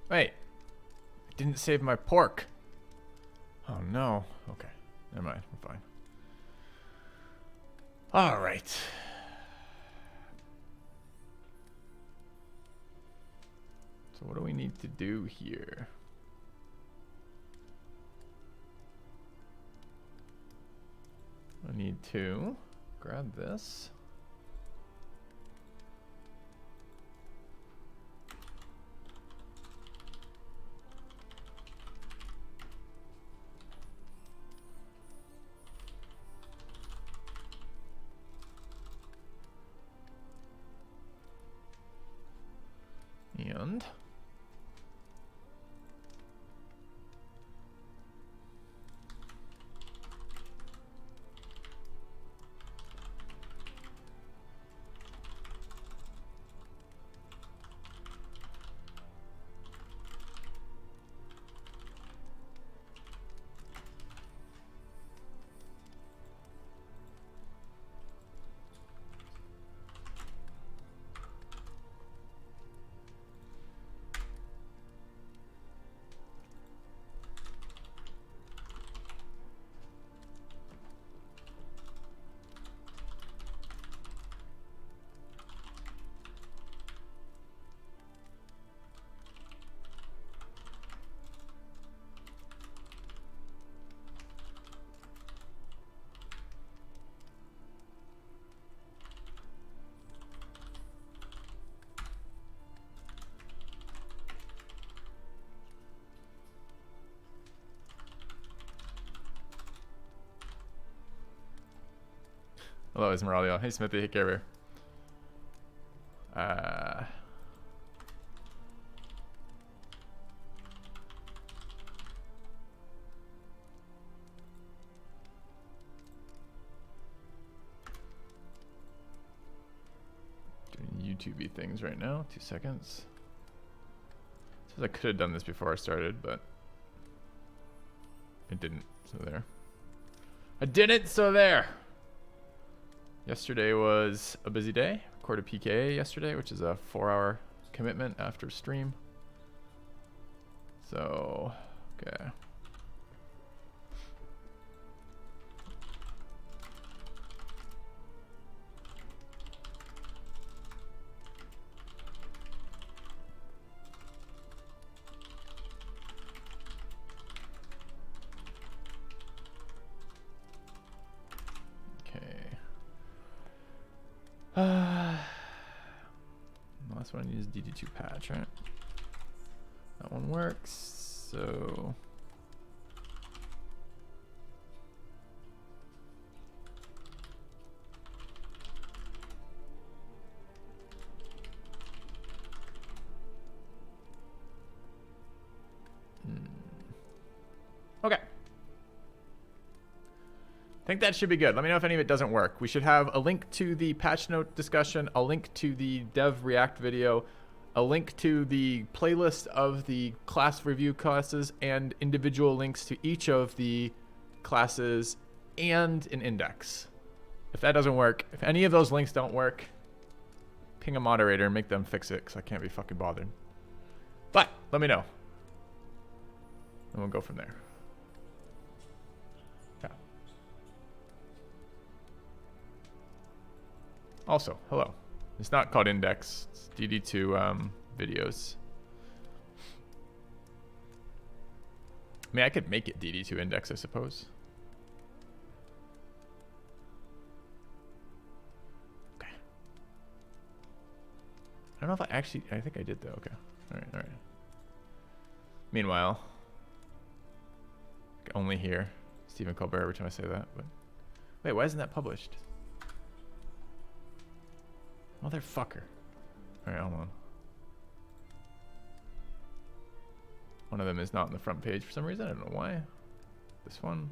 Wait, I didn't save my pork. Oh no. Okay, never mind. I'm fine. All right. So what do we need to do here? I need to grab this. And hello, Esmeralda. Hey, Smithy. Hey, Care Bear. Doing YouTube-y things right now. 2 seconds. Says I could have done this before I started, but I didn't. So there. I didn't. So there. Yesterday was a busy day. Recorded PKA yesterday, which is a 4-hour commitment after stream. So, okay. Last one I need is DD2 patch, right? That one works, so... Okay. I think that should be good. Let me know if any of it doesn't work. We should have a link to the patch note discussion, a link to the dev react video, a link to the playlist of the class review classes, and individual links to each of the classes, and an index. If that doesn't work, if any of those links don't work, ping a moderator and make them fix it, because I can't be fucking bothered. But let me know. And we'll go from there. Also, hello. It's not called index. It's DD2 videos. I mean, I could make it DD2 index, I suppose. Okay. I don't know if I actually... I think I did, though. Okay. All right, all right. Meanwhile... Only here. Stephen Colbert every time I say that. But wait, why isn't that published? Motherfucker. Alright, hold on. One of them is not on the front page for some reason. I don't know why. This one.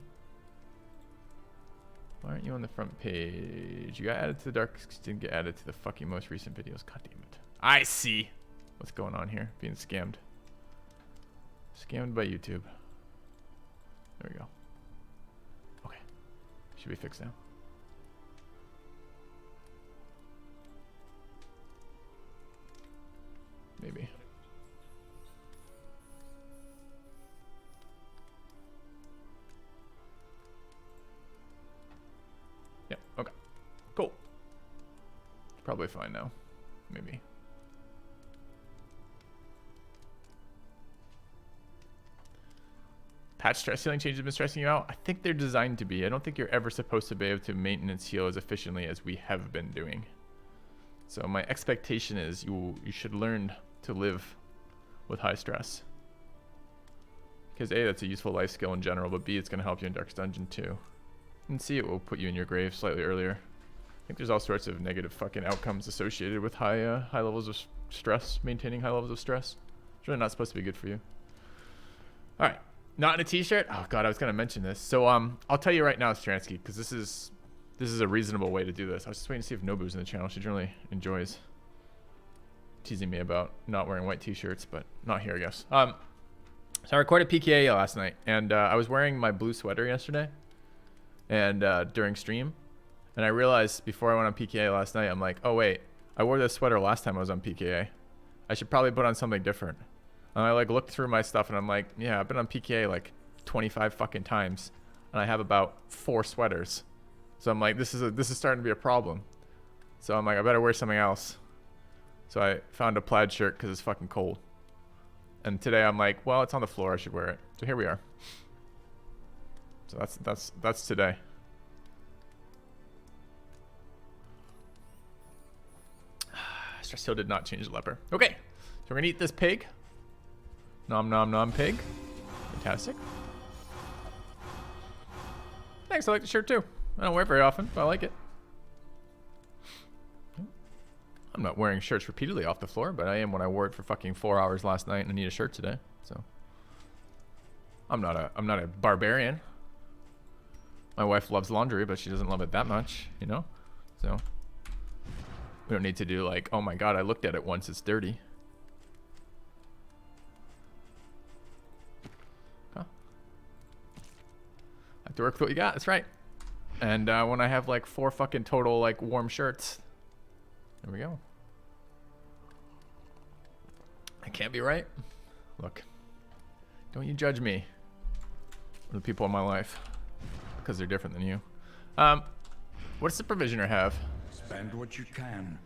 Why aren't you on the front page? You got added to the dark. Didn't get added to the fucking most recent videos. God damn it. I see what's going on here. Being scammed. Scammed by YouTube. There we go. Okay. Should be fixed now. Maybe. probably fine now. Maybe. Patch stress healing changes have been stressing you out? I think they're designed to be. I don't think you're ever supposed to be able to maintenance heal as efficiently as we have been doing. So my expectation is you should learn to live with high stress. Because A, that's a useful life skill in general, but B, it's going to help you in Darkest Dungeon too. And C, it will put you in your grave slightly earlier. I think there's all sorts of negative fucking outcomes associated with high levels of stress, maintaining high levels of stress. It's really not supposed to be good for you. All right. Not in a t-shirt? Oh god, I was gonna mention this. So I'll tell you right now, Stransky, because this is a reasonable way to do this. I was just waiting to see if Nobu's in the channel. She generally enjoys teasing me about not wearing white t-shirts, but not here, I guess. So I recorded PKA last night, and I was wearing my blue sweater yesterday, and during stream, and I realized before I went on PKA last night, I'm like, oh wait, I wore this sweater last time I was on PKA. I should probably put on something different. And I like looked through my stuff and I'm like, yeah, I've been on PKA like 25 fucking times, and I have about 4 sweaters. So I'm like, this is starting to be a problem. So I'm like, I better wear something else. So I found a plaid shirt because it's fucking cold. And today I'm like, well, it's on the floor, I should wear it. So here we are. So that's today. Stress still did not change the leper. Okay, so we're gonna eat this pig. Nom nom nom pig. Fantastic. Thanks, I like the shirt too. I don't wear it very often, but I like it. I'm not wearing shirts repeatedly off the floor, but I am when I wore it for fucking 4 hours last night and I need a shirt today. So I'm not a barbarian. My wife loves laundry, but she doesn't love it that much, you know? So we don't need to do like, oh my god, I looked at it once, it's dirty. Have to work with what you got, that's right. And when I have like 4 fucking total like warm shirts, there we go. I can't be right. Look, don't you judge me or the people in my life because they're different than you. What does the provisioner have? Spend what you can,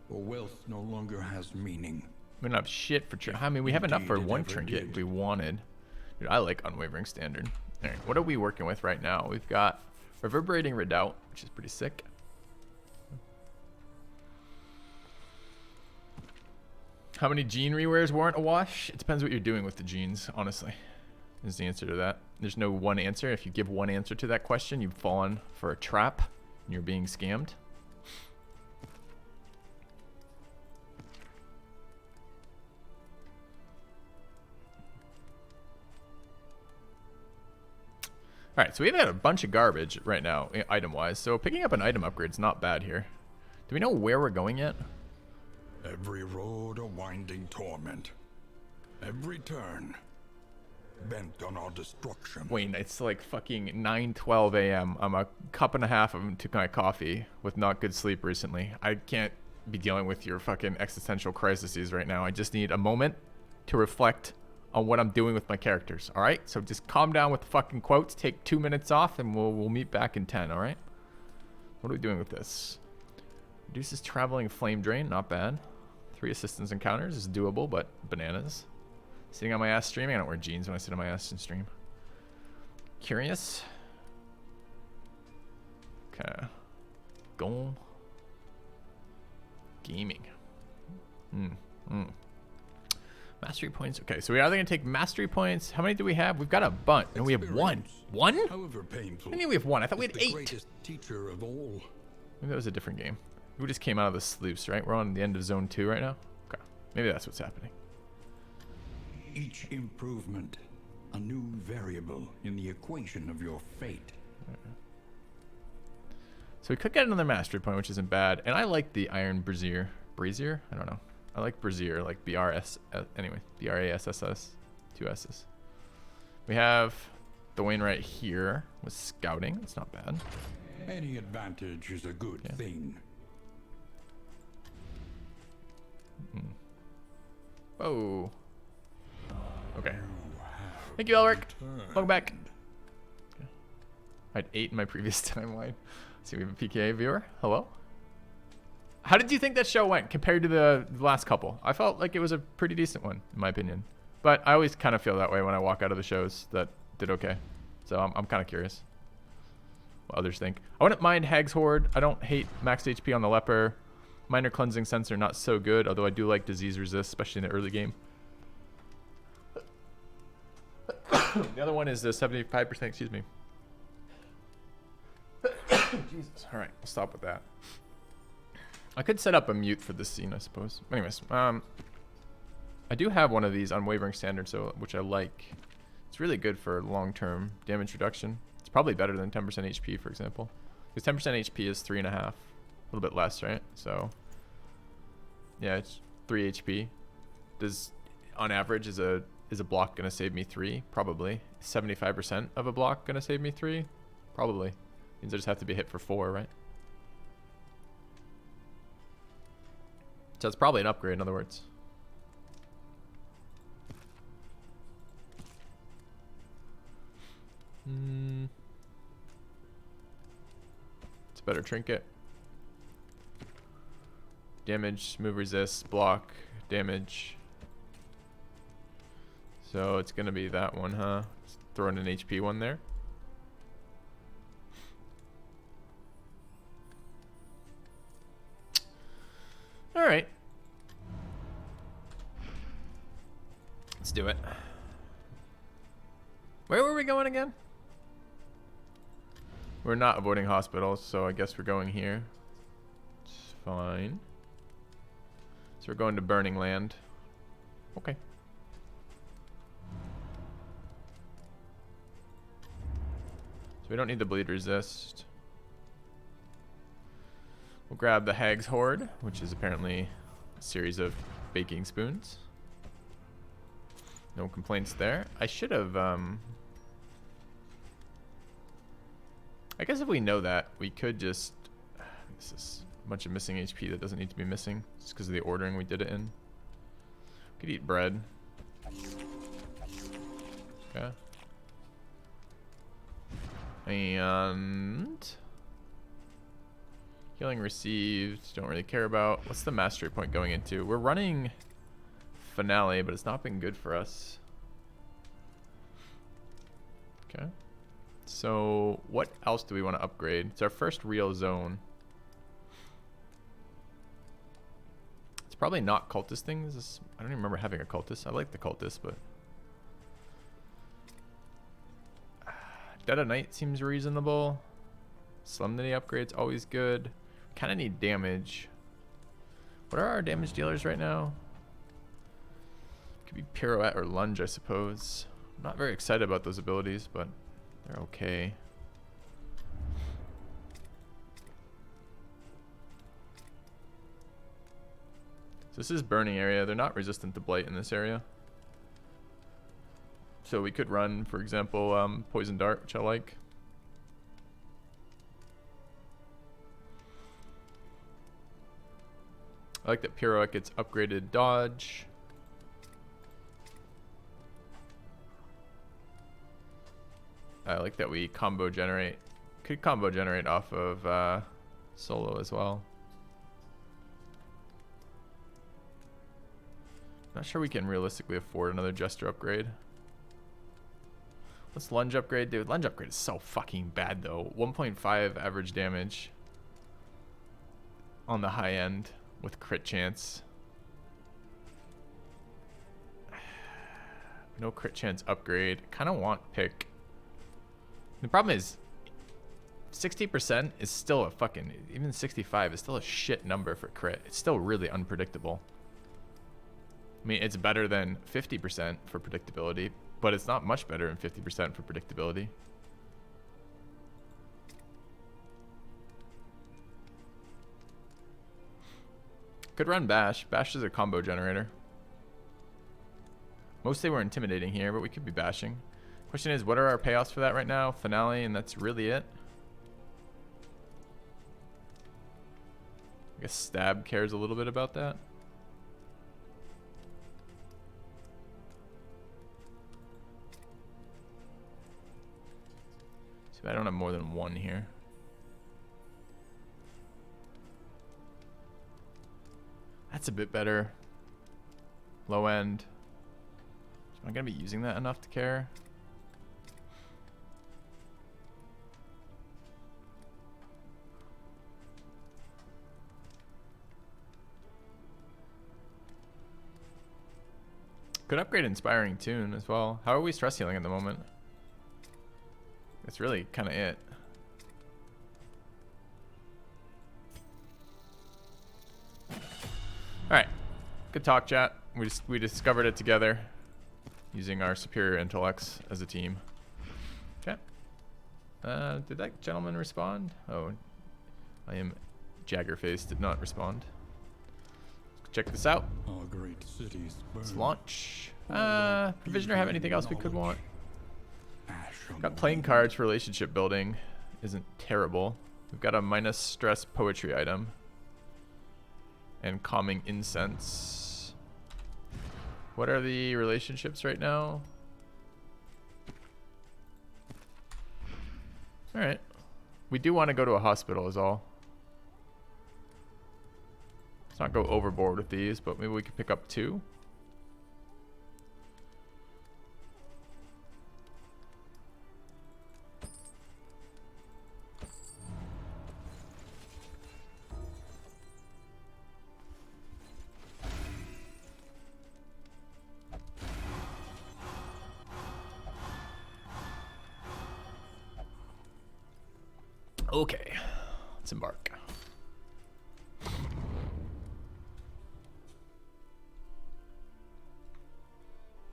or wealth no longer has meaning. We don't have shit for I mean, we have enough for one trinket if we wanted. Dude, I like Unwavering Standard. All right, what are we working with right now? We've got Reverberating Redoubt, which is pretty sick. How many gene rewears warrant a wash? It depends what you're doing with the genes, honestly, is the answer to that. There's no one answer. If you give one answer to that question, you've fallen for a trap and you're being scammed. All right, so we've got a bunch of garbage right now, item-wise. So picking up an item upgrade is not bad here. Do we know where we're going yet? Every road a winding torment. Every turn bent on our destruction. Wayne, it's like fucking 9:12 a.m. I'm a cup and a half of my coffee with not good sleep recently. I can't be dealing with your fucking existential crises right now. I just need a moment to reflect on what I'm doing with my characters, all right? So just calm down with the fucking quotes, take 2 minutes off, and we'll meet back in 10, all right? What are we doing with this? Reduces traveling flame drain, not bad. 3 assistance encounters is doable, but bananas. Sitting on my ass streaming, I don't wear jeans when I sit on my ass and stream. Curious. Okay. Goal. Gaming. Mastery points. Okay, so we're either gonna take mastery points. How many do we have? We've got a bunch. No, we have 1. 1? However painful. I think we have 1. I thought we had 8. The greatest teacher of all. Maybe that was a different game. We just came out of the sluice, right? We're on the end of zone 2 right now. Okay, maybe that's what's happening. Each improvement, a new variable in the equation of your fate. So we could get another mastery point, which isn't bad. And I like the Iron Brazier. Brazier? I don't know. I like Brazier, like B-R-S, anyway, B-R-A-S-S-S, 2 S's. We have the Wayne right here with scouting. It's not bad. Any advantage is a good thing. Whoa. Okay. Thank you, Elric. Welcome back. I had 8 in my previous timeline. See, we have a PKA viewer. Hello. How did you think that show went compared to the last couple? I felt like it was a pretty decent one, in my opinion. But I always kind of feel that way when I walk out of the shows that did okay. So I'm kind of curious what others think. I wouldn't mind Hag's Horde. I don't hate max HP on the Leper. Minor Cleansing Sensor, not so good, although I do like Disease Resist, especially in the early game. The other one is the 75%, excuse me. Jesus. All right, we'll stop with that. I could set up a mute for this scene, I suppose. Anyways, I do have one of these Unwavering Standard, so which I like. It's really good for long-term damage reduction. It's probably better than 10% HP, for example. Because 10% HP is 3.5, a little bit less, right? So, yeah, it's 3 HP. Does, on average, is a block gonna save me 3? Probably. 75% of a block gonna save me 3? Probably. Means I just have to be hit for 4, right? So it's probably an upgrade, in other words. It's a better trinket. Damage, move, resist, block, damage. So it's gonna be that one, huh? Let's throw in an HP one there. All right. Let's do it. Where were we going again? We're not avoiding hospitals, so I guess we're going here. It's fine. So we're going to Burning Land. Okay. So we don't need the bleed resist. We'll grab the Hag's Horde, which is apparently a series of baking spoons. No complaints there. I should have, I guess if we know that, we could just, this is a bunch of missing HP that doesn't need to be missing, just because of the ordering we did it in. We could eat bread. Okay. And healing received, don't really care about. What's the mastery point going into? We're running Finale, but it's not been good for us. Okay. So what else do we want to upgrade? It's our first real zone. It's probably not cultist things. I don't even remember having a cultist. I like the cultist, but Dead of Night seems reasonable. Solemnity upgrade's always good. Kind of need damage. What are our damage dealers right now? Could be Pirouette or Lunge, I suppose. I'm not very excited about those abilities, but they're okay. So this is burning area. They're not resistant to blight in this area. So we could run, for example, Poison Dart, which I like. I like that Pirouette gets upgraded dodge. I like that we combo generate. Could combo generate off of solo as well. Not sure we can realistically afford another Jester upgrade. What's Lunge upgrade do? Lunge upgrade is so fucking bad though. 1.5 average damage on the high end with crit chance. No crit chance upgrade. Kind of want pick. The problem is 60% is still a fucking, even 65 is still a shit number for crit. It's still really unpredictable. I mean, it's better than 50% for predictability, but it's not much better than 50% for predictability. Could run Bash. Bash is a combo generator. Mostly we're intimidating here, but we could be bashing. Question is, what are our payoffs for that right now? Finale, and that's really it. I guess Stab cares a little bit about that. So I don't have more than one here. That's a bit better. Low end. Am I gonna be using that enough to care? Could upgrade Inspiring Tune as well. How are we stress healing at the moment? That's really kind of it. Alright. Good talk, chat. We discovered it together using our superior intellects as a team. Okay. Did that gentleman respond? Oh, I am Jaggerface did not respond. Check this out. Our great cities Let's burn. launch. Provisioner have anything else we could want? Ash on Got the playing wind. cards for relationship building. Isn't terrible. We've got a minus stress poetry item. And calming incense. What are the relationships right now? Alright. We do want to go to a hospital is all. Let's not go overboard with these, but maybe we could pick up 2. Okay, let's embark.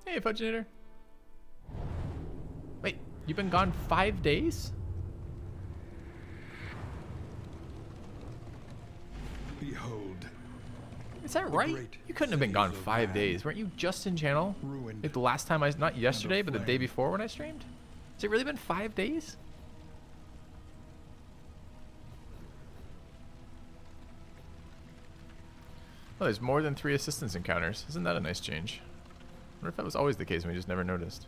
Hey, Fudgeinator. Wait, you've been gone 5 days? Behold, Is that The right? great You couldn't have been gone cities of 5 man. days. Weren't you just in channel? ruined. Like the last time not yesterday, but the day flame. before when I streamed? Has it really been 5 days? Oh, there's more than 3 assistance encounters. Isn't that a nice change? I wonder if that was always the case and we just never noticed.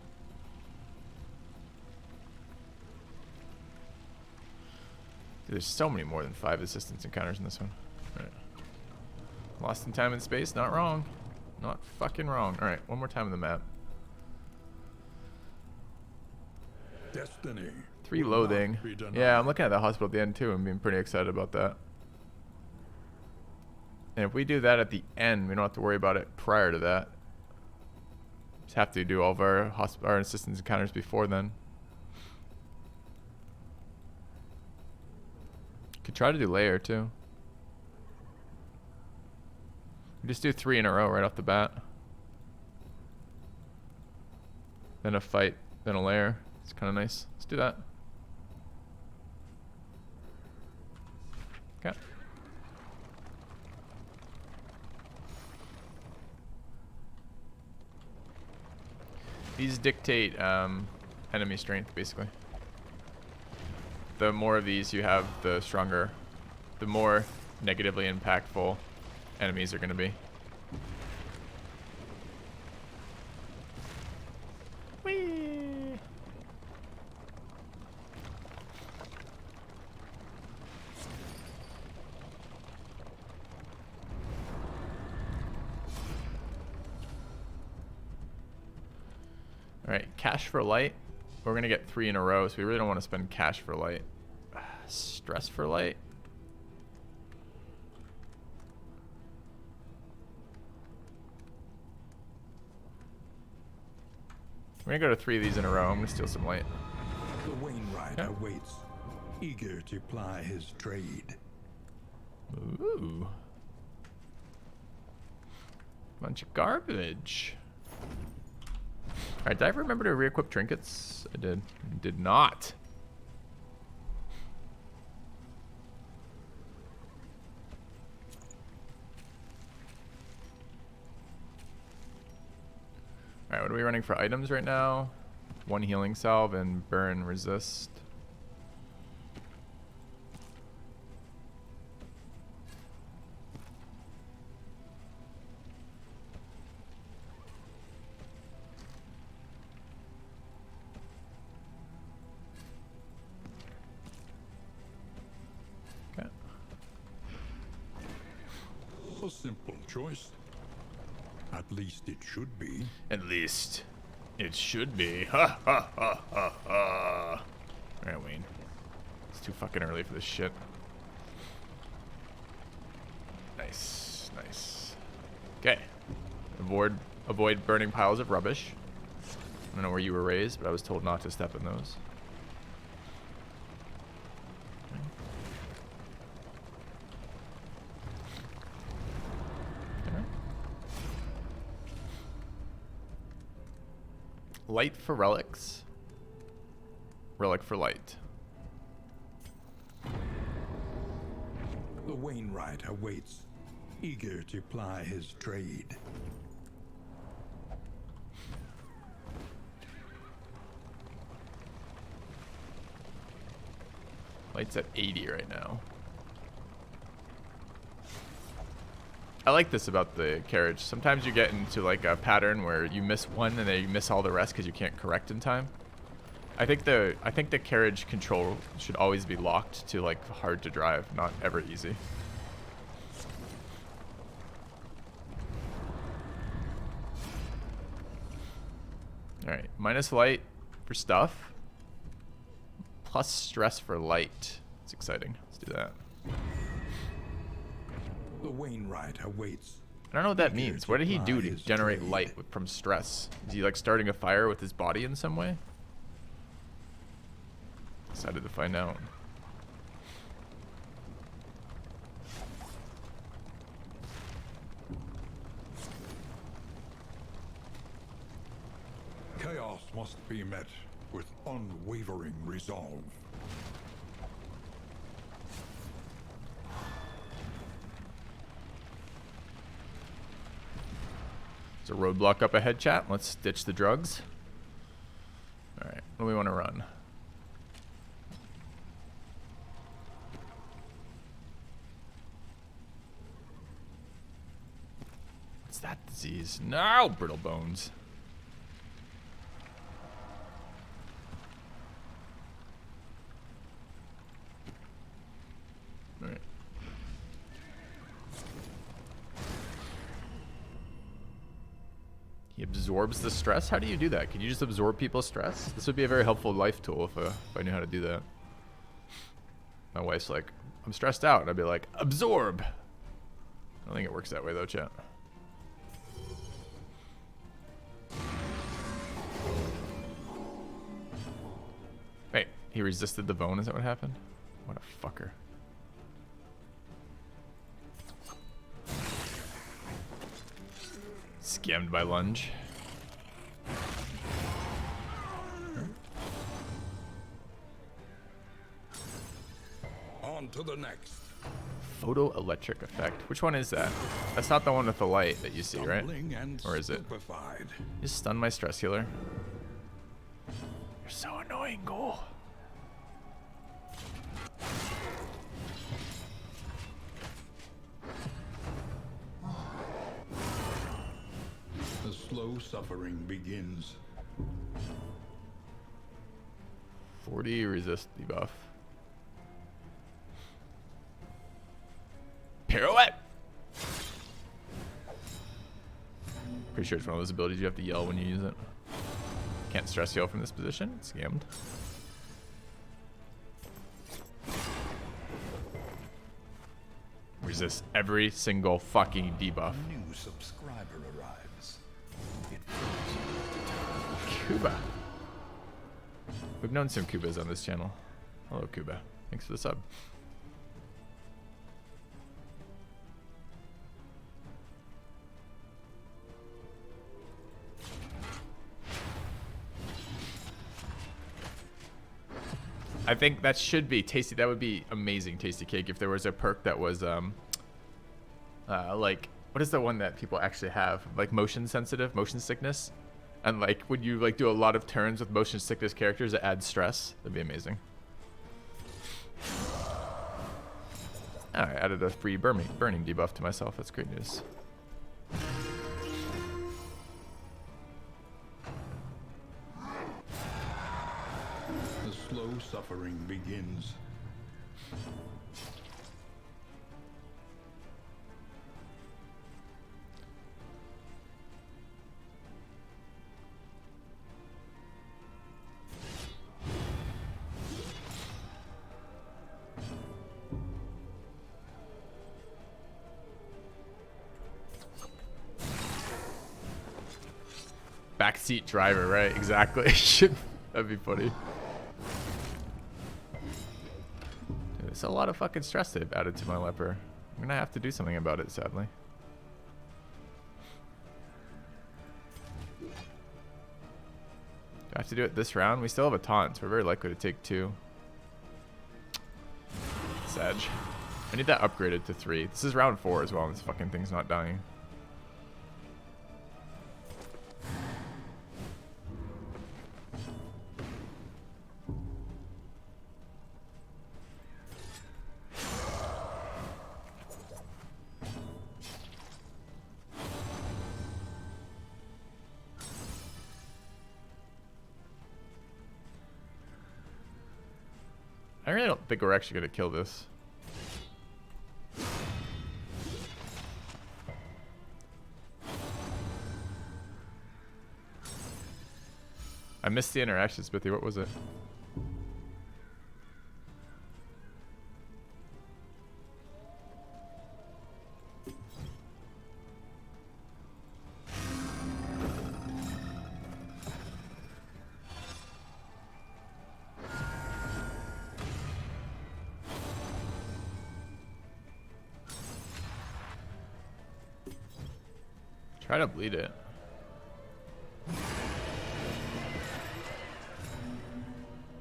Dude, there's so many more than 5 assistance encounters in this one. Alright. Lost in time and space, not wrong. Not fucking wrong. Alright, one more time on the map. Destiny. 3 will not loathing. be denied. Yeah, I'm looking at the hospital at the end too. I'm being pretty excited about that. And if we do that at the end, we don't have to worry about it prior to that. Just have to do all of our assistance encounters before then. Could try to do layer too. We just do 3 in a row right off the bat. Then a fight, then a layer. It's kind of nice. Let's do that. Okay. These dictate enemy strength, basically. The more of these you have, the stronger, the more negatively impactful enemies are going to be. Whee! Alright, cash for light. We're going to get 3 in a row, so we really don't want to spend cash for light. Stress for light. We're going to go to 3 of these in a row. I'm going to steal some light. The Wainwright Yeah. awaits, eager to ply his trade. Ooh. Bunch of garbage. Alright, did I remember to re-equip trinkets? I did. Did not. Alright, what are we running for items right now? 1 healing salve and burn resist. A simple choice. At least it should be. At least it should be. Ha ha ha ha ha. Alright, Wayne. It's too fucking early for this shit. Nice, nice. Okay. Avoid burning piles of rubbish. I don't know where you were raised, but I was told not to step in those. Okay. Light for relics. Relic for light. The Wainwright awaits, eager to ply his trade. Light's at 80 right now. I like this about the carriage. Sometimes you get into like a pattern where you miss one and then you miss all the rest because you can't correct in time. I think the carriage control should always be locked to like hard to drive, not ever easy. All right, minus light for stuff, plus stress for light. It's exciting. Let's do that. The Wainwright awaits. I don't know what that means. What did he do to generate light from stress? Is he like starting a fire with his body in some way? Excited to find out. Chaos must be met with unwavering resolve. There's a roadblock up ahead, chat. Let's ditch the drugs. All right, what do we want to run? What's that disease? No, brittle bones. All right. He absorbs the stress? How do you do that? Can you just absorb people's stress? This would be a very helpful life tool if I knew how to do that. My wife's like, I'm stressed out. And I'd be like, absorb. I don't think it works that way though, chat. Wait, he resisted the bone? Is that what happened? What a fucker. Scammed by lunge. On to the next. Photoelectric effect. Which one is that? That's not the one with the light that you see, right? Or is it? You stun my stress healer. You're so annoying, Ghoul. The slow suffering begins. 40 resist debuff. Pirouette! Pretty sure it's one of those abilities you have to yell when you use it. Can't stress heal from this position. Scammed. Resist every single fucking debuff. New subscriber arrives. Kuba. We've known some Kubas on this channel. Hello, Kuba. Thanks for the sub. I think that should be tasty. That would be amazing, Tasty Cake, if there was a perk that was like, what is the one that people actually have? Like motion sensitive, motion sickness, and like would you like do a lot of turns with motion sickness characters that add stress? That'd be amazing. I added a free burning debuff to myself. That's great news. The slow suffering begins. backseat driver, right? Exactly. Shit, that'd be funny. Dude, it's a lot of fucking stress they've added to my leper. I'm gonna have to do something about it, sadly. Do I have to do it this round? We still have a taunt, so we're very likely to take 2. Sag. I need that upgraded to 3. This is round 4 as well, and this fucking thing's not dying. I really don't think we're actually going to kill this. I missed the interaction, Smithy. What was it? Try to bleed it.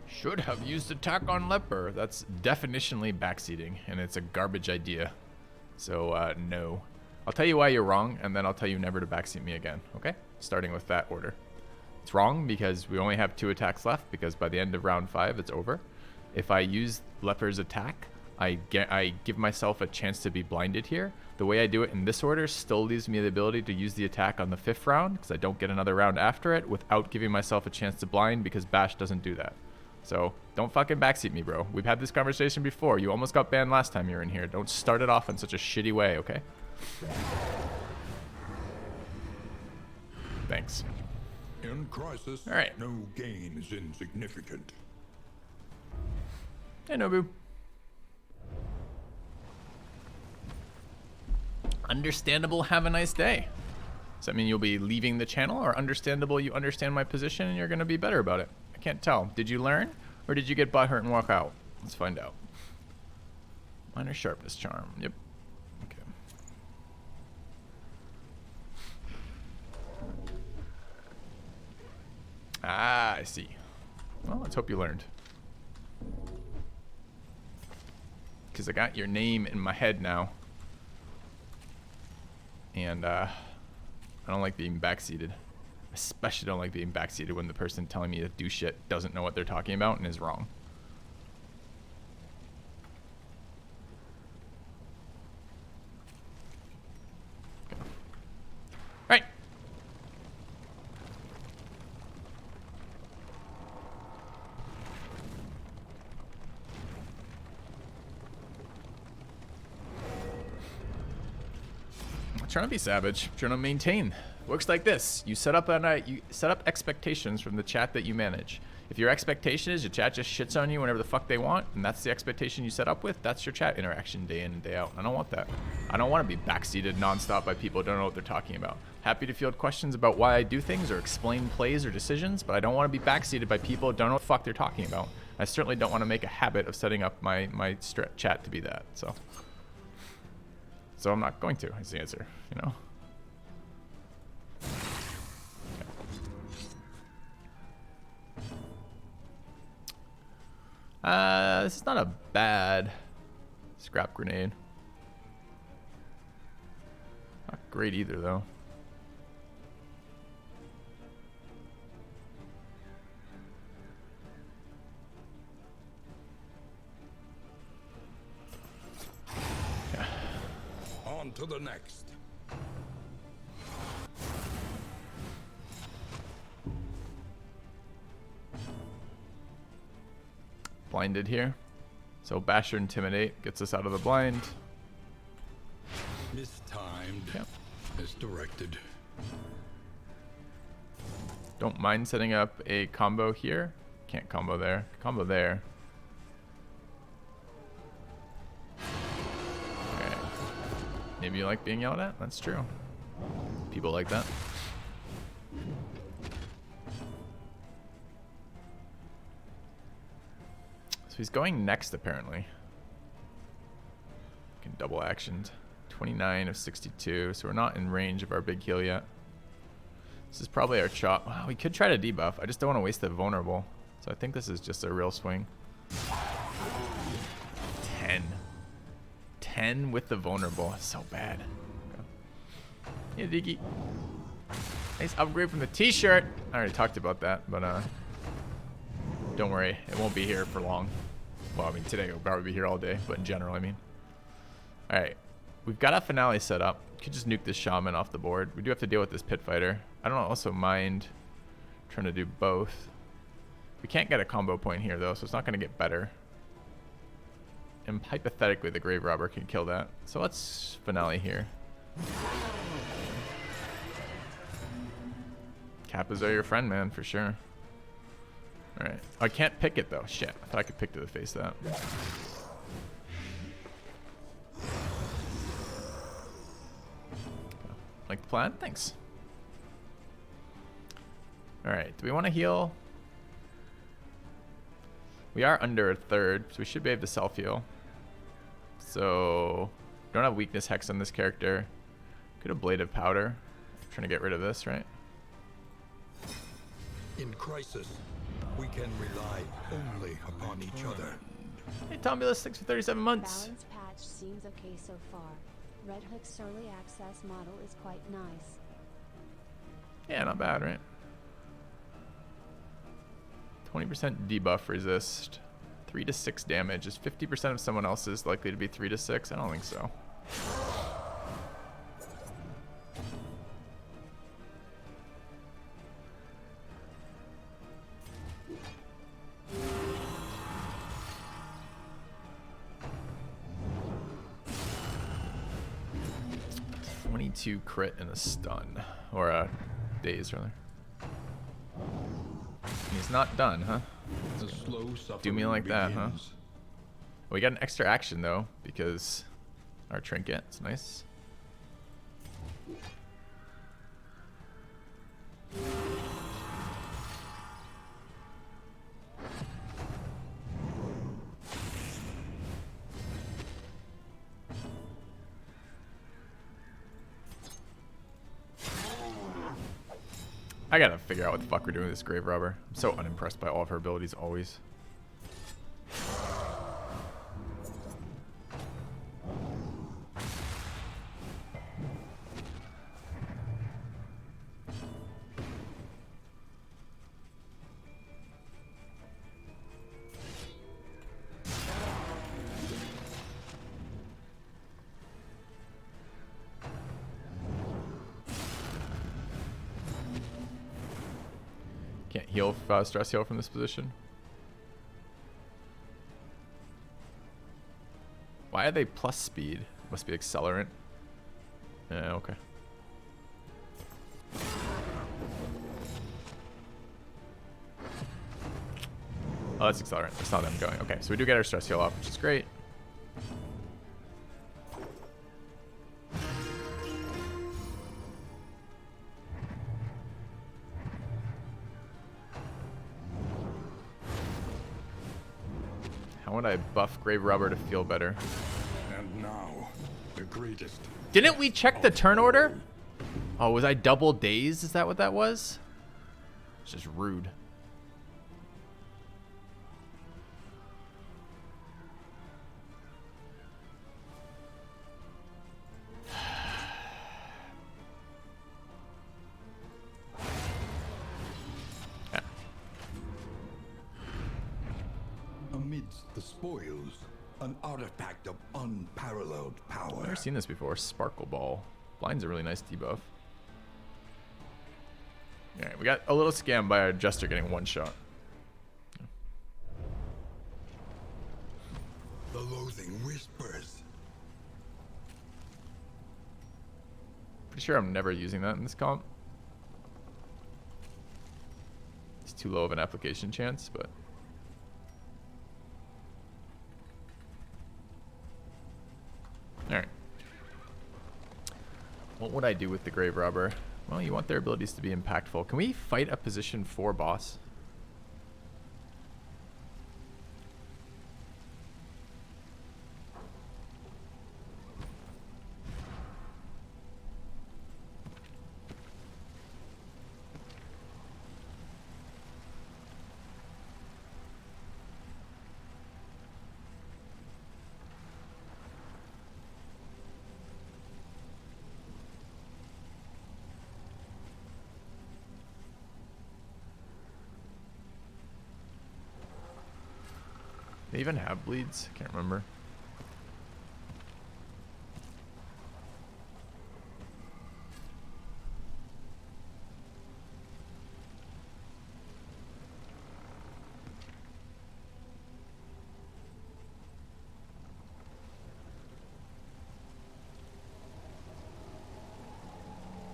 Should have used attack on leper. That's definitionally backseating, and it's a garbage idea. So, no. I'll tell you why you're wrong, and then I'll tell you never to backseat me again, okay? Starting with that order. It's wrong because we only have 2 attacks left, because by the end of round 5, it's over. If I use leper's attack, I give myself a chance to be blinded here. The way I do it in this order still leaves me the ability to use the attack on the 5th round, because I don't get another round after it, without giving myself a chance to blind, because Bash doesn't do that. So, don't fucking backseat me, bro. We've had this conversation before. You almost got banned last time you were in here. Don't start it off in such a shitty way, okay? Thanks. In crisis, all right. No gain is insignificant. Hey, Nobu. Understandable, have a nice day. Does that mean you'll be leaving the channel, or understandable, you understand my position and you're going to be better about it? I can't tell. Did you learn, or did you get butthurt and walk out? Let's find out. Minor sharpness charm. Yep. Okay. Ah, I see. Well, let's hope you learned. Because I got your name in my head now. And, I don't like being backseated. Especially don't like being backseated when the person telling me to do shit doesn't know what they're talking about and is wrong. Okay. Right. I'm trying to be savage. I'm trying to maintain. Works like this. You set up expectations from the chat that you manage. If your expectation is your chat just shits on you whenever the fuck they want, and that's the expectation you set up with, that's your chat interaction day in and day out. I don't want that. I don't want to be backseated nonstop by people who don't know what they're talking about. Happy to field questions about why I do things or explain plays or decisions, but I don't want to be backseated by people who don't know what the fuck they're talking about. I certainly don't want to make a habit of setting up my chat to be that. So I'm not going to, is the answer, you know? This is not a bad scrap grenade. Not great either, though. Yeah. On to the next. Blinded here. So Basher Intimidate gets us out of the blind. Mistimed. Yep. As directed. Don't mind setting up a combo here. Can't combo there. Combo there. Okay. Maybe you like being yelled at? That's true. People like that. So he's going next, apparently. Can double actioned. 29 of 62, so we're not in range of our big heal yet. This is probably our chop. Wow, we could try to debuff. I just don't want to waste the vulnerable. So I think this is just a real swing. 10. 10 with the vulnerable. That's so bad. Okay. Yeah, Diggy. Nice upgrade from the t-shirt. I already talked about that, but don't worry. It won't be here for long. Well, I mean, today it'll probably be here all day, but in general, I mean. All right. We've got a finale set up. Could just nuke this shaman off the board. We do have to deal with this pit fighter. I don't also mind trying to do both. We can't get a combo point here though, so it's not going to get better. And hypothetically, the grave robber can kill that. So let's finale here. Kappas are your friend, man, for sure. All right. Oh, I can't pick it though. Shit. I thought I could pick to the face that. Like the plan? Thanks. Alright, do we want to heal? We are under a third, so we should be able to self-heal. So, don't have weakness hex on this character. Could have Blade of Powder. Trying to get rid of this, right? In crisis, we can rely only upon each other. Hey, Tombulus, thanks for 37 months. Balance patch seems okay so far. Red Hook's early access model is quite nice. Yeah, not bad, right? 20% debuff resist. 3 to 6 damage. Is 50% of someone else's likely to be 3 to 6? I don't think so. To crit and a stun, or a daze rather. He's not done, huh? The slow Do me like that, huh? begins. We got an extra action though because our trinket. It's nice. I gotta figure out what the fuck we're doing with this grave robber. I'm so unimpressed by all of her abilities always. Can't heal, stress heal from this position. Why are they plus speed? Must be accelerant. Yeah, okay. Oh, that's accelerant. That's not them going. Okay, so we do get our stress heal off, which is great. How would I buff Grave Robber to feel better? And now, the greatest. Didn't we check the turn order? Oh, was I double dazed? Is that what that was? It's just rude. Amidst the spoils, an artifact of unparalleled I've power. never seen this before. Sparkle Ball. Blind's a really nice debuff. Alright, we got a little scam by our Jester getting one shot. The loathing whispers. Pretty sure I'm never using that in this comp. It's too low of an application chance, but... Alright. What would I do with the Grave Robber? Well, you want their abilities to be impactful. Can we fight a position 4 boss? They even have bleeds? Can't remember.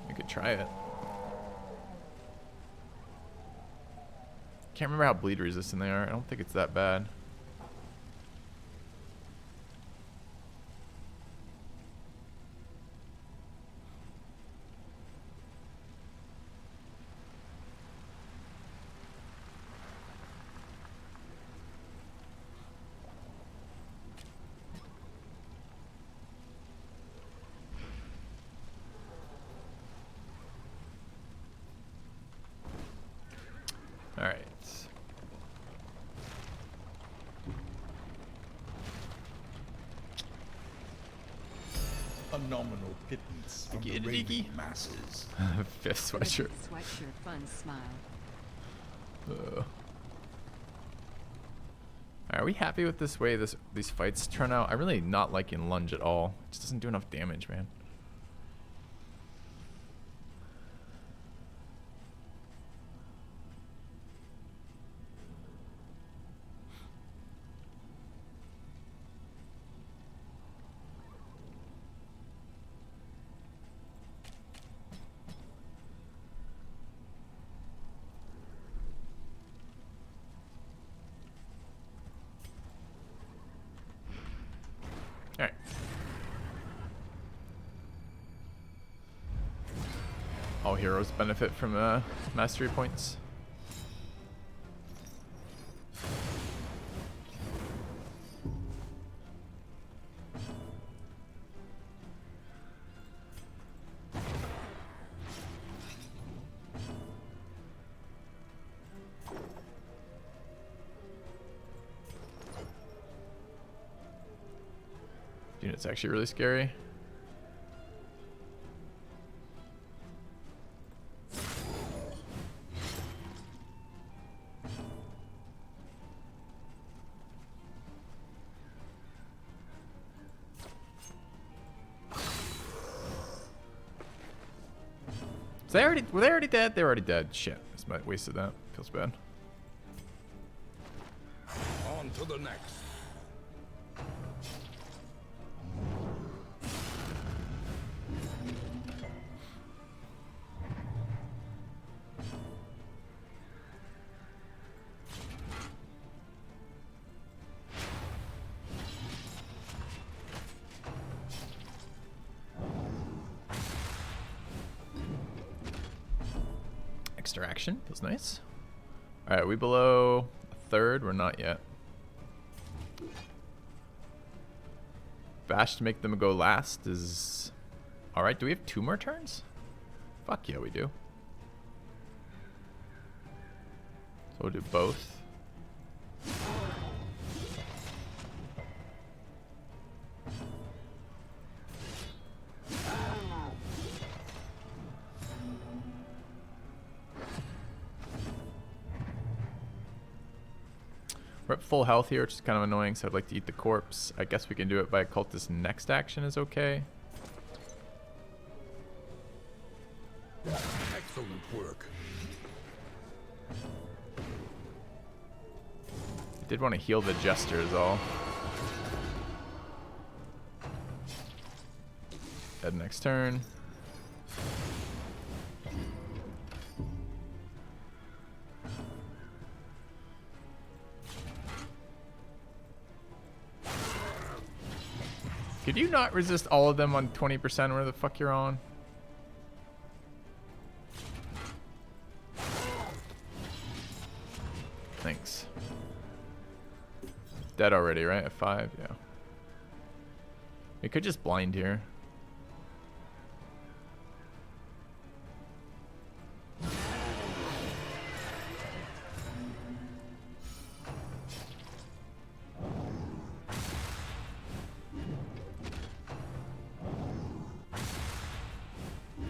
We could try it. Can't remember how bleed resistant they are. I don't think it's that bad. All right. A nominal pittance from Diggy, the diggy. raving masses. Fifth With a sweatshirt. Sweatshirt fun smile. Are we happy with this way these fights turn out? I'm really not liking lunge at all. It just doesn't do enough damage, man. Alright. All heroes benefit from mastery points. Unit's actually really scary. Were they already dead? They were already dead. Shit. I wasted that. Feels bad. On to the next. Extra action. Feels nice. Alright, we below a third? We're not yet. Bash to make them go last is... Alright, do we have 2 more turns? Fuck yeah, we do. So we'll do both. We're at full health here, which is kind of annoying, so I'd like to eat the corpse. I guess we can do it by cultist next action is okay. Excellent work. I did want to heal the jester is all. Dead next turn. Could you not resist all of them on 20% where the fuck you're on? Thanks. Dead already, right? At 5? Yeah. We could just blind here.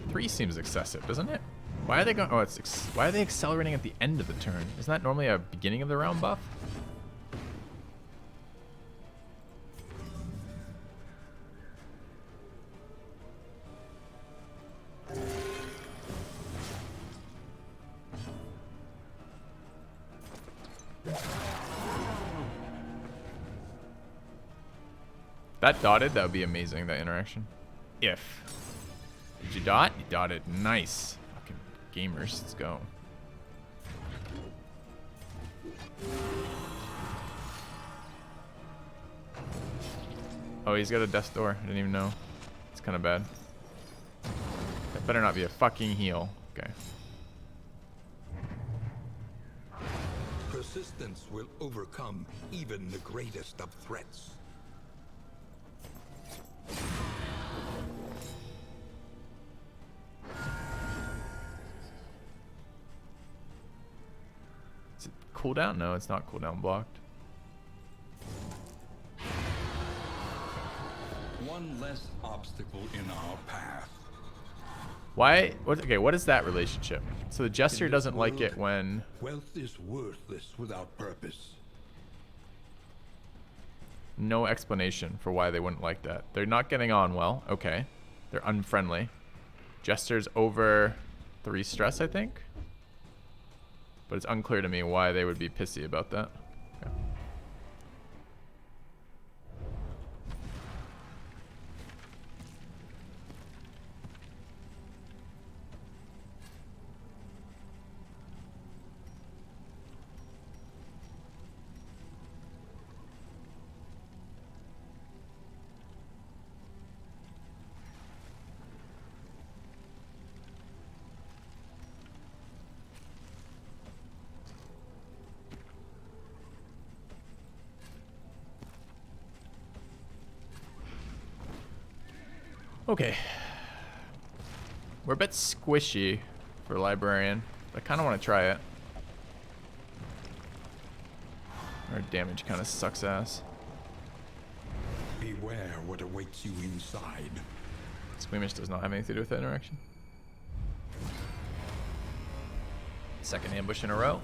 Three seems excessive, doesn't it? Why are they going? Oh, why are they accelerating at the end of the turn? Isn't that normally a beginning of the round buff? That dotted, that would be amazing, that interaction. If. Did you dot? You dotted. Nice. Fucking gamers, let's go. Oh, he's got a death door. I didn't even know. It's kind of bad. That better not be a fucking heal. Okay. Persistence will overcome even the greatest of threats. Is it cooldown? No, it's not cooldown blocked. One less obstacle in our path. Why? Okay, what is that relationship? So the Jester In this doesn't like it world, when... Wealth is worthless without purpose. No explanation for why they wouldn't like that. They're not getting on well. Okay. They're unfriendly. Jester's over 3 stress, I think. But it's unclear to me why they would be pissy about that. Okay. Okay. We're a bit squishy for Librarian. I kind of want to try it. Our damage kind of sucks ass. Beware what awaits you inside. Squeamish does not have anything to do with that interaction. Second ambush in a row.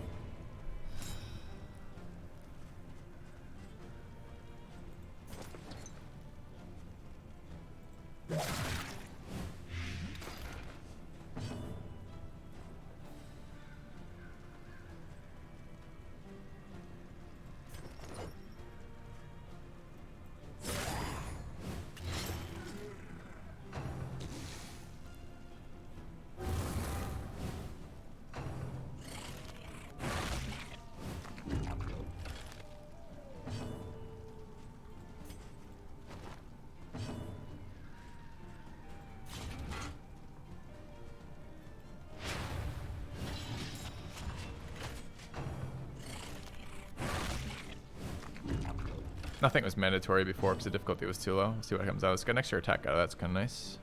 Nothing was mandatory before because the difficulty was too low. Let's see what comes out. Let's get an extra attack out of that. That's kind of nice.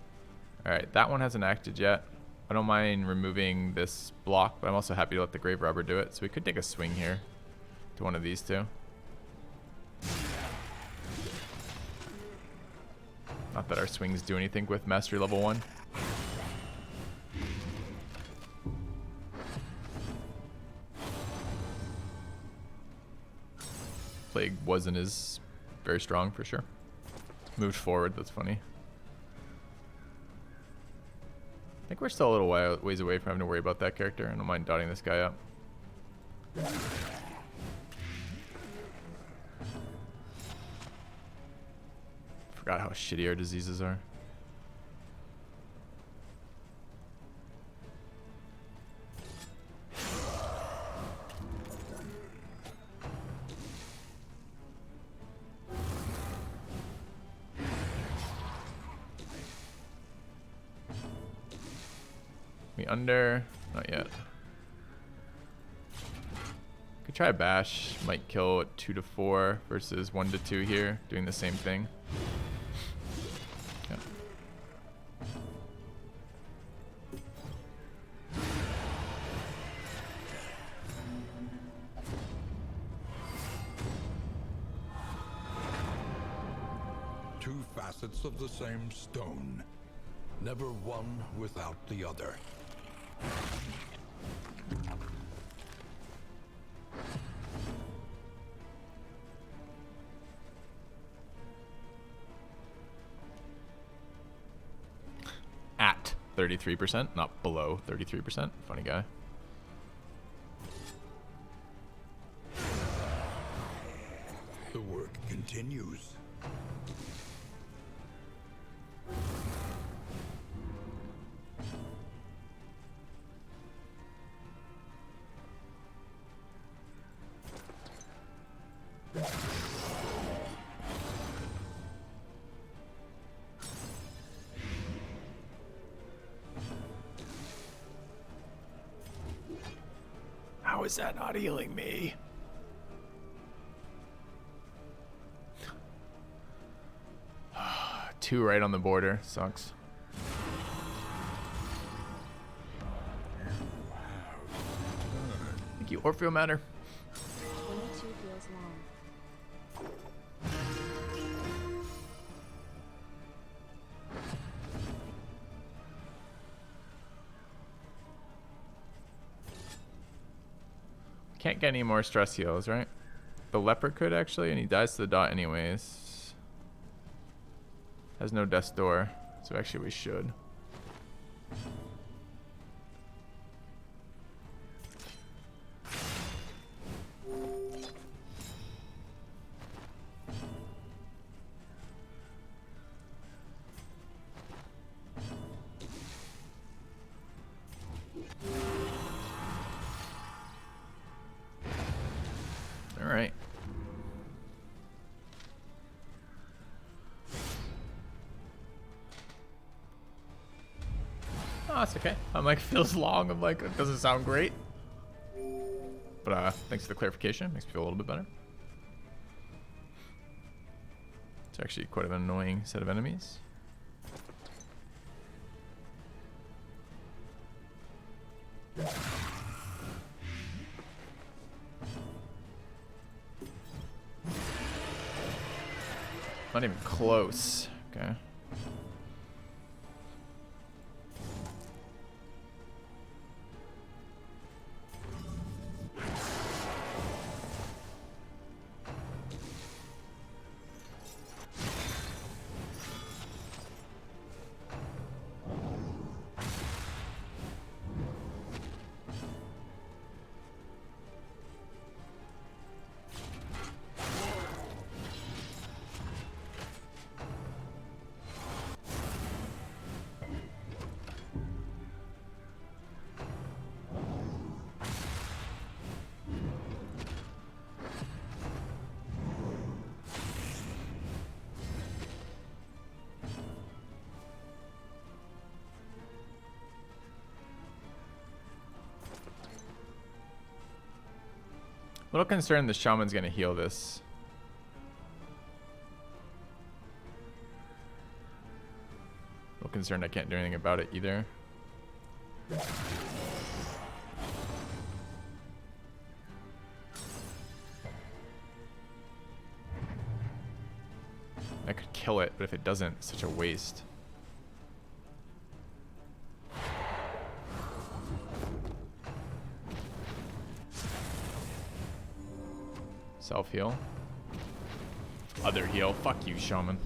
Alright, that one hasn't acted yet. I don't mind removing this block, but I'm also happy to let the Grave Robber do it. So we could take a swing here to one of these two. Not that our swings do anything with Mastery Level 1. Plague wasn't as very strong for sure. Moved forward, that's funny. I think we're still a little ways away from having to worry about that character. I don't mind dotting this guy up. Forgot how shitty our diseases are. We under? Not yet. Could try a bash. Might kill at 2 to 4 versus 1 to 2 here, doing the same thing. Yeah. Two facets of the same stone. Never one without the other. At 33%, not below 33%. Funny guy. The work continues. How is that not healing me? Two right on the border. Sucks. Thank you, Orfeo Matter. 22 feels long. Can't get any more stress heals, right? The leopard could actually, and he dies to the dot anyways. Has no death's door, so actually we should. All right. Oh, it's okay. I'm like, feels long. I'm like, it doesn't sound great. But thanks for the clarification. Makes me feel a little bit better. It's actually quite an annoying set of enemies. Not even close. Okay. Little concerned the shaman's gonna heal this. Little concerned I can't do anything about it either. I could kill it, but if it doesn't, it's such a waste. Self-heal. Other heal. Fuck you, shaman.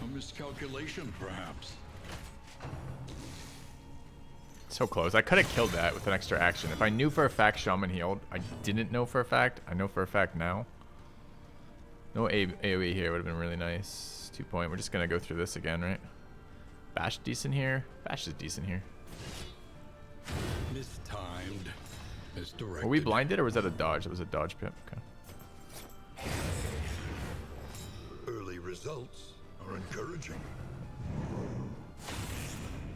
A miscalculation, perhaps. So close. I could have killed that with an extra action. If I knew for a fact shaman healed, I didn't know for a fact. I know for a fact now. No AoE here would have been really nice. 2 point. We're just going to go through this again, right? Bash decent here. Bash is decent here. Mistimed. Misdirected. Were we blinded or was that a dodge? It was a dodge pip. Okay. Early results are encouraging.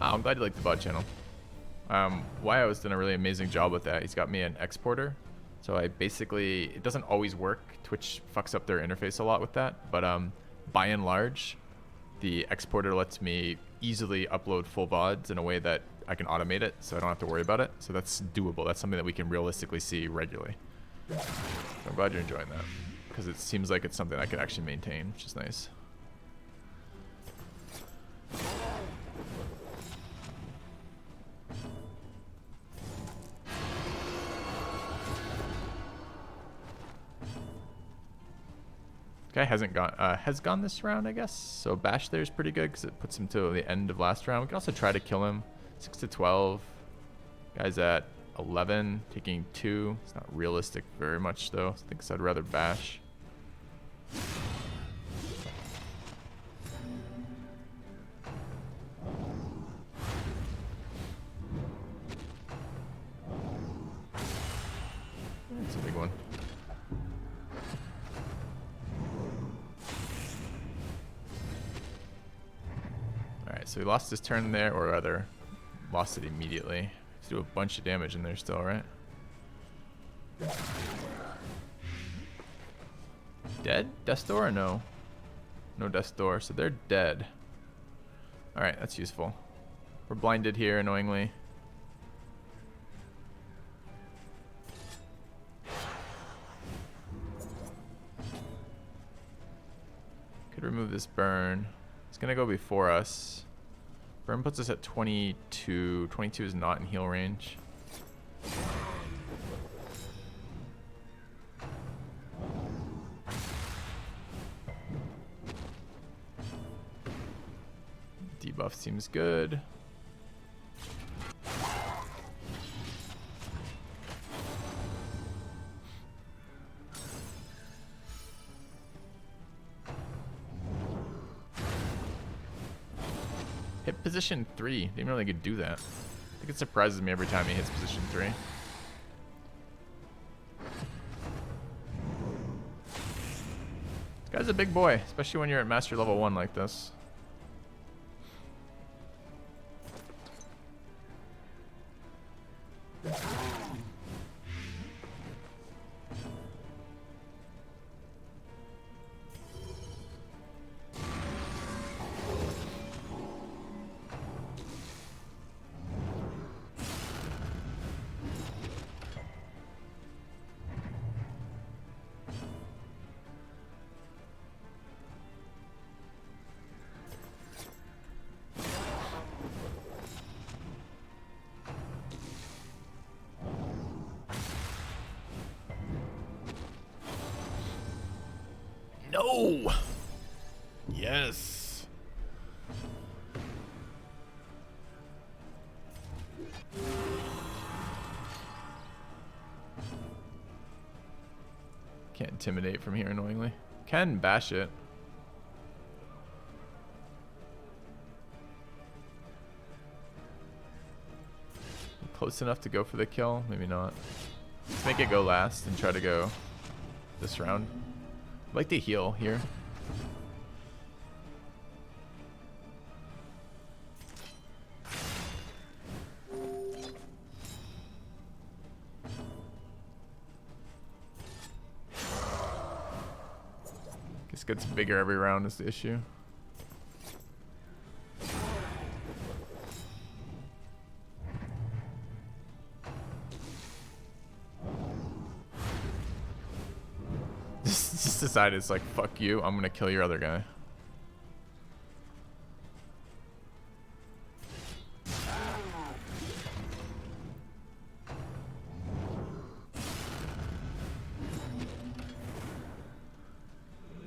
Oh, I'm glad you liked the bot channel. Wyo's done a really amazing job with that. He's got me an exporter. So I basically, it doesn't always work. Twitch fucks up their interface a lot with that. But by and large, the exporter lets me easily upload full VODs in a way that I can automate it so I don't have to worry about it. So that's doable. That's something that we can realistically see regularly. So I'm glad you're enjoying that because it seems like it's something I could actually maintain, which is nice. Guy hasn't gone, has gone this round, I guess. So bash there is pretty good because it puts him to the end of last round. We can also try to kill him. 6 to 12. Guy's at 11, taking 2. It's not realistic very much though. I think I'd rather bash. That's a big one. Alright, so he lost his turn there, or rather, lost it immediately. Let's do a bunch of damage in there still, right? Dead? Death's Door or no? No Death's Door, so they're dead. Alright, that's useful. We're blinded here, annoyingly. Could remove this burn. It's gonna go before us. Burn puts us at 22. 22 is not in heal range. Debuff seems good. Hit position 3. Didn't really could do that. I think it surprises me every time he hits position 3. This guy's a big boy, especially when you're at master level 1 like this. No! Yes! Can't intimidate from here, annoyingly. Can bash it. Close enough to go for the kill? Maybe not. Let's make it go last and try to go this round. I'd like to heal here. Guess gets bigger every round is the issue. Just decided it's like, fuck you, I'm gonna kill your other guy.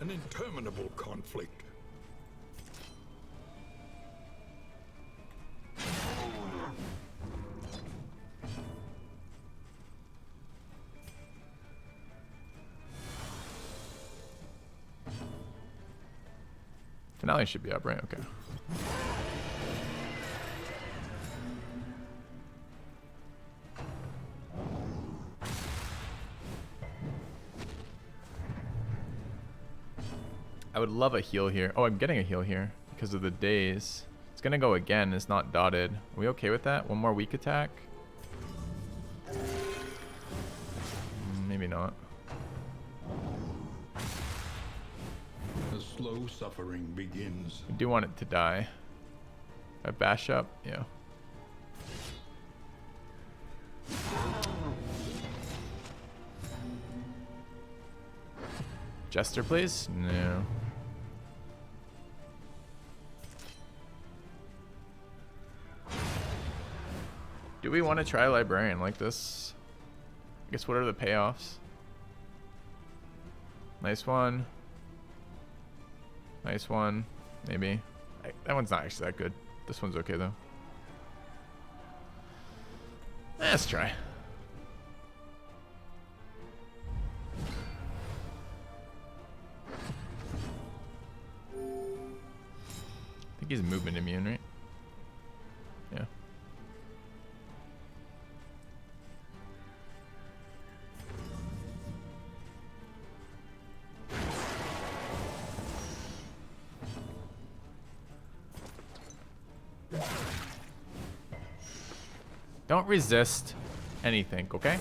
An interminable conflict. Finale should be up, right? Okay. I would love a heal here. Oh, I'm getting a heal here because of the days. It's gonna go again. It's not dotted. Are we okay with that? One more weak attack? Maybe not. The slow suffering begins. I do want it to die. I bash up? Yeah. Jester, please? No. Do we want to try Librarian like this? I guess what are the payoffs? Nice one. Nice one. Maybe. That one's not actually that good. This one's okay, though. Let's try. I think he's movement immune, right? Yeah. Don't resist anything, okay?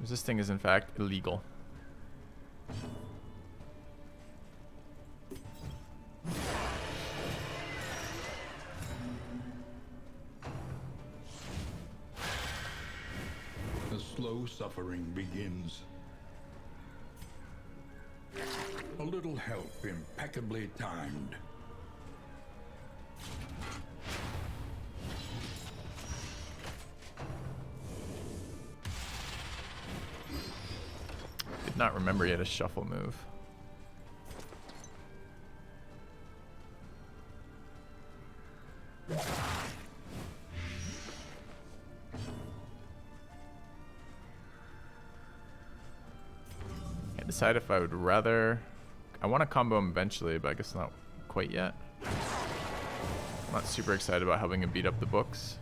Resisting is in fact illegal. The slow suffering begins. A little help impeccably timed. Did not remember he had a shuffle move. I decide if I would rather. I want to combo him eventually, but I guess not quite yet. I'm not super excited about helping him beat up the books.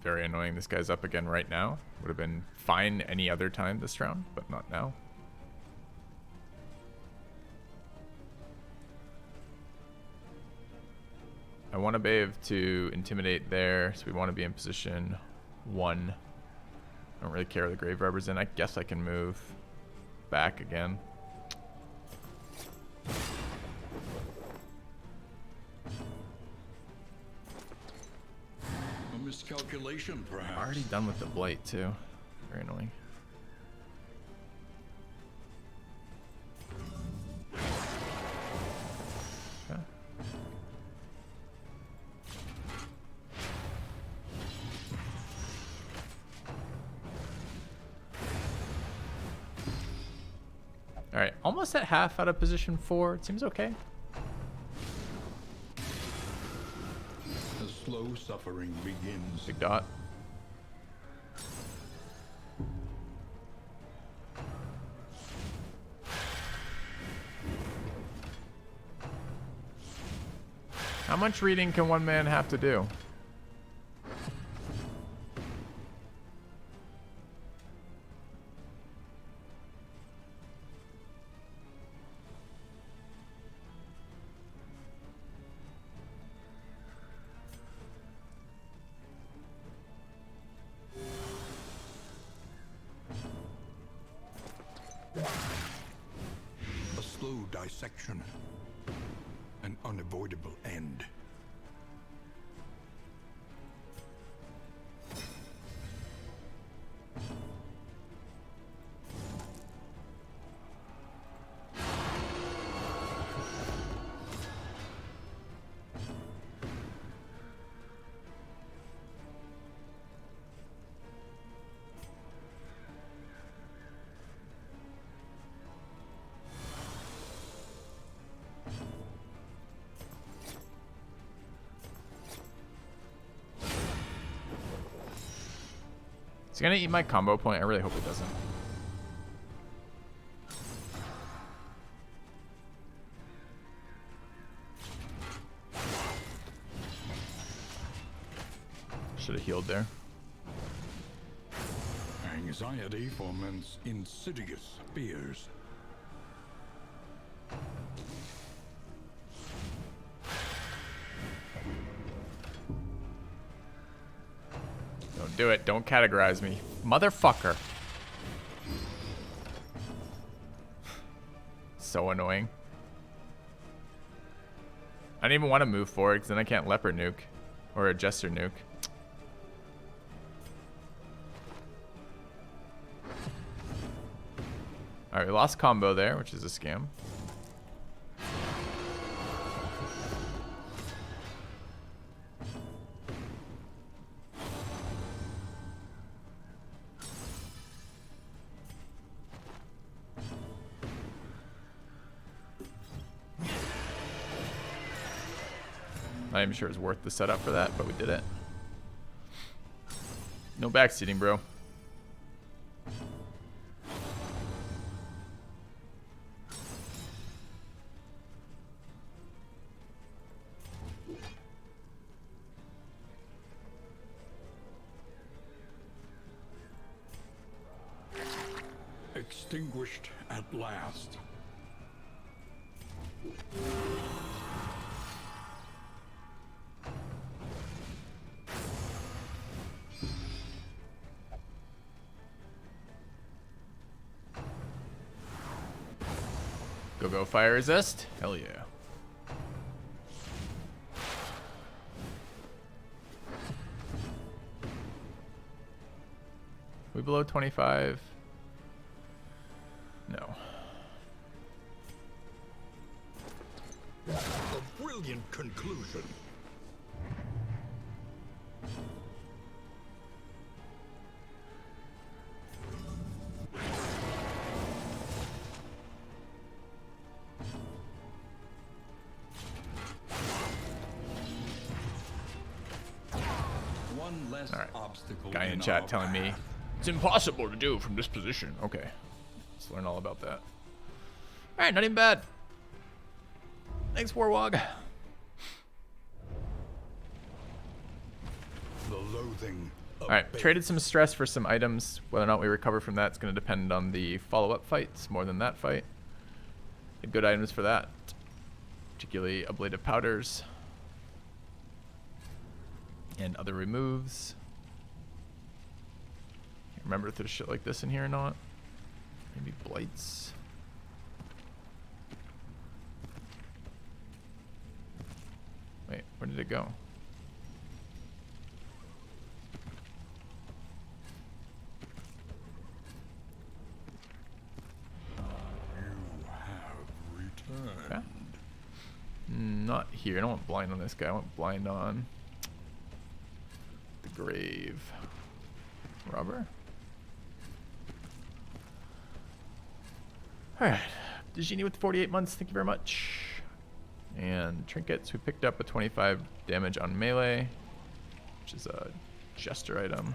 Very annoying. This guy's up again right now. Would have been fine any other time this round, but not now. I want to Bave to intimidate there, so we want to be in position 1. I don't really care where the Grave Robber's in. I guess I can move back again. Miscalculation, perhaps. Already done with the Blight, too. Very annoying. Okay. Alright, almost at half out of position 4. It seems okay. The slow suffering begins. Big dot. How much reading can one man have to do? A slow dissection. An unavoidable end. Is he gonna eat my combo point? I really hope he doesn't. Should have healed there. Anxiety foments insidious fears. No Don't do it. Don't categorize me. Motherfucker. So annoying. I don't even want to move forward because then I can't leper nuke. Or a jester nuke. Alright, we lost combo there, which is a scam. Not even sure it's worth the setup for that, but we did it. No backseating, bro. Extinguished at last. Go fire resist. Hell yeah. We below 25? No. A brilliant conclusion. One less obstacle. Guy in chat telling me it's impossible to do from this position. Okay. Let's learn all about that. Alright, not even bad. Thanks, Warwog. The loathing. Alright, traded some stress for some items. Whether or not we recover from that is going to depend on the follow-up fights more than that fight. Had good items for that. Particularly ablative powders. And other removes. Can't remember if there's shit like this in here or not. Maybe blights. Wait, where did it go? You have returned. Okay. Not here. I don't want blind on this guy. I want blind on the grave robber. Alright. Dejini with 48 months. Thank you very much. And trinkets. We picked up a 25 damage on melee, which is a jester item.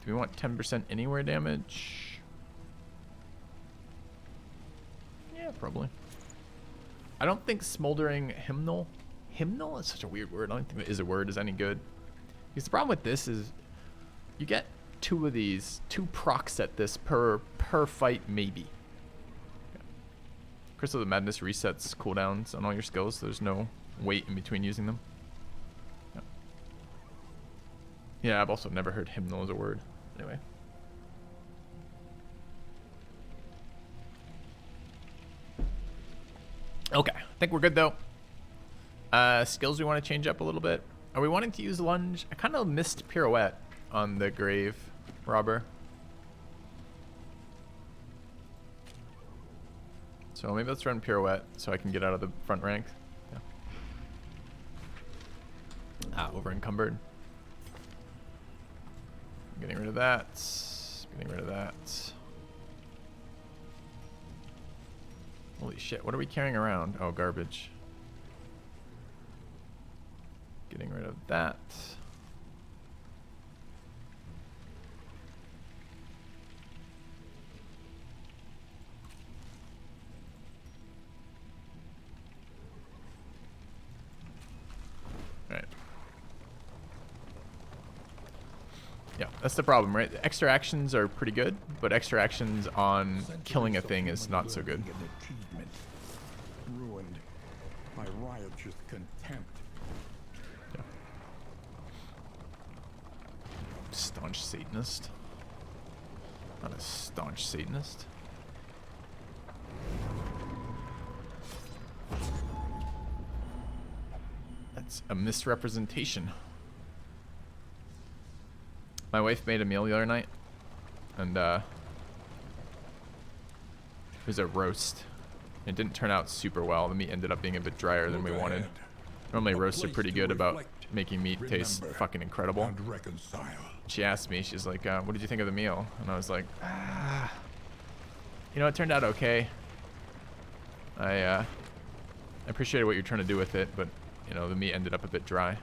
Do we want 10% anywhere damage? Yeah, probably. I don't think smoldering hymnal. Hymnal is such a weird word. I don't think it is a word is any good. Because the problem with this is you get two of these, two procs at this per fight maybe. Crystal of the Madness resets cooldowns on all your skills. So there's no wait in between using them. Yeah, I've also never heard hymnal as a word. Anyway. Okay, I think we're good though. Skills we want to change up a little bit. Are we wanting to use lunge? I kind of missed pirouette on the grave robber. So maybe let's run pirouette so I can get out of the front rank. Yeah. Over encumbered. Getting rid of that. Getting rid of that. Holy shit, what are we carrying around? Oh, garbage. Getting rid of that. Right. Yeah, that's the problem, right? The extra actions are pretty good, but extra actions on killing a thing is not so good. Ruined by riotous contempt. Yeah. Staunch Satanist. Not a staunch Satanist. That's a misrepresentation. My wife made a meal the other night, and it was a roast. It didn't turn out super well. The meat ended up being a bit drier than we wanted. Normally roasts are pretty good about making meat taste fucking incredible. And reconcile. She asked me, she's like, what did you think of the meal? And I was like, you know, it turned out okay. I appreciated what you're trying to do with it, but, you know, the meat ended up a bit dry.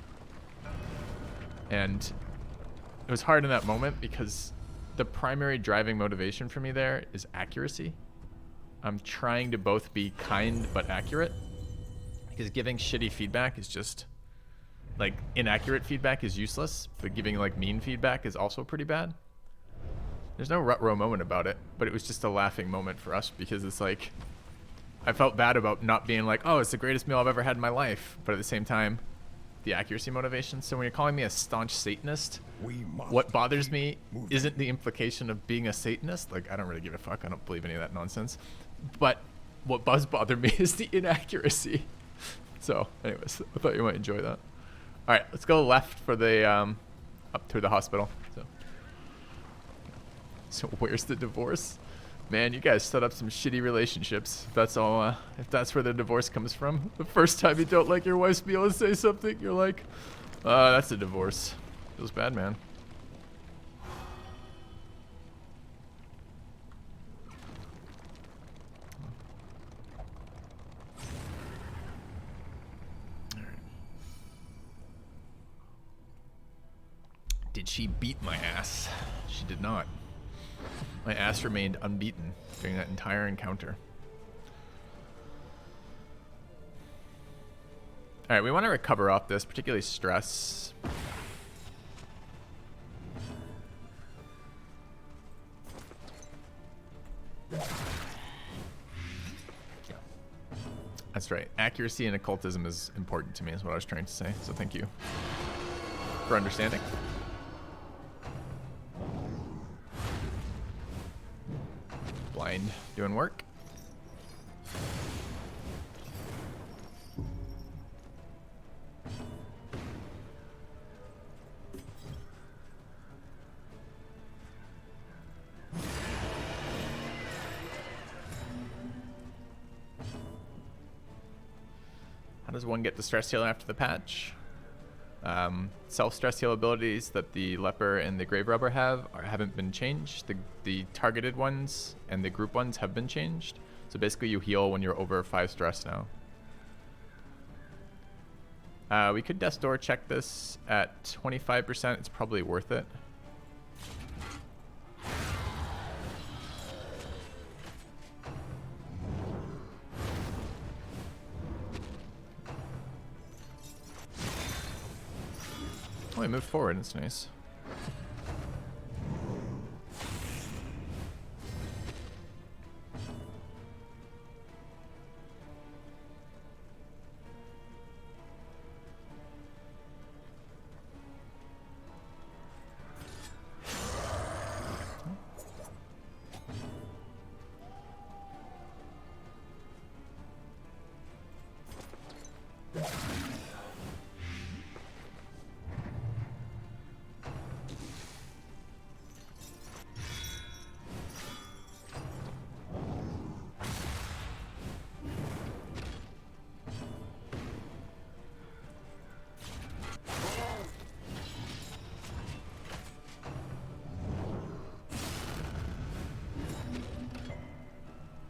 And it was hard in that moment because the primary driving motivation for me there is accuracy. I'm trying to both be kind but accurate, because giving shitty feedback is just, like, inaccurate feedback is useless, but giving, like, mean feedback is also pretty bad. There's no rut-row moment about it, but it was just a laughing moment for us because it's like, I felt bad about not being like, oh, it's the greatest meal I've ever had in my life, but at the same time, the accuracy motivation. So when you're calling me a staunch Satanist, what bothers me isn't the implication of being a Satanist. Like, I don't really give a fuck. I don't believe any of that nonsense. But what does bother me is the inaccuracy. So, anyways, I thought you might enjoy that. All right, let's go left for the up to the hospital. So where's the divorce? Man, you guys set up some shitty relationships. If that's all, if that's where the divorce comes from. The first time you don't like your wife's meal and say something, you're like, that's a divorce. Feels bad, man. Did she beat my ass? She did not. My ass remained unbeaten during that entire encounter. Alright, we want to recover off this, particularly stress. That's right. Accuracy and occultism is important to me, is what I was trying to say. So thank you for understanding. Blind doing work. How does one get the stress heal after the patch? Self-stress heal abilities that the leper and the grave robber haven't been changed. The targeted ones and the group ones have been changed. So basically you heal when you're over 5 stress now. We could death's door check this at 25%. It's probably worth it. Oh, we moved forward. That's nice.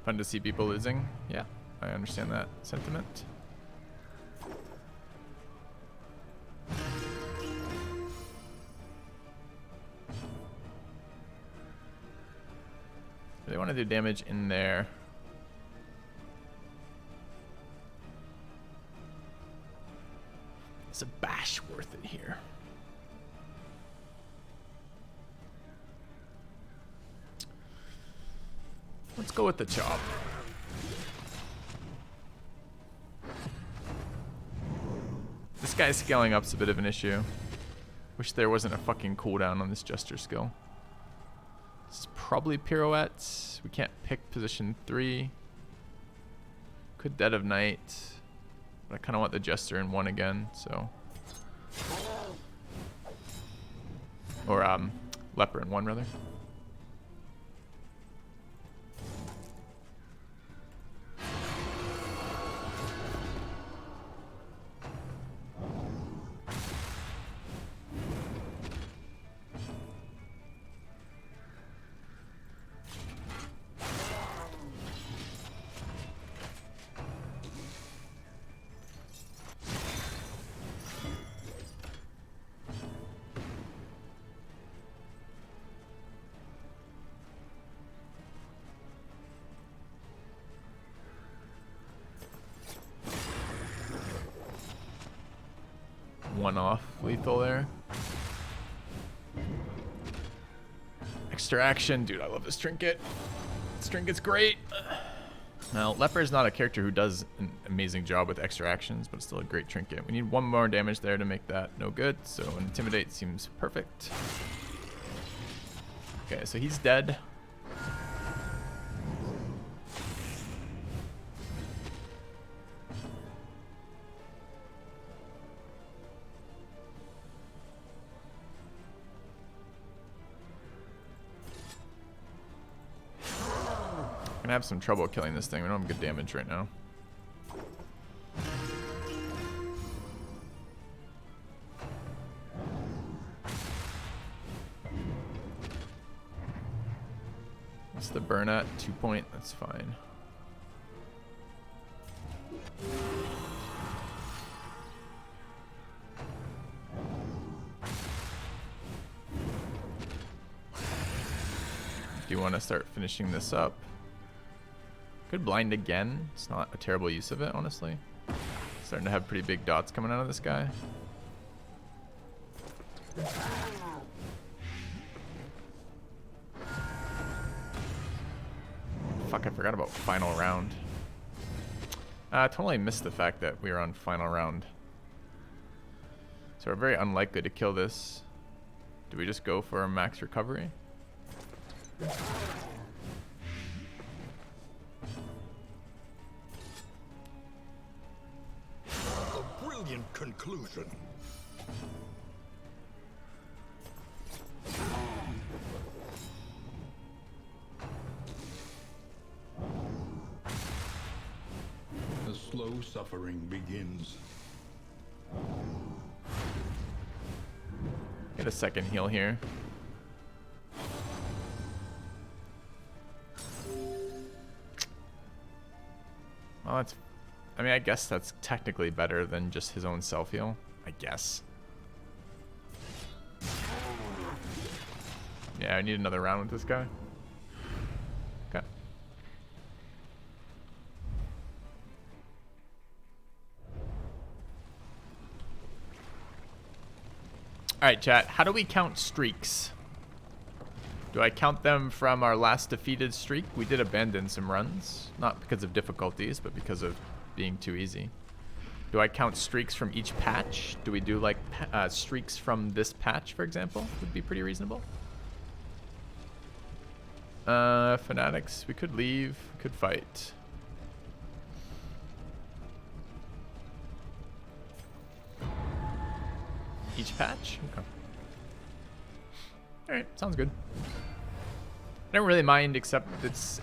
Fun to see people losing. Yeah, I understand that sentiment. Really want to do damage in there. Is a bash worth it here? Let's go with the chop. This guy scaling up's a bit of an issue. Wish there wasn't a fucking cooldown on this Jester skill. This is probably pirouettes. We can't pick position 3. Could Dead of Night. But I kind of want the Jester in 1 again, so. Or Leper in 1 rather. One off lethal there. Extra action. Dude, I love this trinket. This trinket's great. Now, Leper is not a character who does an amazing job with extra actions, but it's still a great trinket. We need 1 more damage there to make that no good, so Intimidate seems perfect. Okay, so he's dead. I have some trouble killing this thing. We don't have good damage right now. What's the burn at? 2 point. That's fine. Do you want to start finishing this up? Could blind again. It's not a terrible use of it, honestly. Starting to have pretty big dots coming out of this guy. Fuck, I forgot about final round. I totally missed the fact that we were on final round. So we're very unlikely to kill this. Do we just go for a max recovery? Conclusion. The slow suffering begins. Get a second heal here. Well, that's... I mean, I guess that's technically better than just his own self-heal. I guess. Yeah, I need another round with this guy. Okay. Alright, chat. How do we count streaks? Do I count them from our last defeated streak? We did abandon some runs. Not because of difficulties, but because of being too easy. Do I count streaks from each patch? Do we do like streaks from this patch, for example? Would be pretty reasonable. Fanatics, we could leave, we could fight. Each patch? Okay. Alright, sounds good. I don't really mind, except it's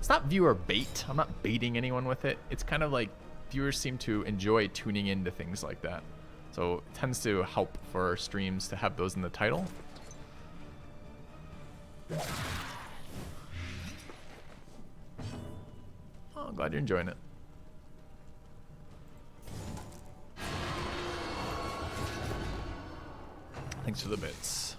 not viewer bait. I'm not baiting anyone with it. It's kind of like viewers seem to enjoy tuning into things like that. So it tends to help for streams to have those in the title. Oh, I'm glad you're enjoying it. Thanks for the bits.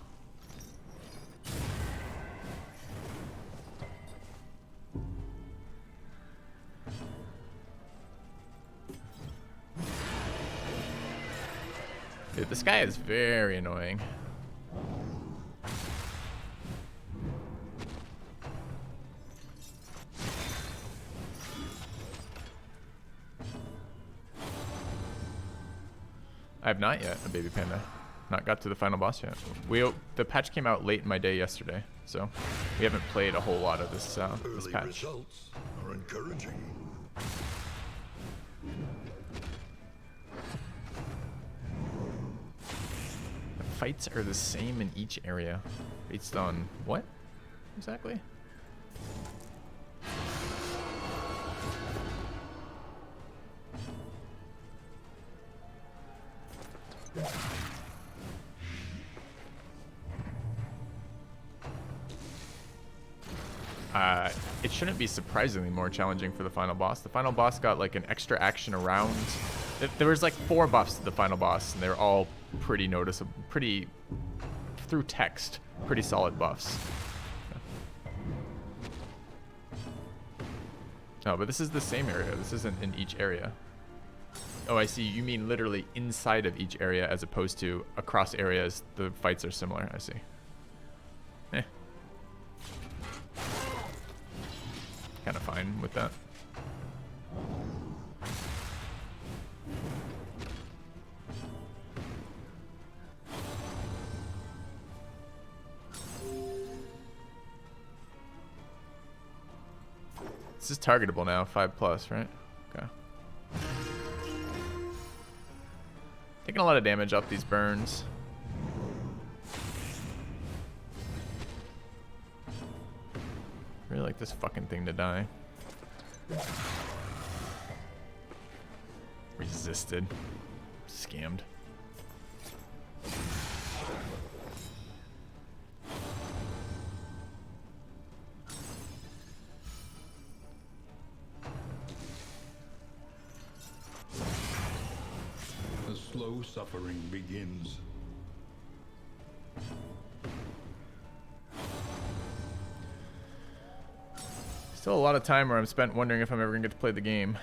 Dude, this guy is very annoying. I have not yet, a baby panda. not got to the final boss yet. The patch came out late in my day yesterday, so we haven't played a whole lot of this this Early patch. results are encouraging. The fights are the same in each area, based on what exactly? It shouldn't be surprisingly more challenging for the final boss. The final boss got like an extra action around. There was like 4 buffs to the final boss, and they're all pretty noticeable, pretty through text, pretty solid buffs. No, but this is the same area. This isn't in each area. Oh, I see. You mean literally inside of each area as opposed to across areas. The fights are similar. I see. Eh. Kind of fine with that. This is targetable now, 5+, right? Okay. Taking a lot of damage off these burns. Really like this fucking thing to die. Resisted. Scammed. The slow suffering begins. Still a lot of time where I'm spent wondering if I'm ever gonna get to play the game.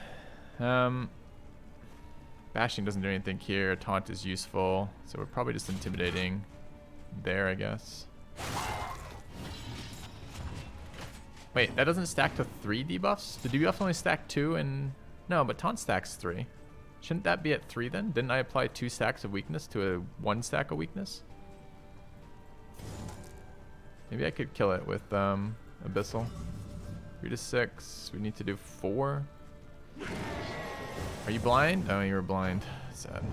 Bashing doesn't do anything here. Taunt is useful, so we're probably just intimidating there, I guess. Wait, that doesn't stack to 3 debuffs? The debuff only stack 2 and... No, but taunt stacks 3. Shouldn't that be at 3 then? Didn't I apply 2 stacks of weakness to a 1 stack of weakness? Maybe I could kill it with Abyssal. 3 to 6. We need to do 4. Are you blind? Oh, you were blind. Sad.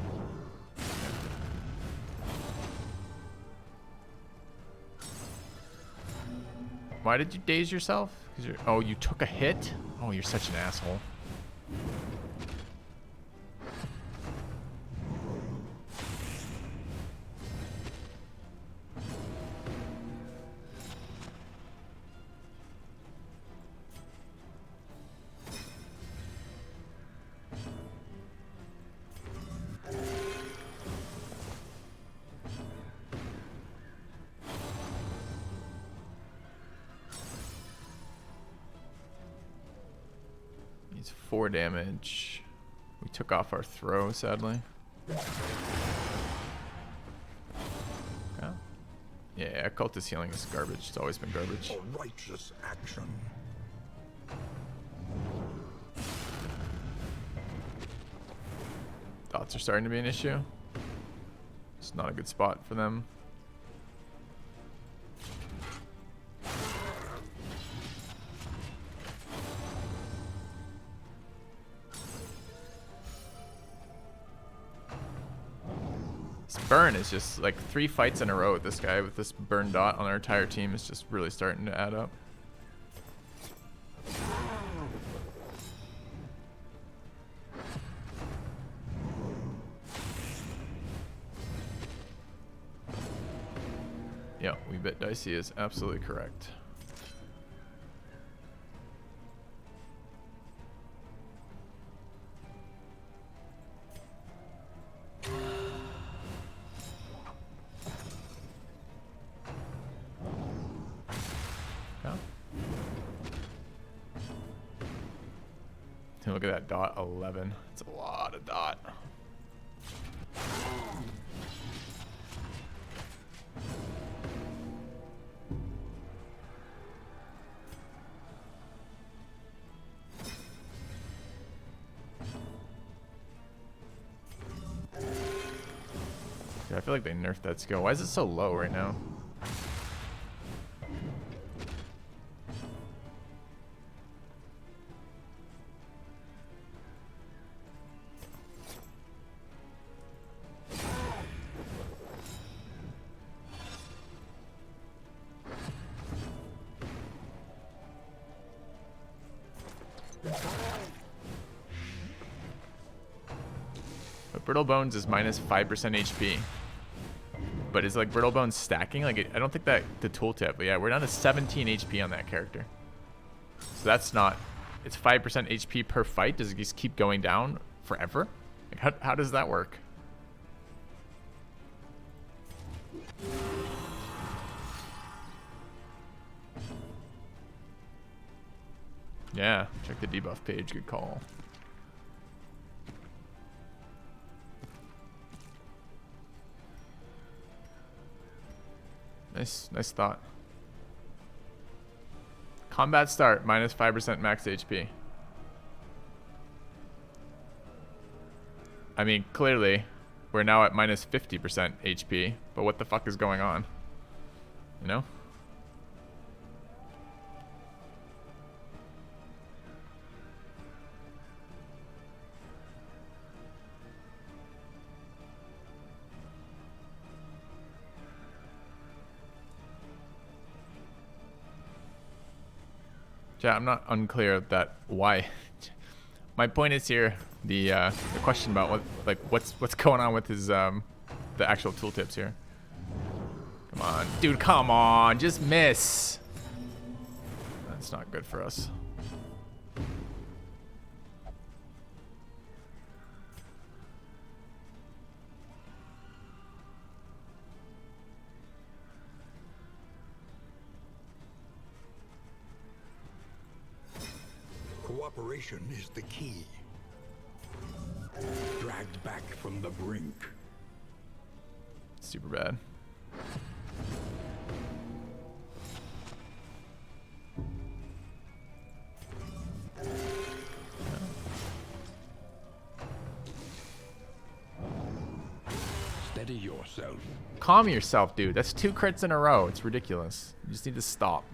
Why did you daze yourself? 'Cause oh, you took a hit? Oh, you're such an asshole. Needs 4 damage. We took off our throw, sadly. Okay. Yeah, cultist healing is garbage. It's always been garbage. A righteous action. Dots are starting to be an issue. It's not a good spot for them. This burn is just like 3 fights in a row with this guy with this burn dot on our entire team is just really starting to add up. Yeah, we bet Dicey is absolutely correct. Yeah. Look at that dot, 11. It's a lot of dot. I feel like they nerfed that skill. Why is it so low right now? But Brittle Bones is minus 5% HP. But is like Brittle Bones stacking? Like I don't think that the tooltip. But yeah, we're down to 17 HP on that character. So that's not. It's 5% HP per fight. Does it just keep going down forever? Like how does that work? Yeah, check the debuff page. Good call. Nice thought. Combat start, minus 5% max HP. I mean, clearly, we're now at minus 50% HP, but what the fuck is going on? You know? Yeah, I'm not unclear that why. My point is here the question about what's going on with his the actual tooltips here. Come on, dude, come on, just miss. That's not good for us. Cooperation is the key. Dragged back from the brink. Super bad. Steady yourself. Calm yourself, dude. That's 2 crits in a row. It's ridiculous. You just need to stop.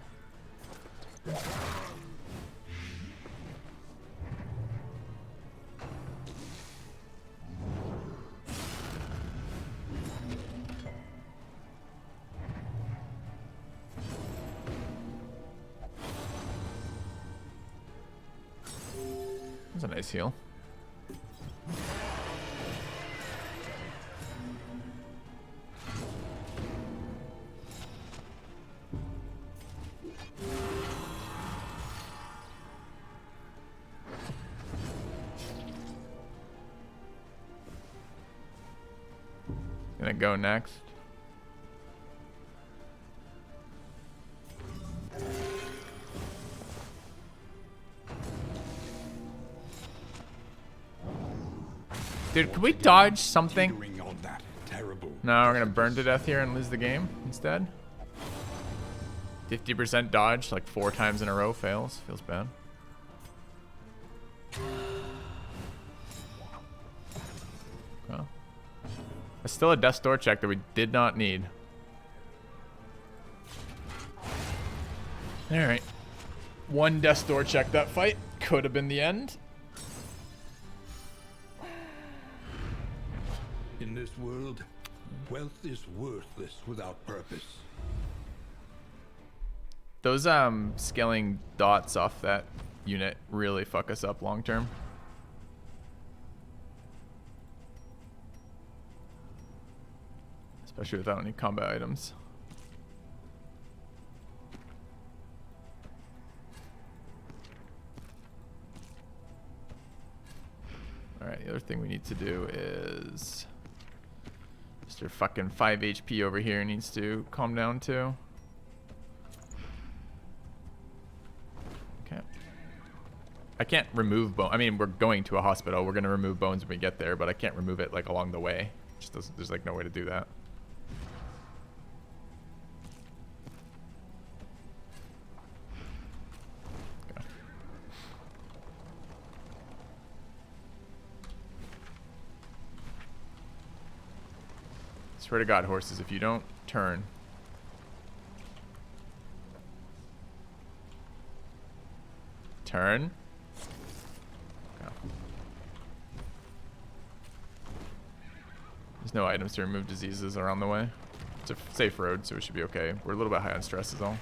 That's a nice heal. Gonna go next. Dude, can we dodge something? On that terrible. No, we're gonna burn to death here and lose the game instead. 50% dodge, like 4 times in a row fails. Feels bad. Well, that's still a death door check that we did not need. Alright. 1 death door check that fight. Could have been the end. In this world, wealth is worthless without purpose. Those scaling dots off that unit really fuck us up long term. Especially without any combat items. Alright, the other thing we need to do is Mr. fucking 5 HP over here needs to calm down too. Okay. I can't remove bone. I mean, we're going to a hospital. We're gonna remove bones when we get there, but I can't remove it like along the way. Just doesn't, there's like no way to do that. Okay. Swear to God, horses, if you don't turn. Turn. Go. There's no items to remove diseases around the way. It's a safe road, so we should be okay. We're a little bit high on stress is all.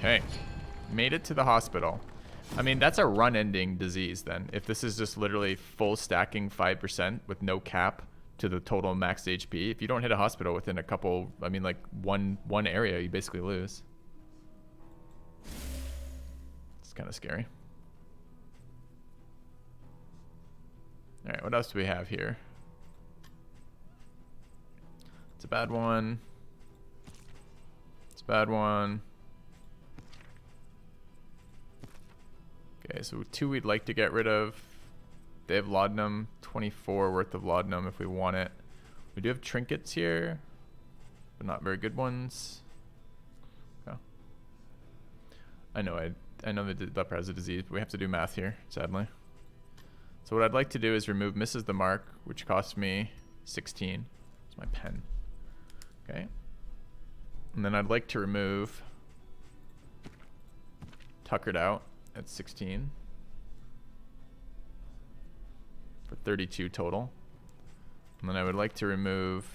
Okay, made it to the hospital. I mean, that's a run-ending disease then. If this is just literally full stacking 5% with no cap to the total max HP, if you don't hit a hospital within a couple, I mean, like one area, you basically lose. It's kind of scary. All right, what else do we have here? It's a bad one. It's a bad one. Okay, so 2 we'd like to get rid of. They have laudanum, 24 worth of laudanum if we want it. We do have trinkets here, but not very good ones. Okay. I know that leper has a disease, but we have to do math here, sadly. So what I'd like to do is remove Misses the Mark, which costs me 16. It's my pen. Okay. And then I'd like to remove Tuckered Out at 16 for 32 total. And then I would like to remove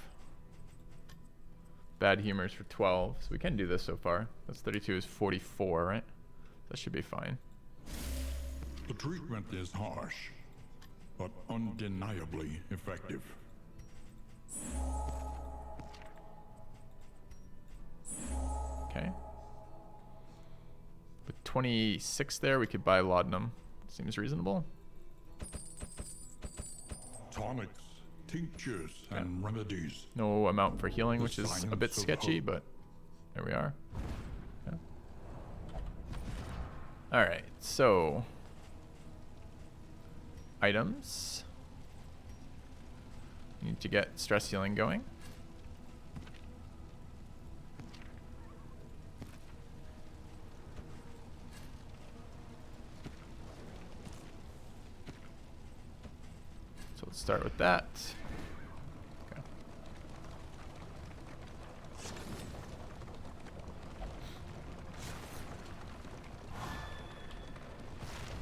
Bad Humors for 12. So we can do this so far. That's 32 is 44, right? That should be fine. The treatment is harsh, but undeniably effective. Okay. With 26 there, we could buy laudanum. Seems reasonable. Tonics, tinctures, and remedies. No amount for healing, which is a bit sketchy, but there we are. Okay. Alright, so items. Need to get stress healing going. So let's start with that. Okay.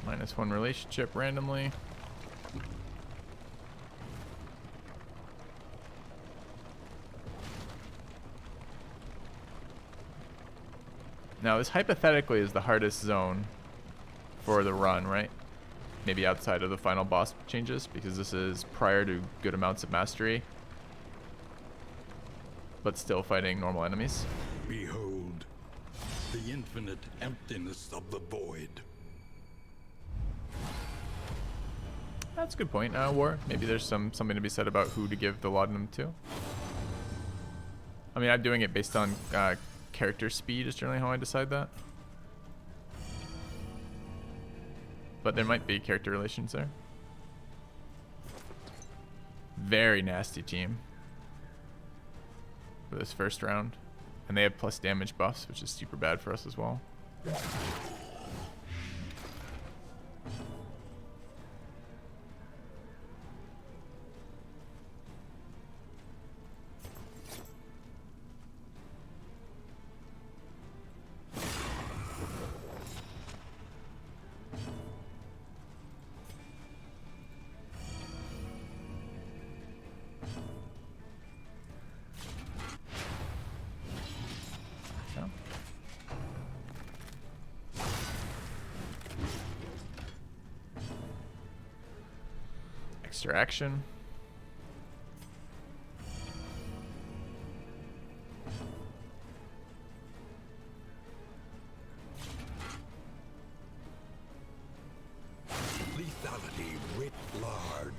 -1 relationship randomly. Now this hypothetically is the hardest zone for the run, right? Maybe outside of the final boss changes, because this is prior to good amounts of mastery, but still fighting normal enemies. Behold, the infinite emptiness of the void. That's a good point, War. Maybe there's something to be said about who to give the laudanum to. I mean, I'm doing it based on character speed is generally how I decide that. But there might be character relations there. Very nasty team for this first round. And they have plus damage buffs, which is super bad for us as well. Extra action. Lethality writ large.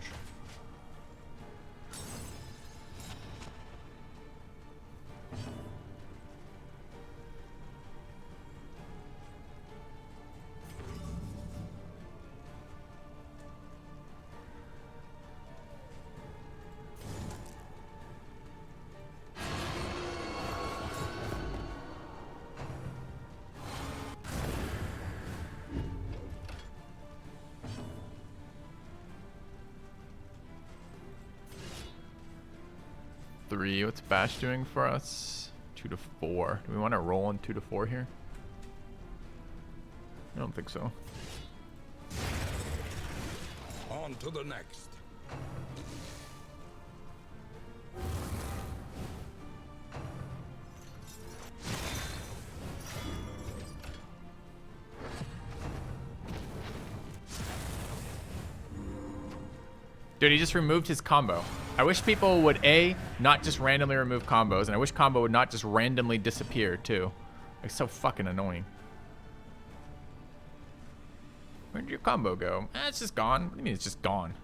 3. What's Bash doing for us? 2 to 4. Do we want to roll on 2 to 4 here? I don't think so. On to the next. Dude, he just removed his combo. I wish people would A, not just randomly remove combos, and I wish combo would not just randomly disappear too. It's so fucking annoying. Where'd your combo go? It's just gone. What do you mean it's just gone?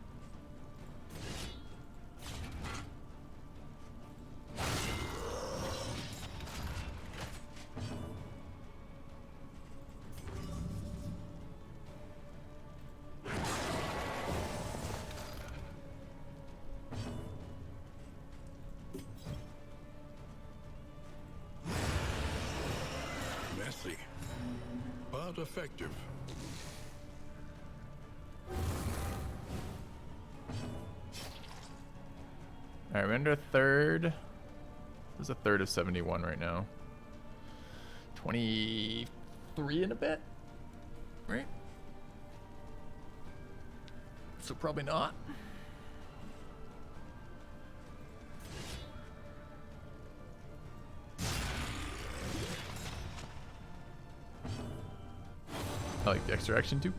Messy, but effective. Alright, we're under a third. There's a third of 71 right now. 23 in a bit? Right? So probably not. I like the extra action too.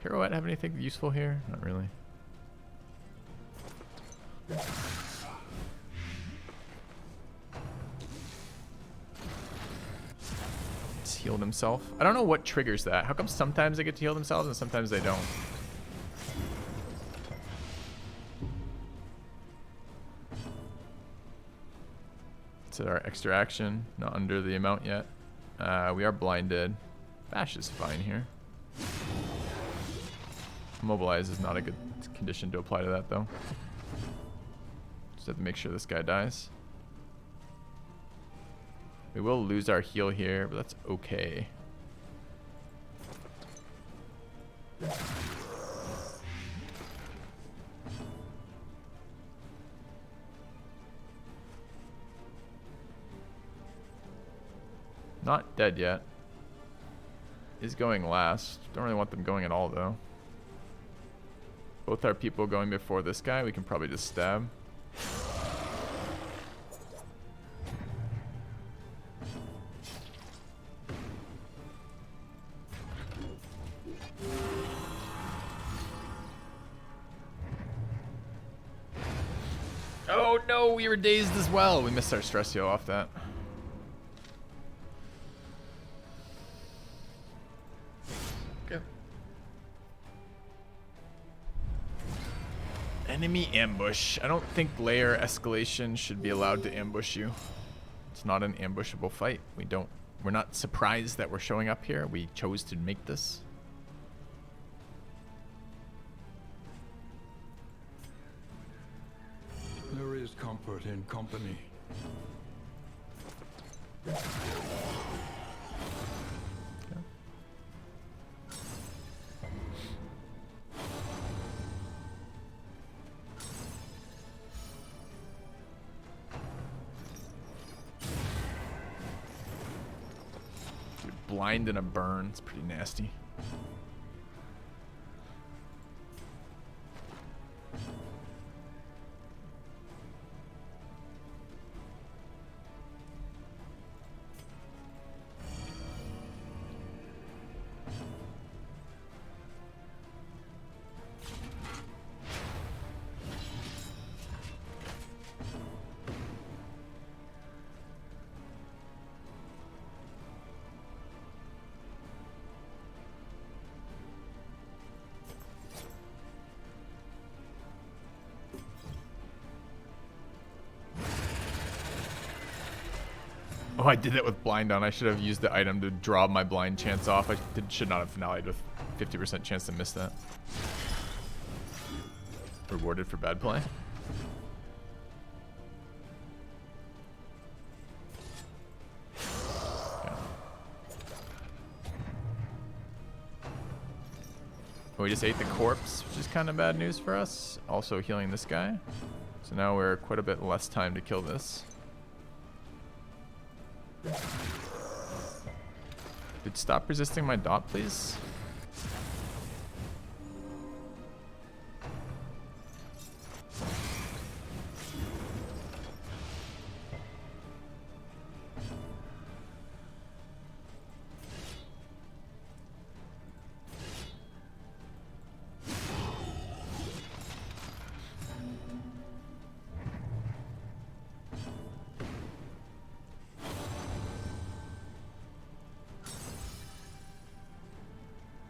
Pirouette have anything useful here? Not really. He's healed himself. I don't know what triggers that. How come sometimes they get to heal themselves and sometimes they don't? It's our extra action. Not under the amount yet. We are blinded. Bash is fine here. Mobilize is not a good condition to apply to that, though. Just have to make sure this guy dies. We will lose our heal here, but that's okay. Not dead yet. Is going last. Don't really want them going at all, though. Both our people going before this guy. We can probably just stab. Oh no, we were dazed as well. We missed our stress heal off that. Okay. Enemy ambush. I don't think layer escalation should be allowed to ambush you. It's not an ambushable fight. We're not surprised that we're showing up here. We chose to make this. There is comfort in company. Blind and a burn. It's pretty nasty. Oh, I did that with blind on. I should have used the item to draw my blind chance off. Should not have finale'd with 50% chance to miss that. Rewarded for bad play. Okay. we just ate the corpse, which is kind of bad news for us. Also healing this guy. So now we're quite a bit less time to kill this. Dude, stop resisting my dot, please.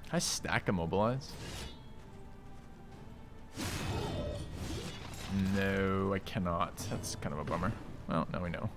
I stack immobilize. No, I cannot. That's kind of a bummer. Well, now we know.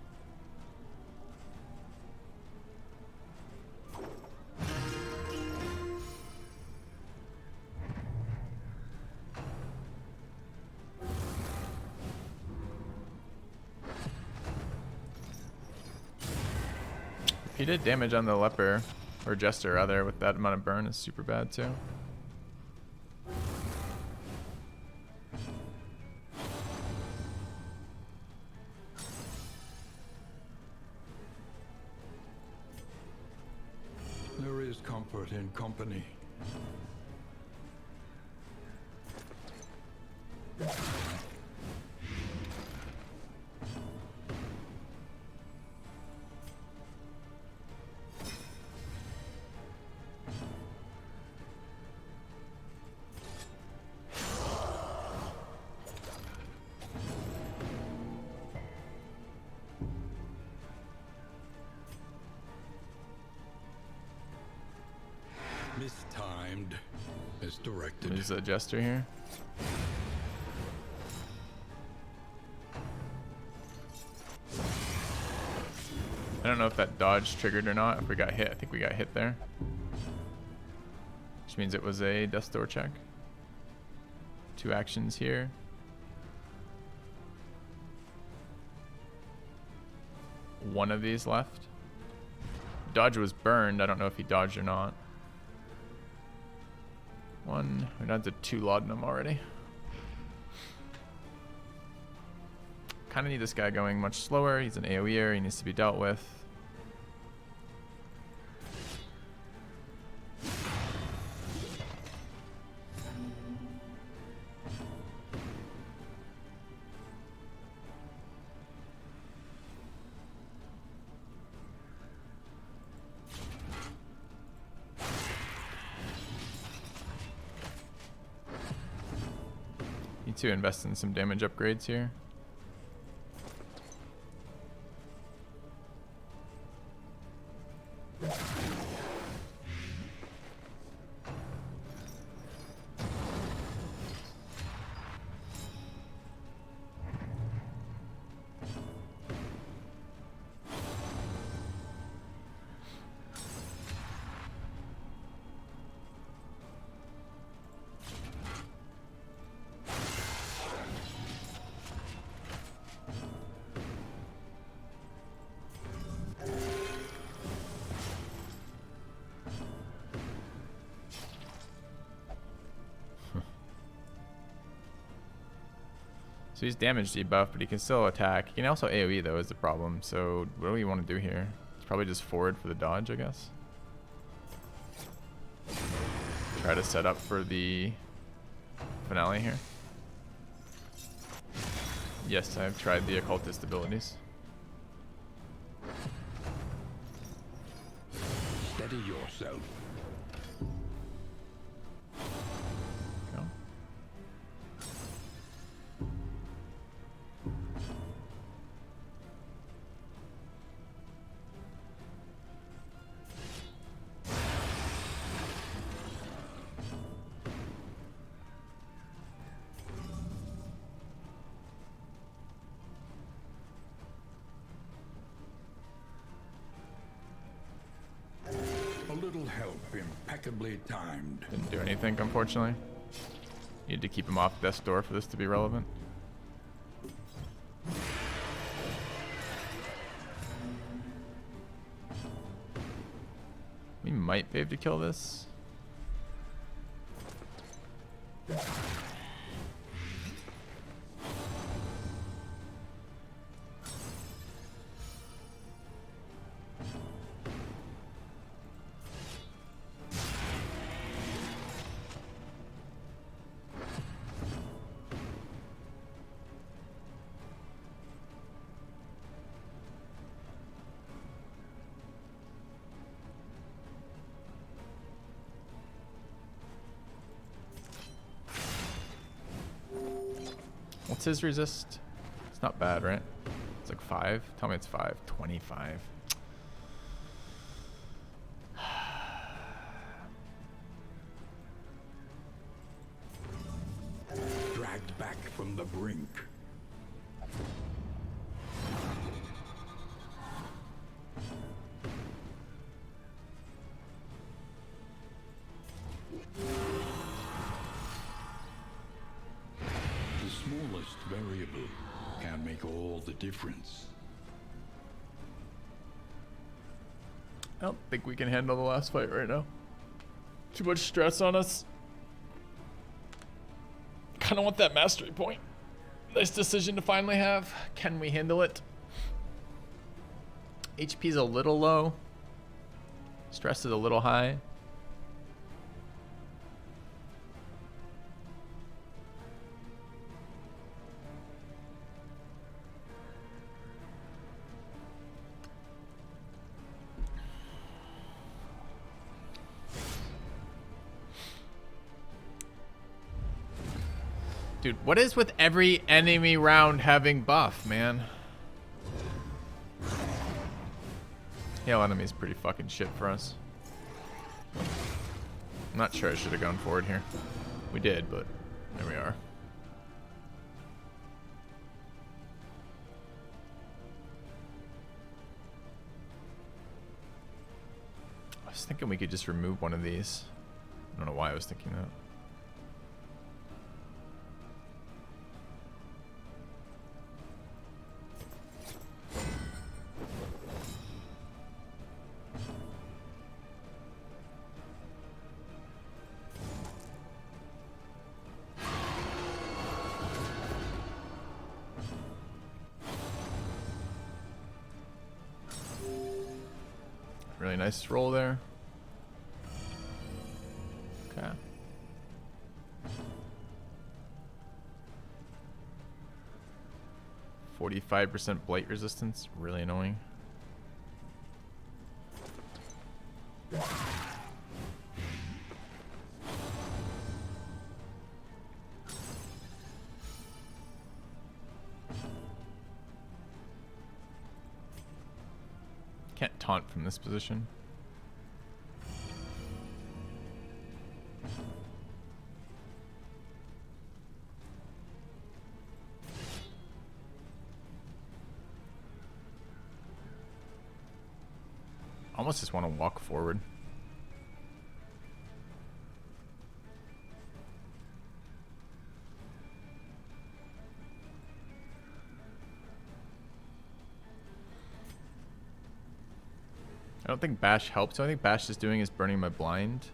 He did damage on the leper. Or Jester, rather, with that amount of burn is super bad, too. There is comfort in company. Mistimed as directed. There's a Jester here. I don't know if that dodge triggered or not. If we got hit, I think we got hit there. Which means it was a Death's Door check. 2 actions here. One of these left. Dodge was burned. I don't know if he dodged or not. One. We're down to 2 laudanum already. Kind of need this guy going much slower. He's an AoEer. He needs to be dealt with. Need to invest in some damage upgrades here. So he's damage debuff, but he can still attack. He can also AoE though is the problem. So what do we want to do here? It's probably just forward for the dodge, I guess. Try to set up for the finale here. Yes, I've tried the occultist abilities. Steady yourself. Go. A little help, impeccably timed. Didn't do anything, unfortunately. Need to keep him off Death's Door for this to be relevant. We might be able to kill this. What's his resist? It's not bad, right? It's like 5. Tell me it's 5. 25. Dragged back from the brink. The smallest variable can make all the difference. I don't think we can handle the last fight right now. Too much stress on us. Kind of want that mastery point. Nice decision to finally have. Can we handle it? HP's a little low. Stress is a little high. Dude, what is with every enemy round having buff, man? Hail enemy is pretty fucking shit for us. I'm not sure I should have gone forward here. We did, but there we are. I was thinking we could just remove one of these. I don't know why I was thinking that. Really nice roll there. Okay. 45% blight resistance, really annoying. Can't taunt from this position. Almost just want to walk forward. I don't think Bash helps. The only thing Bash is doing is burning my blind.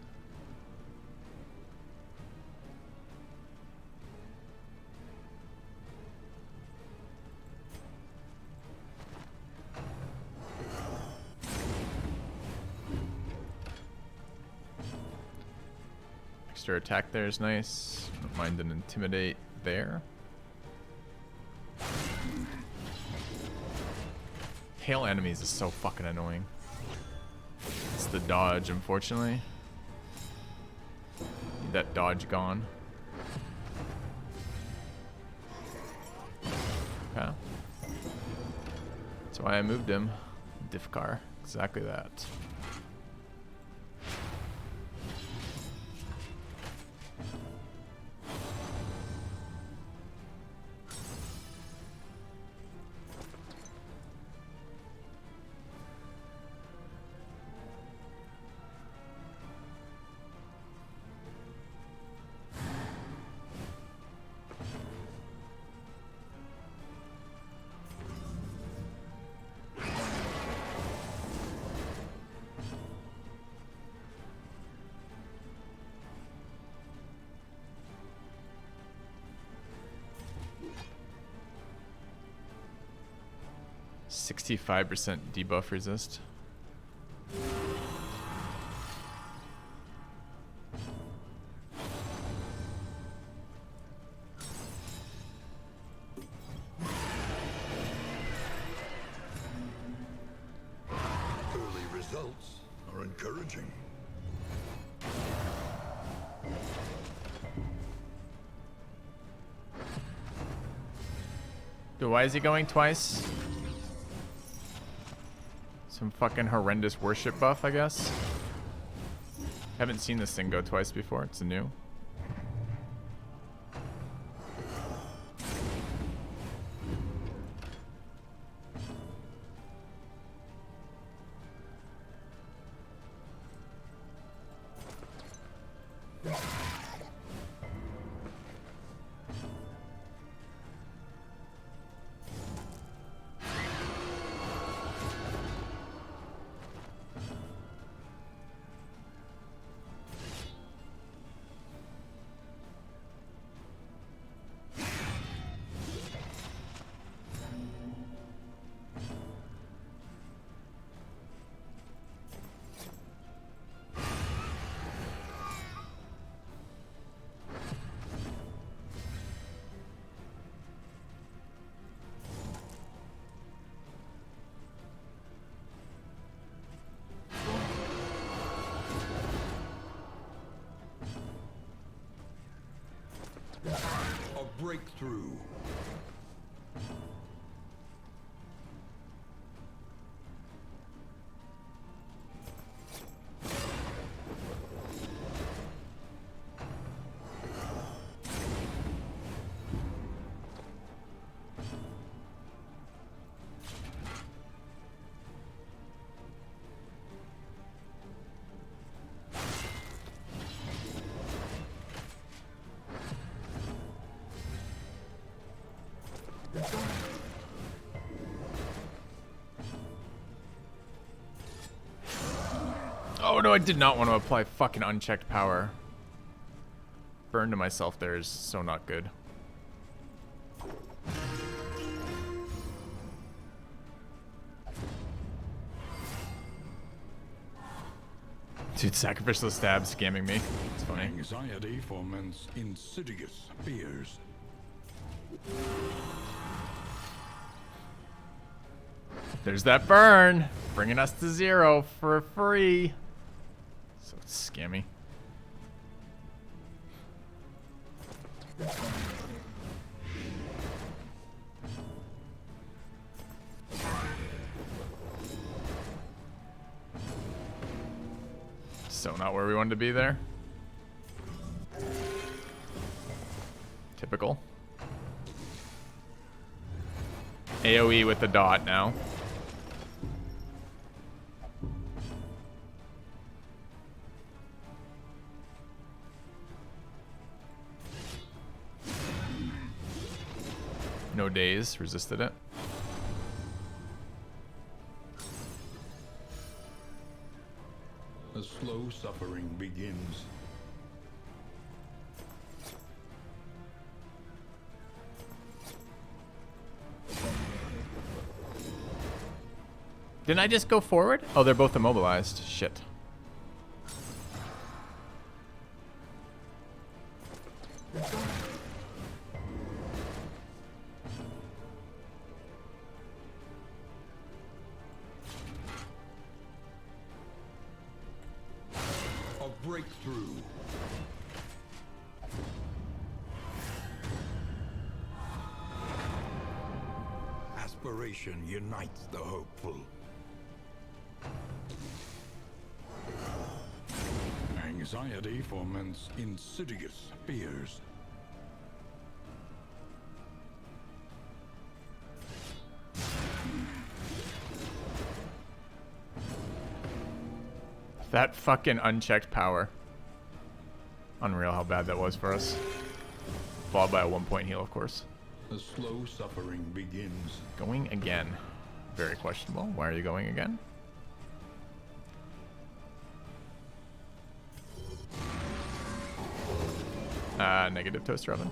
Extra attack there is nice. Don't mind an intimidate there. Hail enemies is so fucking annoying. It's the dodge, unfortunately. Need that dodge gone. Okay. That's why I moved him. Diffcar. Exactly that. %65 debuff resist. Early results are encouraging. Dude, why is he going twice? Some fucking horrendous worship buff, I guess. Haven't seen this thing go twice before. It's new. A breakthrough. Oh no, I did not want to apply fucking unchecked power. Burn to myself there is so not good. Dude, sacrificial stab scamming me. It's funny. Anxiety foments insidious fears. There's that burn, bringing us to 0 for free. So scammy. So not where we wanted to be there. Typical. AoE with the dot now. No days, resisted it. A slow suffering begins. Didn't I just go forward? Oh, they're both immobilized. Shit. A breakthrough. Aspiration unites the hopeful. Anxiety foments insidious fears. That fucking unchecked power. Unreal how bad that was for us. Followed by a 1-point heal, of course. A slow suffering begins. Going again. Very questionable. Why are you going again? Negative toaster oven.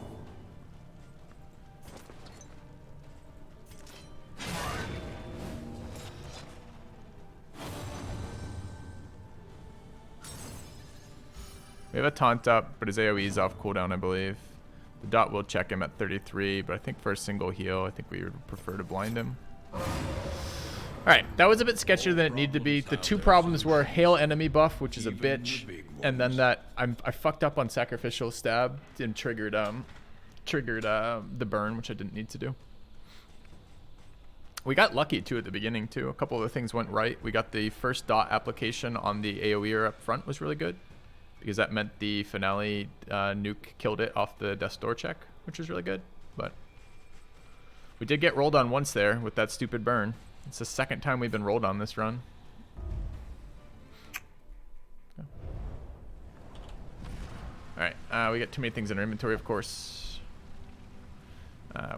We have a taunt up, but his AoE is off cooldown, I believe. The dot will check him at 33, but I think for a single heal, I think we would prefer to blind him. Alright, that was a bit sketchier than it needed to be. The two problems were hail enemy buff, which is a bitch, and then that I fucked up on sacrificial stab and triggered the burn, which I didn't need to do. We got lucky too at the beginning too. A couple of the things went right. We got the first dot application on the AoEer up front was really good, because that meant the finale nuke killed it off the death's door check, which was really good. But we did get rolled on once there with that stupid burn. It's the second time we've been rolled on this run. Alright, we got too many things in our inventory, of course.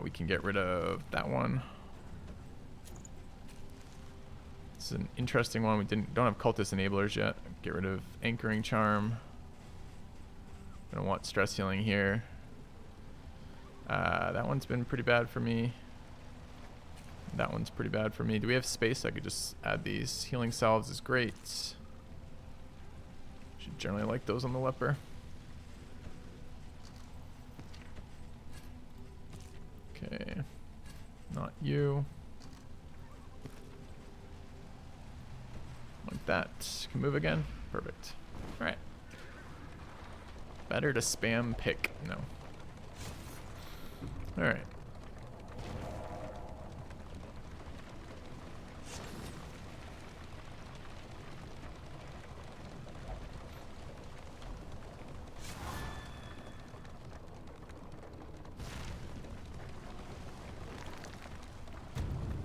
We can get rid of that one. This is an interesting one. We don't have cultist enablers yet. Get rid of anchoring charm. Gonna want stress healing here. That one's been pretty bad for me. That one's pretty bad for me. Do we have space? I could just add these. Healing salves is great. Should generally like those on the leper. Okay, not you. Like that. Can move again. Perfect. All right. Better to spam pick. No. All right.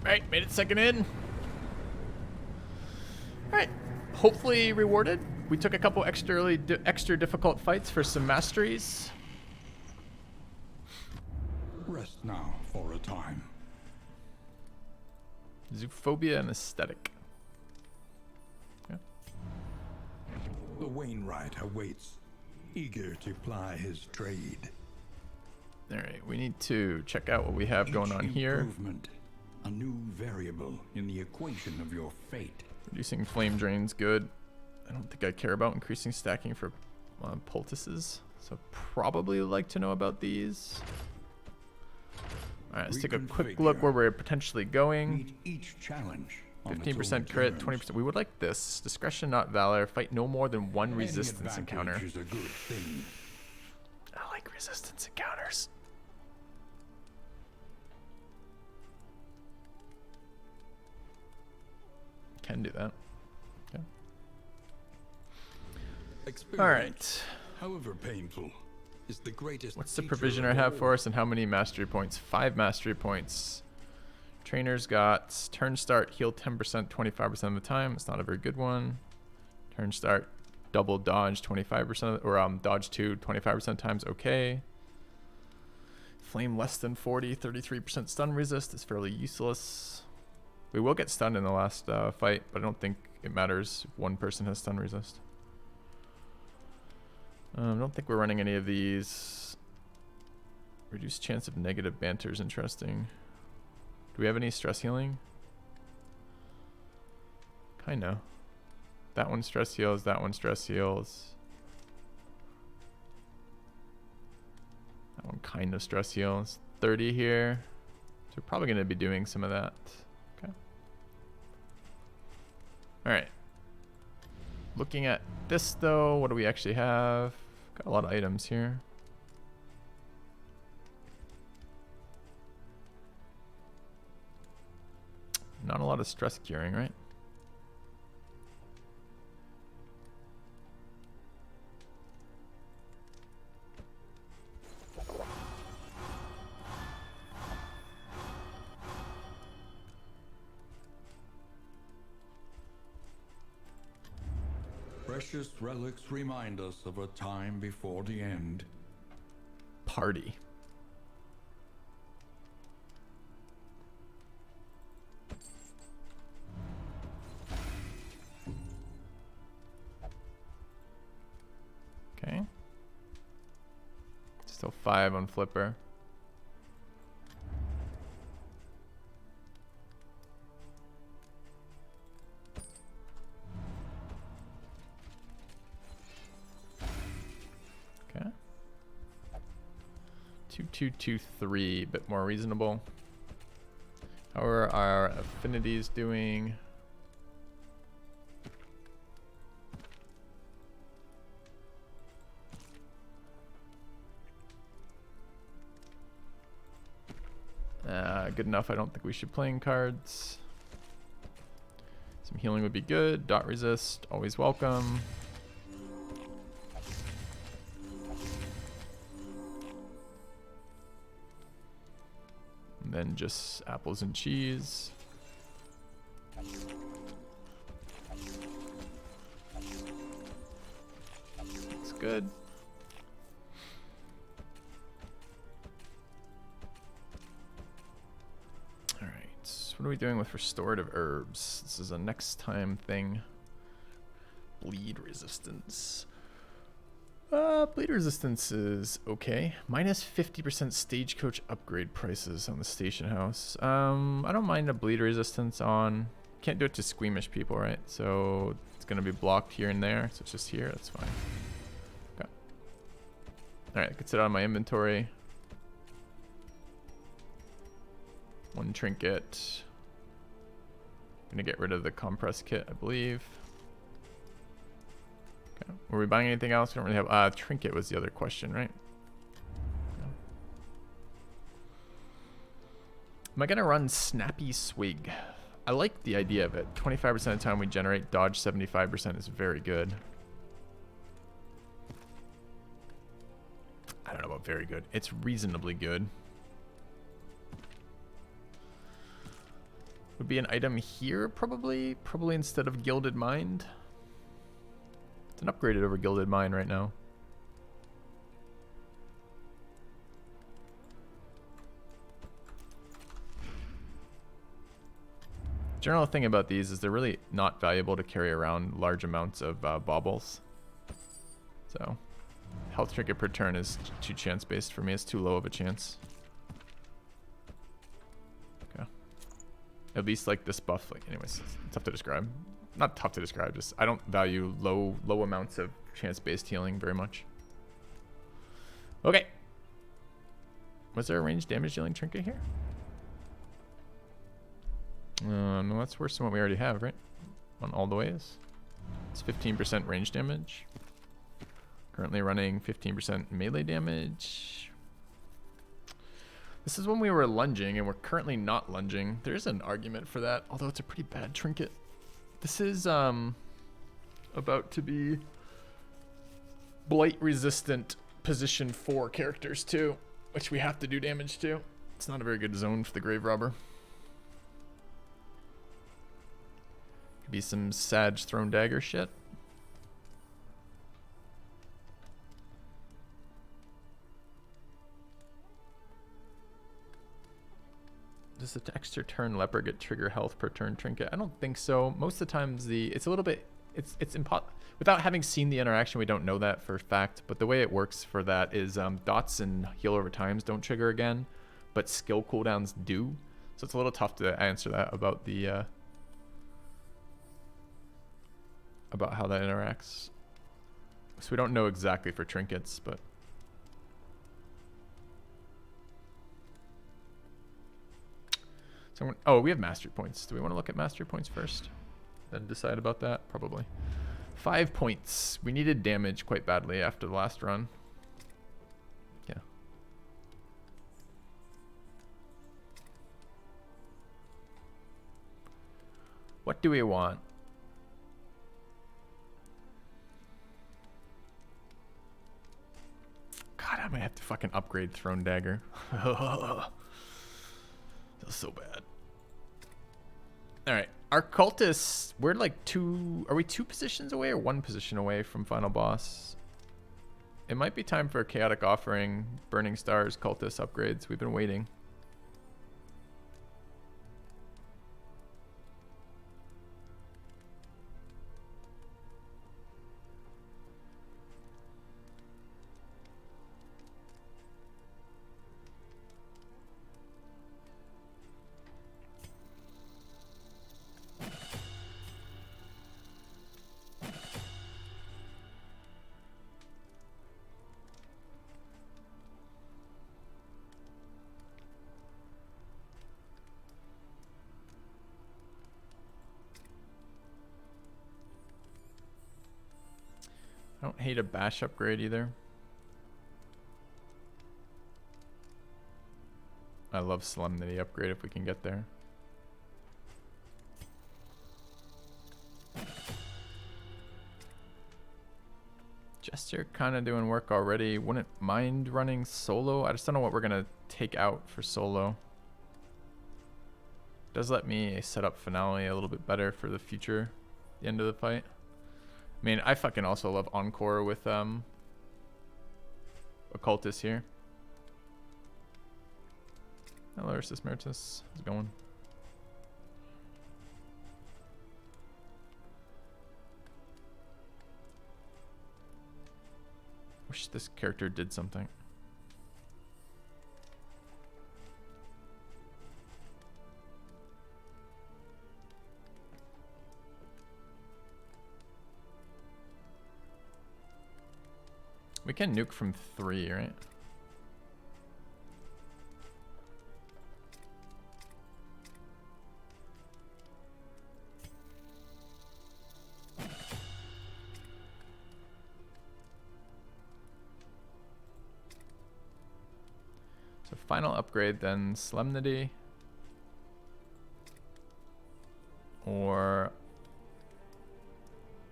Alright, made it second in. Alright, hopefully rewarded. We took a couple extra difficult fights for some masteries. Rest now for a time. Zoophobia and aesthetic. Yeah. The Wainwright awaits, eager to ply his trade. Alright, we need to check out what we have going on here. Improvement, a new variable in the equation of your fate. Reducing flame drain's good. I don't think I care about increasing stacking for poultices, so probably like to know about these. Alright, let's take a quick look where we're potentially going. Meet each challenge. 15% crit, 20%. We would like this. Discretion, not valor. Fight no more than one resistance encounter. Is a good thing. I like resistance encounters. Can do that. Okay. All right. However painful, is the greatest. What's the teacher provisioner of have all. for us, and how many mastery points? 5 mastery points. Trainer's got turn start, heal 10%, 25% of the time. It's not a very good one. Turn start, double dodge 25%, or dodge 2 25% of the times. Okay. Flame less than 40, 33% stun resist is fairly useless. We will get stunned in the last fight, but I don't think it matters if one person has stun resist. I don't think we're running any of these. Reduced chance of negative banter is interesting. Do we have any stress healing? Kinda. That one stress heals, that one stress heals. That one kind of stress heals. 30 here. So we're probably going to be doing some of that. Okay. Alright. Looking at this though, what do we actually have? Got a lot of items here. Not a lot of stress curing, right? Precious relics remind us of a time before the end. Party. Okay. Still 5 on Flipper. Okay. 2223, a bit more reasonable. How are our affinities doing? good enough. I don't think we should playing cards. Some healing would be good. Dot resist, always welcome. And then just apples and cheese. Looks good. What are we doing with restorative herbs? This is a next time thing. Bleed resistance. Bleed resistance is okay. Minus 50% stagecoach upgrade prices on the station house. I don't mind a bleed resistance on. Can't do it to squeamish people, right? So it's gonna be blocked here and there. So it's just here. That's fine. Okay. All right, I can sit on my inventory. One trinket. Gonna get rid of the compress kit, I believe. Okay. Were we buying anything else? We don't really have. Trinket was the other question, right? No. Am I gonna run Snappy Swig? I like the idea of it. 25% of the time we generate, dodge 75% is very good. I don't know about very good. It's reasonably good. Would be an item here, probably instead of Gilded Mind. It's an upgraded over Gilded Mind right now. General thing about these is they're really not valuable to carry around large amounts of baubles. So health trinket per turn is too chance based for me. It's too low of a chance. At least like this buff, like anyways, it's tough to describe. Not tough to describe, just I don't value low amounts of chance-based healing very much. Okay. Was there a ranged damage dealing trinket here? No, that's worse than what we already have, right? On all the ways. It's 15% range damage. Currently running 15% melee damage. This is when we were lunging, and we're currently not lunging. There's an argument for that, although it's a pretty bad trinket. This is about to be blight resistant position 4 characters too, which we have to do damage to. It's not a very good zone for the Grave Robber. Could be some Sage Throne Dagger shit. Does the extra turn leper get trigger health per turn trinket? I don't think so. Most of the times it's a little bit, it's without having seen the interaction, we don't know that for a fact, but the way it works for that is dots and heal over times don't trigger again, but skill cooldowns do. So it's a little tough to answer that about the about how that interacts. So we don't know exactly for trinkets, but so oh, we have mastery points. Do we want to look at mastery points first? Then decide about that? Probably. 5 points. We needed damage quite badly after the last run. Yeah. What do we want? God, I might have to fucking upgrade Throne Dagger. Feels so bad. All right, our cultists, we're like are we 2 positions away or 1 position away from final boss? It might be time for a Chaotic Offering, Burning Stars, cultist upgrades. We've been waiting. I don't hate a bash upgrade either. I love Solemnity upgrade if we can get there. Jester kind of doing work already. Wouldn't mind running solo. I just don't know what we're going to take out for solo. Does let me set up Finale a little bit better for the future, the end of the fight. I mean, I fucking also love Encore with Occultist here. Hello, Ursus Meritus. How's it going? Wish this character did something. We can nuke from 3, right? So final upgrade then, Solemnity or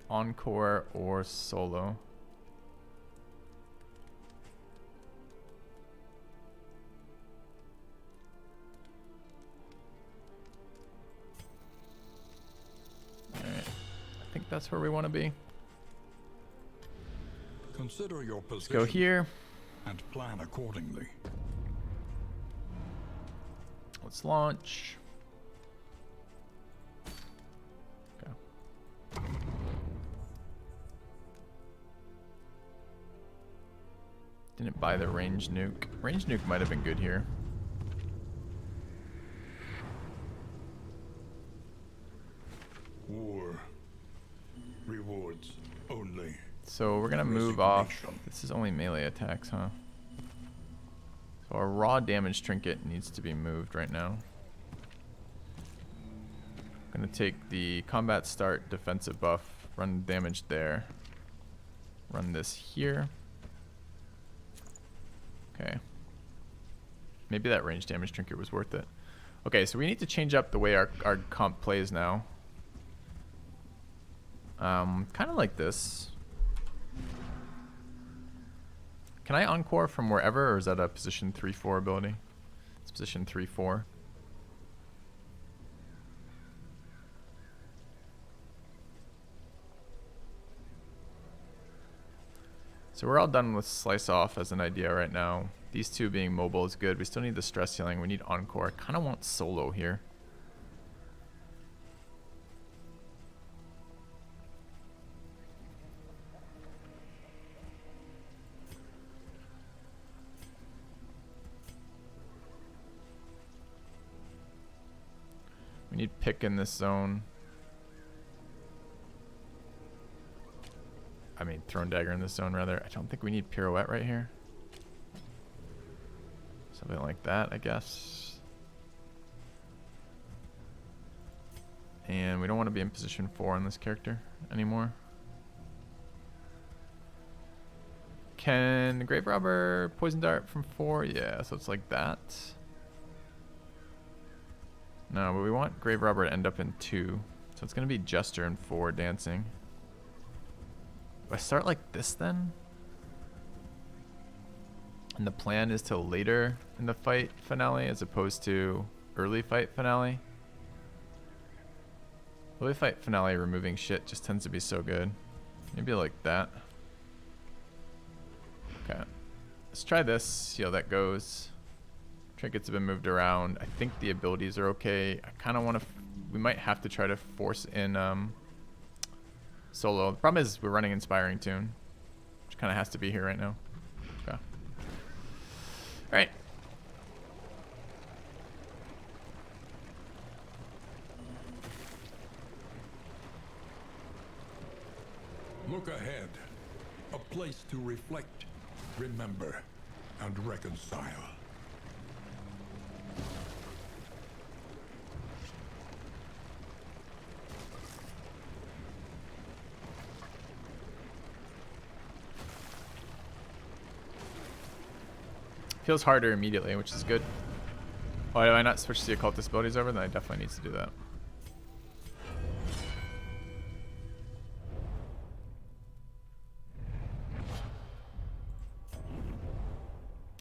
Encore or Solo. I think that's where we want to be. Consider your Let's position go here. and plan accordingly. Let's launch. Okay. Didn't buy the range nuke. Range nuke might have been good here. War. Rewards only. So we're gonna move off. Resignation. This is only melee attacks, huh? So our raw damage trinket needs to be moved right now. Gonna take the combat start defensive buff, run damage there. Run this here. Okay. Maybe that range damage trinket was worth it. Okay, so we need to change up the way our comp plays now. Kind of like this. Can I Encore from wherever, or is that a position 3-4 ability? It's position 3-4. So we're all done with Slice Off as an idea right now. These two being mobile is good. We still need the stress healing. We need Encore. I kind of want Solo here. We need pick in this zone. I mean, Throne Dagger in this zone, rather. I don't think we need Pirouette right here. Something like that, I guess. And we don't want to be in position 4 on this character anymore. Can Grave Robber Poison Dart from 4? Yeah, so it's like that. No, but we want Grave Robber to end up in 2. So it's going to be Jester in 4 dancing. Do I start like this then? And the plan is to later in the fight finale as opposed to early fight finale. Early fight finale removing shit just tends to be so good. Maybe like that. Okay. Let's try this, see how that goes. Trinkets have been moved around. I think the abilities are okay. I kind of want to... we might have to try to force in Solo. The problem is we're running Inspiring Tune, which kind of has to be here right now. Okay. Alright. Look ahead. A place to reflect, remember, and reconcile. Feels harder immediately, which is good. Oh, did I not switch the occultist abilities over? Then I definitely need to do that.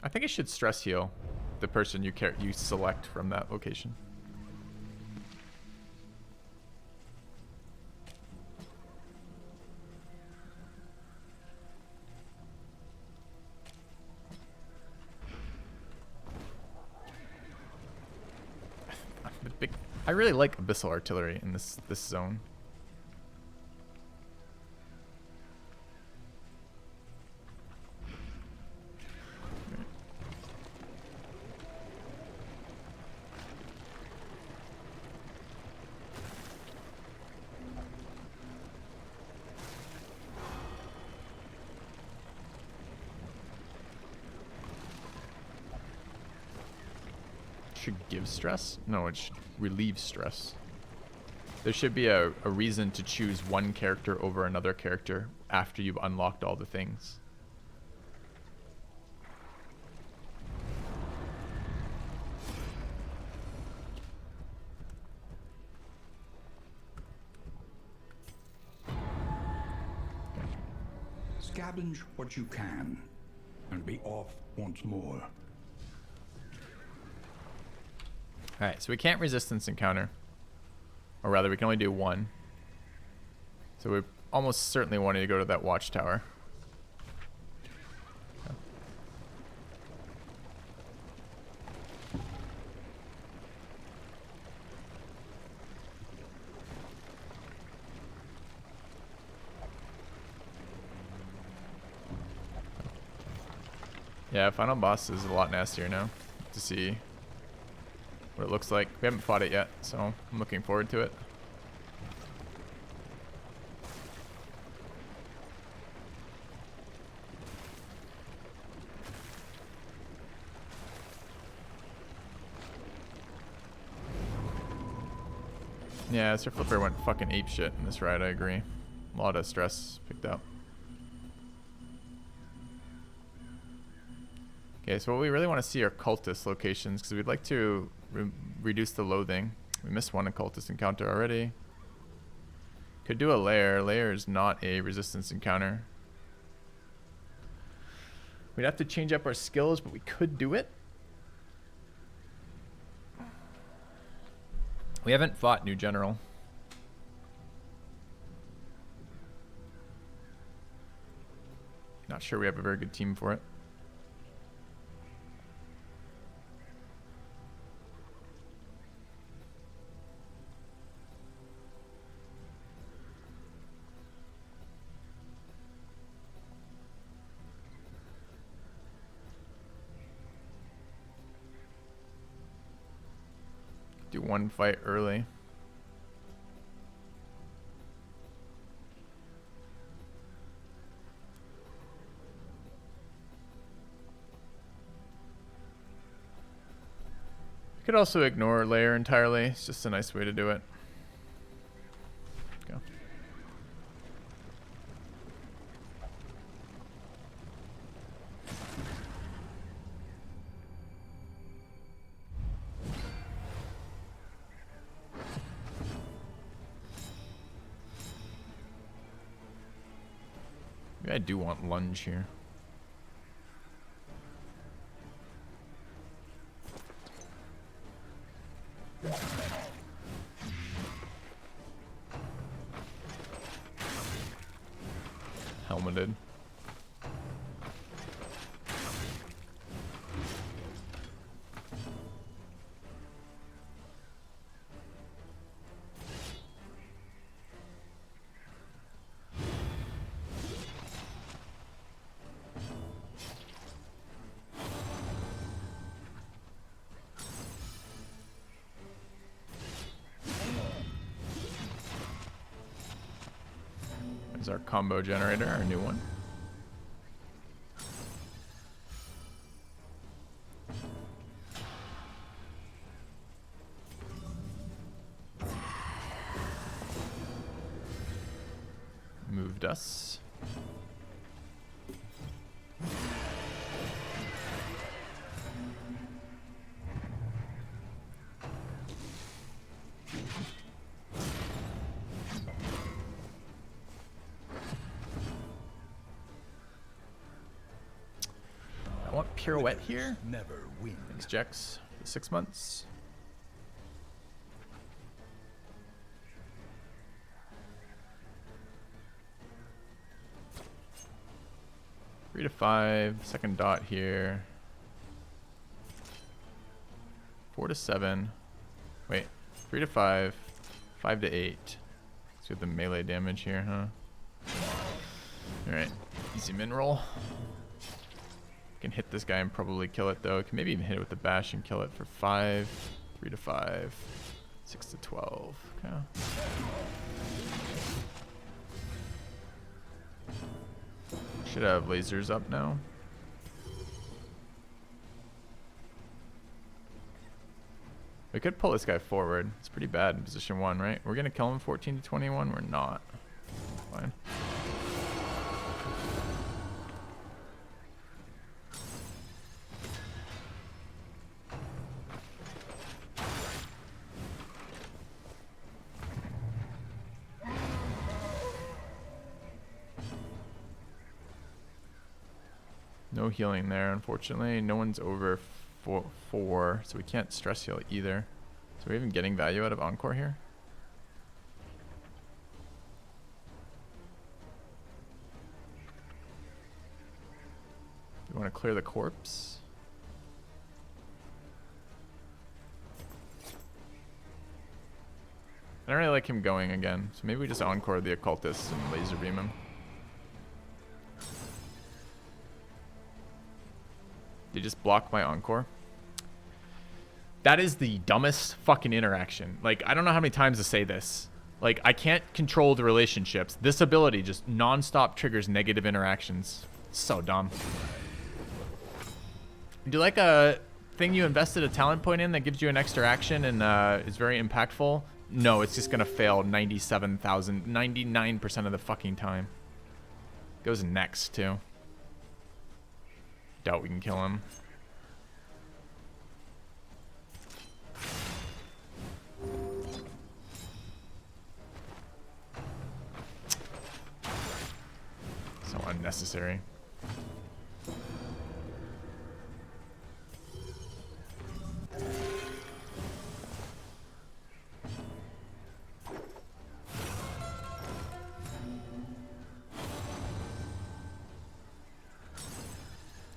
I think it should stress heal the person you select from that location. I really like abyssal artillery in this zone. Should give stress? No, it should relieve stress. There should be a reason to choose one character over another character after you've unlocked all the things. Scavenge what you can, and be off once more. Alright, so we can't resistance encounter. Or rather, we can only do one. So we almost certainly wanted to go to that watchtower. Okay. Yeah, final boss is a lot nastier now to see what it looks like. We haven't fought it yet, so I'm looking forward to it. Yeah, Sir Flipper went fucking apeshit in this ride, I agree. A lot of stress picked up. Okay, so what we really want to see are cultist locations, because we'd like to reduce the loathing. We missed one occultist encounter already. Could do a lair. Lair is not a resistance encounter. We'd have to change up our skills, but we could do it. We haven't fought New General. Not sure we have a very good team for it. Do one fight early. You could also ignore layer entirely. It's just a nice way to do it. Go. Maybe I do want lunge here. Helmeted. There's our combo generator, our new one. Moved us. pirouette here. Never win. Thanks, Jex. 6 months. Three to 5. Second dot here. 4 to 7. Wait. 3 to 5. 5 to 8. Let's get the melee damage here, huh? Alright. Easy min roll. Can hit this guy and probably kill it though. Can maybe even hit it with the bash and kill it for 5. 3 to 5. 6 to 12. Okay. Should have lasers up now. We could pull this guy forward. It's pretty bad in position 1, right? We're gonna kill him 14 to 21. We're not. Fine. No healing there, unfortunately. No one's over 4, so we can't stress heal either. So we're even getting value out of Encore here. Do we want to clear the corpse? I don't really like him going again, so maybe we just Encore the Occultist and laser beam him. They just block my Encore. That is the dumbest fucking interaction. Like, I don't know how many times to say this. Like, I can't control the relationships. This ability just non-stop triggers negative interactions. So dumb. Do like a thing you invested a talent point in that gives you an extra action and is very impactful? No, it's just gonna fail 99% of the fucking time. Goes next, too. Doubt we can kill him. So unnecessary.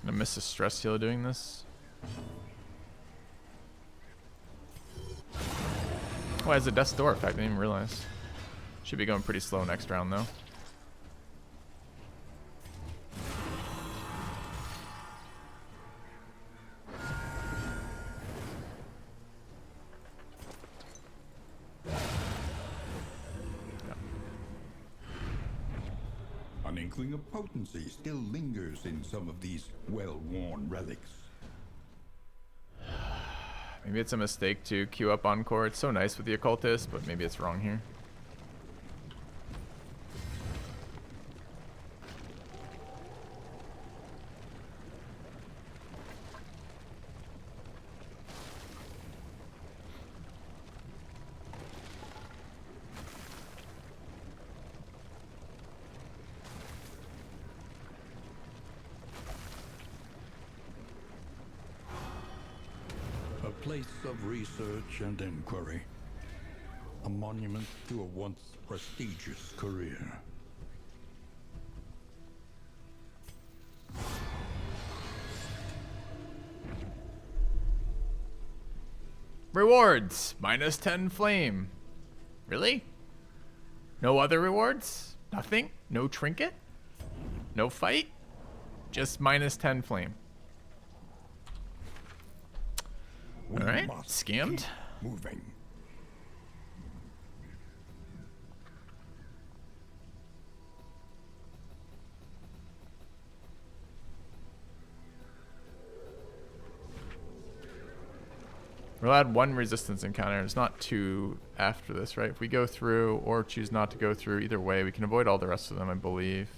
Gonna miss a stress heal doing this. Oh, it has a death door effect. I didn't even realize. Should be going pretty slow next round though. An inkling of potency still lingers in some of these well-worn relics. Maybe it's a mistake to queue up Encore. It's so nice with the Occultist, but maybe it's wrong here. A place of research and inquiry. A monument to a once prestigious career. Rewards! Minus 10 flame. Really? No other rewards? Nothing? No trinket? No fight? Just minus 10 flame. We Alright, must scammed. keep moving. We'll add 1 resistance encounter. It's not 2 after this, right? If we go through or choose not to go through, either way, we can avoid all the rest of them, I believe.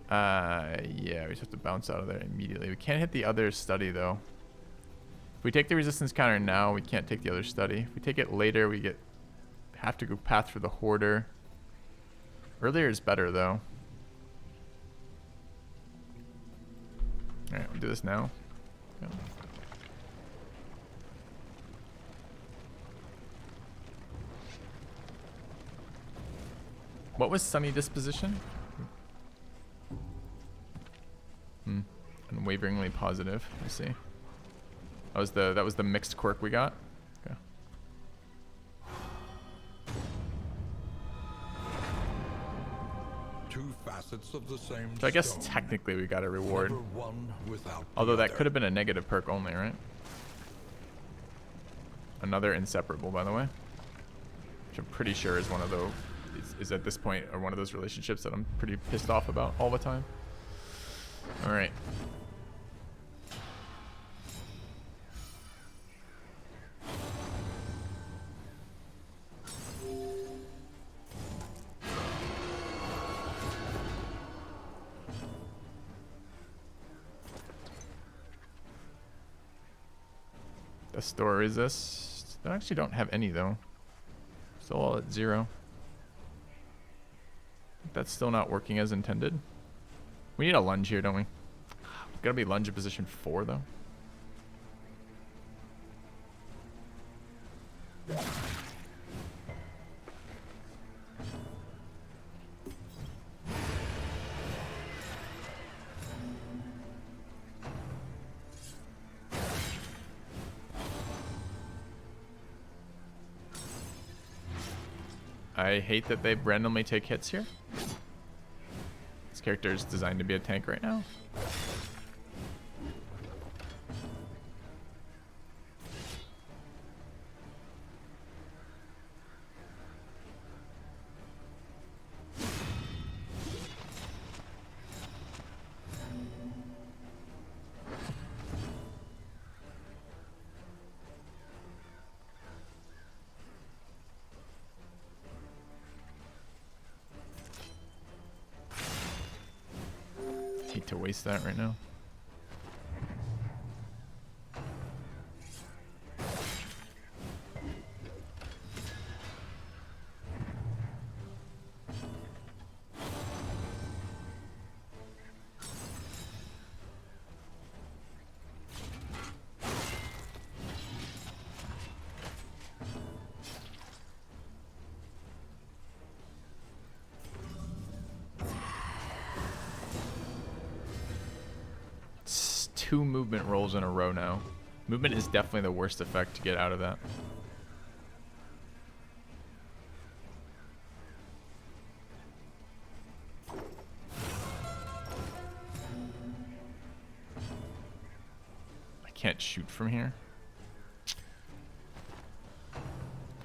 Yeah, we just have to bounce out of there immediately. We can't hit the other study, though. If we take the resistance counter now, we can't take the other study. If we take it later, we have to go path through the Hoarder. Earlier is better, though. Alright, we'll do this now. Yeah. What was sunny disposition? Unwaveringly positive. I see. That was the mixed quirk we got. Okay. Two facets of the same So I guess stone. technically we got a reward. Never one without the Although that other. could have been a negative perk only, right? Another inseparable, by the way. Which I'm pretty sure is one of those, is at this point, or one of those relationships that I'm pretty pissed off about all the time. Alright. The store resist. I actually don't have any though. Still all at 0. That's still not working as intended. We need a lunge here, don't we? Gotta be lunge in position 4 though. I hate that they randomly take hits here. This character is designed to be a tank right now. Hate to waste that right now. It's 2 movement rolls in a row now. Movement is definitely the worst effect to get out of that. I can't shoot from here.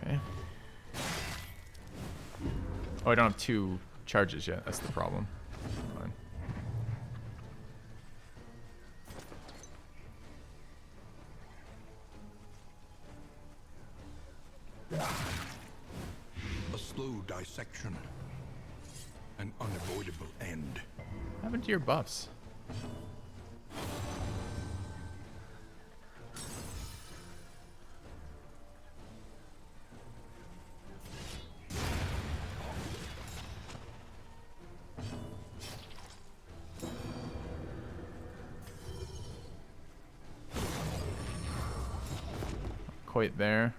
Okay. Oh, I don't have 2 charges yet. That's the problem. Fine. A slow dissection. An unavoidable end. What happened to your buffs? Quite there.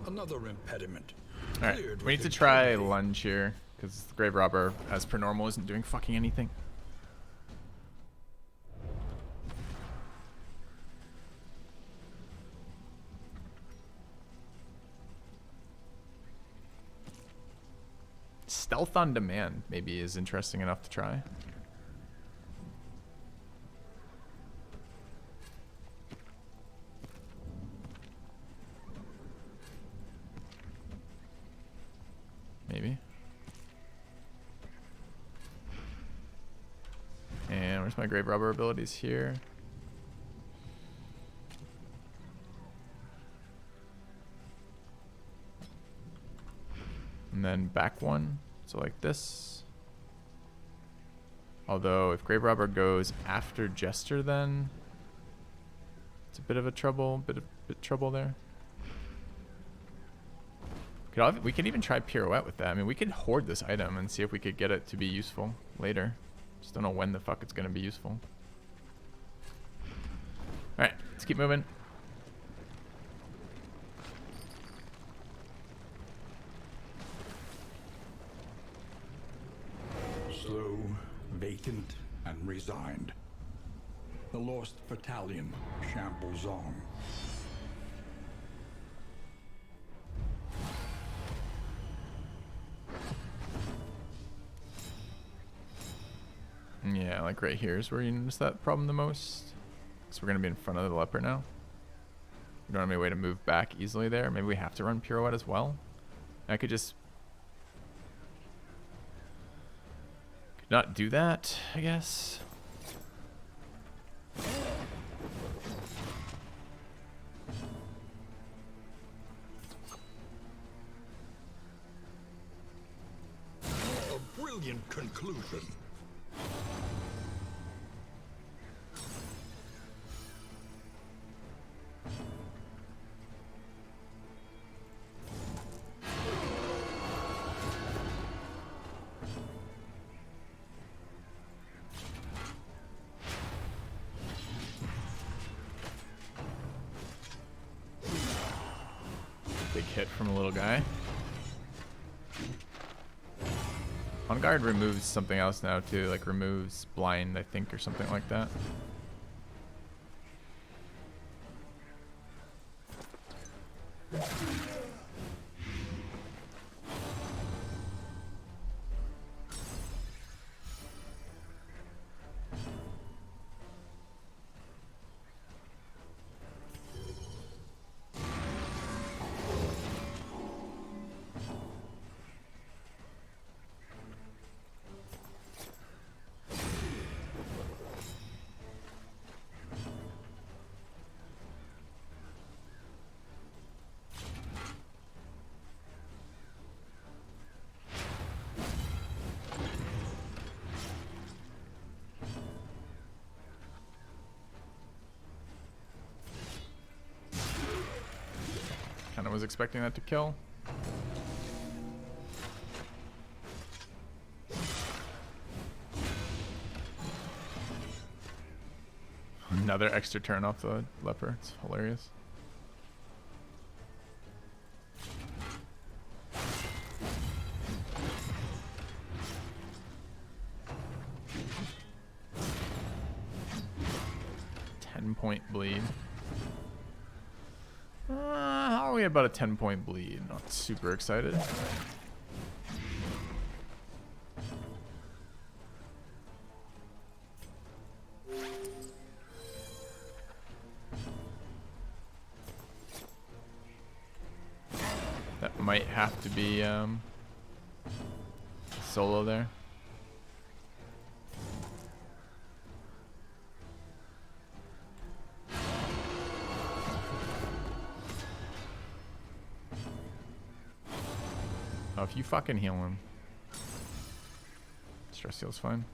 Another impediment. Alright, Cleared we need to with try impunity. lunge here, because the Grave Robber, as per normal, isn't doing fucking anything. Stealth on demand maybe is interesting enough to try. Where's my grave robber abilities here? And then back one, so like this. Although if grave robber goes after jester, then it's a bit of a trouble, bit trouble there. We could even try pirouette with that. I mean, we could hoard this item and see if we could get it to be useful later. Just don't know when the fuck it's gonna be useful. All right, let's keep moving. Slow, vacant, and resigned. The lost battalion shambles on. Yeah, like right here is where you notice that problem the most. So we're gonna be in front of the leper now. We don't have any way to move back easily there. Maybe we have to run pirouette as well. I could just not do that, I guess. A brilliant conclusion. Big hit from a little guy. On guard removes something else now too, like removes blind, I think, or something like that. Kind of was expecting that to kill. Another extra turn off the leper. It's hilarious. Point bleed. How are we about a 10-point bleed? Not super excited. That might have to be solo there. Oh, if you fucking heal him. Stress heal's fine.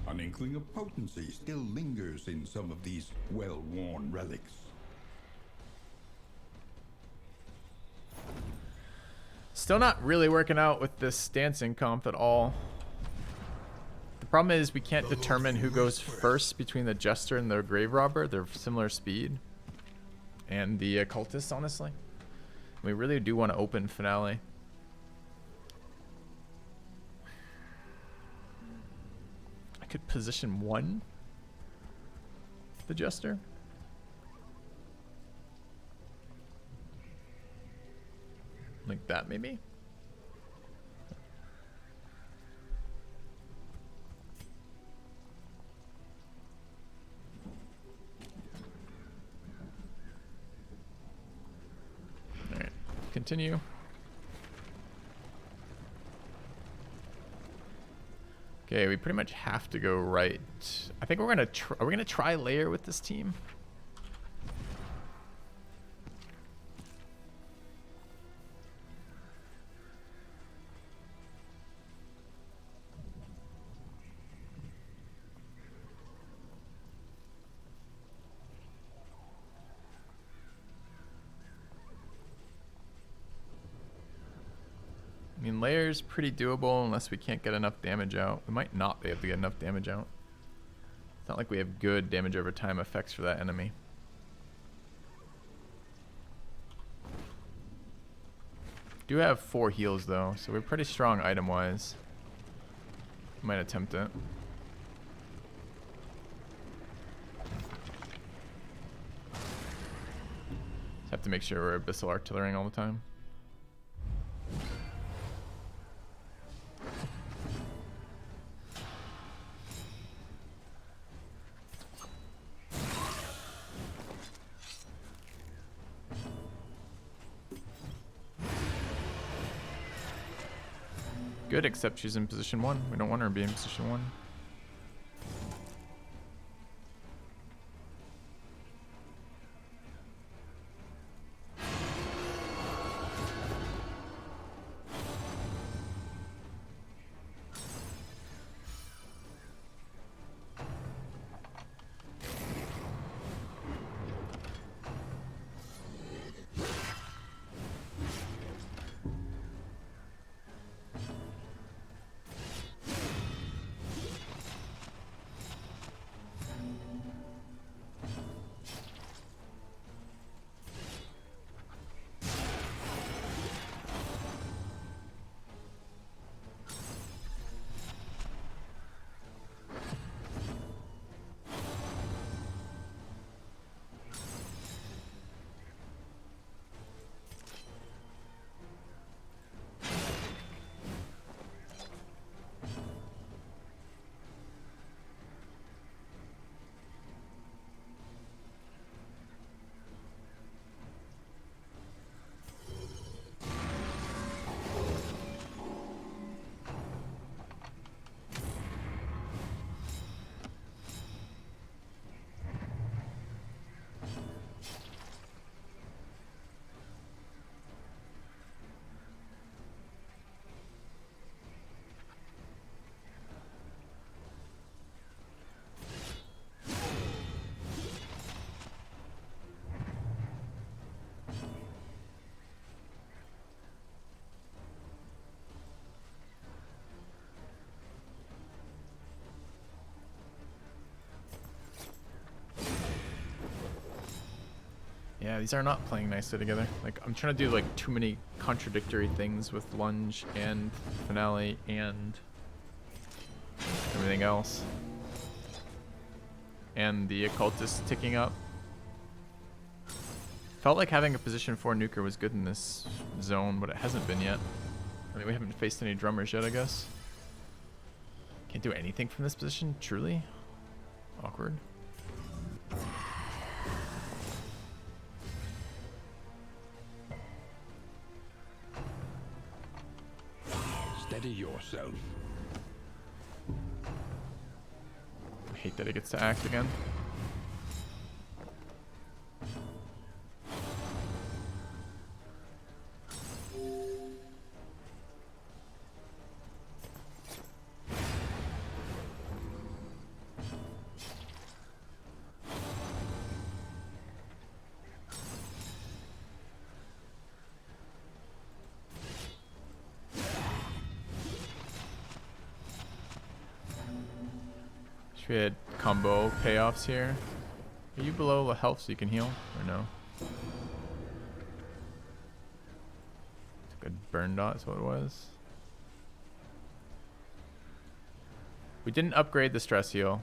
An inkling of potency still lingers in some of these well-worn relics. Still not really working out with this dancing comp at all. The problem is we can't determine who goes first between the Jester and the Grave Robber. They're similar speed. And the Occultist, honestly. We really do want to open Finale. could position 1 the Jester. Like that, maybe? Alright, continue. Okay, we pretty much have to go right. I think we're gonna are we gonna try layer with this team? I mean, layer's pretty doable unless we can't get enough damage out. We might not be able to get enough damage out. It's not like we have good damage over time effects for that enemy. Do have 4 heals though, so we're pretty strong item-wise. Might attempt it. Just have to make sure we're abyssal artillerying all the time. Good, except she's in position 1. We don't want her to be in position 1. Yeah, these are not playing nicely together. Like, I'm trying to do like too many contradictory things with lunge and finale and everything else. And the occultist ticking up. Felt like having a position 4 nuker was good in this zone, but it hasn't been yet. I mean, we haven't faced any drummers yet, I guess. Can't do anything from this position, truly? Awkward. Steady yourself. I hate that it gets to act again. We had combo payoffs here. Are you below the health so you can heal, or no? Good burn dot is what it was. We didn't upgrade the stress heal.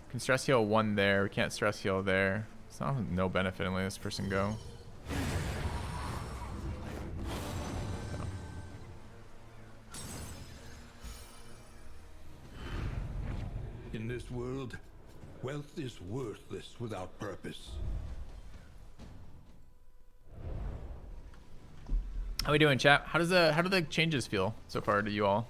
We can stress heal 1 there. We can't stress heal there. It's not no benefit in letting this person go. In this world, wealth is worthless without purpose. How we doing, chat? How do the changes feel so far to you all?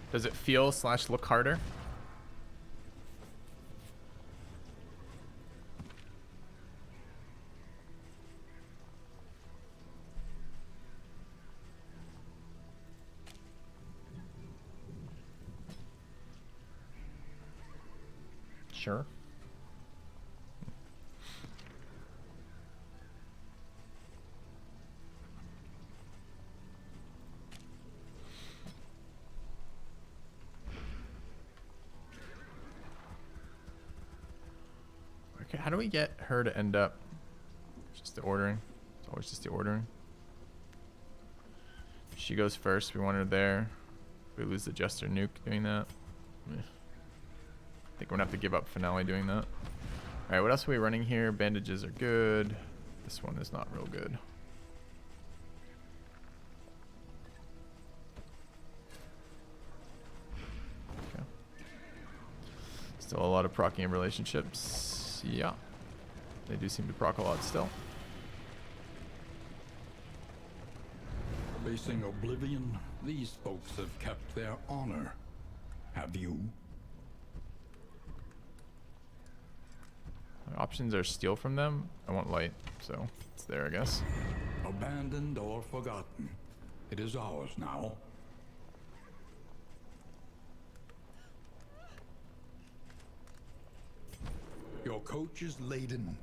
Does it feel / look harder? Sure. Okay, how do we get her to end up? Just the ordering. It's always just the ordering. She goes first. We want her there. We lose the Jester nuke doing that. I think we're gonna have to give up Finale doing that. Alright, what else are we running here? Bandages are good. This one is not real good. Okay. Still a lot of proccing relationships. Yeah. They do seem to proc a lot still. Facing oblivion, these folks have kept their honor. Have you? My options are steal from them. I want light, so it's there, I guess. Abandoned or forgotten. It is ours now. Your coach is laden.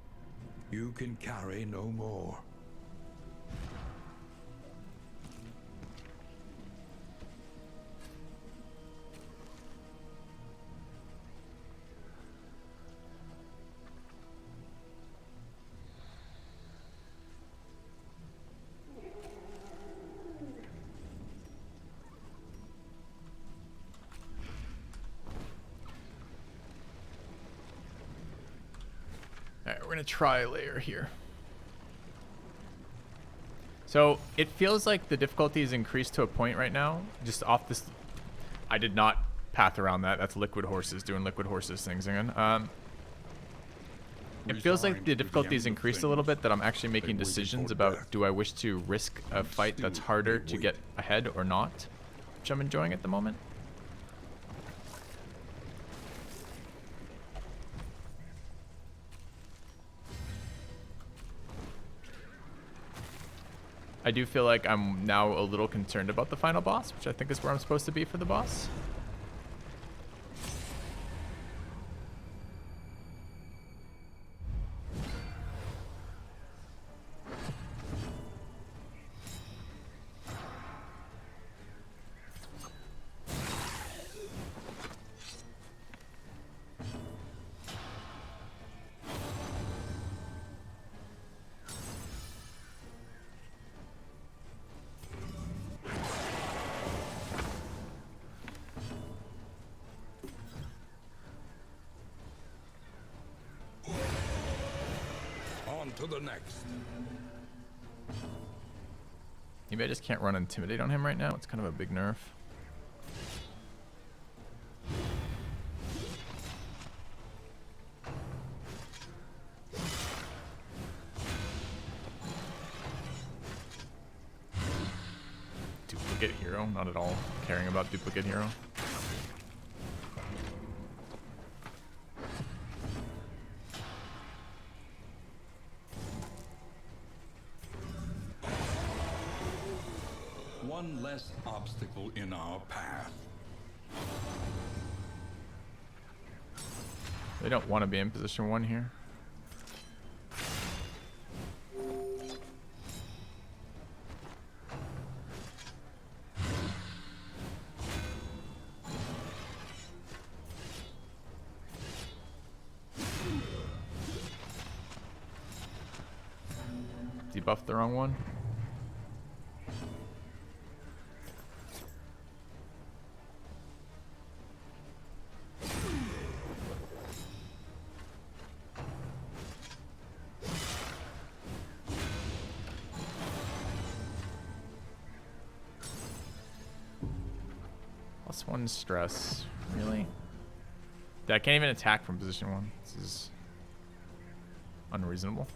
You can carry no more. Alright, we're gonna try layer here. So it feels like the difficulty is increased to a point right now. Just off this, I did not path around that. That's Liquid Horses doing Liquid Horses things again. It feels like the difficulty is increased a little bit, that I'm actually making decisions about, do I wish to risk a fight that's harder to get ahead or not, which I'm enjoying at the moment. I do feel like I'm now a little concerned about the final boss, which I think is where I'm supposed to be for the boss. To the next. Maybe I just can't run Intimidate on him right now. It's kind of a big nerf. Duplicate hero, not at all caring about duplicate hero. One less obstacle in our path. They don't want to be in position 1 here. Debuff the wrong one. +1 stress. Really? I can't even attack from position 1. This is unreasonable.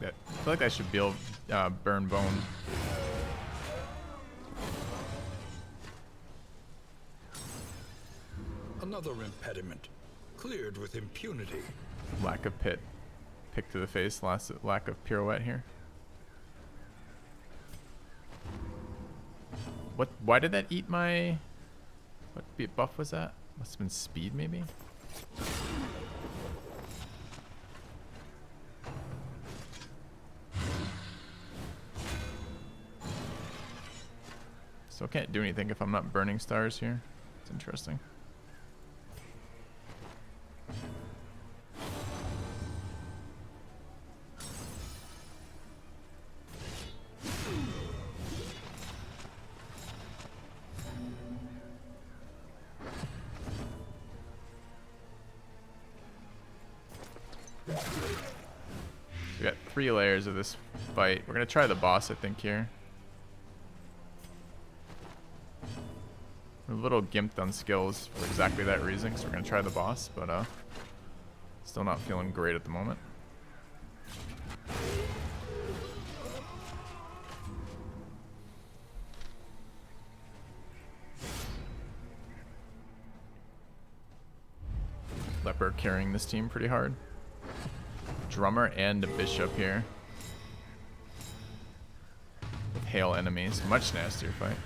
I feel like I should be able burn bone. Another impediment, cleared with impunity. Lack of pit. Pick to the face. Lack of pirouette here. What? Why did that eat my... What buff was that? Must have been speed, maybe? Still can't do anything if I'm not burning stars here. It's interesting. We got 3 layers of this fight. We're gonna try the boss, I think, here. We're a little gimped on skills for exactly that reason, so we're gonna try the boss, but still not feeling great at the moment. Leper carrying this team pretty hard. Drummer and a bishop here. With hail enemies. Much nastier fight.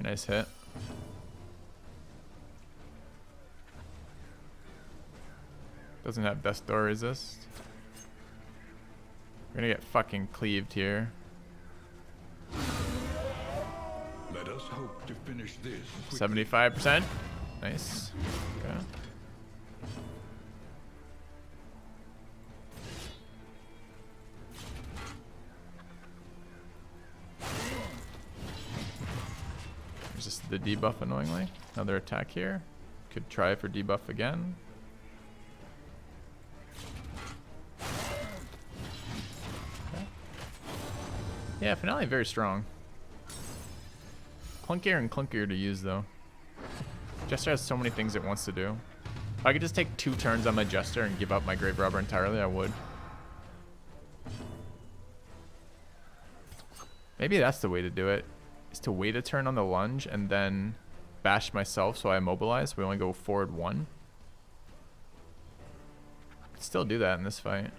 Nice hit. Doesn't have Death Door resist. We're gonna get fucking cleaved here. Let us hope to finish this. 75%. Nice. Okay. Just the debuff annoyingly. Another attack here. Could try for debuff again. Okay. Yeah, Finale very strong. Clunkier and clunkier to use though. Jester has so many things it wants to do. If I could just take 2 turns on my Jester and give up my Grave Robber entirely, I would. Maybe that's the way to do it. Is to wait a turn on the lunge and then bash myself so I immobilize. We only go forward 1. Could still do that in this fight.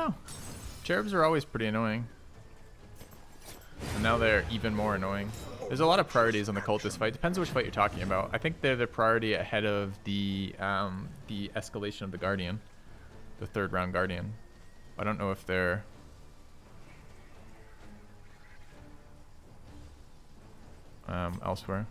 know. Cherubs are always pretty annoying. And now they're even more annoying. There's a lot of priorities on the cultist fight. Depends on which fight you're talking about. I think they're the priority ahead of the escalation of the Guardian. The 3rd round Guardian. I don't know if they're... elsewhere.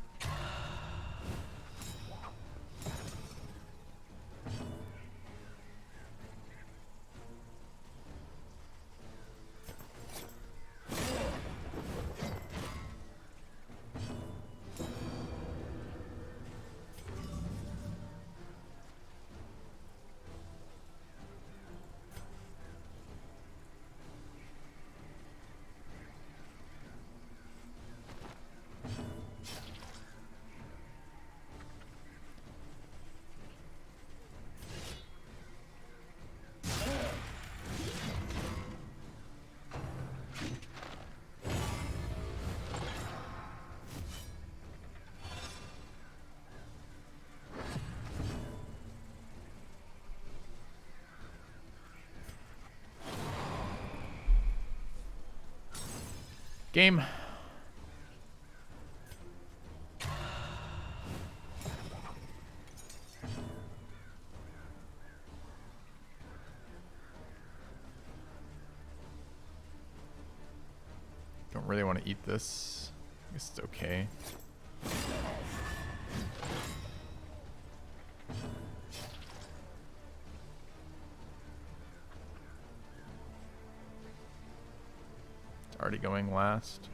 Game. Don't really want to eat this. I guess it's okay. It's already going last.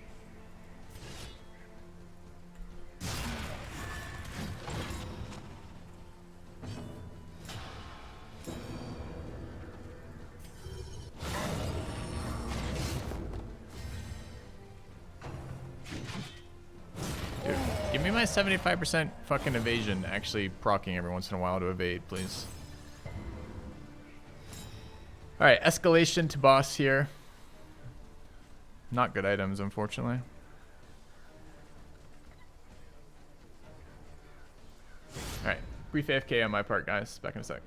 Dude, give me my 75% fucking evasion, actually proccing every once in a while to evade, please. Alright, escalation to boss here. Not good items, unfortunately. Alright, brief AFK on my part, guys. Back in a sec.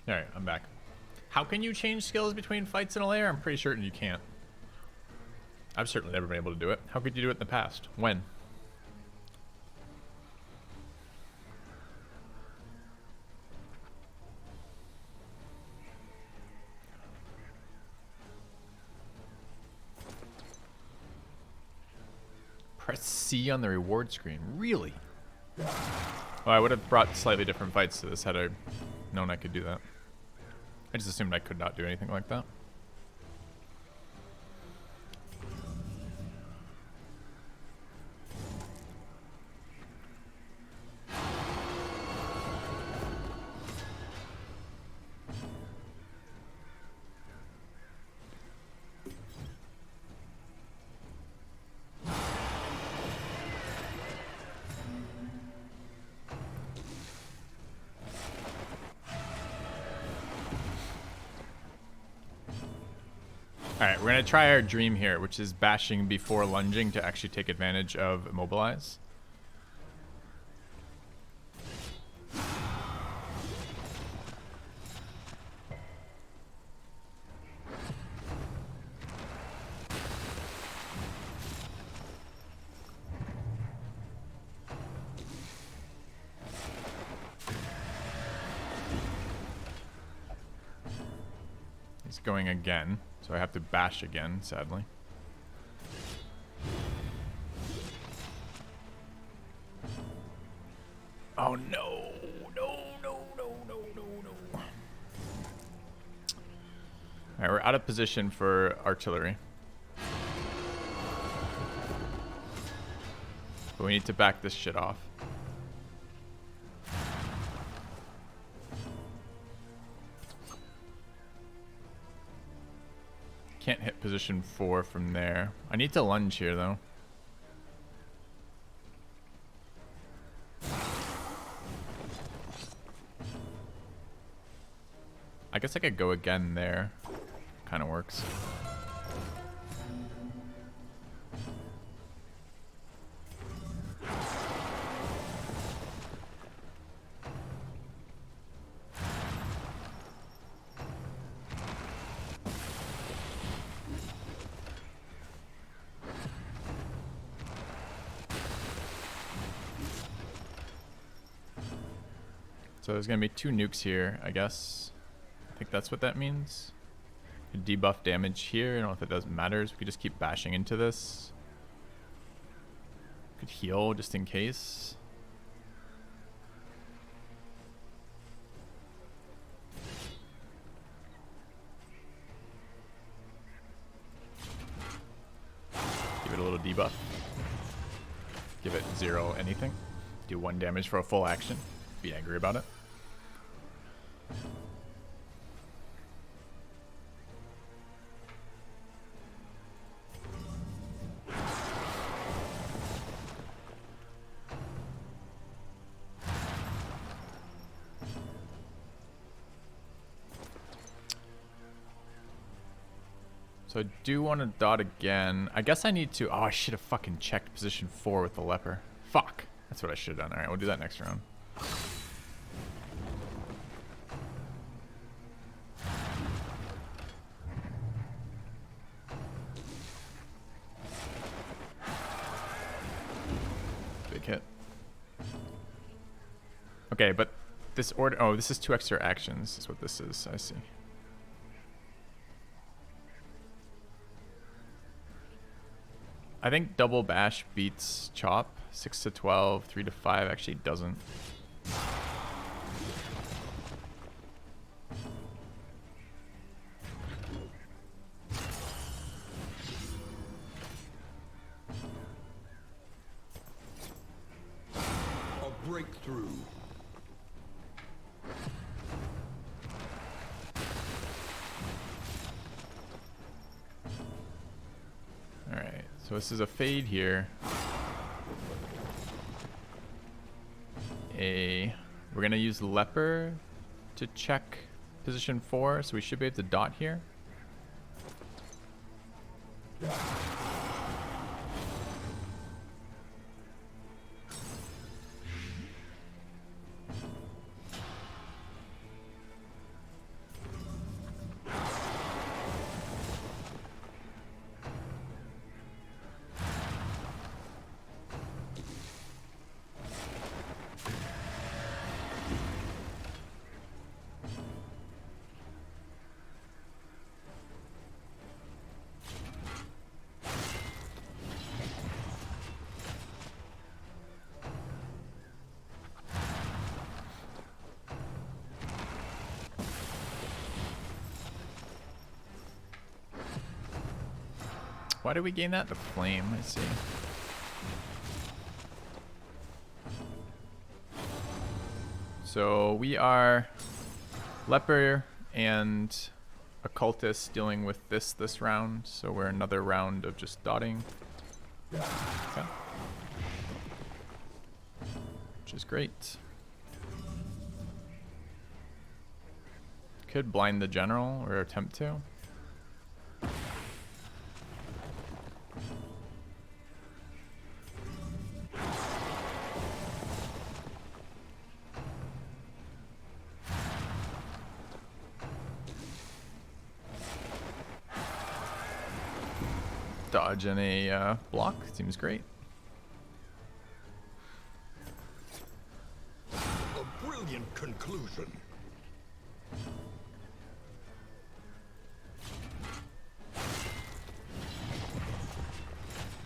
Alright, I'm back. How can you change skills between fights in a layer? I'm pretty certain you can't. I've certainly never been able to do it. How could you do it in the past? When? Press C on the reward screen. Really? Well, I would have brought slightly different fights to this had I known I could do that. I just assumed I could not do anything like that. Alright, we're going to try our dream here, which is bashing before lunging to actually take advantage of immobilize. He's going again. So I have to bash again, sadly. Oh no, no, no, no, no, no, no. Alright, we're out of position for artillery. But we need to back this shit off. Can't hit position 4 from there. I need to lunge here, though. I guess I could go again there. Kind of works. So there's going to be 2 nukes here, I guess. I think that's what that means. Debuff damage here. I don't know if it does matters. We could just keep bashing into this. Could heal just in case. Give it a little debuff. Give it 0 anything. Do 1 damage for a full action. Be angry about it. So I do want to dot again. I guess I need to... Oh, I should have fucking checked position 4 with the leper. Fuck. That's what I should have done. Alright, we'll do that next round. Big hit. Okay, but this order... Oh, this is 2 extra actions is what this is. I see. I think double bash beats chop. 6 to 12, 3 to 5 actually doesn't. A breakthrough. Alright, so this is a fade here. We're gonna use leper to check position 4, so we should be able to dot here. Why did we gain that? The flame, I see. So we are leper and occultist dealing with this round. So we're another round of just dotting. Okay. Which is great. Could blind the general or attempt to. Dodge in a block seems great. A brilliant conclusion.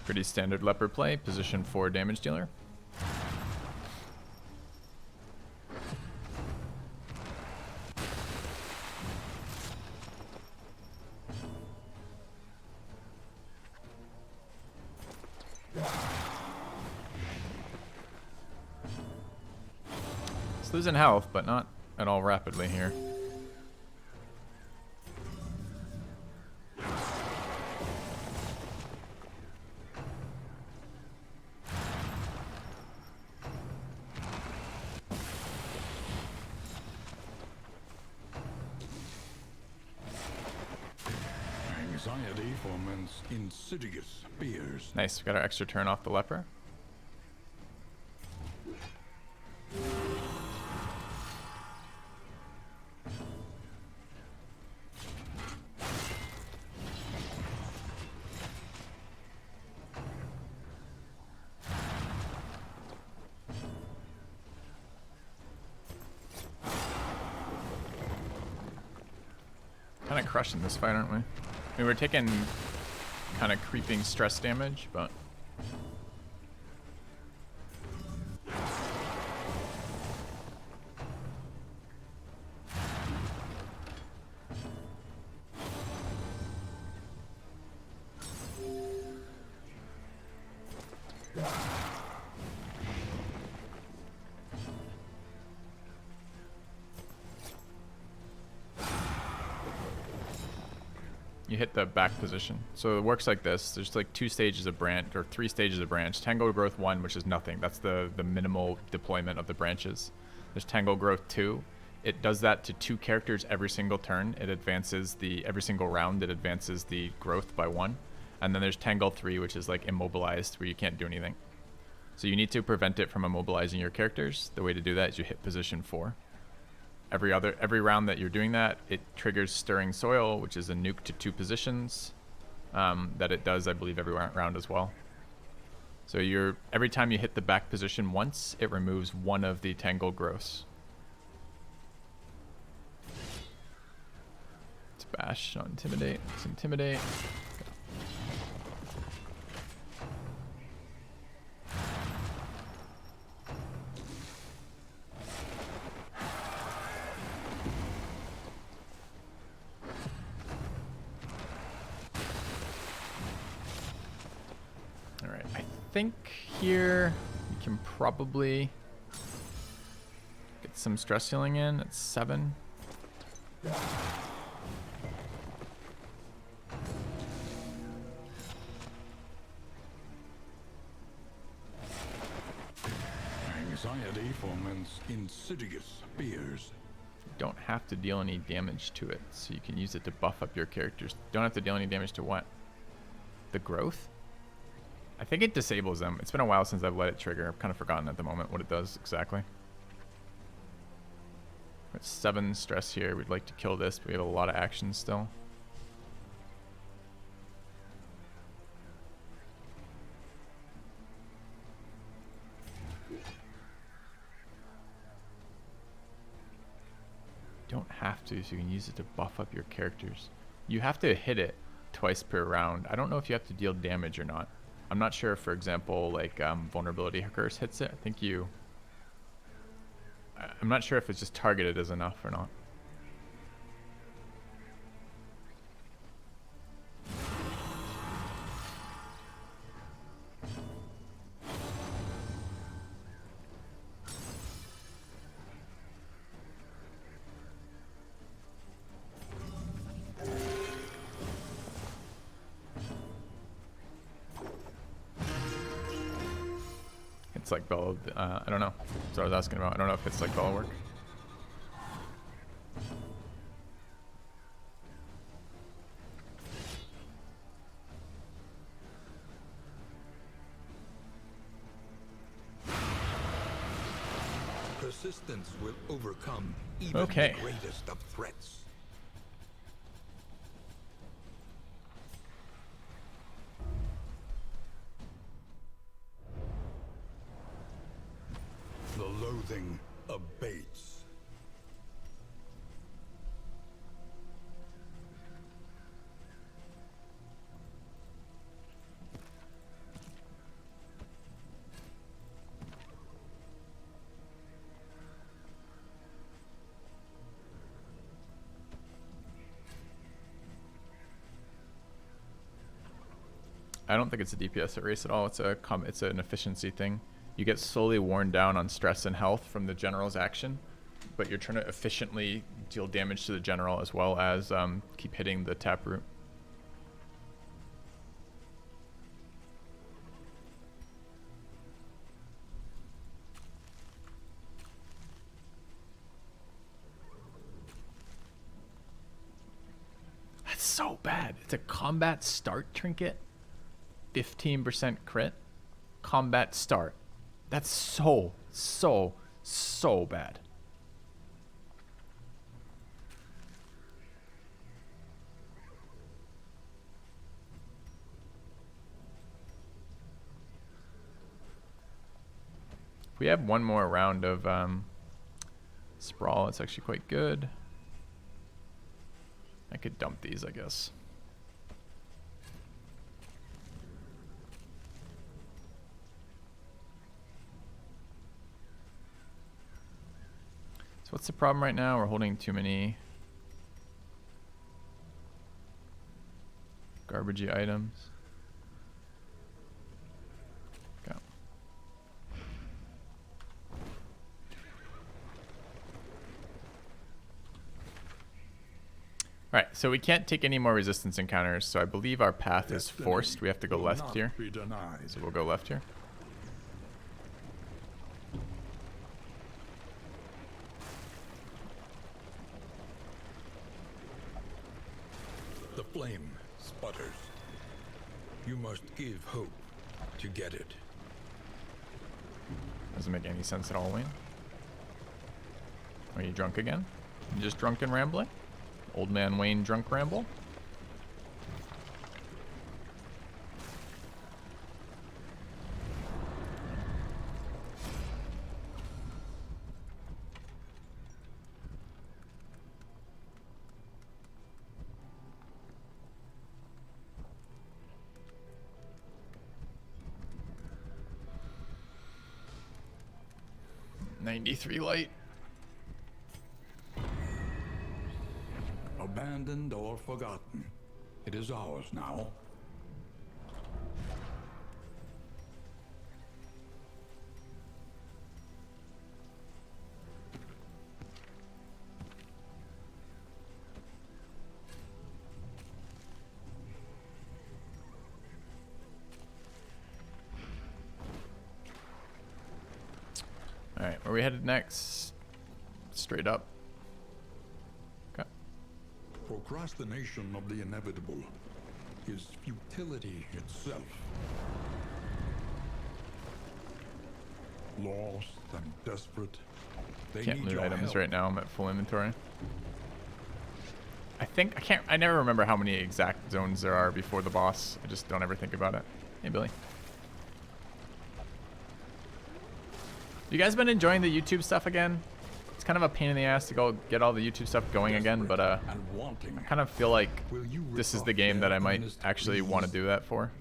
Pretty standard leper play, position 4 damage dealer. It's losing health, but not at all rapidly here. Anxiety foments insidious fears. Nice, we got our extra turn off the leper. Kind of crushing this fight, aren't we? I mean, we're taking kind of creeping stress damage, but you hit the back position. So it works like this. There's like 2 stages of branch, or 3 stages of branch. Tangle Growth 1, which is nothing. That's the minimal deployment of the branches. There's Tangle Growth 2. It does that to 2 characters every single turn. It advances every single round, it advances the growth by 1. And then there's Tangle 3, which is like immobilized, where you can't do anything. So you need to prevent it from immobilizing your characters. The way to do that is you hit position 4. Every round that you're doing that, it triggers Stirring Soil, which is a nuke to 2 positions. That it does, I believe, every round as well. So every time you hit the back position once, it removes 1 of the Tangle Growths. It's bash, not intimidate. It's intimidate. Alright, I think here we can probably get some stress healing in at 7. Anxiety foments insidious fears. You don't have to deal any damage to it, so you can use it to buff up your characters. Don't have to deal any damage to what? The growth? I think it disables them. It's been a while since I've let it trigger. I've kind of forgotten at the moment what it does exactly. We're at 7 stress here. We'd like to kill this, but we have a lot of action still. Don't have to, so you can use it to buff up your characters. You have to hit it twice per round. I don't know if you have to deal damage or not. I'm not sure if, for example, like Vulnerability Curse hits it. I think I'm not sure if it's just targeted as enough or not. It's like Bella. I don't know. That's what I was asking about. I don't know if it's like Bella work. Persistence will overcome even Okay. the greatest of threats. The loathing abates. I don't think it's a DPS race at all. It's it's an efficiency thing. You get slowly worn down on stress and health from the general's action, but you're trying to efficiently deal damage to the general as well as keep hitting the taproot. That's so bad. It's a combat start trinket. 15% crit. Combat start. That's so bad. If we have one more round of Sprawl, it's actually quite good. I could dump these, I guess. So what's the problem right now? We're holding too many garbagey items. Okay. Alright, so we can't take any more resistance encounters, so I believe our path is forced. We have to go will left not here. be denied. So we'll go left here. The flame sputters. You must give hope to get it. Doesn't make any sense at all, Wayne. Are you drunk again? You just drunk and rambling? Old man Wayne drunk ramble? .93 light. Abandoned or forgotten, it is ours now. Alright, where are we headed next? Straight up. Okay. Procrastination of the inevitable is futility itself. Lost and desperate, they Can't need loot your items help. right now. I'm at full inventory. I never remember how many exact zones there are before the boss. I just don't ever think about it. Hey, Billy. You guys been enjoying the YouTube stuff again? It's kind of a pain in the ass to go get all the YouTube stuff going again, but Desperate and wanting. I kind of feel like Will you this rip is the off game that their I might earnest actually want to pleas? do that for.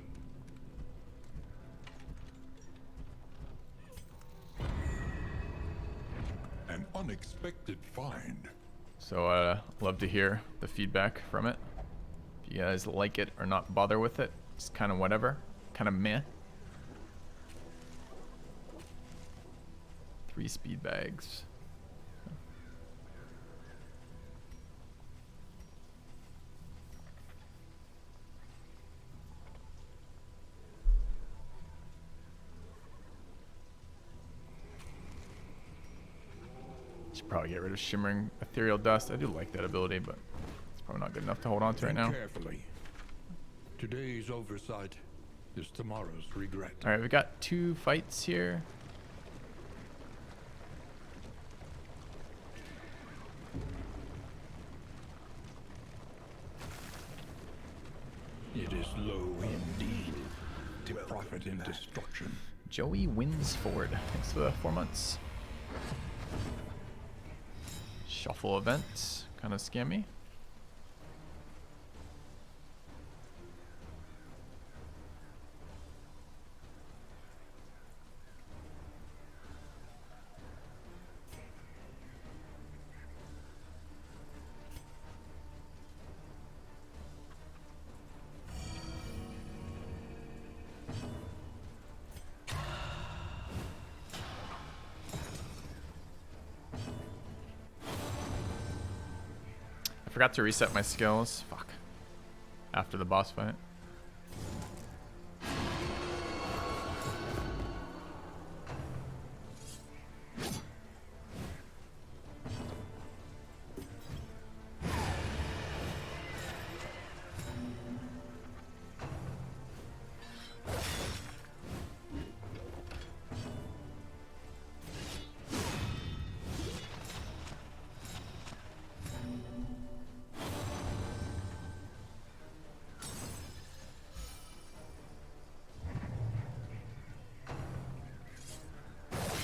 An unexpected find. So love to hear the feedback from it. If you guys like it or not bother with it, it's kind of whatever, kind of meh. 3 speed bags. Should probably get rid of Shimmering Ethereal Dust. I do like that ability, but it's probably not good enough to hold on to right Think now. carefully. Today's oversight is tomorrow's regret. Alright, we got 2 fights here. It is low indeed to profit in destruction. Joey Winsford. Thanks for the 4 months. Shuffle event. Kind of scammy. I forgot to reset my skills. Fuck. After the boss fight.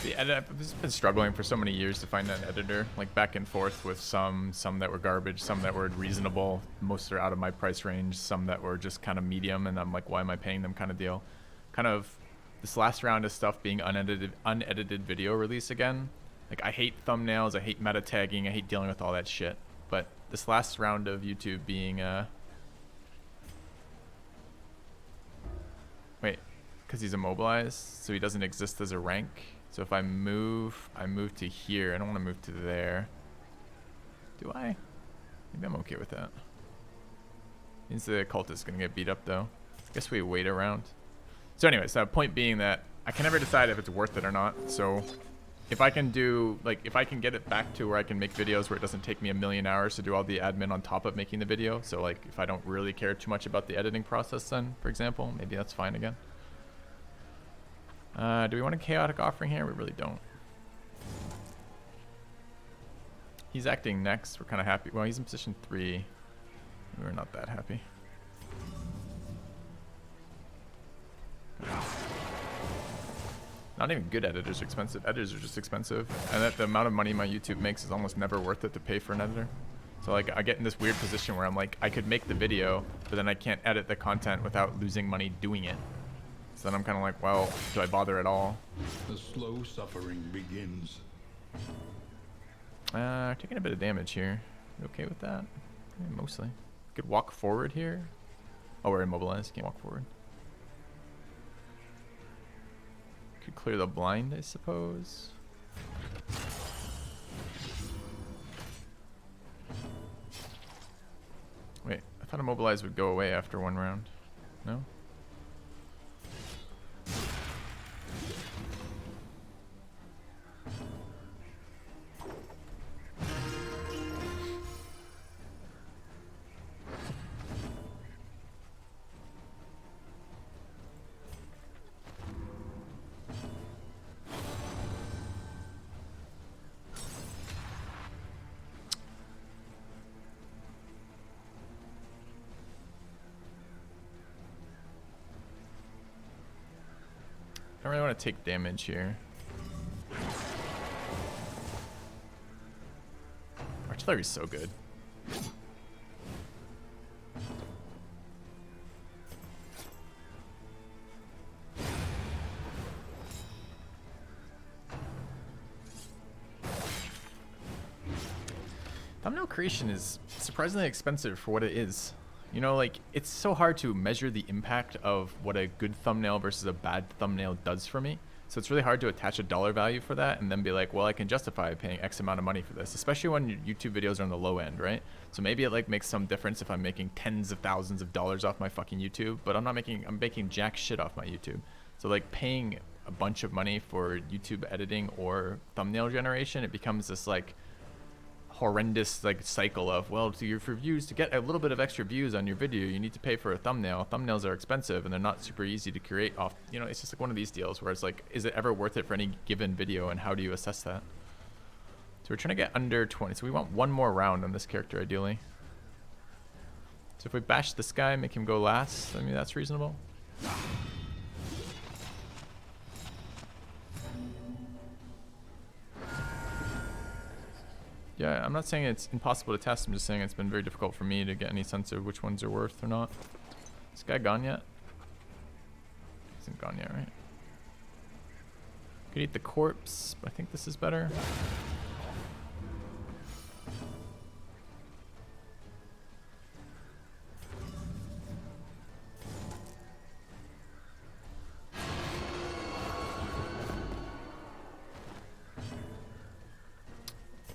The edit, I've just been struggling for so many years to find an editor, like back and forth with some that were garbage, some that were reasonable, most are out of my price range, some that were just kind of medium, and I'm like, why am I paying them kind of deal. Kind of this last round of stuff being unedited video release again. Like I hate thumbnails, I hate meta tagging, I hate dealing with all that shit. But this last round of YouTube being wait, because he's immobilized, so he doesn't exist as a rank. So if I move to here. I don't want to move to there. Do I? Maybe I'm okay with that. Means the cultist is going to get beat up though. I guess we wait around. So anyways, the point being that I can never decide if it's worth it or not. So if I can do, like, if I can get it back to where I can make videos where it doesn't take me a million hours to do all the admin on top of making the video. So like if I don't really care too much about the editing process then, for example, maybe that's fine again. Do we want a chaotic offering here? We really don't. He's acting next. We're kind of happy. Well, he's in position 3. We're not that happy. Not even good editors are expensive. Editors are just expensive. And that the amount of money my YouTube makes is almost never worth it to pay for an editor. So like I get in this weird position where I'm like, I could make the video, but then I can't edit the content without losing money doing it. So then I'm kind of like, well, do I bother at all? The slow suffering begins. Taking a bit of damage here. You okay with that? Yeah, mostly. Could walk forward here. Oh, we're immobilized. Can't walk forward. Could clear the blind, I suppose. Wait, I thought immobilize would go away after 1 round. No? I don't really want to take damage here. Artillery's so good. Thumbnail creation is surprisingly expensive for what it is. You know, like, it's so hard to measure the impact of what a good thumbnail versus a bad thumbnail does for me. So it's really hard to attach a dollar value for that and then be like, well, I can justify paying X amount of money for this, especially when your YouTube videos are on the low end, right? So maybe it like makes some difference if I'm making tens of thousands of dollars off my fucking YouTube, but I'm making jack shit off my YouTube. So like paying a bunch of money for YouTube editing or thumbnail generation, it becomes this like horrendous like cycle of, well, to your views, to get a little bit of extra views on your video, you need to pay for a thumbnail. Thumbnails are expensive and they're not super easy to create off. You know, it's just like one of these deals where it's like, is it ever worth it for any given video, and how do you assess that? So we're trying to get under 20. So we want one more round on this character ideally. So if we bash this guy, make him go last, I mean, that's reasonable. Yeah, I'm not saying it's impossible to test. I'm just saying it's been very difficult for me to get any sense of which ones are worth or not. Is this guy gone yet? He isn't gone yet, right? Could eat the corpse, but I think this is better.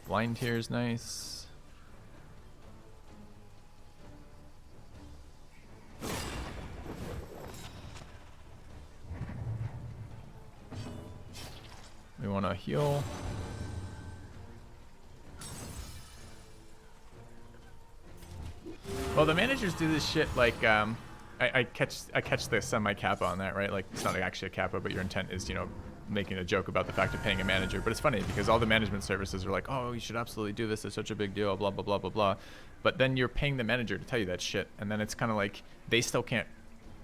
Blind here is nice. We want to heal. Well, the managers do this shit like I catch the semi kappa on that, right? Like, it's not actually a kappa, but your intent is, you know, making a joke about the fact of paying a manager. But it's funny because all the management services are like, oh, you should absolutely do this, it's such a big deal, blah blah blah blah blah. But then you're paying the manager to tell you that shit, and then it's kind of like they still can't,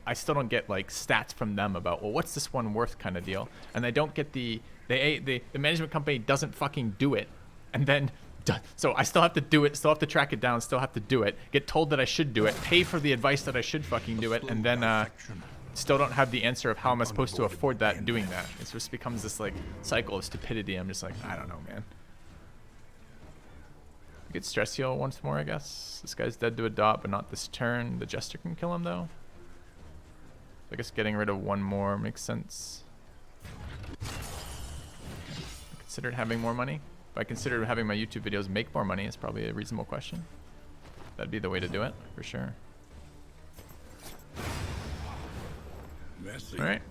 I still don't get like stats from them about, well, what's this one worth kind of deal. And they don't get the management company doesn't fucking do it, and then so I still have to do it, still have to track it down, still have to do it, get told that I should do it, pay for the advice that I should fucking do it, and then still don't have the answer of how am I supposed to afford that and doing that. It just becomes this like cycle of stupidity. I'm just like, I don't know, man. Get stress heal once more, I guess. This guy's dead to a dot, but not this turn. The Jester can kill him though. I guess getting rid of one more makes sense. I considered having more money. If I considered having my YouTube videos make more money, it's probably a reasonable question. That'd be the way to do it, for sure. Messy, Alright.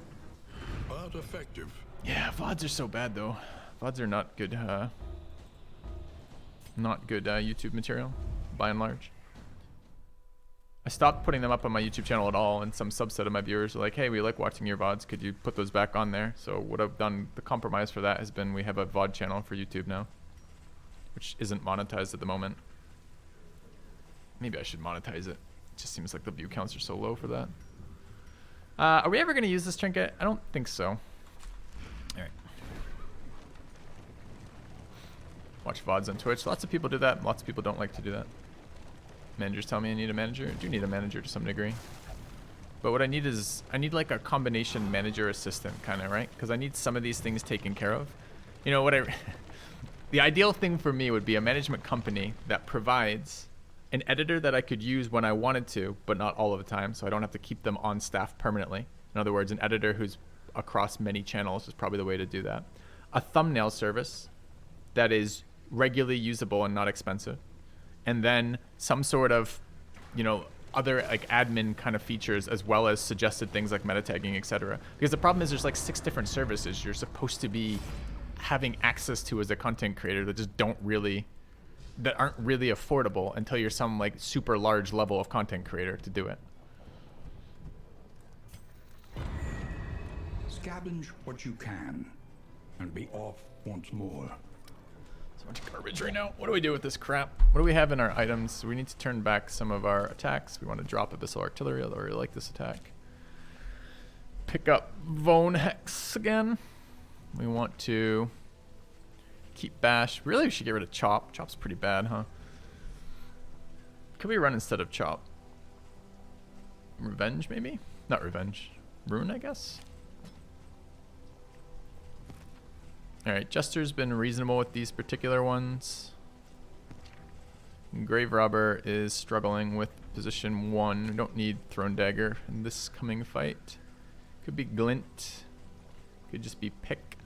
but effective. Yeah, VODs are so bad though. VODs are not good, YouTube material, by and large. I stopped putting them up on my YouTube channel at all, and some subset of my viewers are like, hey, we like watching your VODs, could you put those back on there? So what I've done, the compromise for that has been we have a VOD channel for YouTube now, which isn't monetized at the moment. Maybe I should monetize it. It just seems like the view counts are so low for that. Are we ever going to use this trinket? I don't think so. Alright. Watch VODs on Twitch. Lots of people do that. Lots of people don't like to do that. Managers tell me I need a manager. I do need a manager to some degree. But what I need is, I need like a combination manager assistant kind of, right? Because I need some of these things taken care of. You know, the ideal thing for me would be a management company that provides an editor that I could use when I wanted to, but not all of the time, so I don't have to keep them on staff permanently. In other words, an editor who's across many channels is probably the way to do that. A thumbnail service that is regularly usable and not expensive. And then some sort of, you know, other like admin kind of features, as well as suggested things like meta tagging, etc. Because the problem is there's like 6 different services you're supposed to be having access to as a content creator that just aren't really affordable until you're some like super large level of content creator to do it. Scavenge what you can and be off once more. So much garbage right now. What do we do with this crap? What do we have in our items? We need to turn back some of our attacks. We want to drop Abyssal Artillery, although I really like this attack. Pick up Vone Hex again. We want to keep Bash. Really, we should get rid of Chop. Chop's pretty bad, huh? Could we run instead of Chop? Revenge, maybe? Not Revenge. Rune, I guess? Alright, Jester's been reasonable with these particular ones. Grave Robber is struggling with position 1. We don't need Throne Dagger in this coming fight. Could be Glint. Could just be Pick.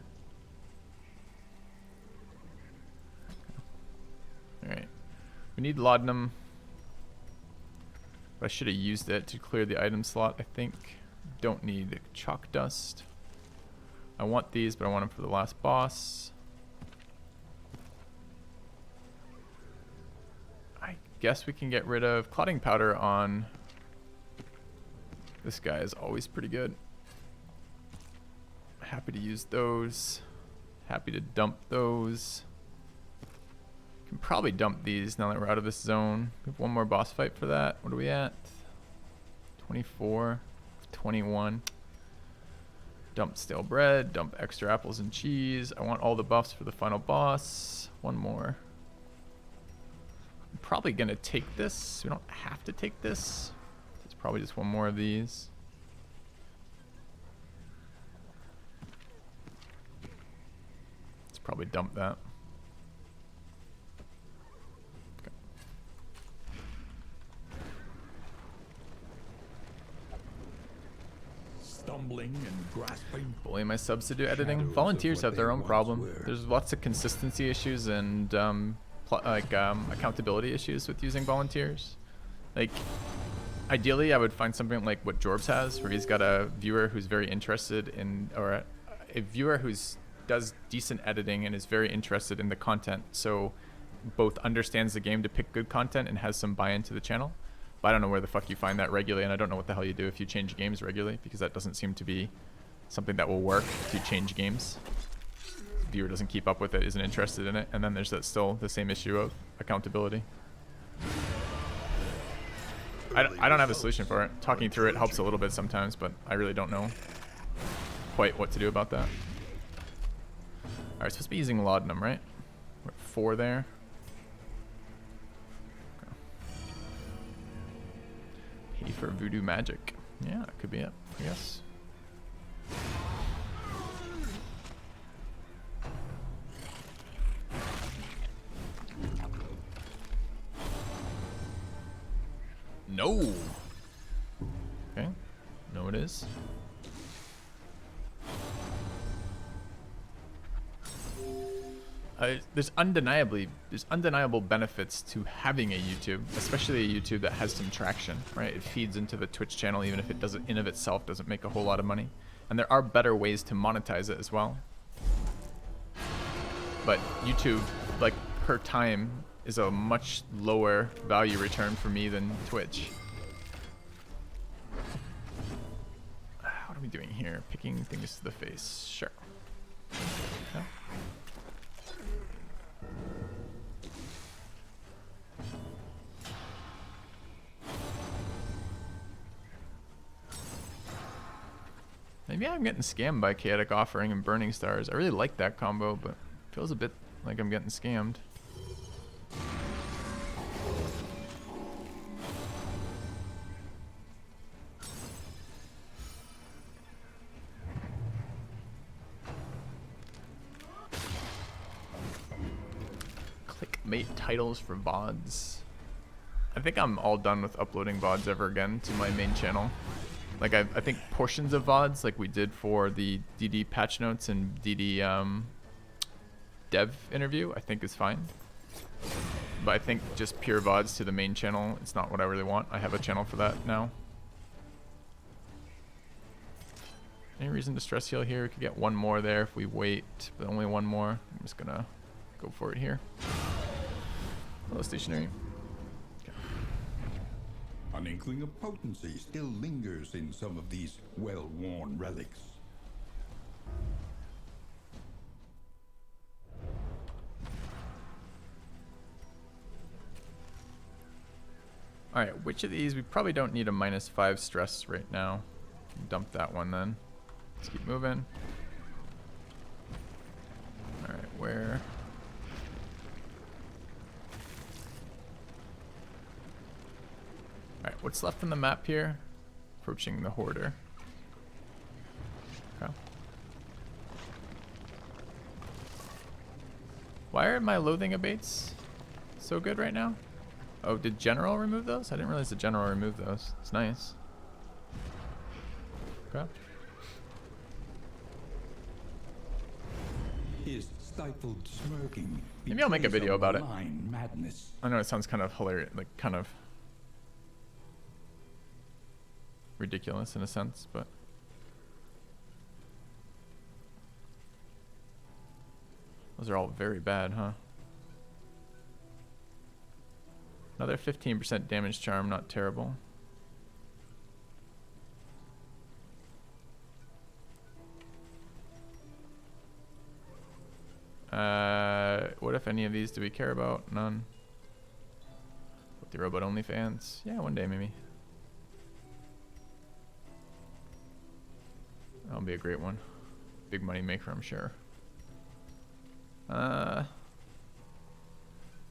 Alright. We need Laudanum. But I should have used it to clear the item slot, I think. Don't need Chalk Dust. I want these, but I want them for the last boss. guess we can get rid of clotting powder on this guy. Is always pretty good. Happy to use those. Happy to dump those. Can probably dump these now that we're out of this zone. We have one more boss fight for that. What are we at? 24, 21. Dump stale bread, dump extra apples and cheese. I want all the buffs for the final boss. One more. I'm probably gonna take this. We don't have to take this. It's probably just one more of these. Let's probably dump that. Stumbling and grasping. Bullying my subs to do editing. Shadows of Volunteers what have their they own once problem. were. There's lots of consistency issues and accountability issues with using volunteers. Like, ideally, I would find something like what Jorbs has, where he's got a viewer who's very interested in, or a viewer who's does decent editing and is very interested in the content. So both understands the game to pick good content and has some buy-in to the channel. But I don't know where the fuck you find that regularly, and I don't know what the hell you do if you change games regularly, because that doesn't seem to be something that will work to change games. The viewer doesn't keep up with it, isn't interested in it, and then there's that still the same issue of accountability. I don't have a solution for it. Talking through it helps a little bit sometimes, but I really don't know quite what to do about that. Alright, supposed to be using laudanum, right? We're at 4 there. Pay for voodoo magic. Yeah, that could be it, I guess. No. Okay. No, it is. There's undeniable benefits to having a YouTube, especially a YouTube that has some traction, right? It feeds into the Twitch channel, even if it doesn't, in of itself, doesn't make a whole lot of money. And there are better ways to monetize it as well. But YouTube, like, per time, is a much lower value return for me than Twitch. What are we doing here? Picking things to the face. Sure. Okay. Maybe I'm getting scammed by Chaotic Offering and Burning Stars. I really like that combo, but it feels a bit like I'm getting scammed. Clickmate titles for VODs. I think I'm all done with uploading VODs ever again to my main channel. Like, I think portions of VODs, like we did for the DD patch notes and DD dev interview, I think is fine. But I think just pure VODs to the main channel, it's not what I really want. I have a channel for that now. Any reason to stress heal here? We could get one more there if we wait, but only one more. I'm just gonna go for it here. Hello, stationary. An inkling of potency still lingers in some of these well-worn relics. Alright, which of these? We probably don't need a -5 stress right now. Dump that one then. Let's keep moving. Alright, where? Alright, what's left on the map here? Approaching the Hoarder. Okay. Why are my loathing abates so good right now? Oh, did General remove those? I didn't realize the General removed those. It's nice. Okay. His stifled smirking. Maybe I'll make a video about it. Blind madness. I know it sounds kind of hilarious, like kind of ridiculous in a sense, but those are all very bad, huh? Another 15% damage charm, not terrible. What if any of these do we care about? None. With the robot OnlyFans? Yeah, one day maybe. That'll be a great one. Big money maker, I'm sure.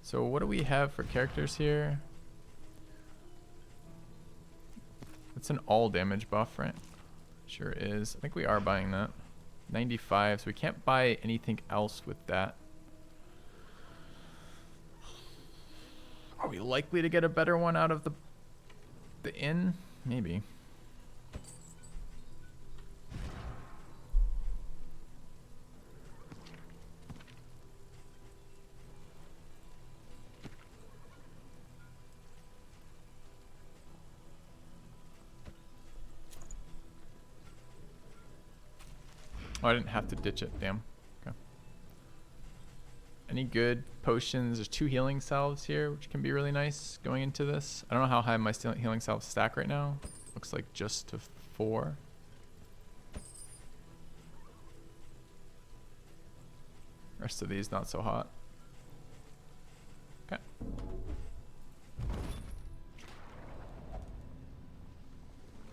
So what do we have for characters here? It's an all damage buff, right? Sure is. I think we are buying that. 95, so we can't buy anything else with that. Are we likely to get a better one out of the inn? Maybe. Oh, I didn't have to ditch it. Damn. Okay. Any good potions? There's 2 healing salves here, which can be really nice going into this. I don't know how high my healing salves stack right now. Looks like just to 4. Rest of these not so hot. Okay.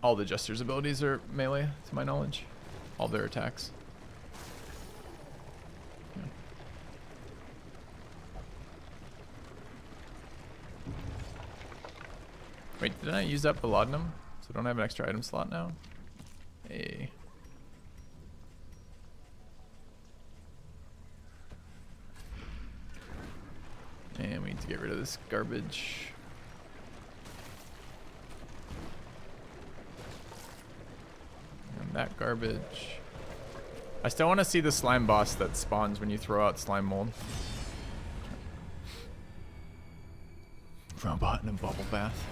All the Jester's abilities are melee, to my knowledge. All their attacks. Wait, did I use up the laudanum? So I don't have an extra item slot now? Hey. And we need to get rid of this garbage. And that garbage. I still want to see the slime boss that spawns when you throw out slime mold. Robot in a bubble bath.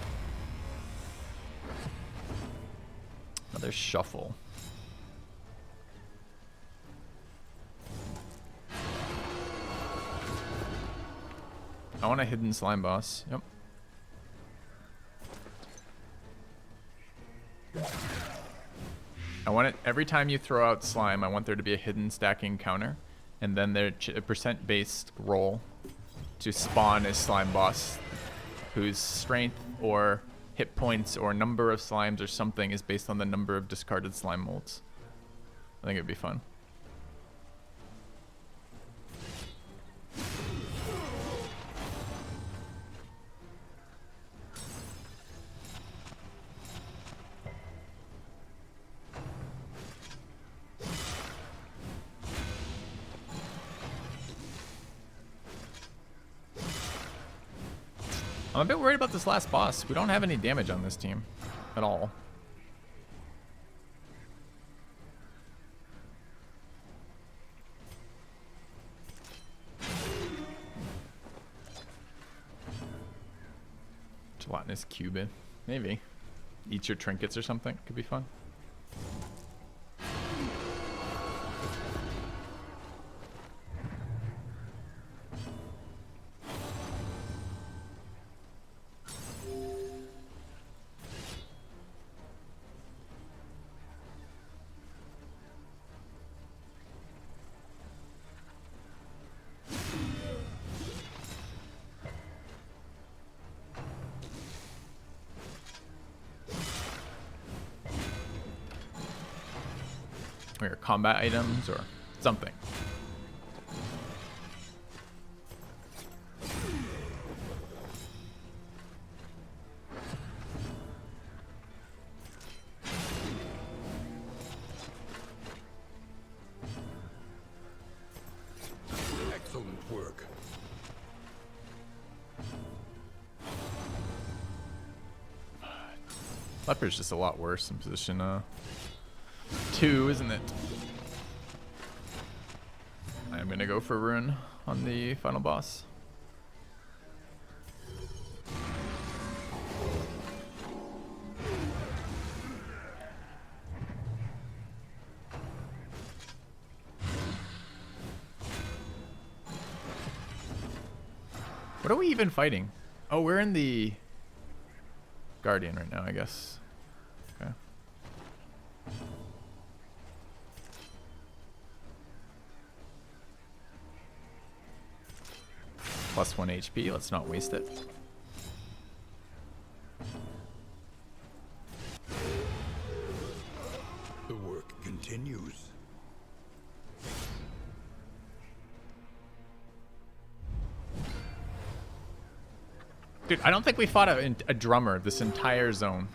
Another shuffle. I want a hidden slime boss. Yep. I want it every time you throw out slime. I want there to be a hidden stacking counter, and then there a percent-based roll to spawn a slime boss whose strength or hit points or number of slimes or something is based on the number of discarded slime molds. I think it'd be fun. I'm a bit worried about this last boss. We don't have any damage on this team at all. Gelatinous cube. Maybe. Eat your trinkets or something. Could be fun. Or combat items or something. Excellent work. Leper's just a lot worse in position 2, isn't it? I'm gonna go for Rune on the final boss. What are we even fighting? Oh, we're in the Guardian right now, I guess. Okay. Plus 1 HP. Let's not waste it. The work continues. Dude, I don't think we fought a drummer this entire zone.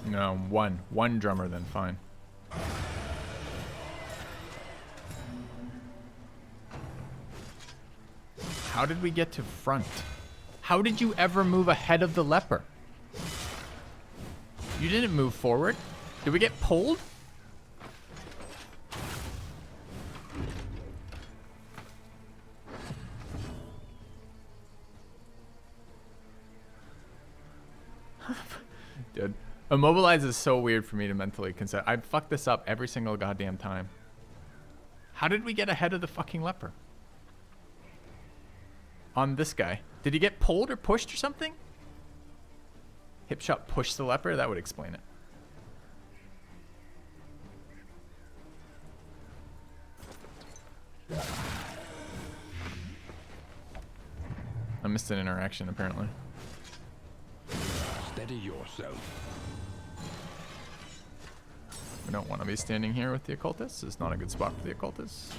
No, one drummer, then fine. How did we get to front? How did you ever move ahead of the leper? You didn't move forward. Did we get pulled? Dude. Immobilize is so weird for me to mentally consider. I fuck this up every single goddamn time. How did we get ahead of the fucking leper? On this guy. Did he get pulled or pushed or something? Hip shot pushed the leper? That would explain it. I missed an interaction apparently. Steady yourself. We don't want to be standing here with the occultists. It's not a good spot for the occultists.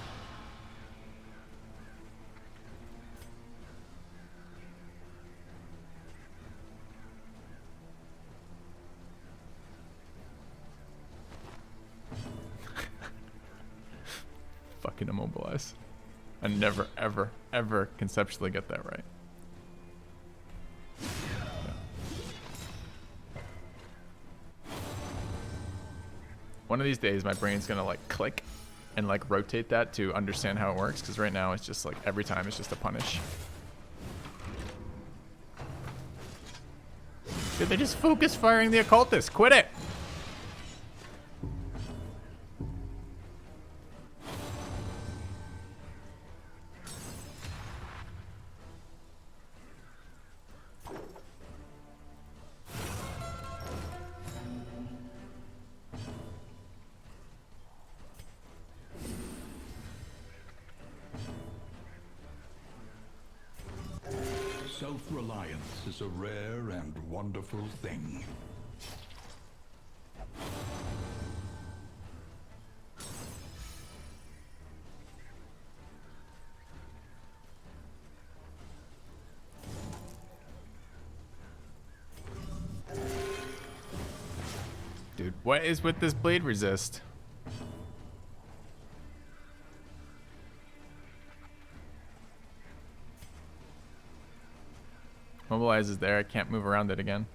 Fucking immobilize. I never, ever, ever conceptually get that right. One of these days, my brain's gonna like click and like rotate that to understand how it works. Because right now, it's just like every time it's just a punish. Dude, they just focus firing the occultist. Quit it. Self-reliance is a rare and wonderful thing. Dude, what is with this blade resist? Mobilize is there. I can't move around it again.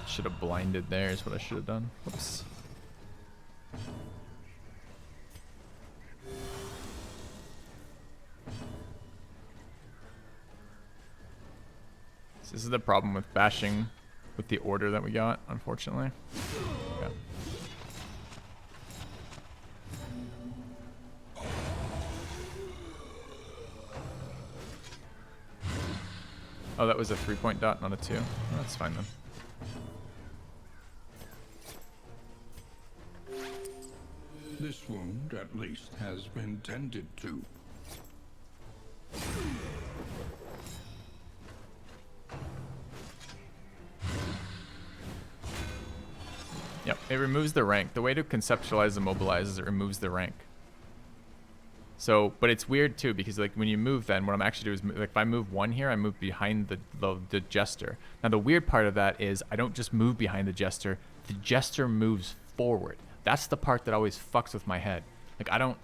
Should have blinded there is what I should have done. Whoops. This is the problem with bashing with the order that we got, unfortunately. Okay. Oh, that was a 3-point dot, not a 2. Oh, that's fine then. This wound, at least, has been tended to. Yep, it removes the rank. The way to conceptualize the mobilize is it removes the rank. So, but it's weird too because like when you move, then what I'm actually doing is like if I move 1 here, I move behind the jester. Now the weird part of that is I don't just move behind the jester moves forward. That's the part that always fucks with my head. Like I don't.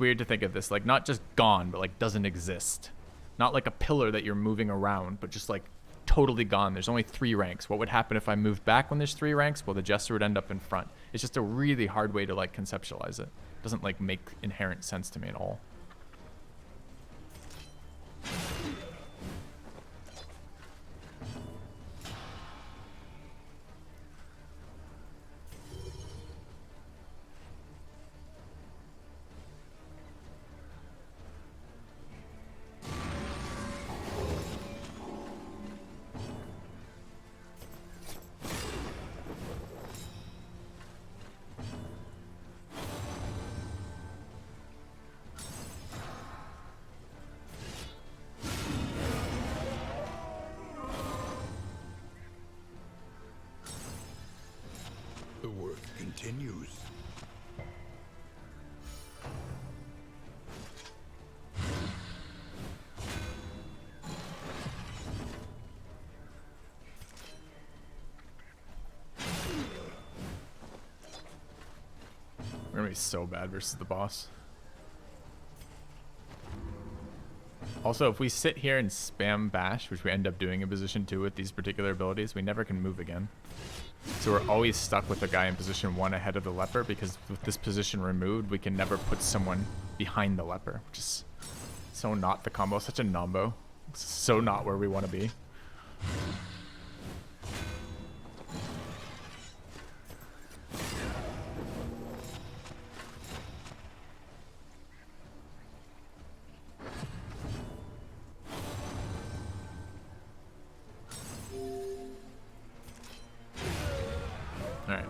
weird to think of this like not just gone, but like doesn't exist. Not like a pillar that you're moving around, but just like totally gone. There's only 3 ranks. What would happen if I moved back when there's 3 ranks? Well, the Jester would end up in front. It's just a really hard way to like conceptualize it. It doesn't like make inherent sense to me at all. The work continues. We're gonna be so bad versus the boss. Also, if we sit here and spam bash, which we end up doing in position 2 with these particular abilities, we never can move again. So we're always stuck with the guy in position 1 ahead of the leper, because with this position removed, we can never put someone behind the leper, which is so not the combo, such a nombo. So not where we want to be. Alright.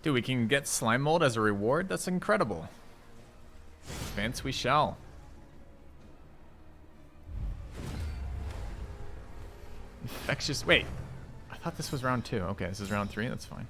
Dude, we can get slime mold as a reward? That's incredible. Advance we shall. Infectious. Wait. I thought this was round 2. Okay, this is round 3. That's fine.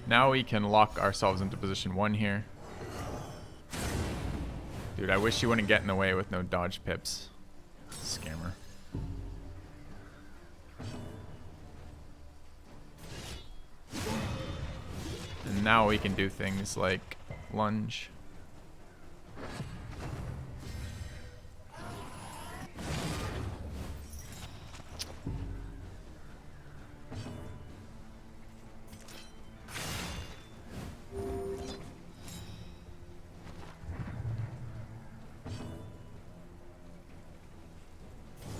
Now we can lock ourselves into position 1 here. Dude, I wish you wouldn't get in the way with no dodge pips. Scammer. And now we can do things like lunge.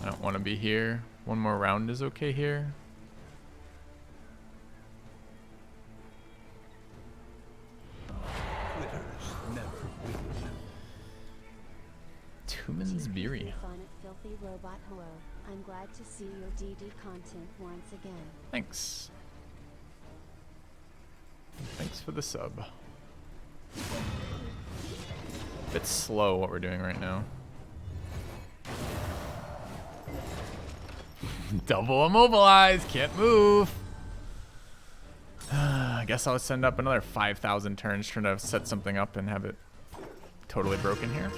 I don't want to be here. One more round is okay here. Quitters never win. Tumen's Beery. Fun at Filthy Robot. Hello. I'm glad to see your DD content once again. Thanks. Thanks for the sub. Bit slow what we're doing right now. Double immobilize, can't move. I guess I'll send up another 5,000 turns trying to set something up and have it totally broken here.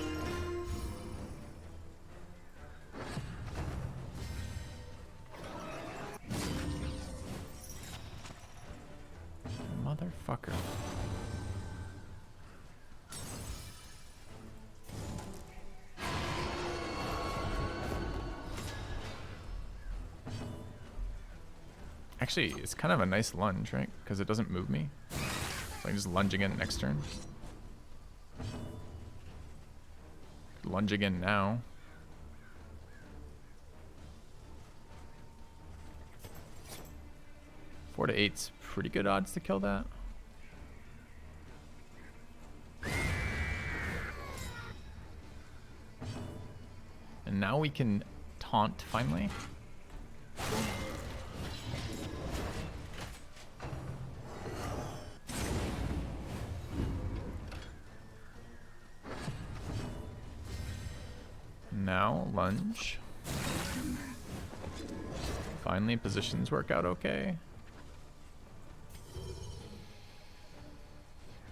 Motherfucker. Actually, it's kind of a nice lunge, right? Because it doesn't move me. So I can just lunge again next turn. Lunge again now. 4 to 8's pretty good odds to kill that. And now we can taunt finally. Now lunge. Finally, positions work out okay.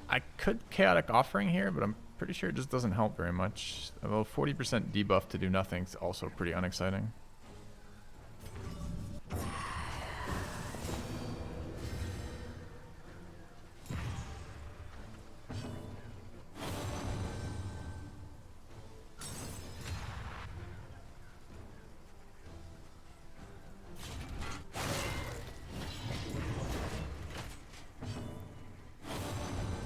I could Chaotic Offering here, but I'm pretty sure it just doesn't help very much. Although 40% debuff to do nothing is also pretty unexciting.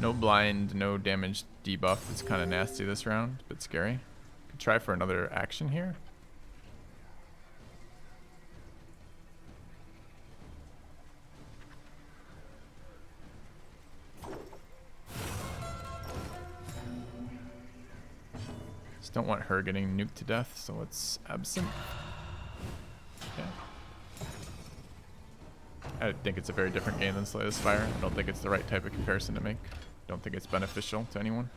No blind, no damage debuff. It's kind of nasty this round, but scary. Could try for another action here. Just don't want her getting nuked to death, so let's absent. Okay. I think it's a very different game than Slay the Spire. I don't think it's the right type of comparison to make. Don't think it's beneficial to anyone.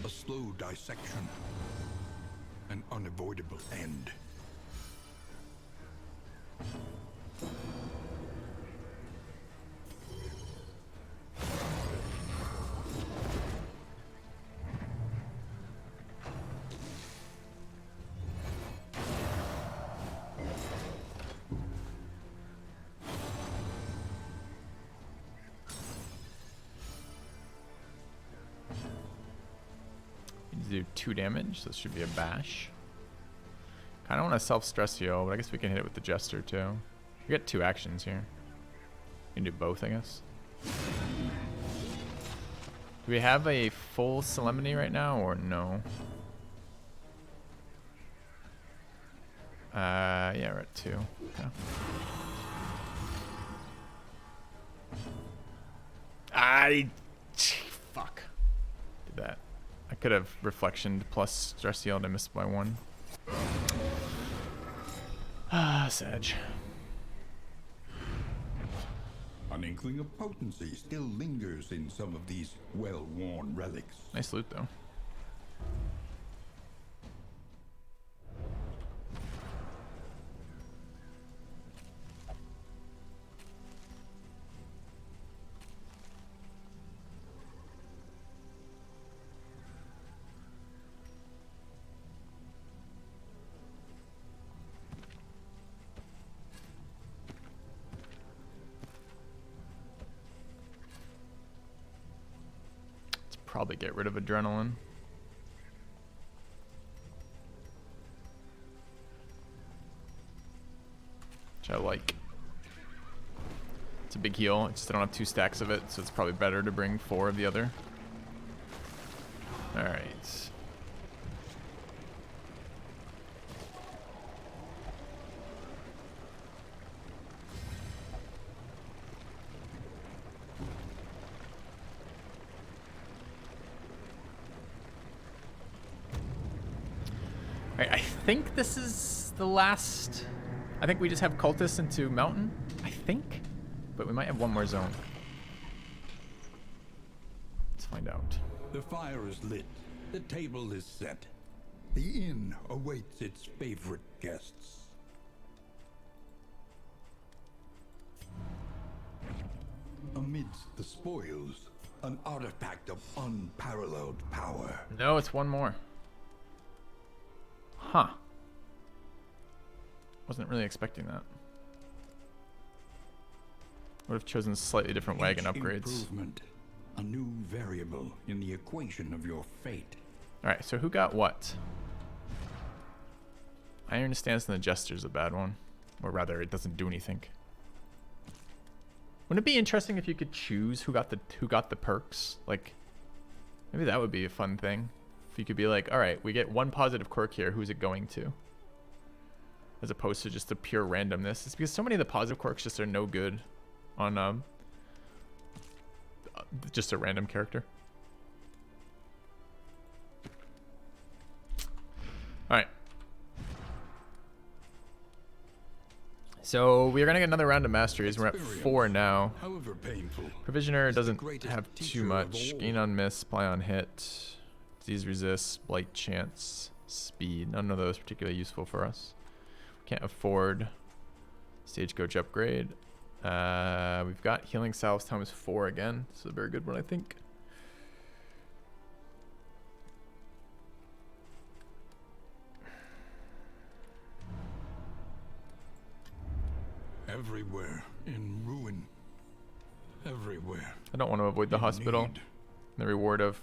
A slow dissection. An unavoidable end. Do 2 damage, so this should be a bash. Kind of want to self-stress heal, but I guess we can hit it with the Jester too. We got 2 actions here. We can do both, I guess. Do we have a full Solemnity right now, or no? Yeah, we're at 2. Okay. Fuck. Did that. I could have Reflection plus Stress Healed. I missed by 1. Sag. An inkling of potency still lingers in some of these well-worn relics. Nice loot, though. Probably get rid of Adrenaline. Which I like. It's a big heal. It's just I don't have 2 stacks of it, so it's probably better to bring 4 of the other. Alright. Alright, I think this is the last. I think we just have Cultists into Mountain. I think. But we might have one more zone. Let's find out. The fire is lit. The table is set. The inn awaits its favorite guests. Amidst the spoils, an artifact of unparalleled power. No, it's one more. Huh. Wasn't really expecting that. Would have chosen slightly different wagon Each upgrades. Improvement, a new variable in the equation of your fate. Alright, so who got what? Iron Stance and the Jester's a bad one. Or rather, it doesn't do anything. Wouldn't it be interesting if you could choose who got the perks? Like, Maybe that would be a fun thing. If you could be like, all right, we get one positive quirk here. Who's it going to? As opposed to just the pure randomness. It's because so many of the positive quirks just are no good on just a random character. All right. So we're gonna get another round of masteries. We're at 4 now. However painful, Provisioner is the doesn't greatest have too teacher of much. all. Gain on miss, apply on hit, disease resist, blight chance, speed. None of those particularly useful for us. Can't afford stagecoach upgrade. We've got healing salves times 4 again. This is a very good one, I think. Everywhere in ruin. Everywhere. I don't want to avoid the in hospital. need. The reward of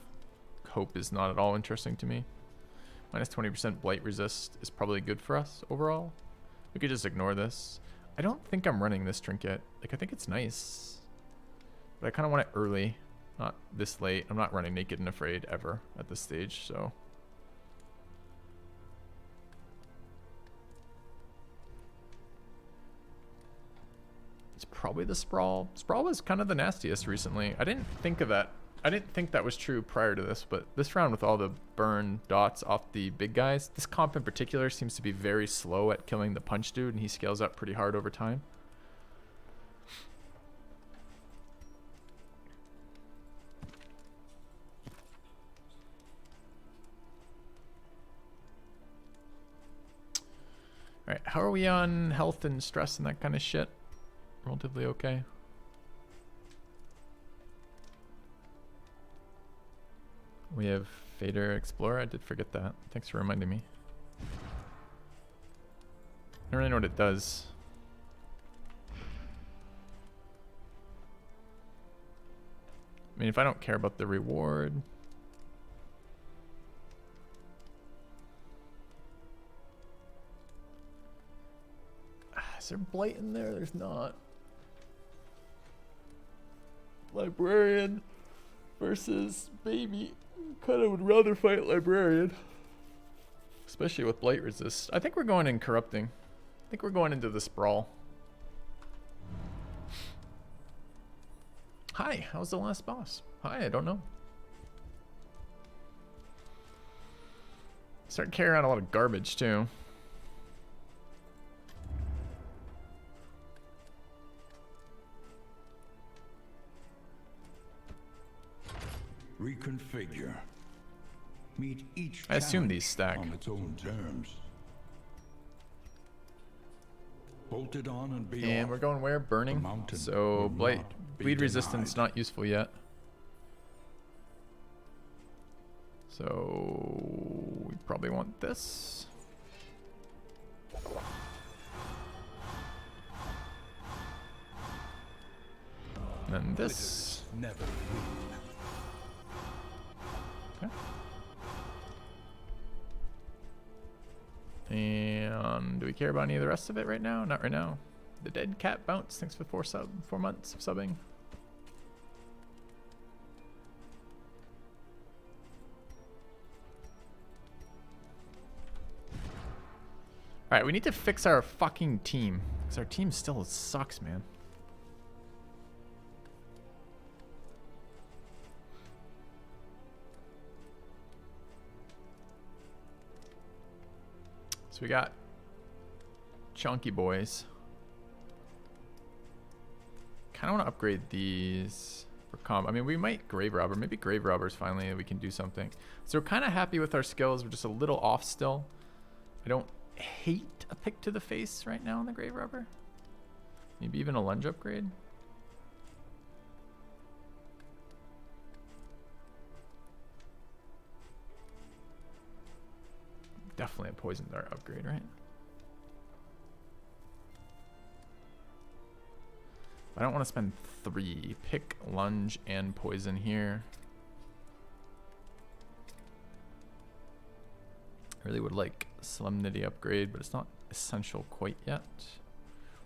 hope is not at all interesting to me. Minus 20% blight resist is probably good for us overall. We could just ignore this. I don't think I'm running this trinket. Like, I think it's nice. But I kind of want it early, not this late. I'm not running Naked and Afraid ever at this stage, so. It's probably the Sprawl. Sprawl was kind of the nastiest recently. I didn't think of that. I didn't think that was true prior to this, but this round with all the burn dots off the big guys, this comp in particular seems to be very slow at killing the punch dude, and he scales up pretty hard over time. Alright, how are we on health and stress and that kind of shit? Relatively okay. We have Fader Explorer. I did forget that. Thanks for reminding me. I don't really know what it does. I mean, if I don't care about the reward. Is there blight in there? There's not. Librarian versus baby. Kind of would rather fight librarian, especially with blight resist. I think we're going in corrupting. I think we're going into the sprawl. Hi, how's the last boss? Hi, I don't know. Start carrying around a lot of garbage too. Reconfigure. Meet each I assume challenge these stack. on its own terms. Bolted on and beyond. And we're going where? Burning. mountain So will blight, not be bleed resistance denied. not useful yet. So we probably want this. And then this. Never win. Okay. And do we care about any of the rest of it right now? Not right now. The dead cat bounce. Thanks for 4 months of subbing. All right, we need to fix our fucking team because our team still sucks, man. So we got chunky boys. Kind of want to upgrade these for comp. I mean, we might grave robber. Maybe grave robbers finally we can do something. So we're kind of happy with our skills. We're just a little off still. I don't hate a pick to the face right now on the grave robber. Maybe even a lunge upgrade. Definitely a poison dart upgrade, right? I don't want to spend 3. Pick lunge and poison here. I really would like solemnity upgrade, but it's not essential quite yet.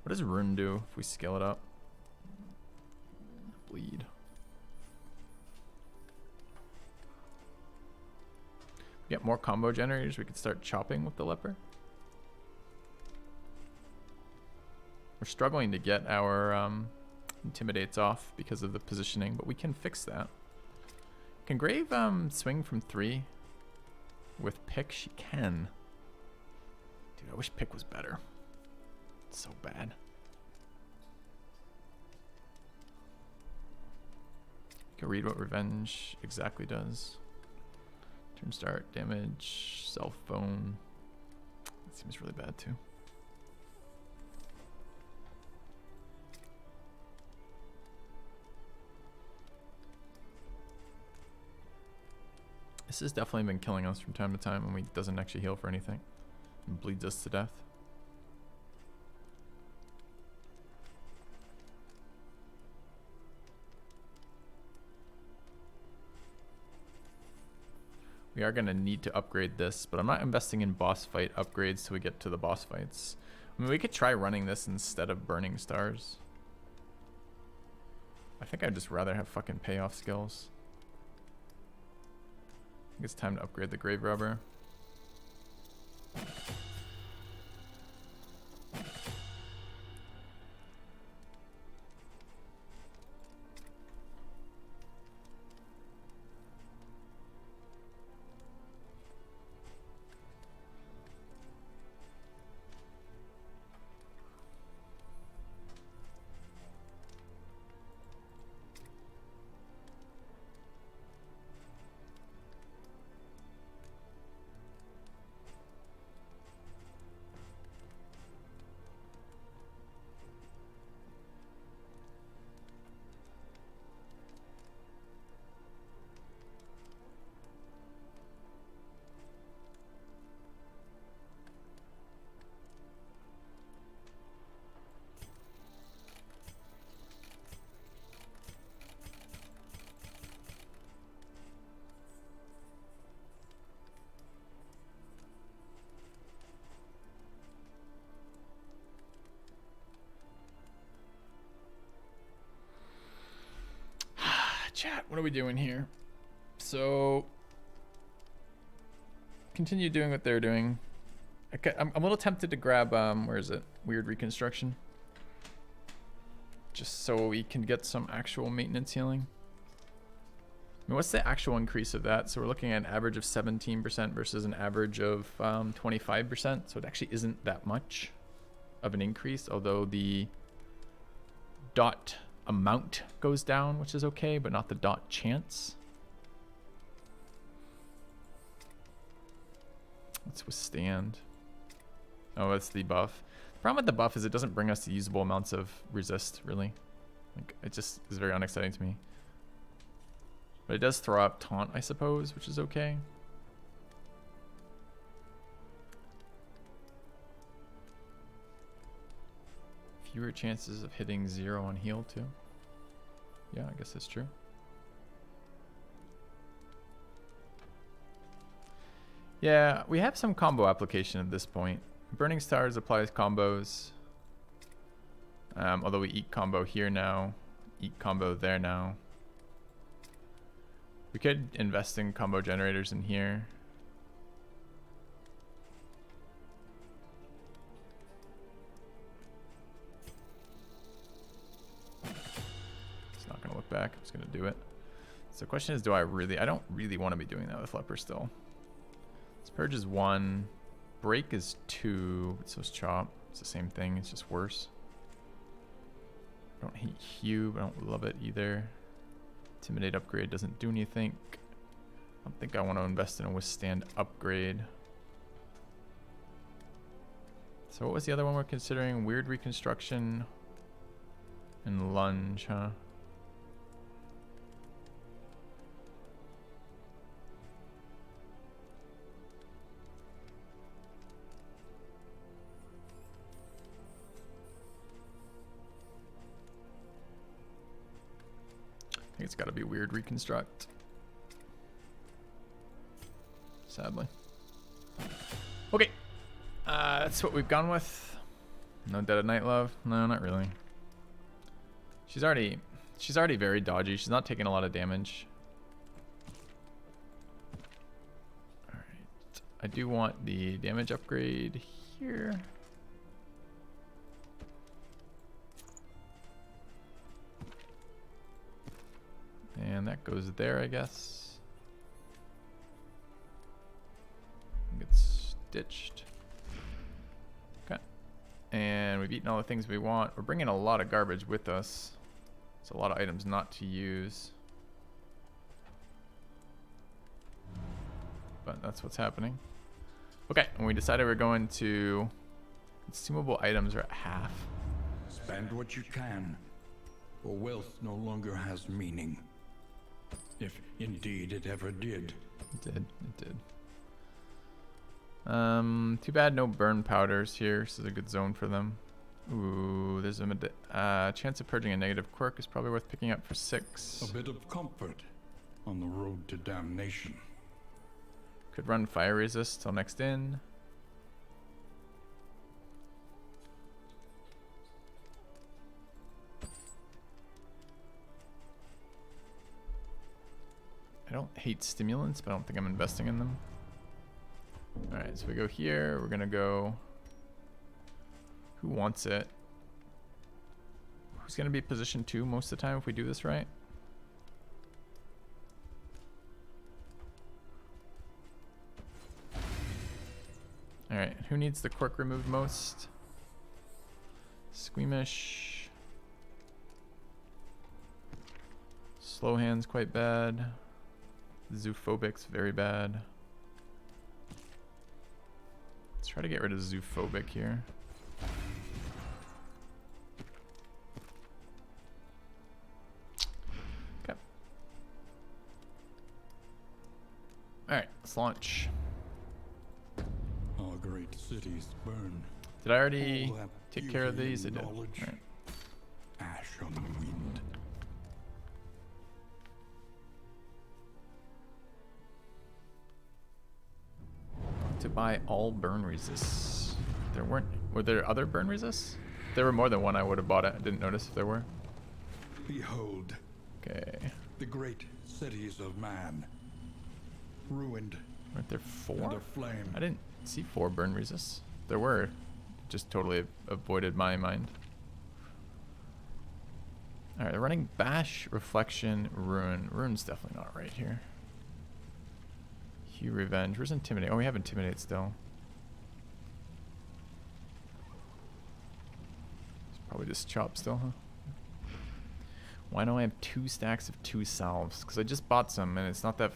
What does rune do if we scale it up? Bleed. Get more combo generators, we could start chopping with the leper. We're struggling to get our intimidates off because of the positioning, but we can fix that. Can Grave swing from 3 with Pick? She can. Dude, I wish Pick was better. It's so bad. You can read what Revenge exactly does. Turn start, damage, cell phone. That seems really bad too. This has definitely been killing us from time to time when we doesn't actually heal for anything. And bleeds us to death. We are going to need to upgrade this, but I'm not investing in boss fight upgrades till we get to the boss fights. I mean, we could try running this instead of burning stars. I think I'd just rather have fucking payoff skills. I think it's time to upgrade the Grave Robber. Chat, what are we doing here? So, continue doing what they're doing. Okay, I'm a little tempted to grab, where is it? Weird Reconstruction. Just so we can get some actual maintenance healing. I mean, what's the actual increase of that? So we're looking at an average of 17% versus an average of 25%. So it actually isn't that much of an increase, although the dot amount goes down, which is okay, but not the dot chance. Let's withstand. Oh, that's the buff. The problem with the buff is it doesn't bring us to usable amounts of resist, really. Like, it just is very unexciting to me. But it does throw up taunt, I suppose, which is okay. Fewer chances of hitting 0 on heal too. Yeah, I guess that's true. Yeah, we have some combo application at this point. Burning Stars applies combos. Although we eat combo here now, eat combo there now. We could invest in combo generators in here. Not gonna look back. I'm just gonna do it. So the question is, I don't really want to be doing that with Leper still. This Purge is 1. Break is 2. So is Chop. It's the same thing. It's just worse. I don't hate Hue, but I don't love it either. Intimidate upgrade doesn't do anything. I don't think I want to invest in a Withstand upgrade. So what was the other one we're considering? Weird Reconstruction and Lunge, huh? I think it's got to be Weird Reconstruct. Sadly. Okay. That's what we've gone with. No Dead of Night Love? No, not really. She's already very dodgy. She's not taking a lot of damage. Alright. I do want the damage upgrade here. And that goes there, I guess. Gets stitched. Okay. And we've eaten all the things we want. We're bringing a lot of garbage with us. It's a lot of items not to use. But that's what's happening. Okay, and we decided we're going to... Consumable items are at half. Spend what you can, or wealth no longer has meaning. If indeed it ever did. It did. It did. Too bad no burn powders here. This is a good zone for them. Ooh, there's a chance of purging a negative quirk is probably worth picking up for 6. A bit of comfort on the road to damnation. Could run fire resist till next in. I don't hate stimulants, but I don't think I'm investing in them. Alright, so we go here. We're going to go... Who wants it? Who's going to be position 2 most of the time if we do this right? Alright, who needs the quirk removed most? Squeamish. Slow hand's quite bad. Zoophobic's very bad. Let's try to get rid of Zoophobic here. Okay. Alright, let's launch. Our great cities burn. Did I already All that take care of beauty these? I and did. knowledge. Alright. Ash on the wind. To buy all burn resists. Were there other burn resists? If there were more than one, I would have bought it. I didn't notice if there were. Behold, Okay. the great cities of man, ruined Weren't there 4? under flame. I didn't see 4 burn resists. There were. Just totally avoided my mind. Alright, they're running Bash, Reflection, Ruin. Ruin's definitely not right here. Hue Revenge. Where's Intimidate? Oh, we have Intimidate still. It's probably just Chop still, huh? Why don't I have 2 stacks of 2 salves? Because I just bought some and it's not that...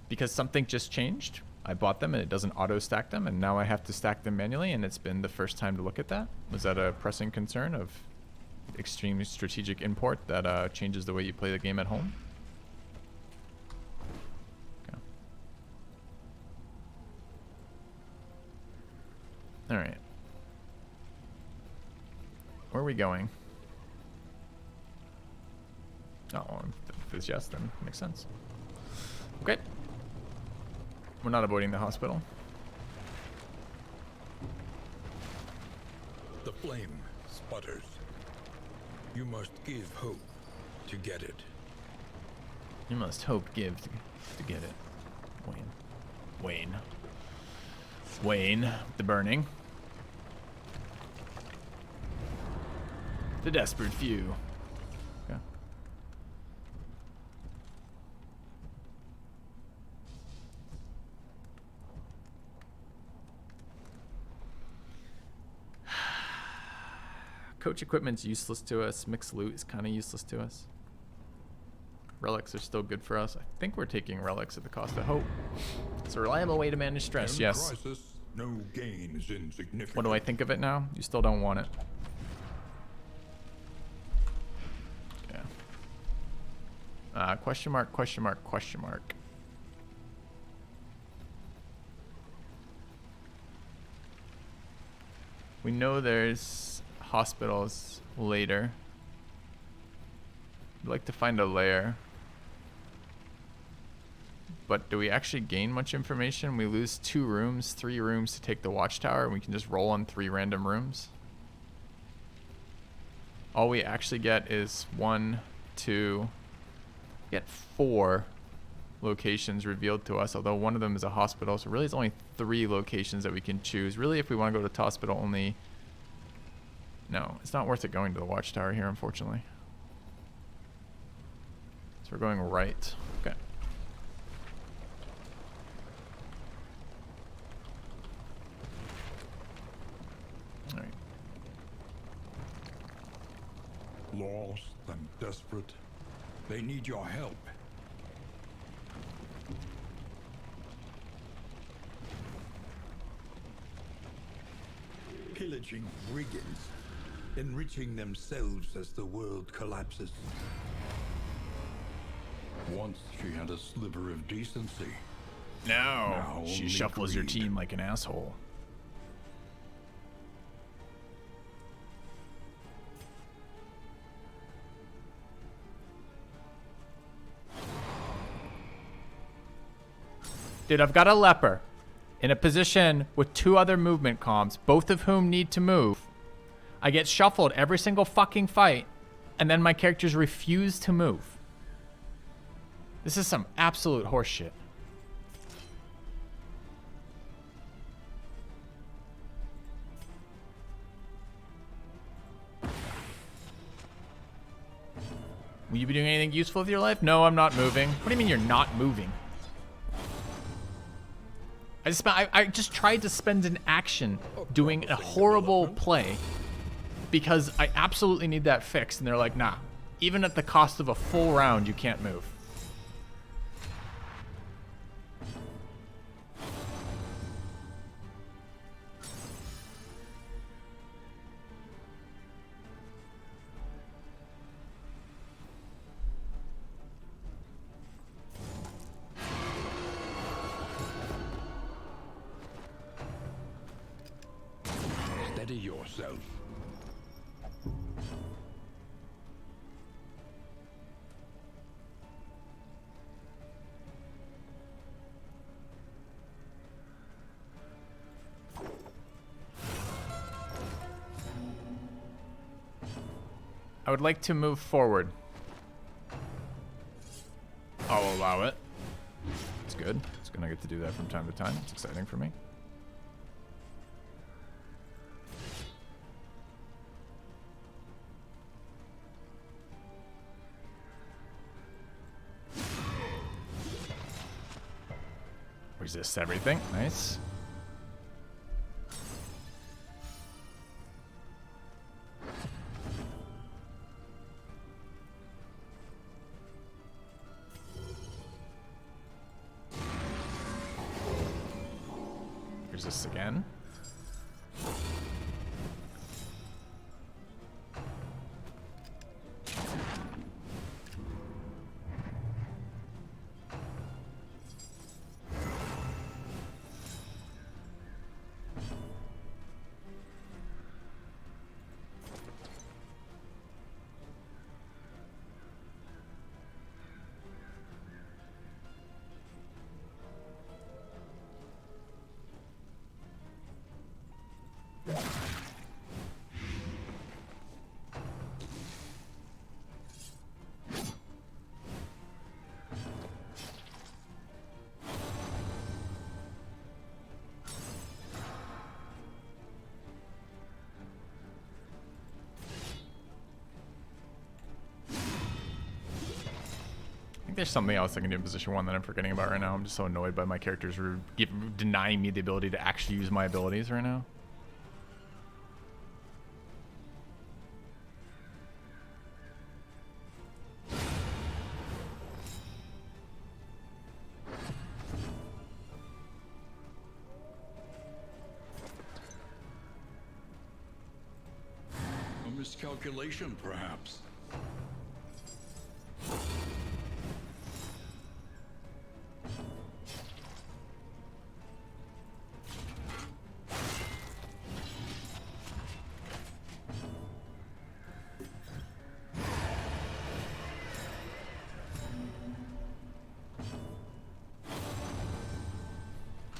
Because something just changed. I bought them and it doesn't auto stack them and now I have to stack them manually and it's been the first time to look at that. Was that a pressing concern of extreme strategic import that changes the way you play the game at home? Alright. Where are we going? Oh, if it's yes, then it makes sense. Okay. We're not avoiding the hospital. The flame sputters. You must give hope to get it. You must hope give to get it. Wayne. Wayne, the burning. The desperate few. Okay. Coach equipment's useless to us. Mixed loot is kind of useless to us. Relics are still good for us. I think we're taking relics at the cost of hope. It's a reliable way to manage stress, In yes. crisis, no gain is insignificant. What do I think of it now? You still don't want it. Yeah. Question mark, question mark, question mark. We know there's hospitals later. I'd like to find a lair. But do we actually gain much information? We lose 2 rooms, 3 rooms to take the watchtower, and we can just roll on 3 random rooms. All we actually get is 1, 2, we get 4 locations revealed to us, although one of them is a hospital. So really it's only 3 locations that we can choose. Really, if we want to go to the hospital only... No, it's not worth it going to the watchtower here, unfortunately. So we're going right. Okay. All right. Lost and desperate. They need your help. Pillaging brigands, enriching themselves as the world collapses. Once she had a sliver of decency. Now she only shuffles your greed. team like an asshole. Dude, I've got a leper in a position with 2 other movement comms, both of whom need to move. I get shuffled every single fucking fight, and then my characters refuse to move. This is some absolute horseshit. Will you be doing anything useful with your life? No, I'm not moving. What do you mean you're not moving? I just tried to spend an action doing a horrible play because I absolutely need that fixed, and they're like, nah, even at the cost of a full round, you can't move. Steady yourself. I would like to move forward. I'll allow it. It's good. It's gonna get to do that from time to time. It's exciting for me. Resist everything. Nice. Resist again. I think there's something else I can do in position 1 that I'm forgetting about right now. I'm just so annoyed by my characters denying me the ability to actually use my abilities right now. A miscalculation, perhaps.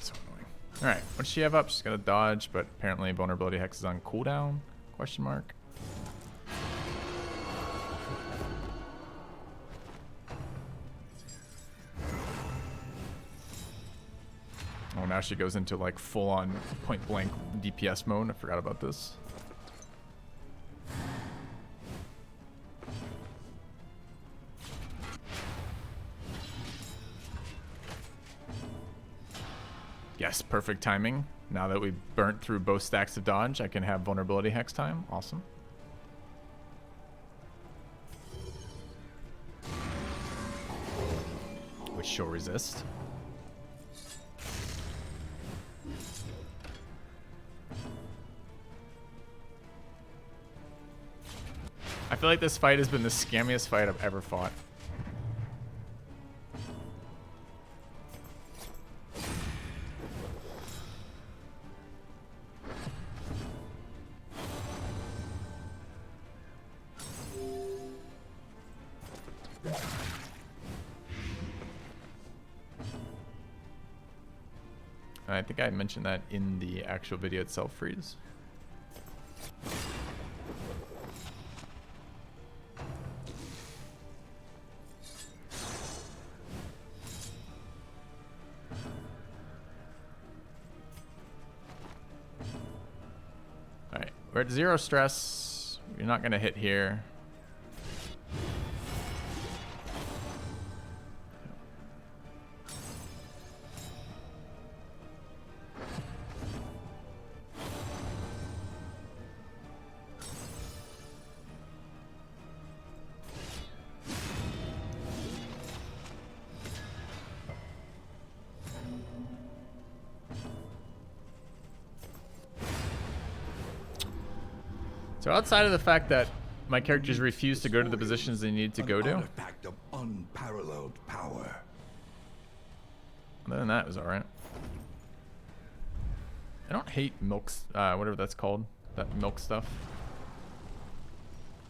So annoying. Alright, what does she have up? She's got a dodge, but apparently vulnerability hex is on cooldown? Question mark. now actually goes into like full-on point-blank DPS mode. I forgot about this. Yes, perfect timing. Now that we burnt through both stacks of dodge, I can have vulnerability hex time. Awesome. Which she'll resist. I feel like this fight has been the scammiest fight I've ever fought. I think I mentioned that in the actual video itself, Freeze. Alright, we're at 0 stress. You're not going to hit here. So outside of the fact that my characters refuse to go to the positions they need to go to, Artifact of unparalleled power. other than that, it was alright. I don't hate milks, whatever that's called, that milk stuff.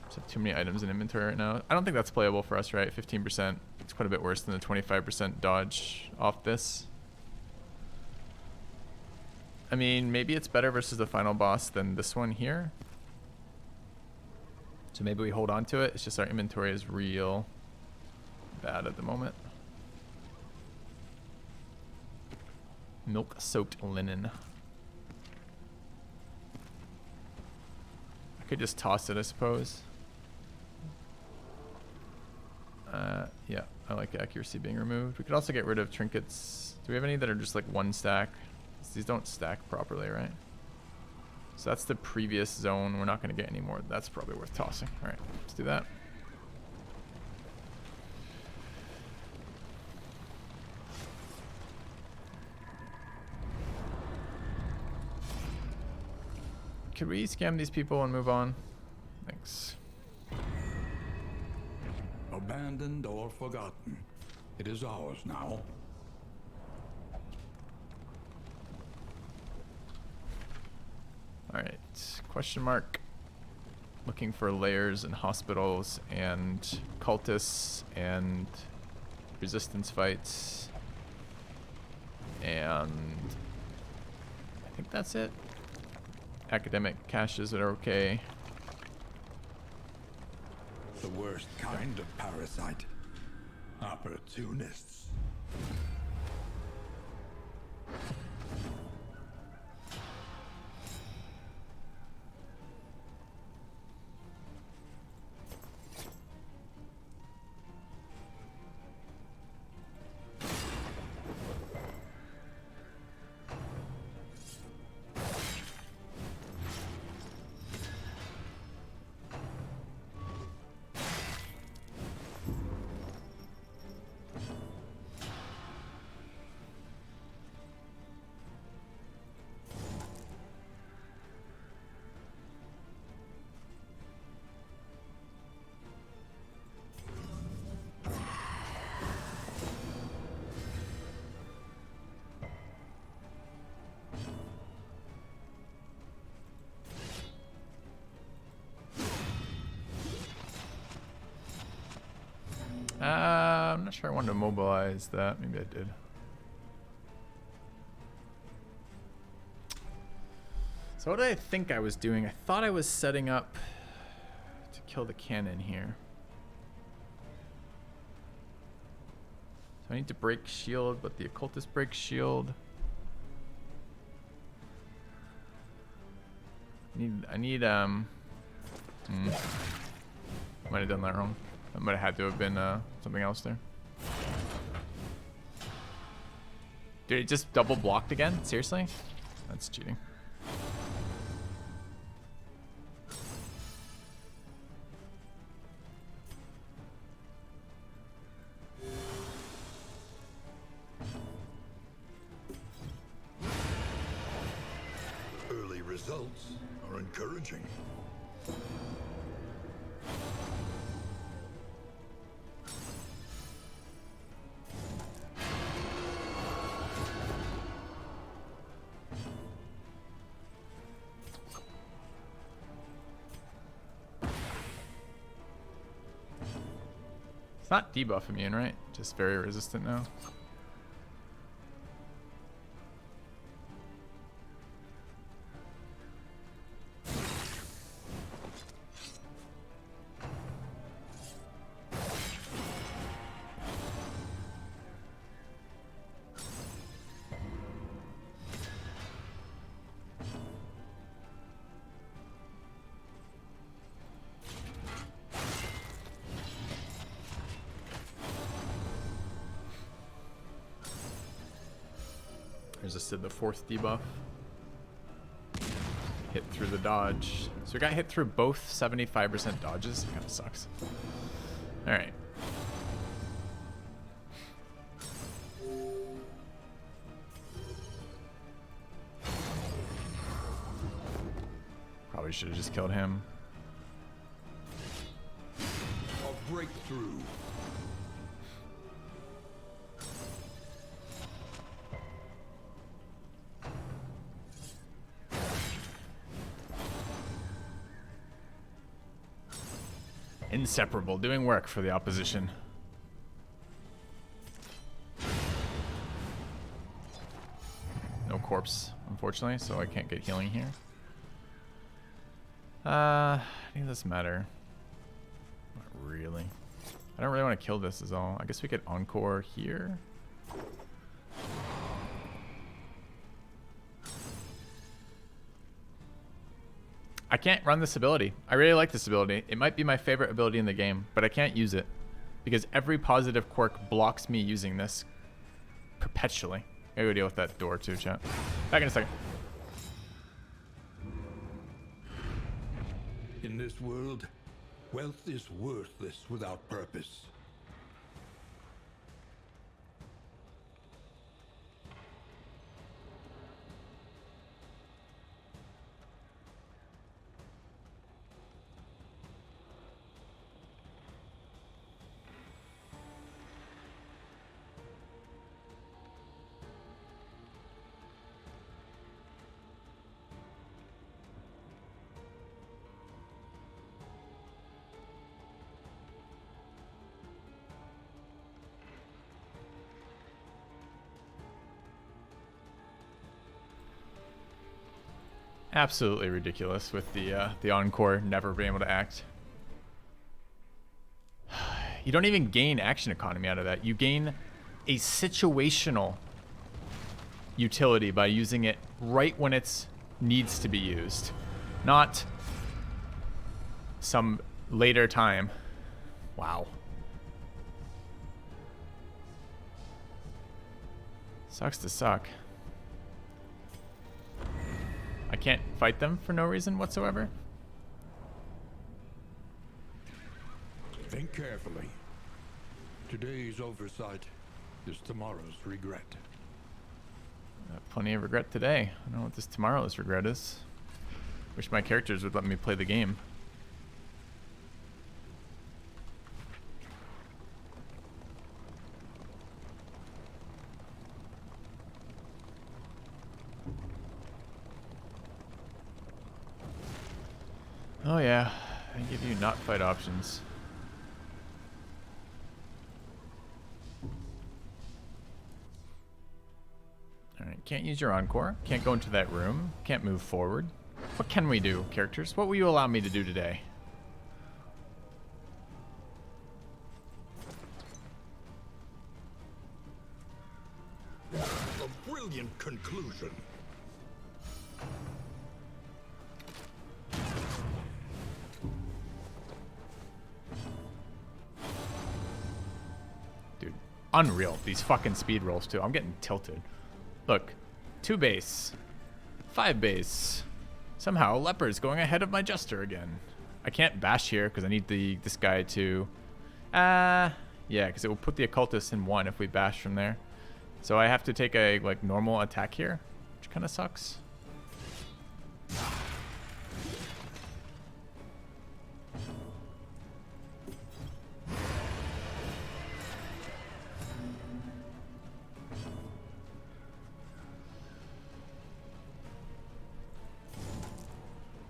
Just have too many items in inventory right now. I don't think that's playable for us, right? 15%. It's quite a bit worse than the 25% dodge off this. I mean, maybe it's better versus the final boss than this one here. So maybe we hold on to it. It's just our inventory is real bad at the moment. Milk-soaked linen. I could just toss it, I suppose. Yeah, I like accuracy being removed. We could also get rid of trinkets. Do we have any that are just like one stack? These don't stack properly, right? So that's the previous zone. We're not going to get any more. That's probably worth tossing. All right, let's do that. Could we scam these people and move on? Thanks. Abandoned or forgotten. It is ours now. All right, question mark. Looking for layers and hospitals and cultists and resistance fights. And I think that's it. Academic caches that are okay. The worst kind of parasite. Opportunists. I'm not sure I wanted to mobilize that. Maybe I did. So what did I think I was doing? I thought I was setting up to kill the cannon here. So I need to break shield, but the occultist breaks shield. I need might have done that wrong. That might have had to have been something else there. Dude, it just double blocked again? Seriously? That's cheating. Early results are encouraging. It's not debuff immune, right? Just very resistant now. Resisted the 4th debuff. Hit through the dodge. So we got hit through both 75% dodges. Kind of sucks. All right. Probably should have just killed him. A breakthrough. Inseparable, doing work for the opposition. No corpse, unfortunately, so I can't get healing here. I think this matter. Not really. I don't really want to kill this is all. I guess we could encore here. I can't run this ability. I really like this ability. It might be my favorite ability in the game, but I can't use it because every positive quirk blocks me using this perpetually. I gotta go deal with that door too, chat. Back in a second. In this world, wealth is worthless without purpose. Absolutely ridiculous with the encore never being able to act. You don't even gain action economy out of that. You gain a situational utility by using it right when it needs to be used, not some later time. Wow. Sucks to suck. I can't fight them for no reason whatsoever. Think carefully. Today's oversight is tomorrow's regret. Plenty of regret today. I don't know what this tomorrow's regret is. Wish my characters would let me play the game. Oh yeah, I give you not fight options. Alright, can't use your encore. Can't go into that room. Can't move forward. What can we do, characters? What will you allow me to do today? A brilliant conclusion. Dude, unreal. These fucking speed rolls, too. I'm getting tilted. Look, 2 base, 5 base. Somehow, Leper's going ahead of my Jester again. I can't bash here because I need this guy to... yeah, because it will put the Occultist in 1 if we bash from there. So I have to take a like normal attack here, which kind of sucks.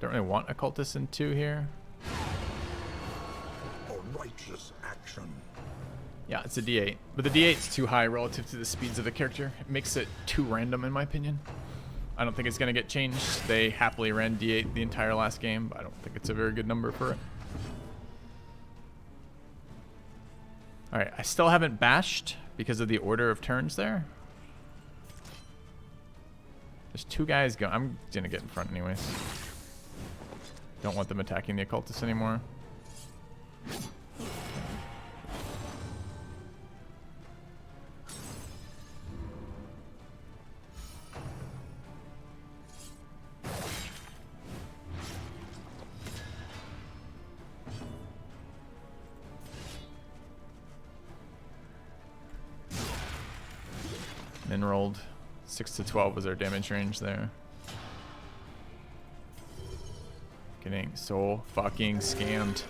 Don't really want Occultist in 2 here. A righteous action. Yeah, it's a D8. But the D8's too high relative to the speeds of the character. It makes it too random, in my opinion. I don't think it's going to get changed. They happily ran D8 the entire last game, but I don't think it's a very good number for it. Alright, I still haven't bashed because of the order of turns there. There's 2 guys going. I'm going to get in front anyways. Don't want them attacking the Occultist anymore. Min rolled. 6 to 12 was our damage range there. Getting so fucking scammed.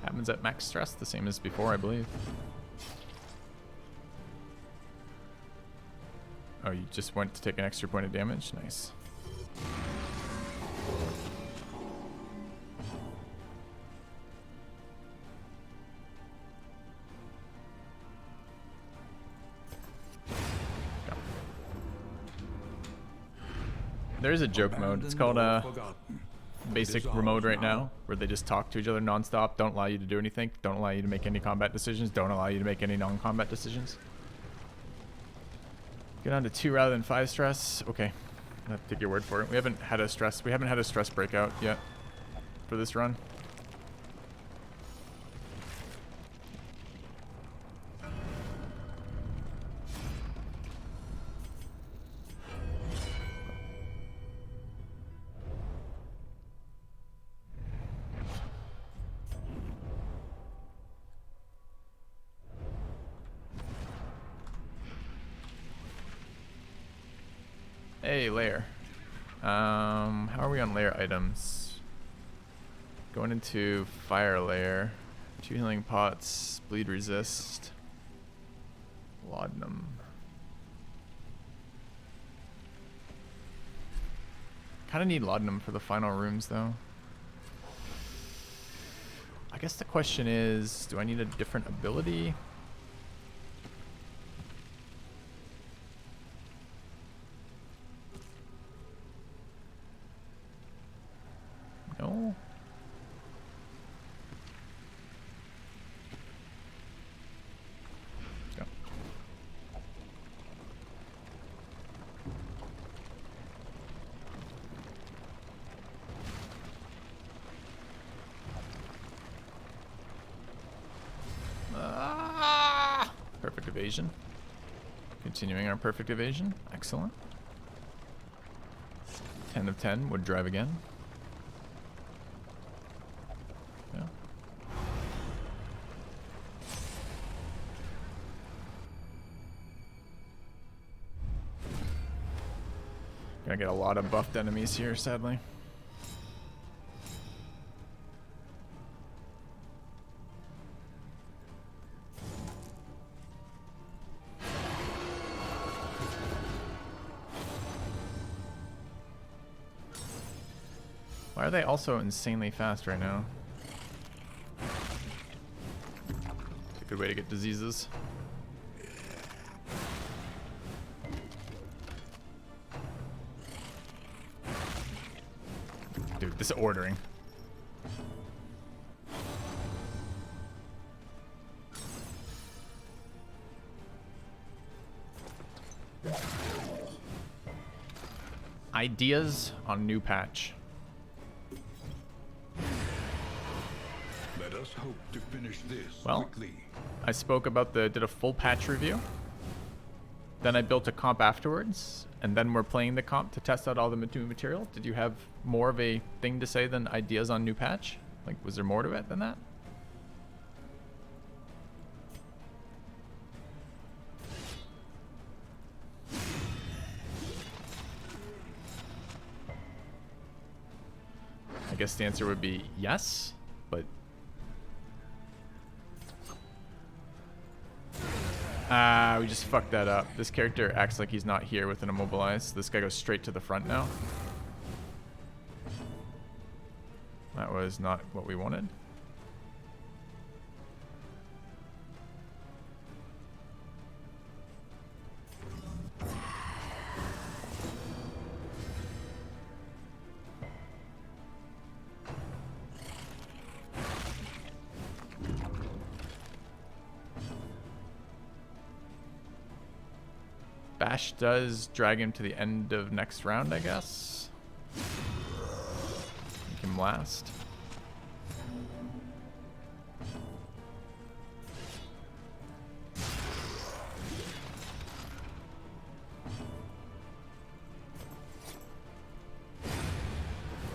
Happens at max stress, the same as before, I believe. Oh, you just went to take an extra point of damage? Nice. There's a joke mode. It's called basic mode right now, where they just talk to each other nonstop, don't allow you to do anything, don't allow you to make any combat decisions, don't allow you to make any non-combat decisions. Get on to 2 rather than 5 stress. Okay, I have to take your word for it. We haven't had a stress breakout yet for this run. Hey, layer. How are we on layer items? Going into fire layer. 2 healing pots, bleed resist, laudanum. Kind of need laudanum for the final rooms though. I guess the question is, do I need a different ability? No. Go. Perfect evasion. Continuing our perfect evasion. Excellent. 10 of 10 would drive again. Yeah. Gonna get a lot of buffed enemies here, sadly. Why are they also insanely fast right now? It's a good way to get diseases. Dude, this ordering. Ideas on new patch. Let us hope to finish this Well, quickly. I spoke about did a full patch review. Then I built a comp afterwards, and then we're playing the comp to test out all the new material. Did you have more of a thing to say than ideas on new patch? Like, was there more to it than that? I guess the answer would be yes, but... we just fucked that up. This character acts like he's not here with an immobilize. This guy goes straight to the front now. That was not what we wanted. Bash does drag him to the end of next round, I guess. Make him last.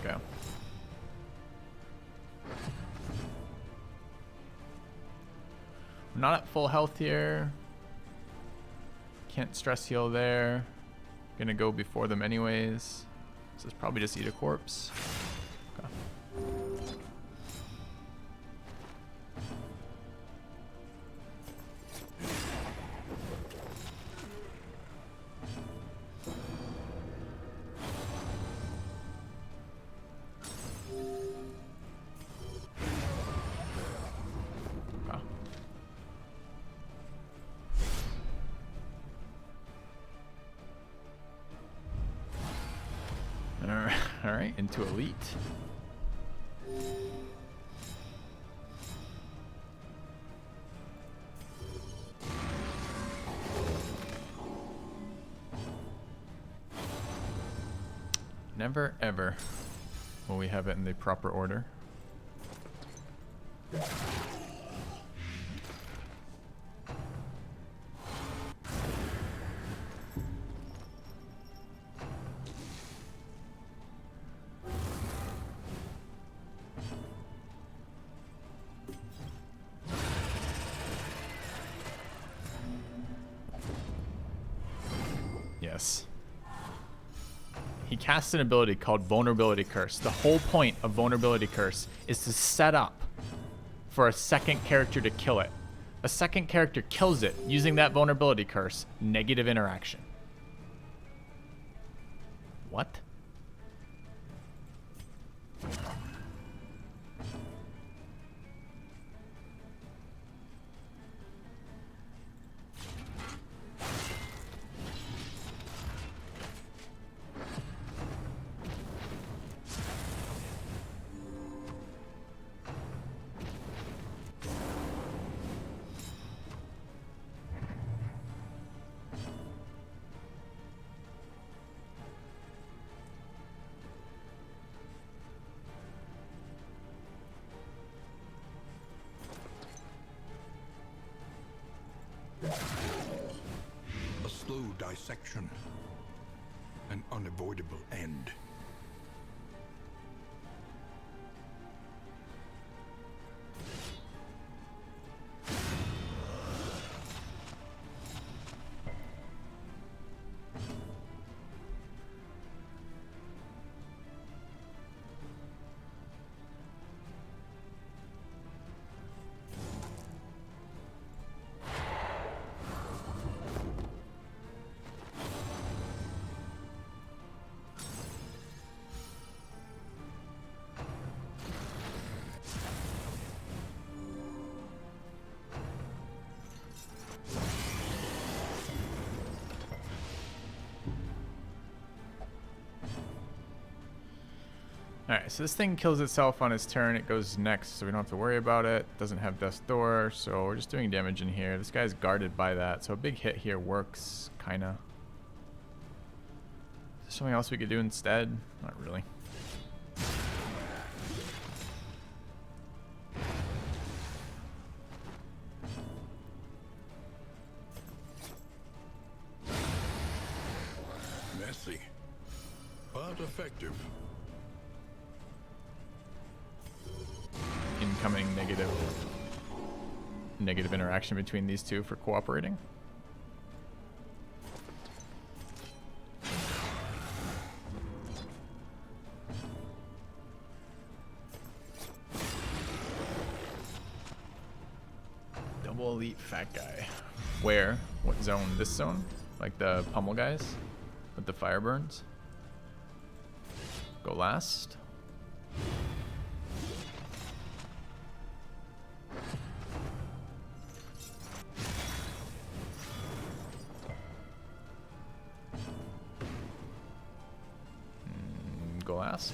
Go. We're not at full health here. Can't stress heal there. Gonna go before them anyways. So it's probably just eat a corpse. Okay. Okay. All right, into elite. Never ever will we have it in the proper order. Yes. He casts an ability called Vulnerability Curse. The whole point of Vulnerability Curse is to set up for a second character to kill it. A second character kills it using that Vulnerability Curse. Negative interaction. What? A slow dissection. An unavoidable end. Alright, so this thing kills itself on its turn. It goes next, so we don't have to worry about it. Doesn't have Death's Door, so we're just doing damage in here. This guy's guarded by that, so a big hit here works, kinda. Is there something else we could do instead? Not really. Messy, but effective. Incoming negative interaction between these two for cooperating. Double elite fat guy. Where? What zone? This zone? Like the pummel guys with the fire burns? Go last. Go last.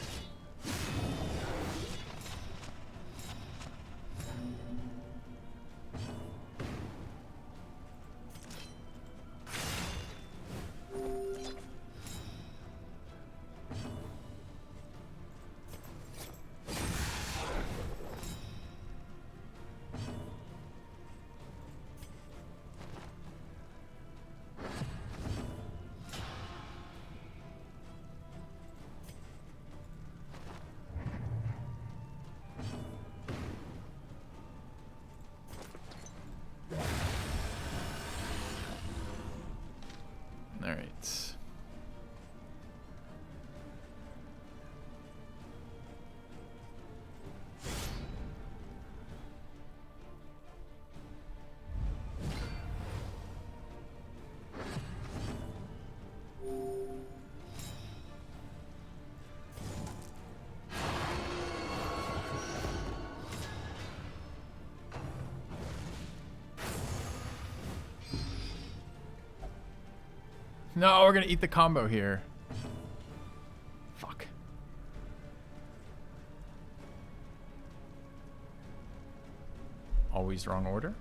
All right. No, we're gonna eat the combo here. Fuck. Always wrong order.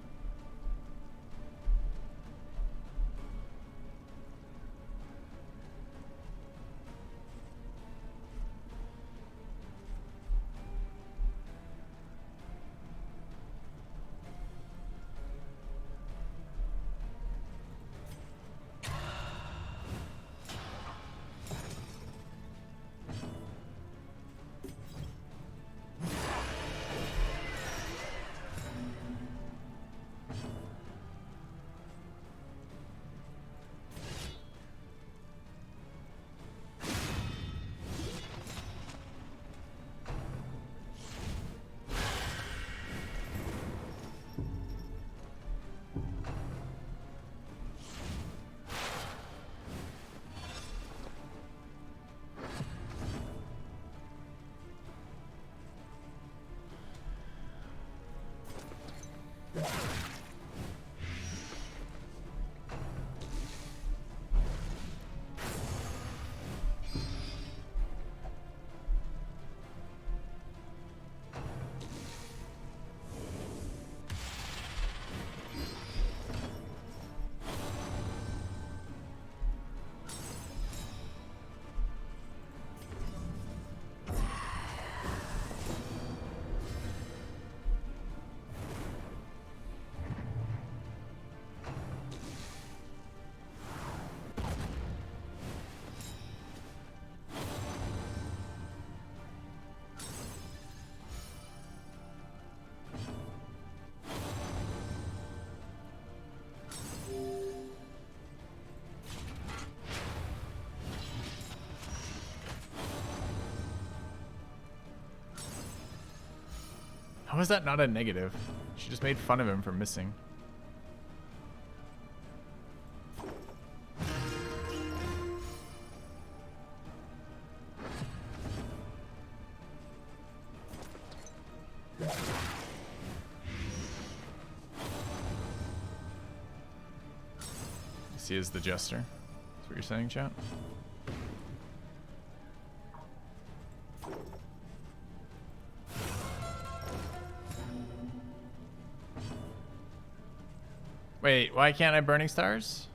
How is that not a negative? She just made fun of him for missing. He is the jester. That's what you're saying, chat? Wait, why can't I Burning Stars?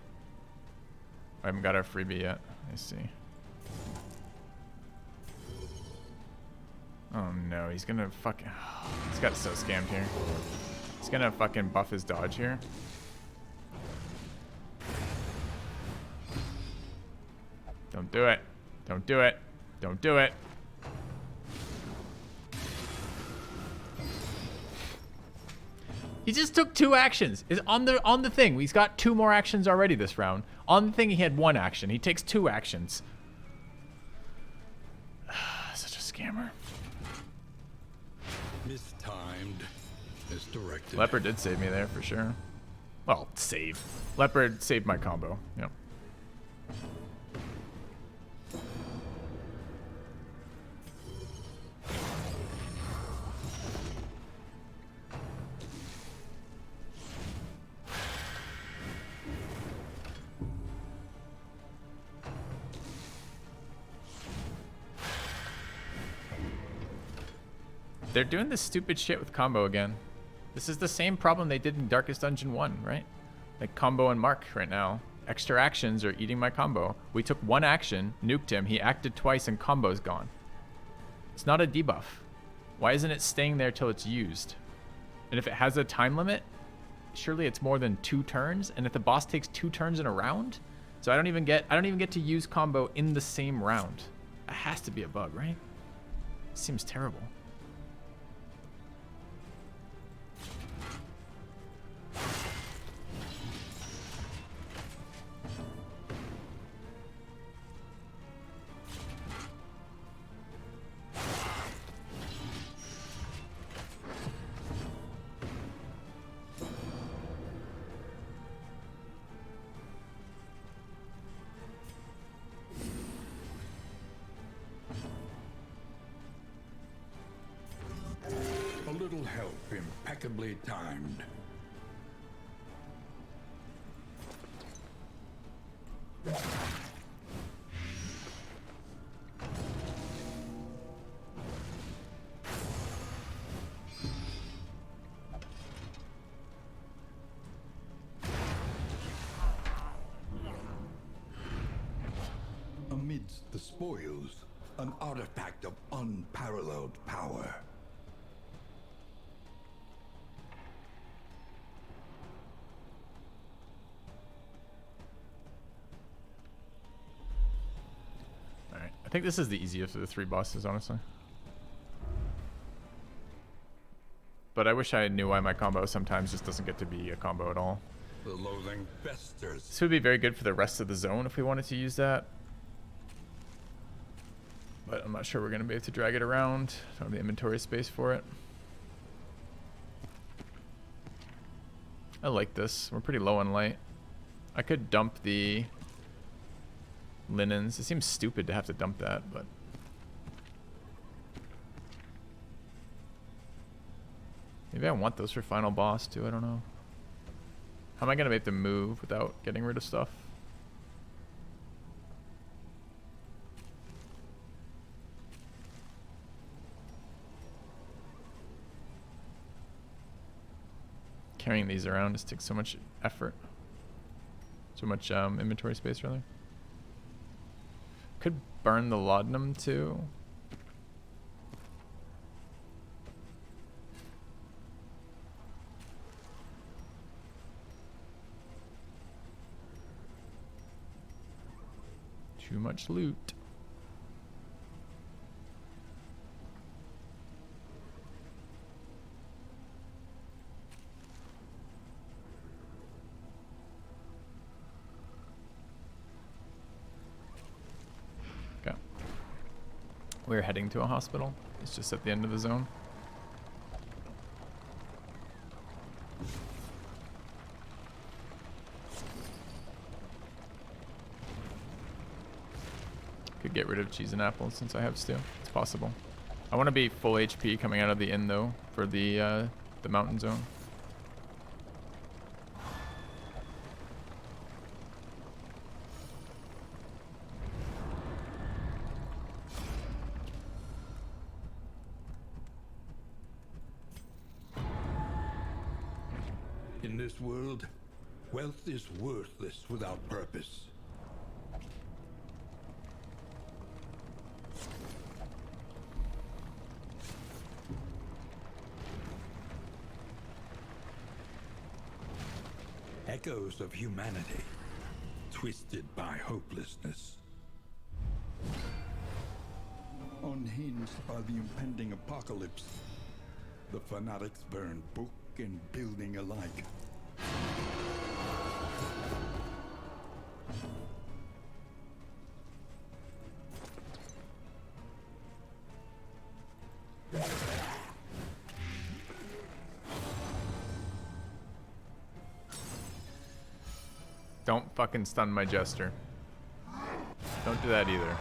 I haven't got our freebie yet. I see. Oh no, he's gonna fucking... He's got so scammed here. He's gonna fucking buff his dodge here. Don't Don't do it. Don't do it. Don't do it. He just took 2 actions. Is on the thing. He's got 2 more actions already this round. On the thing, he had 1 action. He takes 2 actions. Such a scammer. Mistimed. Misdirected. Leopard did save me there for sure. Well, save. Leopard saved my combo. Yep. They're doing this stupid shit with combo again. This is the same problem they did in Darkest Dungeon 1, right? Like combo and Mark right now. Extra actions are eating my combo. We took 1 action, nuked him, he acted twice, and combo's gone. It's not a debuff. Why isn't it staying there till it's used? And if it has a time limit, surely it's more than 2 turns. And if the boss takes 2 turns in a round, so I don't even get to use combo in the same round. That has to be a bug, right? Seems terrible. A little help, impeccably timed. Amidst the spoils, an artifact of unparalleled power. Alright, I think this is the easiest of the 3 bosses, honestly. But I wish I knew why my combo sometimes just doesn't get to be a combo at all. The loathing festers. This would be very good for the rest of the zone if we wanted to use that. But I'm not sure we're going to be able to drag it around. Don't have the inventory space for it. I like this. We're pretty low on light. I could dump the linens. It seems stupid to have to dump that, but... maybe I want those for final boss too, I don't know. How am I going to make them move without getting rid of stuff? Carrying these around just takes so much effort. So much inventory space, rather. Could burn the laudanum too. Too much loot. Okay. We're heading to a hospital. It's just at the end of the zone. Could get rid of cheese and apples since I have stew. It's possible. I want to be full HP coming out of the inn though for the mountain zone. In this world, wealth is worthless without purpose. Echoes of humanity, twisted by hopelessness. unhinged by the impending apocalypse. The fanatics burn book and building alike. Don't fucking stun my jester. Don't do that either.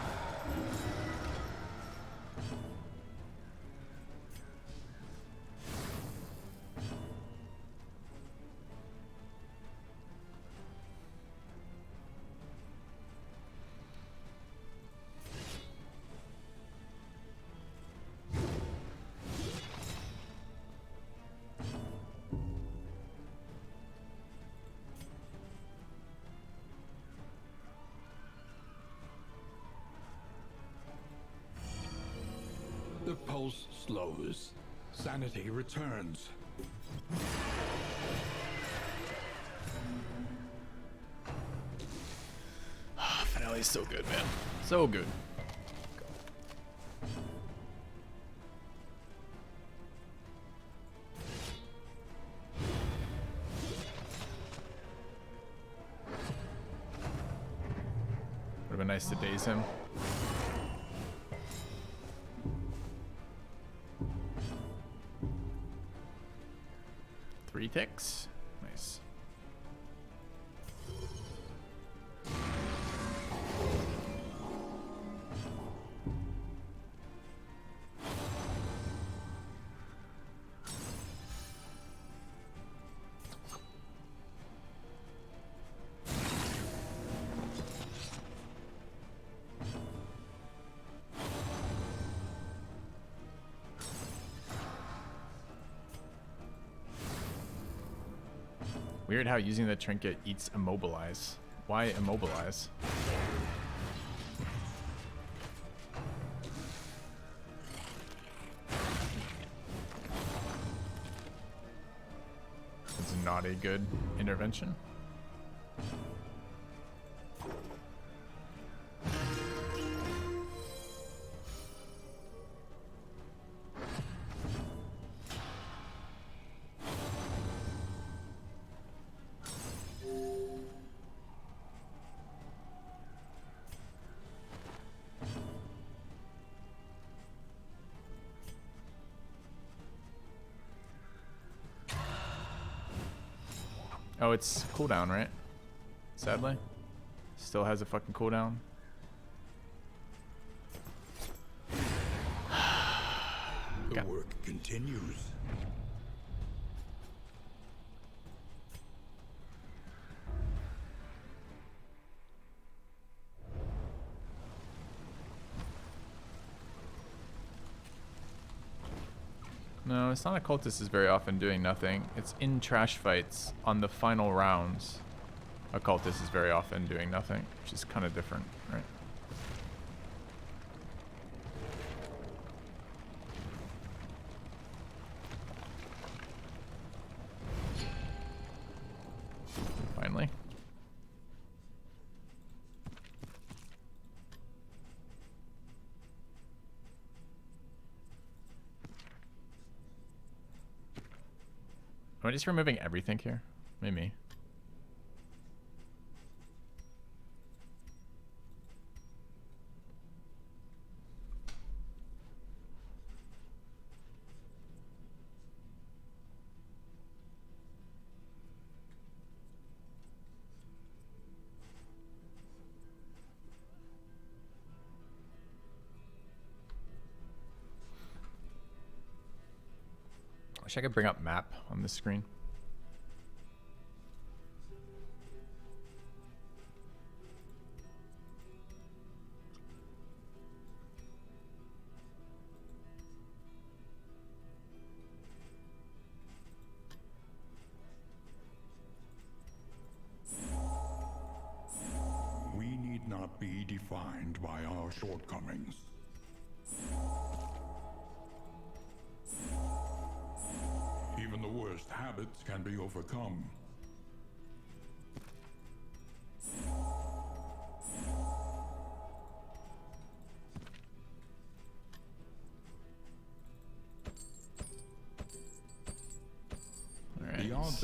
The pulse slows. Sanity returns. Finale's so good, man. So good. Would've been nice to daze him. Three ticks. Nice. Weird how using the trinket eats immobilize. Why immobilize? It's not a good intervention. Oh, it's cooldown, right? Sadly. Still has a fucking cooldown. The Got- work continues. No, it's not a cultist is very often doing nothing. It's in trash fights on the final rounds. A cultist is very often doing nothing, which is kind of different, right? Finally. Am I just removing everything here? Maybe. Wish I could bring up map on this screen. We need not be defined by our shortcomings. Even the worst habits can be overcome.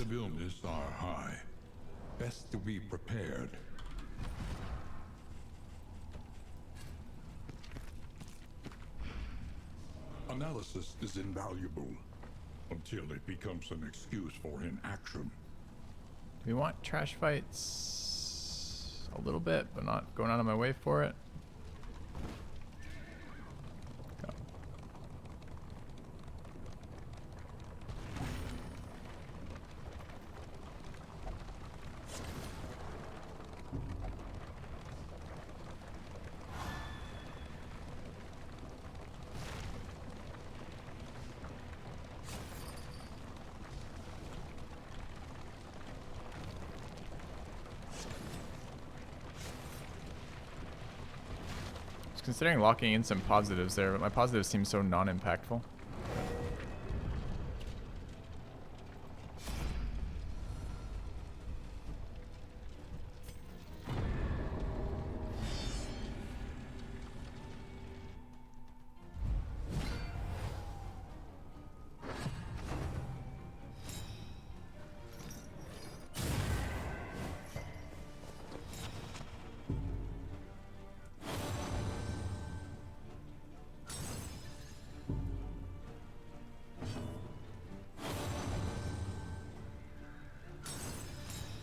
of illness are high. Best to be prepared. Analysis is invaluable until it becomes an excuse for inaction. Do we want trash fights? A little bit, but not going out of my way for it. Go. Considering locking in some positives there, but my positives seem so non-impactful.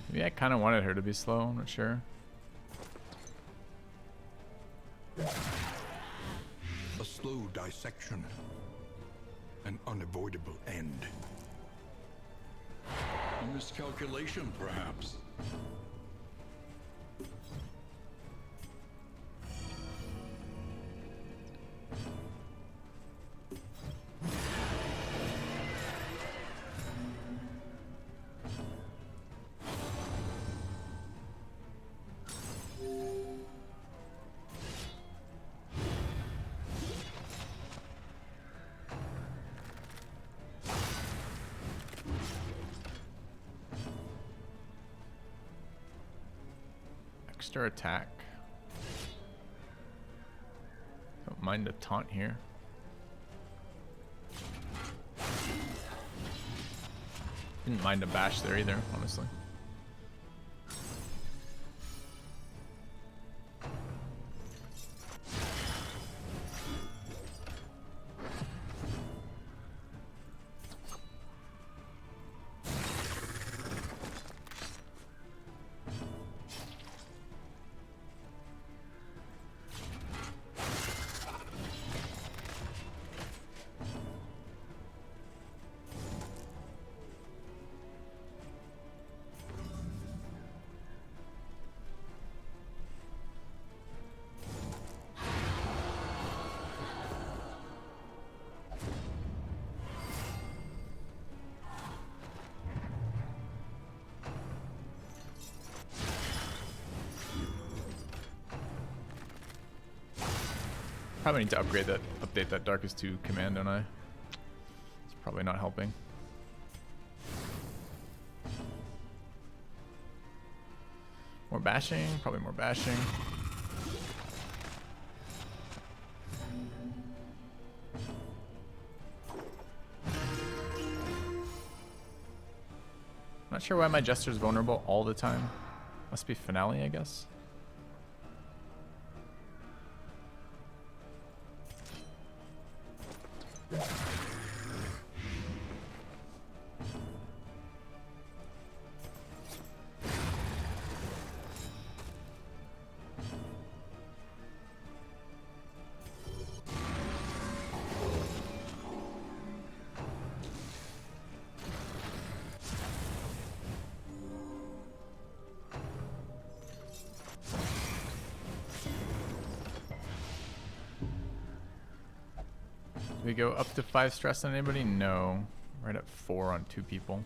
Maybe I kind of wanted her to be slow, I'm not sure. A slow dissection. An unavoidable end. A miscalculation, perhaps. Extra attack. Don't mind a taunt here. Didn't mind a bash there either, honestly. Probably need to update that Darkest 2 command, don't I? It's probably not helping. More bashing, probably more bashing. Not sure why my Jester's vulnerable all the time. Must be Finale, I guess. We go up to 5 stress on anybody? No. Right at 4 on 2 people.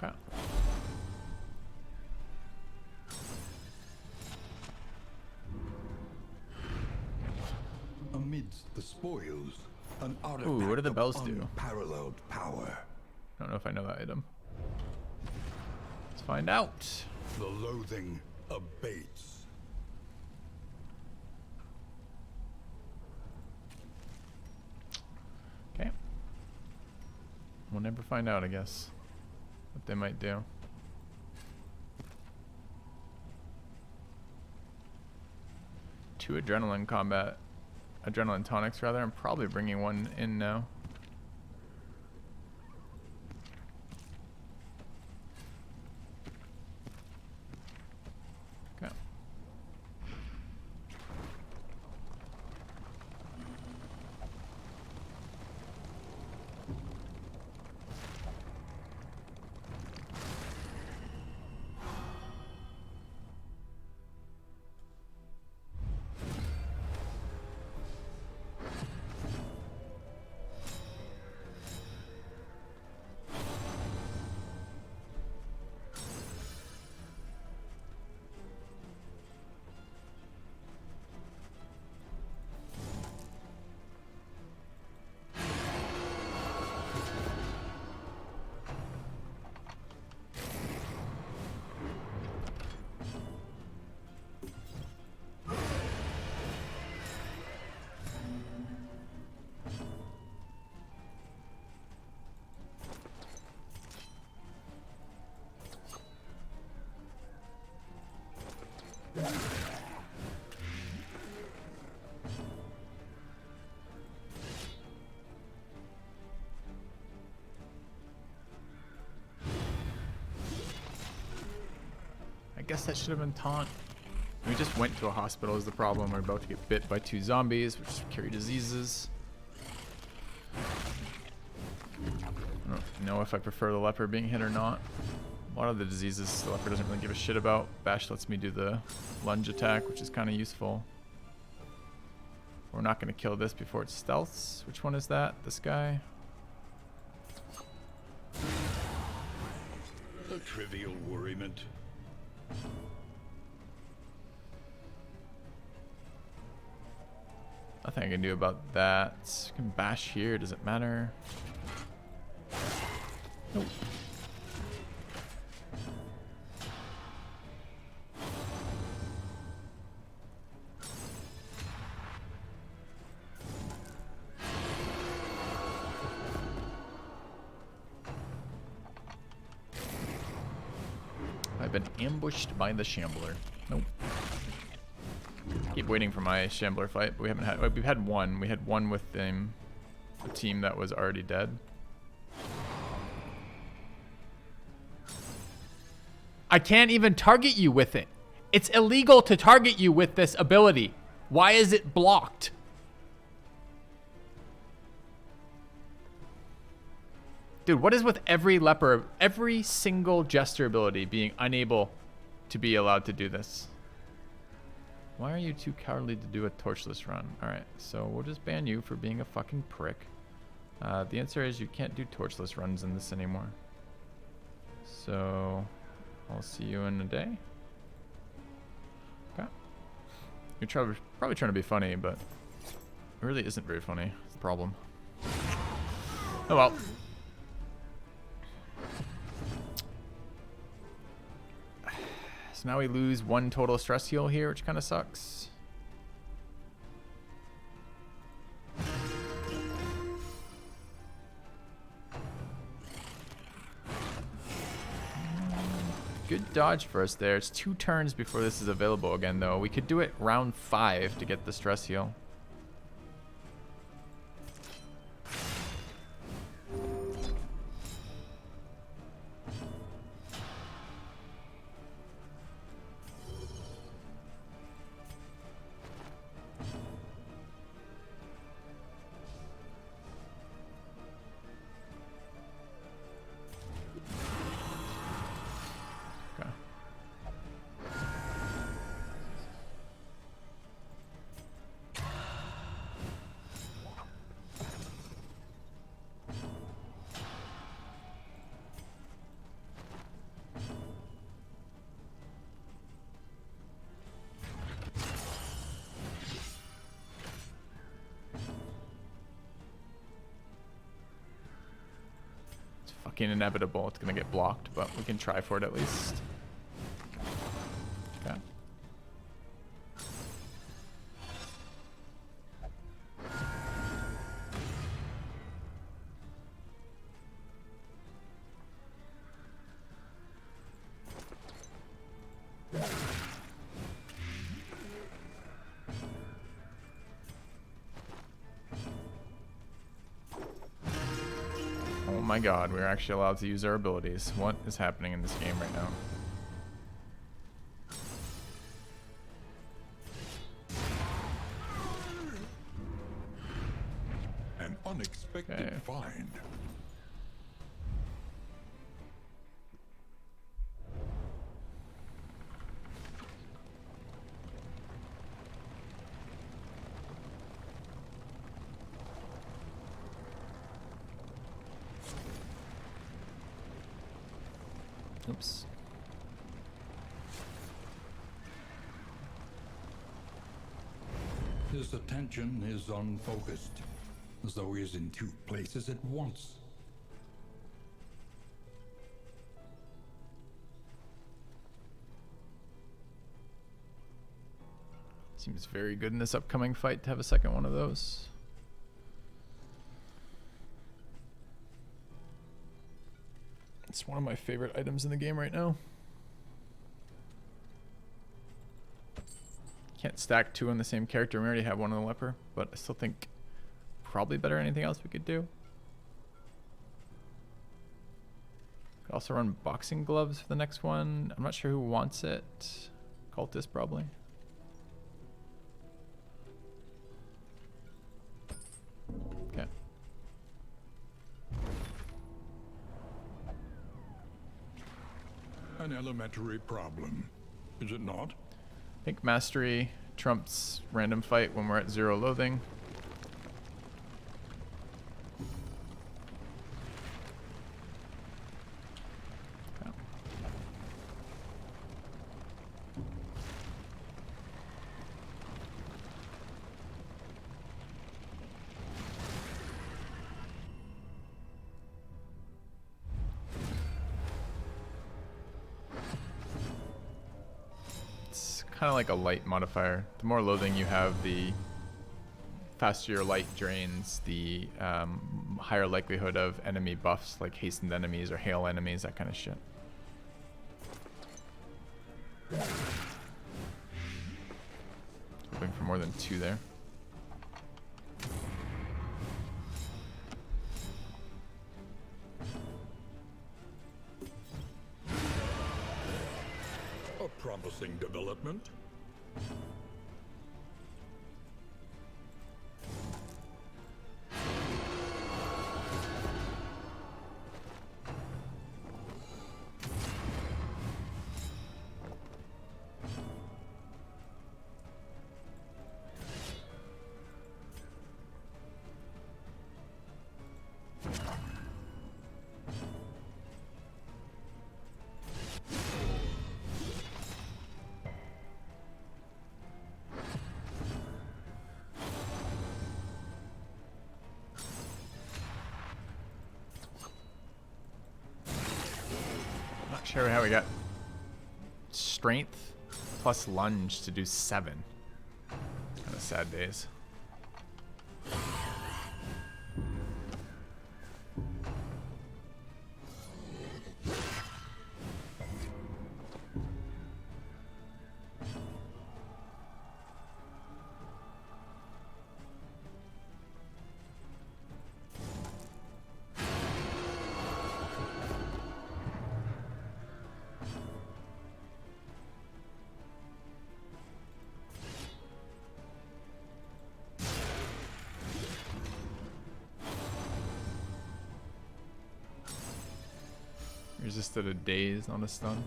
Okay. Amidst the spoils, an artifact Ooh, what do the bells of do? unparalleled power. I don't know if I know that item. Let's find out. The loathing abates. never find out, I guess, what they might do. Two adrenaline tonics rather. I'm probably bringing one in now. Okay. I guess that should have been taunt. We just went to a hospital is the problem. We're about to get bit by 2 zombies, which carry diseases. I don't know if I prefer the leper being hit or not. A lot of the diseases the leper doesn't really give a shit about. Bash lets me do the lunge attack, which is kind of useful. We're not going to kill this before it stealths. Which one is that? This guy? A trivial worriment. Nothing I can do about that. I can bash here. Does it matter? Nope. I've been ambushed by the Shambler. Nope. Keep waiting for my Shambler fight, but we haven't had. We've had one. We had one with a team that was already dead. I can't even target you with it. It's illegal to target you with this ability. Why is it blocked? Dude, what is with every leper, every single Jester ability being unable to be allowed to do this? Why are you too cowardly to do a torchless run? Alright, so we'll just ban you for being a fucking prick. The answer is you can't do torchless runs in this anymore. So, I'll see you in a day. Okay. You're probably trying to be funny, but it really isn't very funny. It's the problem. Oh well. So now we lose 1 total stress heal here, which kind of sucks. Good dodge for us there. It's 2 turns before this is available again, though. We could do it round 5 to get the stress heal. Fucking inevitable. It's gonna get blocked, but we can try for it at least. Okay. my god, we're actually allowed to use our abilities. What is happening in this game right now? An unexpected Okay. find. Oops. His attention is unfocused, as though he is in two places at once. Seems very good in this upcoming fight to have a second one of those. It's one of my favorite items in the game right now. Can't stack two on the same character. We already have one on the leper, but I still think probably better than anything else we could do. Could also run boxing gloves for the next one. I'm not sure who wants it. Cultist probably. Okay. An elementary problem, is it not? I think mastery trumps random fight when we're at 0 loathing. Okay. It's kind of like a light modifier. The more loathing you have, the faster your light drains, the higher likelihood of enemy buffs like hastened enemies or hail enemies, that kind of shit. Hoping for more than 2 there. A promising development. Not sure how we got strength plus lunge to do 7. Kind of sad days. Resisted a daze on a stun.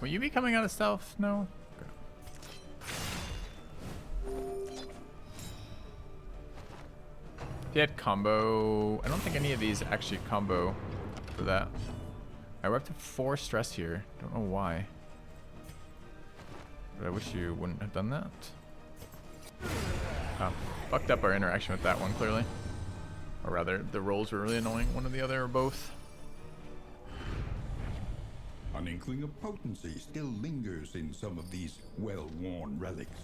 Will you be coming out of stealth? No? If you had combo... I don't think any of these actually combo for that. We're up to 4 stress here. Don't know why. But I wish you wouldn't have done that. Oh, fucked up our interaction with that one, clearly. Or rather, the rolls were really annoying, one or the other or both. An inkling of potency still lingers in some of these well-worn relics.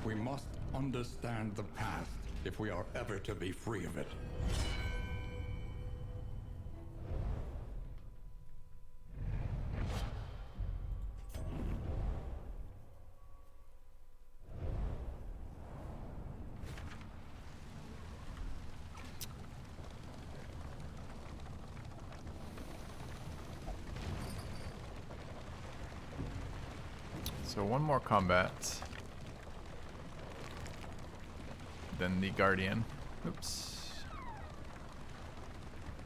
We must understand the past if we are ever to be free of it. So one more combat. Then the Guardian. Oops.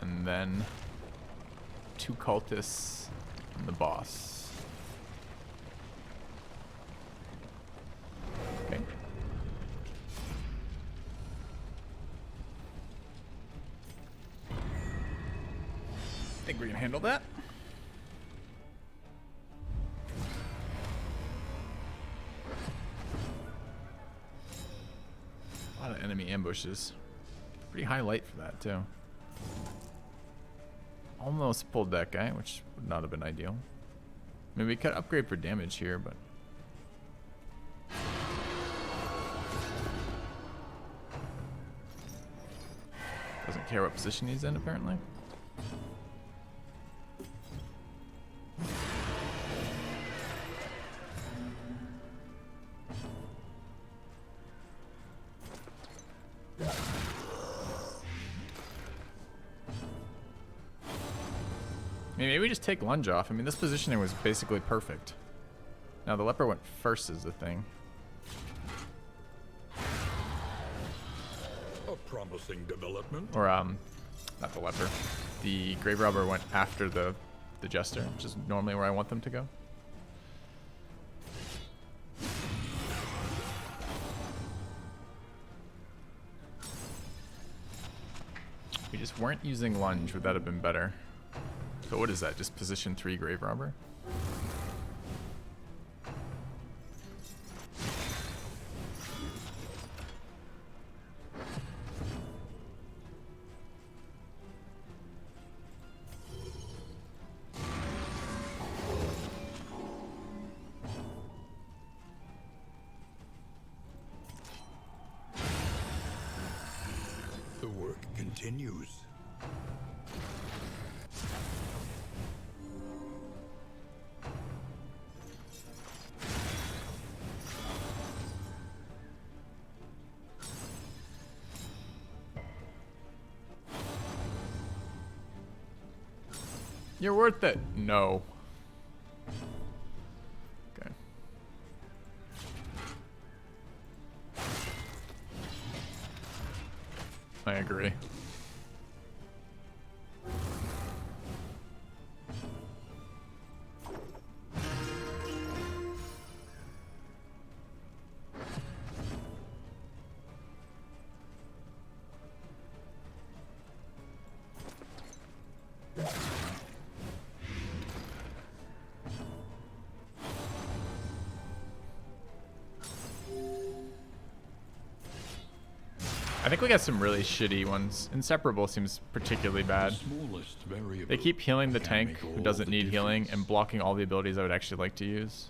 And then 2 cultists and the boss. Okay. Think we can handle that. A lot of enemy ambushes. Pretty high light for that, too. Almost pulled that guy, which would not have been ideal. Maybe we could upgrade for damage here, but... doesn't care what position he's in, apparently. Maybe we just take lunge off. I mean, this positioning was basically perfect. Now the leper went first is the thing. A promising development. Or not the leper. The grave robber went after the jester, which is normally where I want them to go. If we just weren't using lunge, would that have been better? So what is that? Just position 3 grave robber? The work continues. You're worth it. No. Okay. I agree. I think we got some really shitty ones. Inseparable seems particularly bad. They keep healing the tank who doesn't need healing and blocking all the abilities I would actually like to use.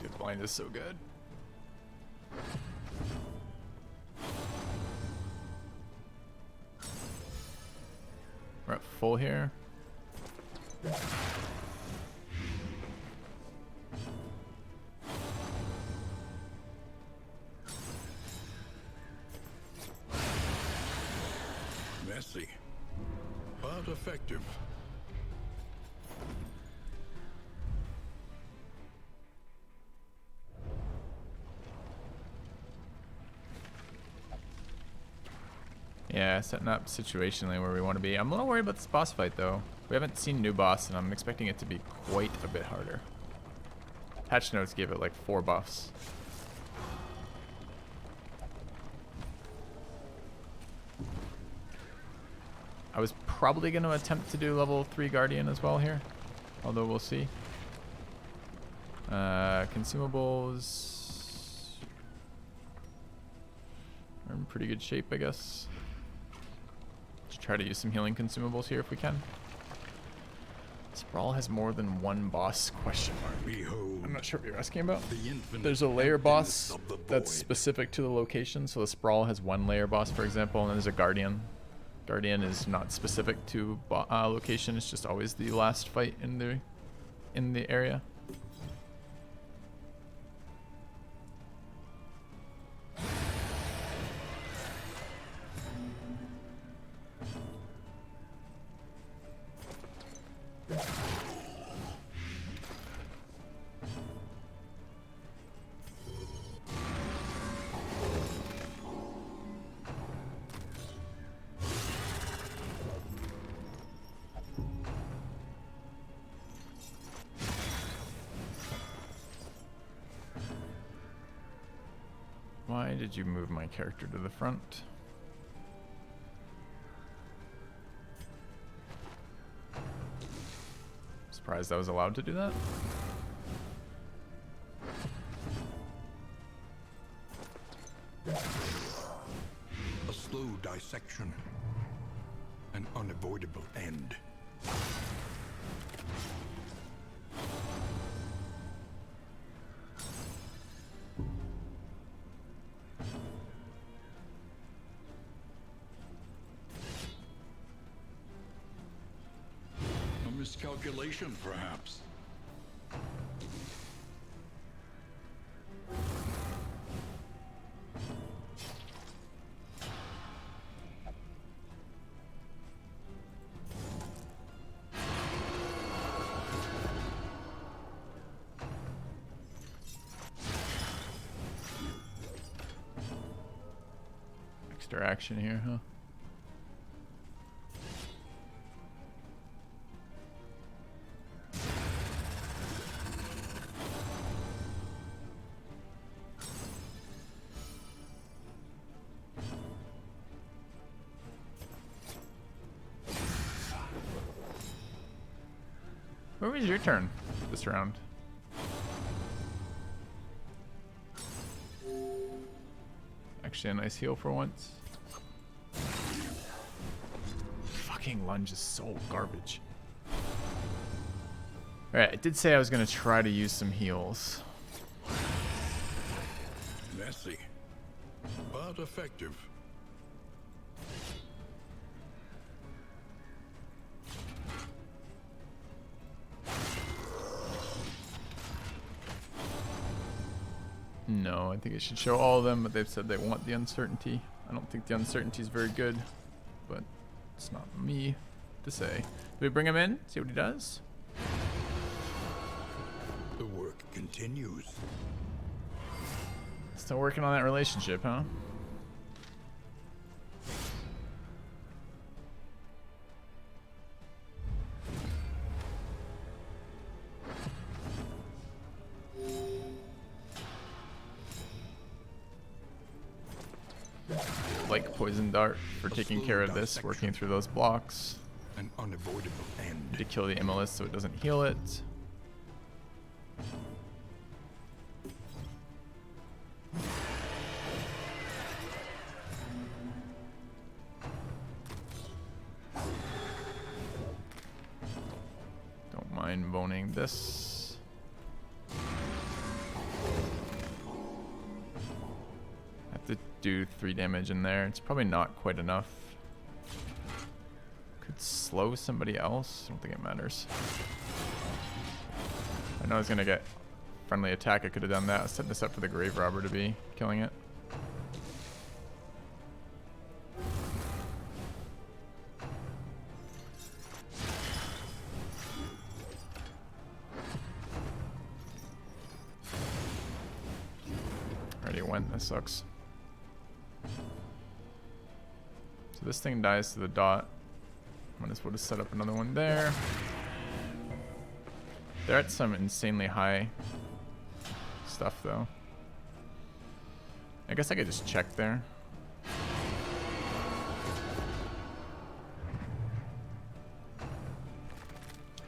Dude, blind is so good. We're at full here. Messy, but effective. Yeah, setting up situationally where we want to be. I'm a little worried about this boss fight though. We haven't seen new boss and I'm expecting it to be quite a bit harder. Patch notes gave it like 4 buffs. I was probably going to attempt to do level 3 Guardian as well here. Although we'll see. Consumables. We're in pretty good shape, I guess. Let's try to use some healing consumables here if we can. Sprawl has more than one boss, question mark. Behold, I'm not sure what you're asking about. the infinite There's a layer boss emptiness of the that's void. specific to the location. So the Sprawl has one layer boss, for example, and then there's a Guardian. Guardian is not specific to location. It's just always the last fight in the area. Why did you move my character to the front? Surprised I was allowed to do that. A slow dissection. An unavoidable end. A miscalculation, perhaps. Extra action here, huh? Where was your turn this round? Actually, a nice heal for once. Fucking lunge is so garbage. Alright, I did say I was going to try to use some heals. Messy, but effective. No, I think it should show all of them, but they've said they want the uncertainty. I don't think the uncertainty is very good, but it's not me to say. Do we bring him in? See what he does? The work continues. Still working on that relationship, huh? Like poison dart for taking care of this, working through those blocks. An unavoidable end. Need to kill the MLS so it doesn't heal it. Don't mind boning this. Have to do 3 damage in there. It's probably not quite enough. Could slow somebody else. I don't think it matters. I know I was gonna get friendly attack. I could have done that. I was setting this up for the grave robber to be killing it. already went. That sucks. So this thing dies to the dot. Might as well just set up another one there. They're at some insanely high stuff though. I guess I could just check there.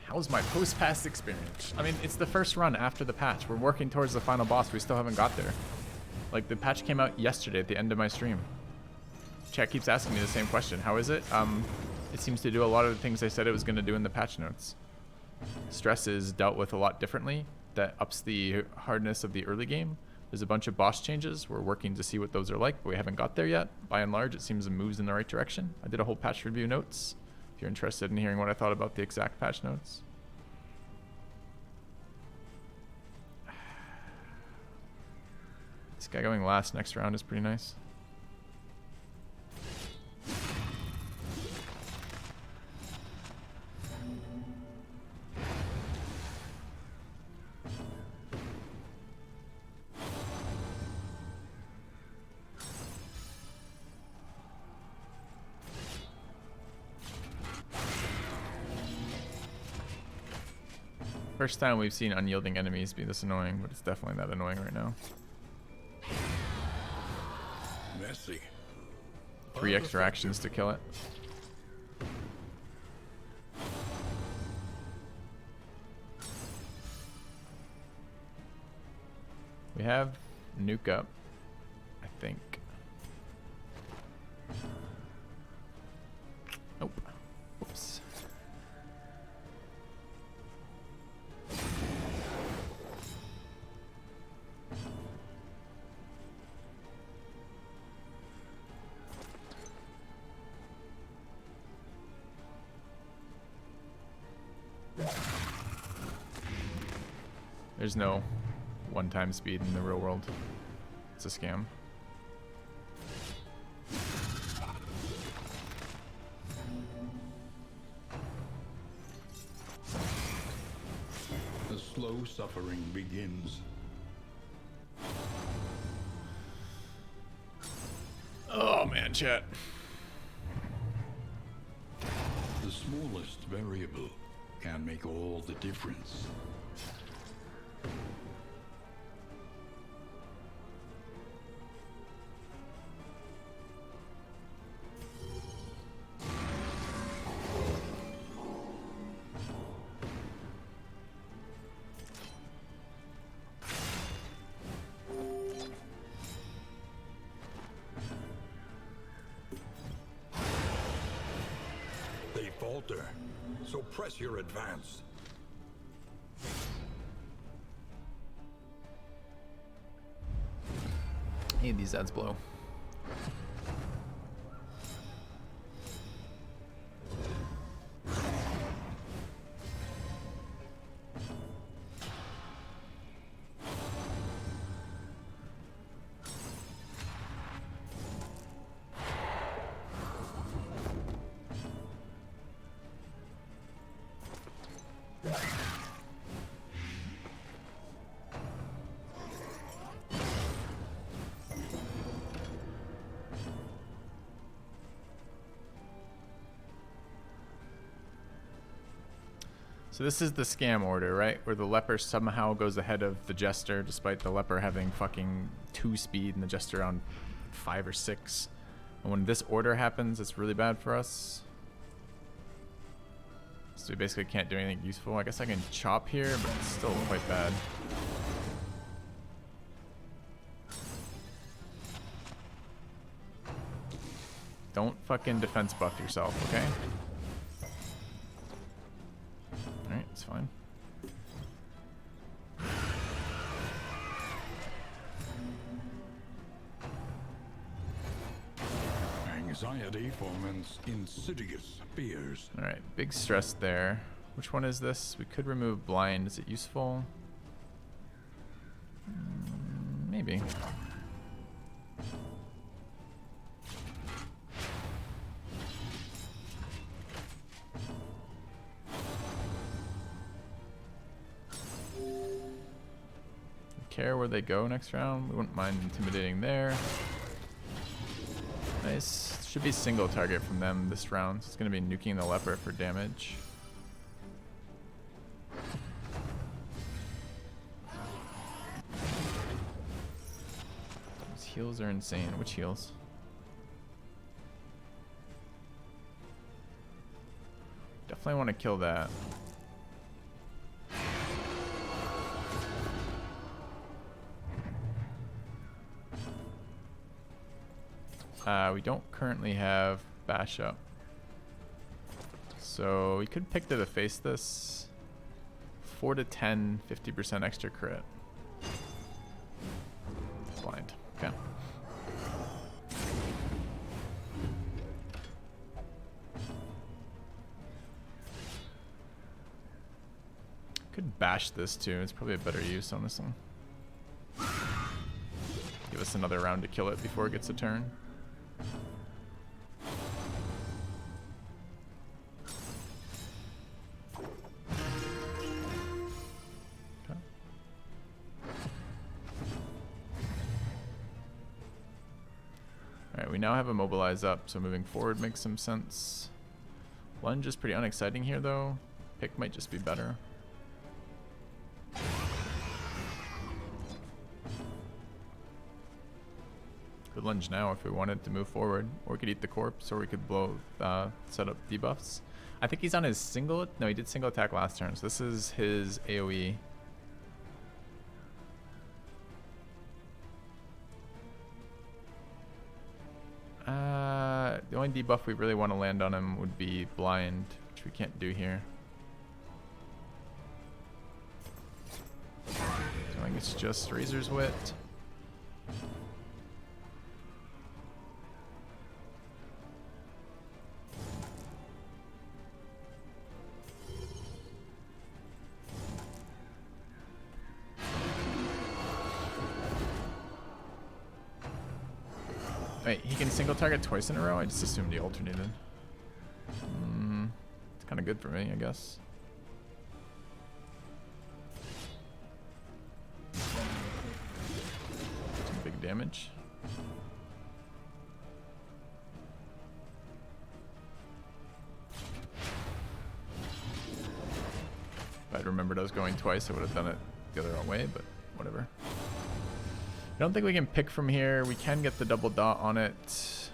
How's my post-pass experience? I mean, it's the first run after the patch. We're working towards the final boss. We still haven't got there. Like, the patch came out yesterday at the end of my stream. Chat keeps asking me the same question. How is it? It seems to do a lot of the things I said it was going to do in the patch notes. Stress is dealt with a lot differently. That ups the hardness of the early game. There's a bunch of boss changes. We're working to see what those are like, but we haven't got there yet. By and large, it seems it moves in the right direction. I did a whole patch review notes. If you're interested in hearing what I thought about the exact patch notes. This guy going last next round is pretty nice. First time we've seen unyielding enemies be this annoying, but it's definitely that annoying right now. Messy. 3 extra actions to kill it. We have nuke up, I think. Nope. Whoops. There's no one-time speed in the real world. It's a scam. The slow suffering begins. Oh man, chat. The smallest variable can make all the difference. They falter, so press your advance. Hey, these ads blow. So this is the scam order, right? Where the leper somehow goes ahead of the jester, despite the leper having fucking 2 speed and the jester on 5 or 6. And when this order happens, it's really bad for us. So we basically can't do anything useful. I guess I can chop here, but it's still quite bad. Don't fucking defense buff yourself, okay? Alright, it's fine. Anxiety foments insidious fears. Alright, big stress there. Which one is this? We could remove blind. Is it useful? Maybe. care where they go next round. We wouldn't mind intimidating there. Nice. Should be single target from them this round. So it's going to be nuking the leper for damage. These heals are insane. Which heals? Definitely want to kill that. We don't currently have bash up. So we could pick to face this. 4 to 10, 50% extra crit. Blind. Okay. Could bash this too. It's probably a better use on this one. Give us another round to kill it before it gets a turn. Alright, we now have Immobilize up, so moving forward makes some sense. Lunge is pretty unexciting here though. Pick might just be better. Could lunge now if we wanted to move forward, or we could eat the corpse, or we could blow, set up debuffs. I think he's on his single. No, he did single attack last turn, so this is his AoE. The only debuff we really want to land on him would be blind, which we can't do here. So I think it's just Razor's Wit. Wait, he can single target twice in a row? I just assumed he alternated. It's kind of good for me, I guess. Some big damage. If I'd remembered I was going twice, I would have done it the other way, but whatever. I don't think we can pick from here. We can get the double dot on it. This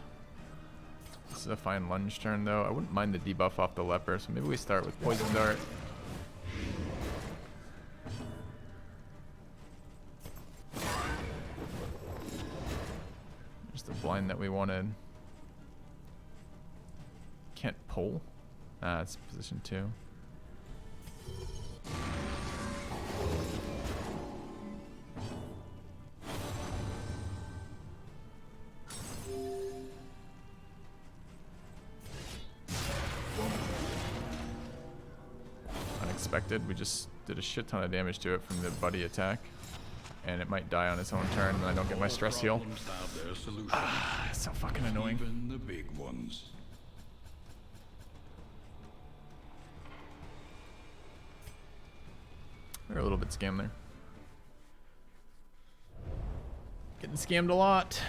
is a fine lunge turn though. I wouldn't mind the debuff off the leper, so maybe we start with Poison Dart. There's the blind that we wanted. Can't pull. It's position 2. Unexpected. We just did a shit ton of damage to it from the buddy attack, and it might die on its own turn, and I don't get my stress heal. It's so fucking annoying. Even the big ones. We're a little bit scammed there. Getting scammed a lot.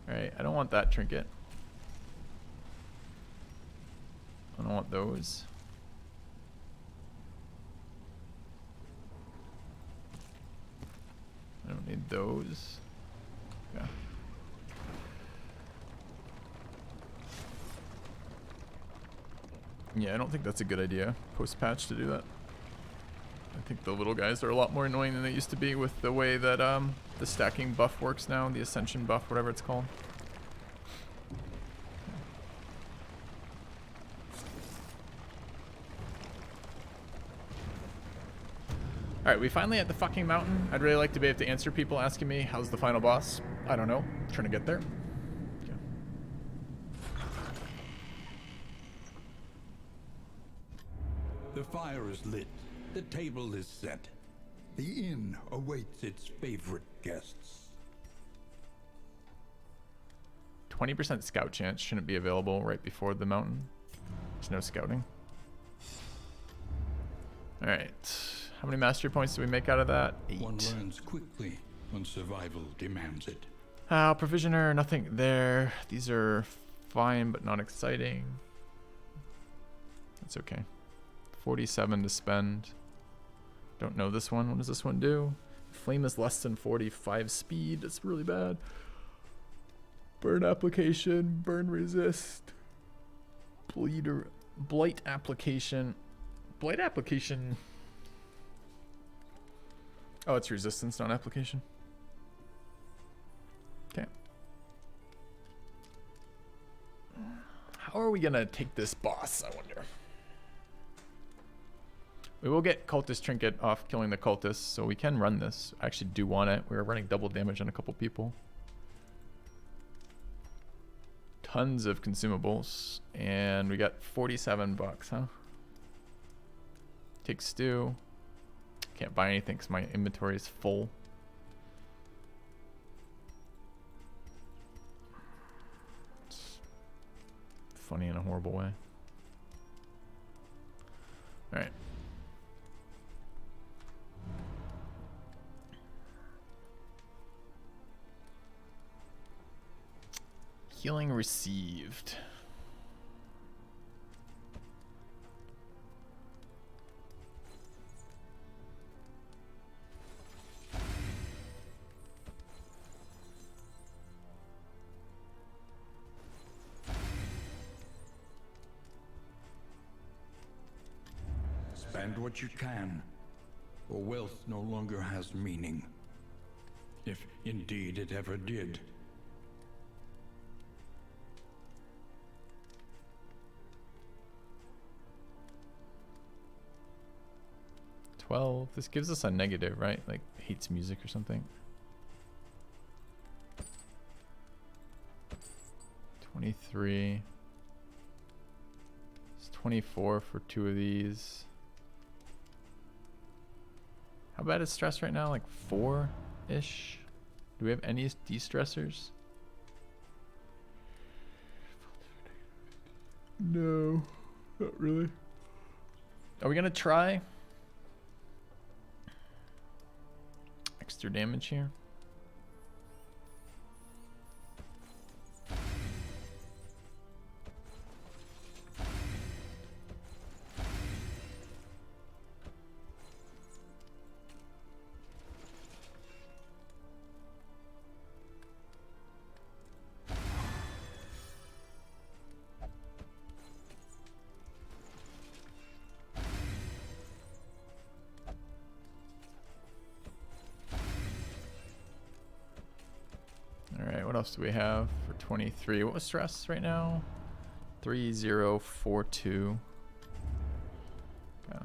Alright, I don't want that trinket. I don't want those. I don't need those. Yeah. Yeah, I don't think that's a good idea post-patch to do that. I think the little guys are a lot more annoying than they used to be with the way that the stacking buff works now, the ascension buff, whatever it's called. Alright, we finally at the fucking mountain. I'd really like to be able to answer people asking me, how's the final boss? I don't know. Trying to get there. The fire is lit. The table is set. The inn awaits its favorite guests. 20% scout chance shouldn't be available right before the mountain. There's no scouting. All right. How many mastery points do we make out of that? 8. One learns quickly when survival demands it. Provisioner, nothing there. These are fine, but not exciting. That's okay. 47 to spend. Don't know this one. What does this one do? Flame is less than 45 speed. That's really bad. Burn application, burn resist. Bleeder, blight application. Blight application. Oh, it's resistance, not application. Okay. How are we gonna take this boss, I wonder? We will get cultist trinket off killing the cultists, so we can run this. I actually do want it. We're running double damage on a couple people. Tons of consumables, and we got 47 bucks, huh? Take stew. Can't buy anything because my inventory is full. It's funny in a horrible way. All right. Healing received. Spend what you can, or wealth no longer has meaning. If indeed it ever did. This gives us a negative, right? Like hates music or something. 23. It's 24 for 2 of these. How bad is stress right now? Like 4-ish? Do we have any de-stressors? No, not really. Are we gonna try? Extra damage here. What else do we have for 23? What was stress right now? 3042. Okay.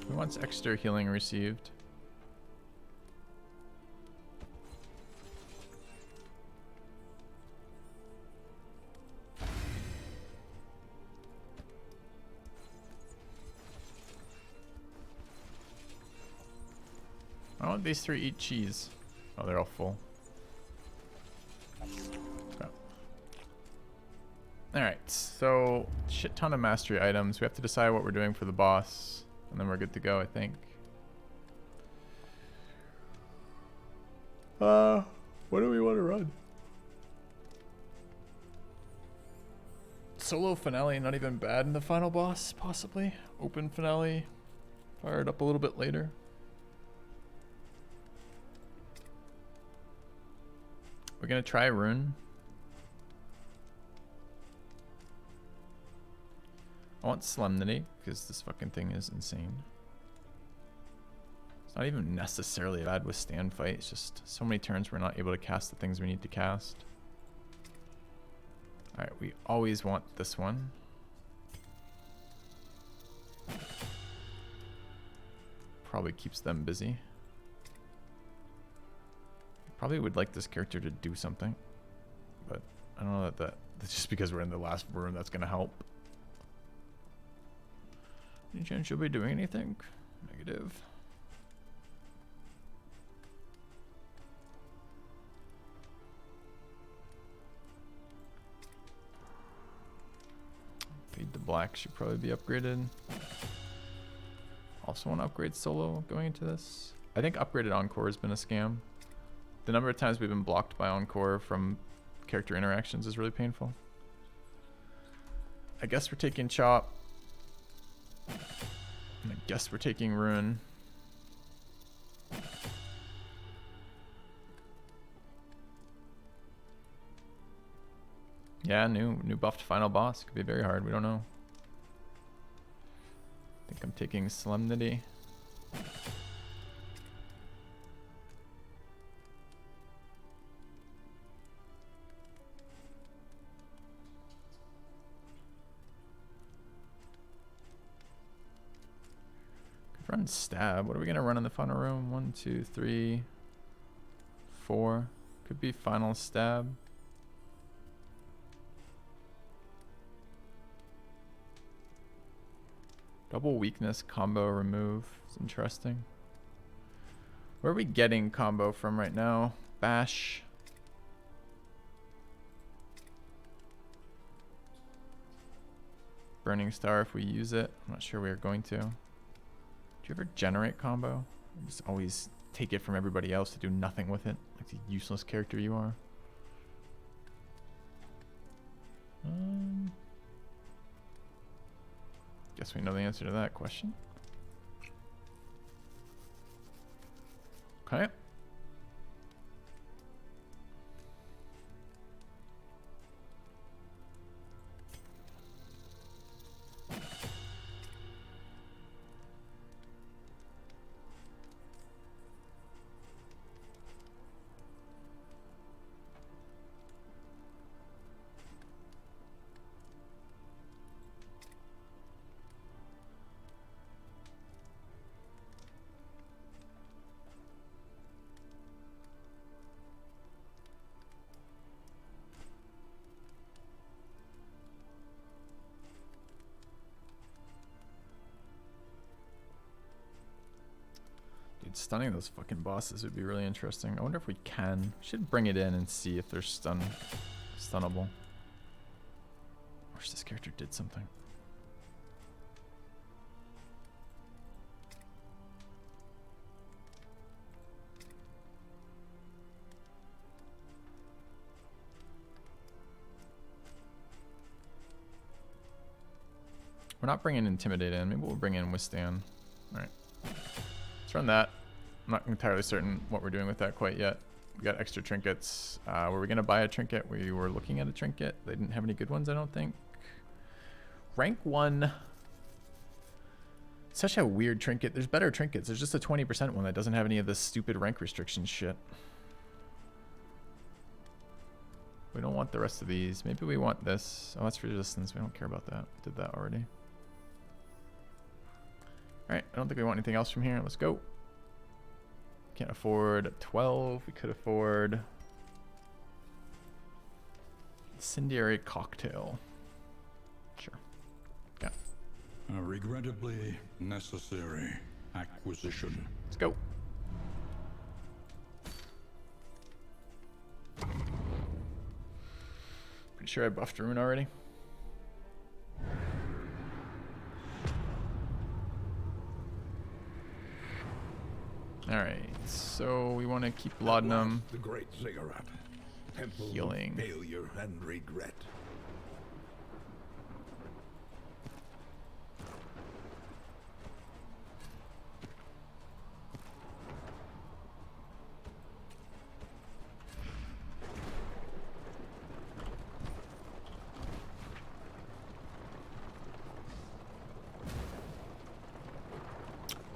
Who wants extra healing received? I want these 3 eat cheese. Oh, they're all full. Okay. Alright, so shit ton of mastery items. We have to decide what we're doing for the boss. And then we're good to go, I think. What do we want to run? Solo finale, not even bad in the final boss, possibly. Open finale, fired up a little bit later. We're gonna try Rune. I want Solemnity, because this fucking thing is insane. It's not even necessarily a bad withstand fight. It's just so many turns we're not able to cast the things we need to cast. Alright, we always want this one. Probably keeps them busy. Probably would like this character to do something. But I don't know that's just because we're in the last room that's going to help. Any chance she'll be doing anything? Negative. Fade to black should probably be upgraded. Also want to upgrade solo going into this. I think upgraded Encore has been a scam. The number of times we've been blocked by Encore from character interactions is really painful. I guess we're taking Chop. I guess we're taking Ruin. Yeah, new buffed final boss. Could be very hard. We don't know. I think I'm taking Solemnity. Could run Stab. What are we gonna run in the final room? 1, 2, 3, 4. Could be final Stab. Double weakness combo remove. It's interesting. Where are we getting combo from right now? Bash. Burning Star if we use it. I'm not sure we are going to. Do you ever generate combo? You just always take it from everybody else to do nothing with it. Like the useless character you are. Guess we know the answer to that question. Okay. Stunning those fucking bosses would be really interesting. I wonder if we can. We should bring it in and see if they're stunnable. Wish this character did something. We're not bringing Intimidate in. Maybe we'll bring in Withstand. Alright. Let's run that. I'm not entirely certain what we're doing with that quite yet. We got extra trinkets. Were we going to buy a trinket? We were looking at a trinket. They didn't have any good ones, I don't think. Rank 1. Such a weird trinket. There's better trinkets. There's just a 20% one that doesn't have any of this stupid rank restriction shit. We don't want the rest of these. Maybe we want this. Oh, that's resistance. We don't care about that. Did that already. Alright, I don't think we want anything else from here. Let's go. Can't afford 12. We could afford Incendiary Cocktail. Sure. Yeah. A regrettably necessary acquisition. Let's go. Pretty sure I buffed Rune already. Alright, so we want to keep Laudanum. The great Ziggurat. Temple Healing. of failure and regret.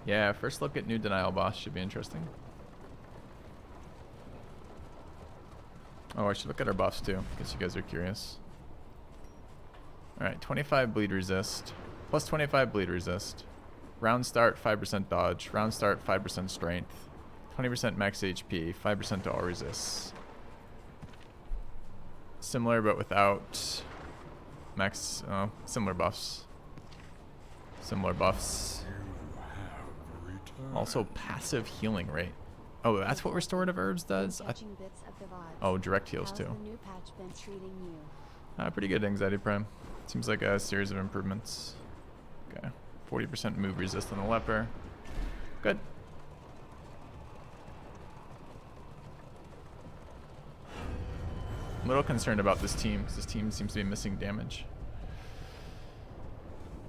Yeah, first look at new denial boss should be interesting. Oh, I should look at our buffs too, in case you guys are curious. Alright, 25 bleed resist. Plus 25 bleed resist. Round start, 5% dodge. Round start, 5% strength. 20% max HP, 5% to all resists. Similar but without max, similar buffs. Similar buffs. Also passive healing rate. Oh, that's what restorative herbs does? Catching bits of the VODs. Oh, direct heals How's too. the new patch been treating you? Pretty good, Anxiety Prime. Seems like a series of improvements. Okay. 40% move resist on the leper. Good. I'm a little concerned about this team, because this team seems to be missing damage.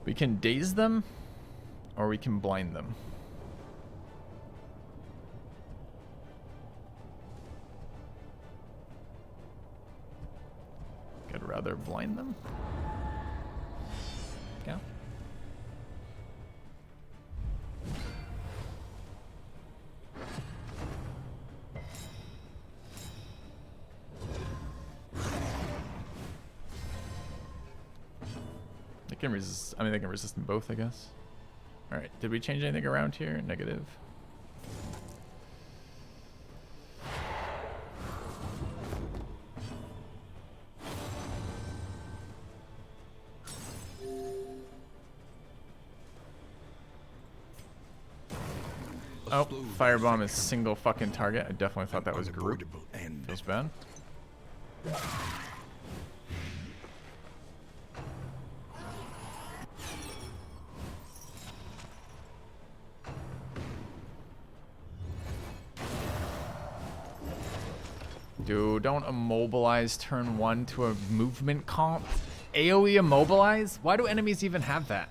We can daze them, or we can blind them. I'd rather blind them. Yeah. They can resist. I mean, they can resist them both, I guess. All right. Did we change anything around here? Negative. Oh, firebomb is single fucking target. I definitely thought that was group. Unavoidable end. Feels bad. Dude, don't immobilize turn 1 to a movement comp. AoE immobilize? Why do enemies even have that?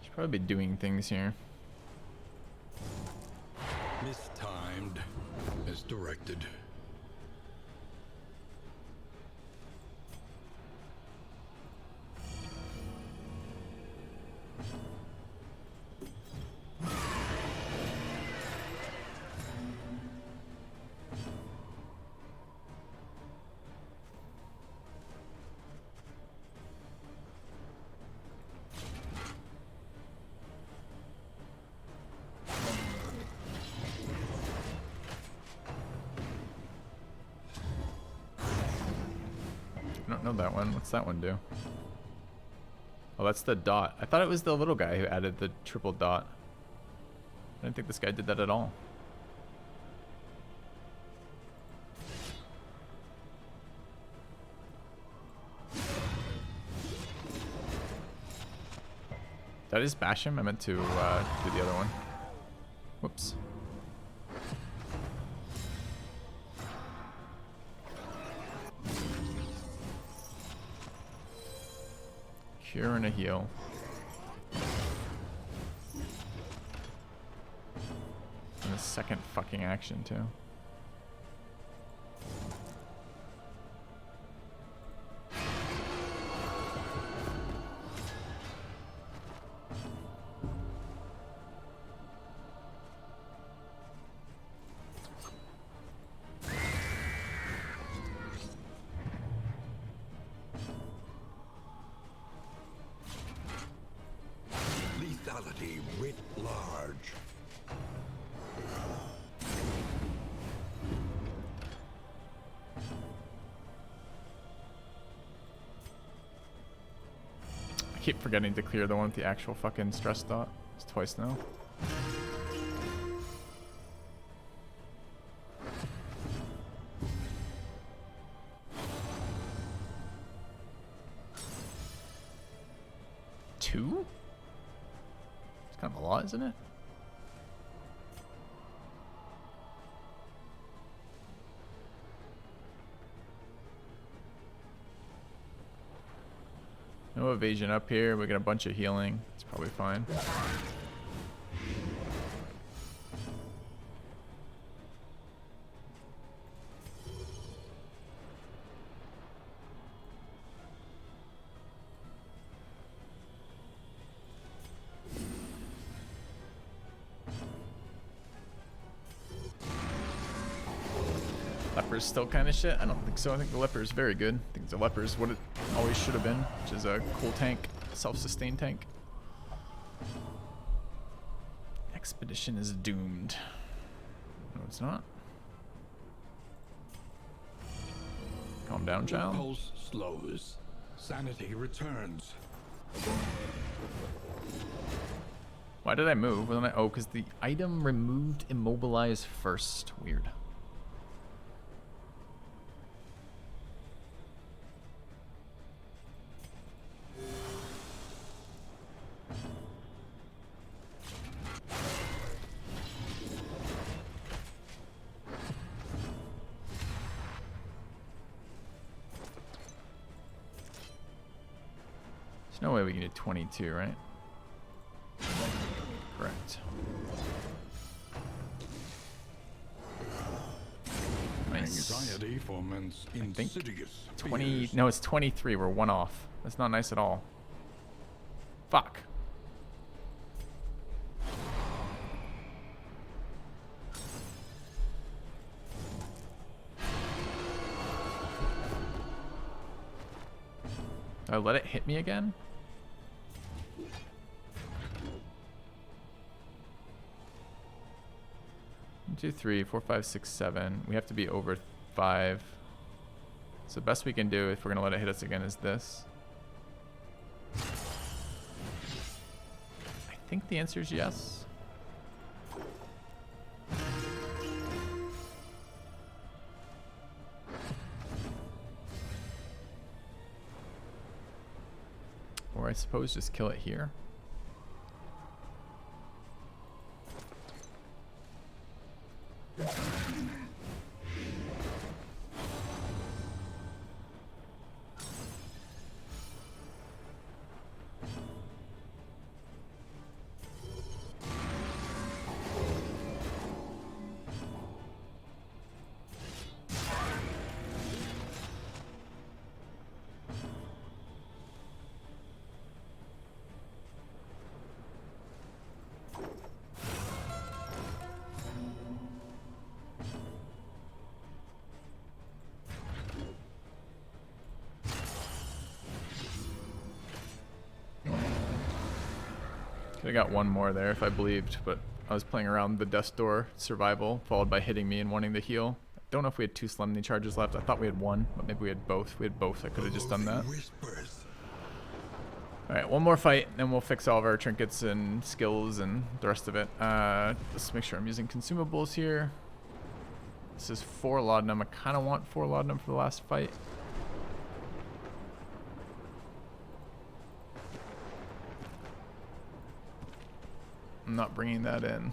Should probably be doing things here. Mistimed as directed. I don't know that one. What's that one do? Oh, that's the dot. I thought it was the little guy who added the triple dot. I didn't think this guy did that at all. Did I just bash him? I meant to do the other one. Whoops. Cure and a heal. And a second fucking action too. Lethality keep forgetting to clear the one with the actual fucking stress dot. It's twice now. Two? It's kind of a lot, isn't it? No evasion up here. We got a bunch of healing. It's probably fine. Leper's still kind of shit? I don't think so. I think the Leper is very good. I think the Leper is what it always should have been, which is a cool tank, self-sustained tank. Expedition is doomed. No, it's not. Calm down, child. Pulse slows. Sanity returns. Why did I move? Wasn't I? Oh, because the item removed immobilize first. Weird. There's no way we can do 22, right? Correct. Nice. Anxiety foments insidious 20. fears. No, it's 23. We're one off. That's not nice at all. Fuck. Did I let it hit me again? One, 2, 3, 4, 5, 6, 7. We have to be over 5. So the best we can do if we're gonna let it hit us again is this. I think the answer is yes. Or I suppose just kill it here. Could have got one more there if I believed, but I was playing around the Death Door survival, followed by hitting me and wanting to heal. I don't know if we had 2 Solemnity charges left. I thought we had 1, but maybe we had both. If we had both, I could have just done that. Whispers. Alright, one more fight, then we'll fix all of our trinkets and skills and the rest of it. Let's make sure I'm using consumables here. This is 4 laudanum. I kind of want 4 laudanum for the last fight. I'm not bringing that in.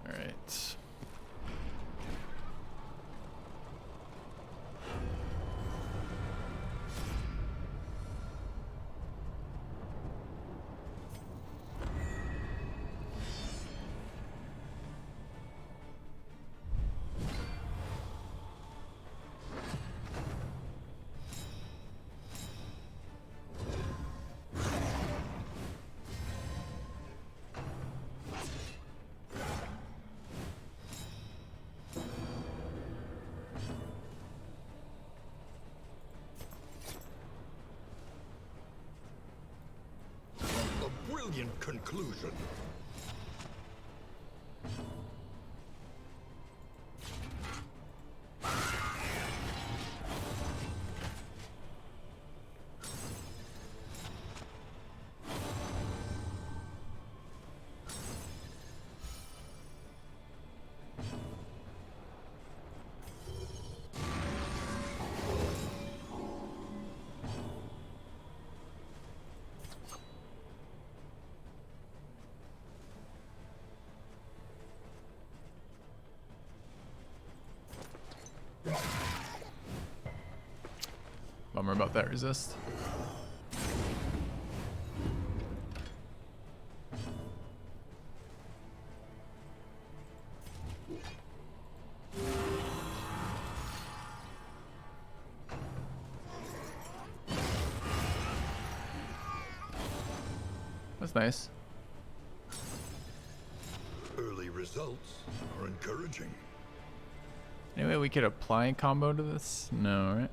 All right. A brilliant conclusion. bummer about that resist. That's nice. Early results are encouraging. Anyway, we could apply a combo to this? No, right?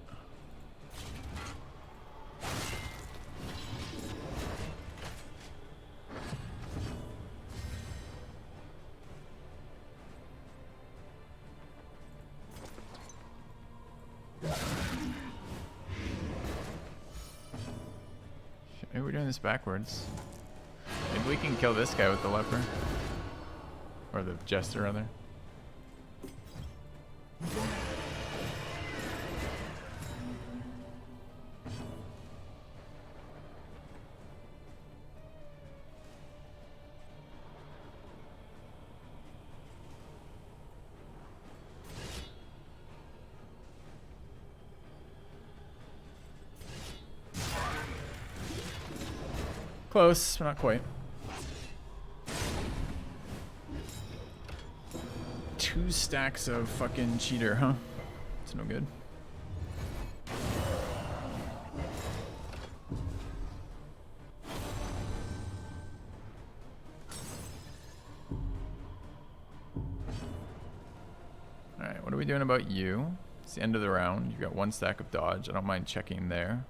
Maybe we're doing this backwards. Maybe we can kill this guy with the leper. Or the jester, rather. Close, but not quite. 2 stacks of fucking cheater, huh? It's no good. Alright, what are we doing about you? It's the end of the round. You've got 1 stack of dodge. I don't mind checking there.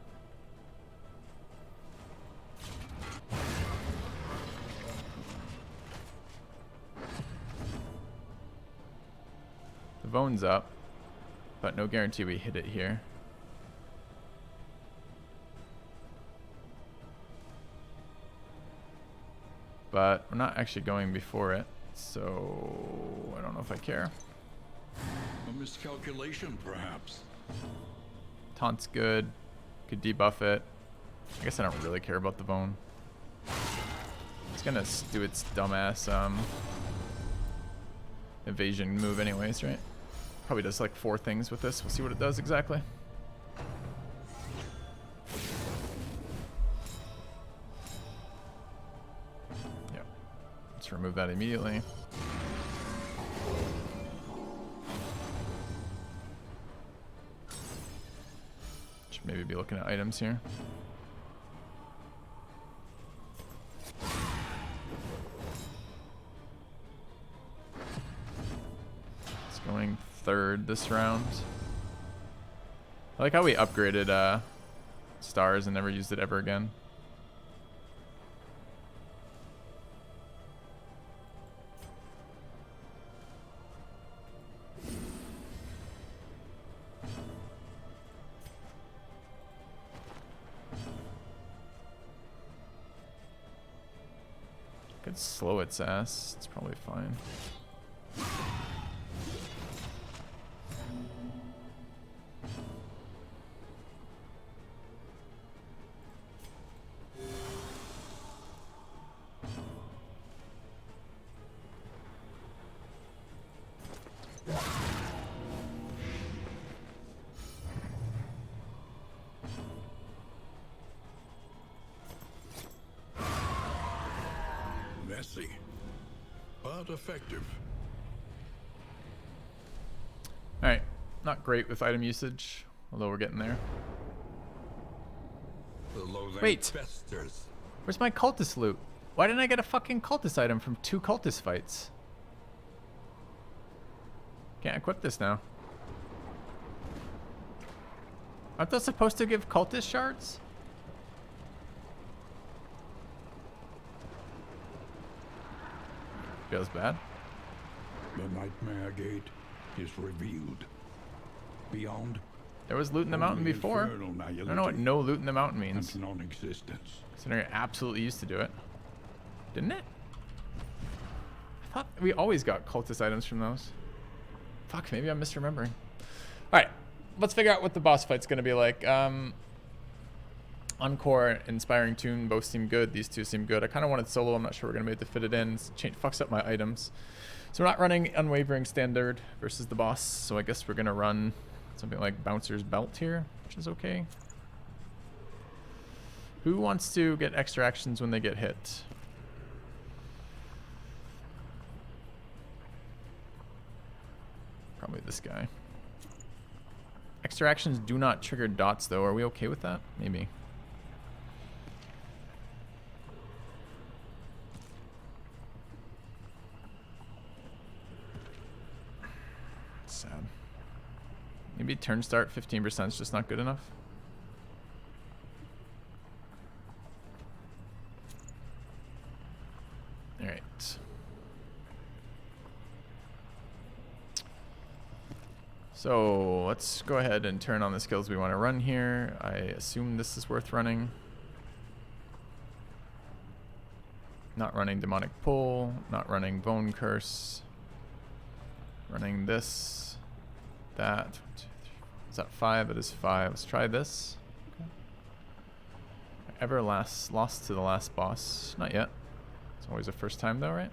The Vone's up, but no guarantee we hit it here. But we're not actually going before it, so I don't know if I care. A miscalculation, perhaps. Taunt's good. Could debuff it. I guess I don't really care about the Vone. It's gonna do its dumbass evasion move anyways, right? Probably does like 4 things with this. We'll see what it does exactly. Yep. Let's remove that immediately. Should maybe be looking at items here. Going 3rd this round. I like how we upgraded stars and never used it ever again. Could slow its ass. It's probably fine. Messy, but effective. Alright, not great with item usage, although we're getting there. The loathing Wait. festers. Where's my cultist loot? Why didn't I get a fucking cultist item from 2 cultist fights? Can't equip this now. Aren't those supposed to give cultist shards? Feels bad. The Nightmare Gate is revealed. Beyond, There was loot in the mountain only before. infernal I don't know what no loot in the mountain means. and non-existence. Considering I absolutely used to do it. Didn't it? I thought we always got cultist items from those. Fuck, maybe I'm misremembering. Alright, let's figure out what the boss fight's gonna be like. Encore, Inspiring Tune both seem good. These 2 seem good. I kind of wanted solo. I'm not sure we're gonna be able to fit it in. Fucks up my items. So we're not running Unwavering Standard versus the boss. So I guess we're gonna run something like Bouncer's Belt here, which is okay. Who wants to get extra actions when they get hit? Probably this guy. Extra actions do not trigger dots, though. Are we okay with that? Maybe. Sad. Maybe turn start 15% is just not good enough. All right. So let's go ahead and turn on the skills we want to run here. I assume this is worth running. Not running Demonic Pull, not running Bone Curse. Running this, that. 1, 2, 3, 4. Is that 5? It is 5. Let's try this. Okay. Ever lost to the last boss? Not yet. It's always a first time though, right?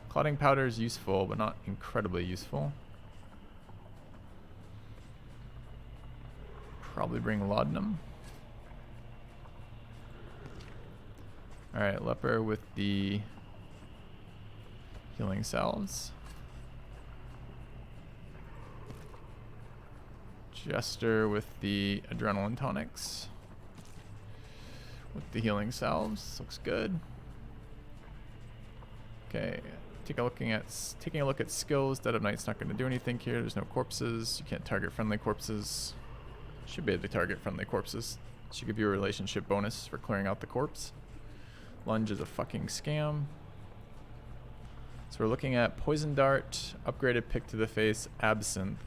Clotting Powder is useful, but not incredibly useful. Probably bring Laudanum. Alright, Leper with the healing salves. Jester with the adrenaline tonics. With the healing salves. Looks good. Okay, taking a look at skills. Dead of Night's not going to do anything here. There's no corpses. You can't target friendly corpses. Should be able to target friendly corpses. Should give you a relationship bonus for clearing out the corpse. Lunge is a fucking scam. So we're looking at Poison Dart, upgraded Pick to the Face, Absinthe.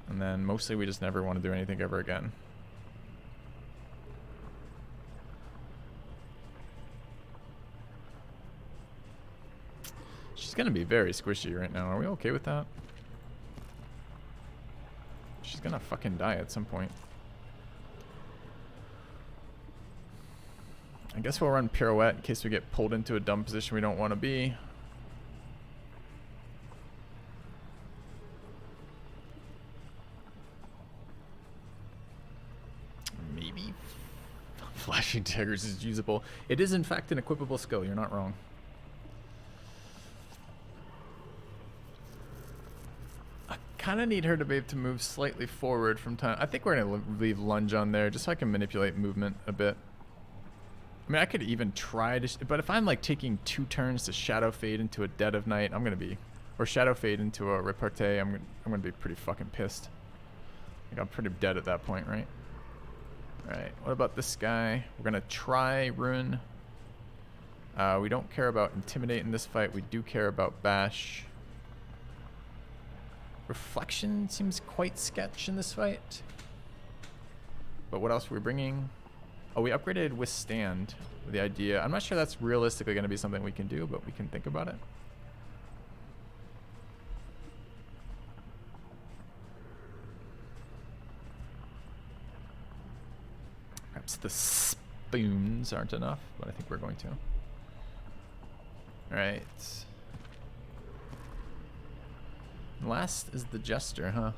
And then mostly we just never want to do anything ever again. She's going to be very squishy right now. Are we okay with that? She's going to fucking die at some point. I guess we'll run Pirouette in case we get pulled into a dumb position we don't want to be. Maybe Flashing Daggers is usable. It is in fact an equipable skill, you're not wrong. I kind of need her to be able to move slightly forward from time. I think we're going to leave Lunge on there just so I can manipulate movement a bit. I mean, I could even try to, but if I'm like taking 2 turns to Shadow Fade into a Dead of Night, I'm gonna be, or Shadow Fade into a Repartee, I'm gonna be pretty fucking pissed. Like I'm pretty dead at that point, right? All right. What about this guy? We're gonna try Ruin. We don't care about Intimidate in this fight. We do care about Bash. Reflection seems quite sketch in this fight. But what else are we bringing? Oh, we upgraded Withstand with the idea. I'm not sure that's realistically going to be something we can do, but we can think about it. Perhaps the spoons aren't enough, but I think we're going to. All right. Last is the Jester, huh?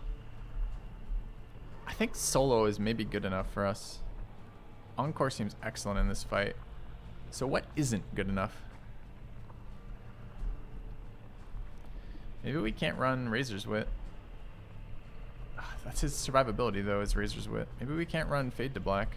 I think solo is maybe good enough for us. Encore seems excellent in this fight. So what isn't good enough? Maybe we can't run Razor's Wit. That's his survivability though, is Razor's Wit. Maybe we can't run Fade to Black.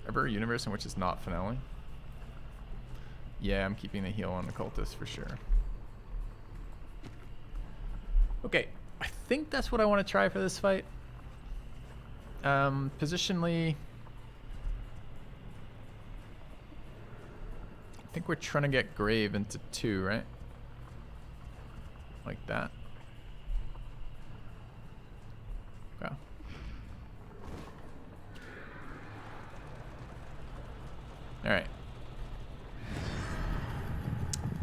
Ever a universe in which it's not Finale? Yeah, I'm keeping the heal on the cultist for sure. Okay, I think that's what I want to try for this fight. Positionally, I think we're trying to get Grave into 2, right? Like that. Okay. Alright.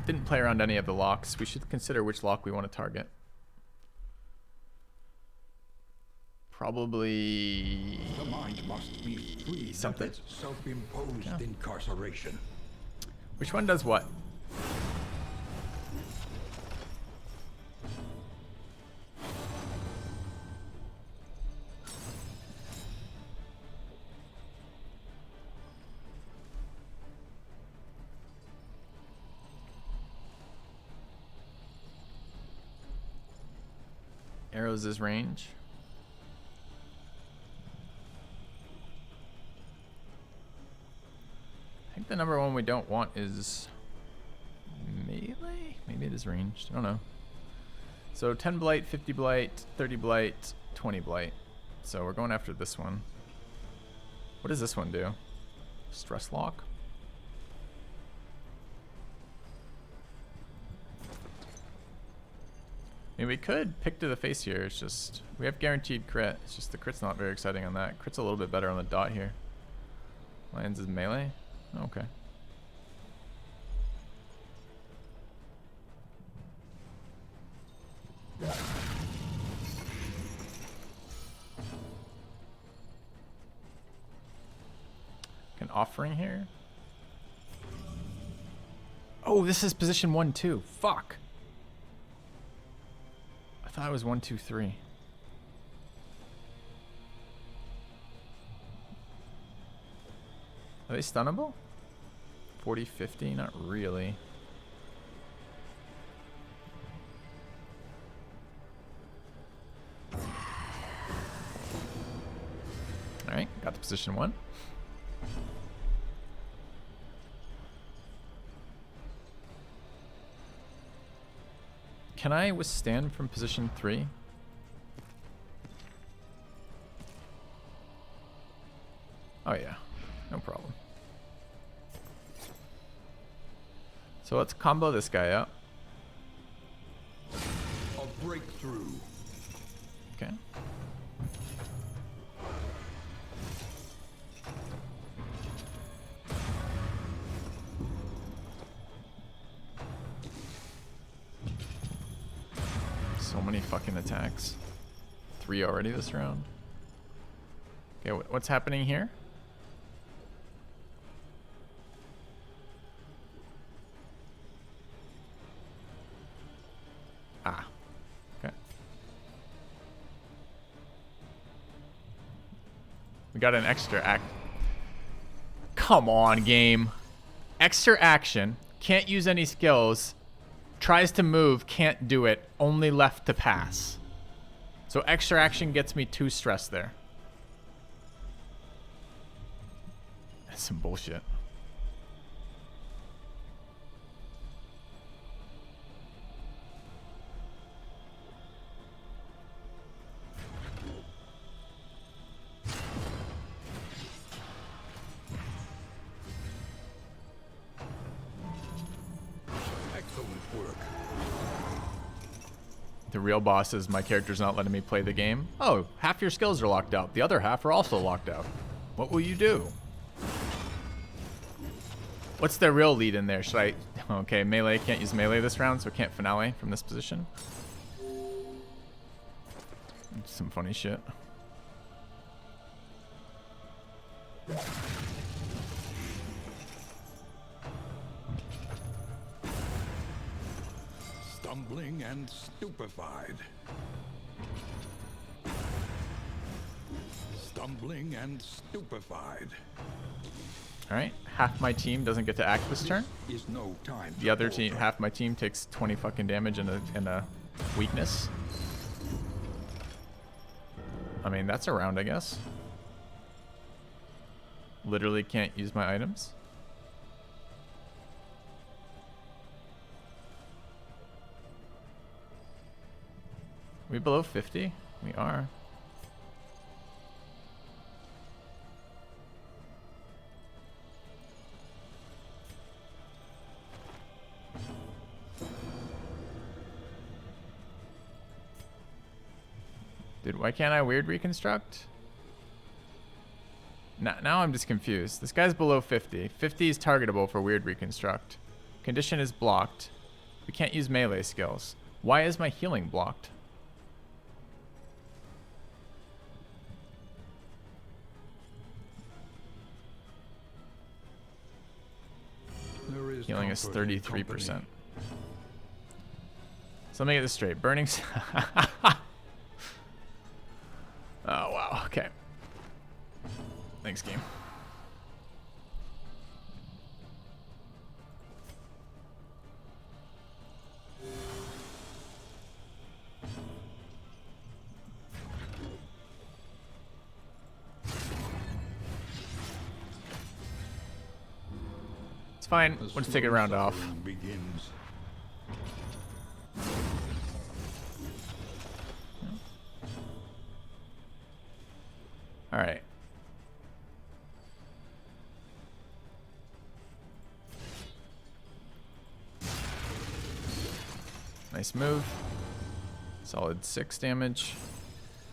Didn't play around any of the locks. We should consider which lock we want to target. Probably The mind must be free something. of its self-imposed incarceration. Which one does what? Arrows is range. I think the number one we don't want is melee? Maybe it is ranged. I don't know. So 10 blight, 50 blight, 30 blight, 20 blight. So we're going after this one. What does this one do? Stress lock? I mean, we could pick to the face here. It's just, we have guaranteed crit. It's just the crit's not very exciting on that. Crit's a little bit better on the dot here. Lions is melee? Okay. An offering here. Oh, this is position 1, 2. Fuck. I thought it was 1, 2, 3. Are they stunnable? 40, 50? Not really. Alright, got to position 1. Can I withstand from position 3? Oh yeah, no problem. So let's combo this guy up. A breakthrough. Okay. So many fucking attacks. 3 already this round. Okay, what's happening here? Ah. Okay. We got an extra act. Come on, game. Extra action. Can't use any skills. Tries to move, can't do it, only left to pass. So extra action gets me 2 stress there. That's some bullshit. The real boss is my character's not letting me play the game. Oh, half your skills are locked out. The other half are also locked out. What will you do? What's the real lead in there? Should I... Okay, melee. Can't use melee this round, so can't finale from this position. Some funny shit. Stumbling and stupefied. Stumbling and stupefied. Alright, half my team doesn't get to act this turn. Is no time The other team, half my team takes 20 fucking damage and a weakness. I mean, that's a round, I guess. Literally can't use my items. We below 50? We are. Dude, why can't I weird reconstruct? Now I'm just confused. This guy's below 50. 50 is targetable for weird reconstruct. Condition is blocked. We can't use melee skills. Why is my healing blocked? is Healing is comfort in 33%. company. So let me get this straight. Burning. Oh, wow. Okay. Thanks, game. It's fine. A We'll just take a slow round off. suffering begins. All right. Nice move. Solid 6 damage.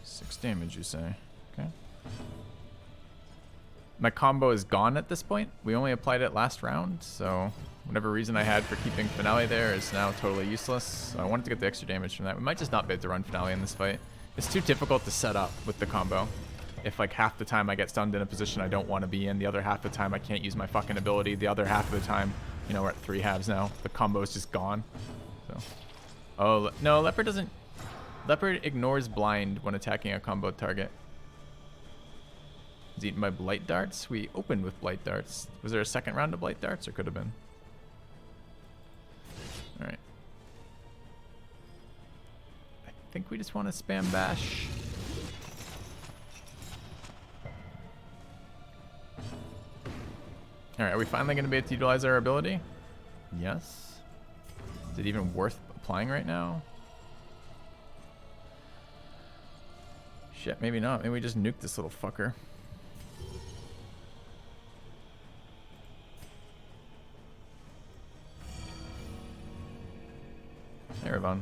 6 damage, you say? Okay. My combo is gone at this point. We only applied it last round, so whatever reason I had for keeping Finale there is now totally useless. So I wanted to get the extra damage from that. We might just not be able to run Finale in this fight. It's too difficult to set up with the combo. If like half the time I get stunned in a position I don't want to be in, the other half of the time I can't use my fucking ability, the other half of the time, you know, we're at 3 halves now. The combo is just gone. So, oh no, Leopard doesn't. Leopard ignores blind when attacking a combo target. He's eaten by Blight Darts. We opened with Blight Darts. Was there a second round of Blight Darts, or could have been? All right. I think we just want to spam bash. All right, are we finally going to be able to utilize our ability? Yes. Is it even worth applying right now? Shit, maybe not. Maybe we just nuke this little fucker. Erevan.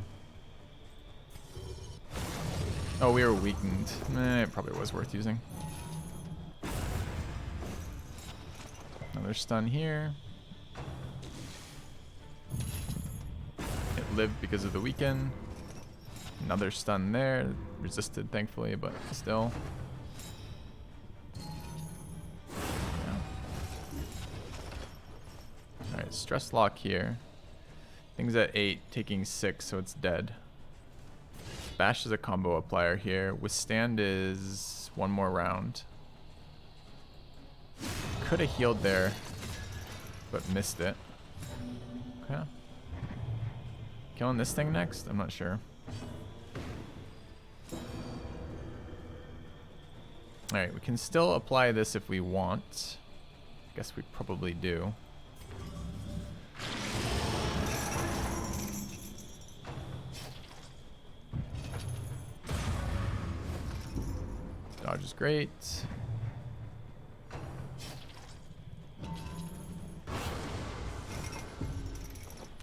Oh, we were weakened. It probably was worth using. Another stun here. It lived because of the weaken. Another stun there. Resisted, thankfully, but still. Yeah. Alright, stress lock here. Thing's at 8, taking 6, so it's dead. Bash is a combo applier here. Withstand is 1 more round. Could have healed there, but missed it. Okay. Killing this thing next? I'm not sure. Alright, we can still apply this if we want. Guess we probably do. Dodge is great. It's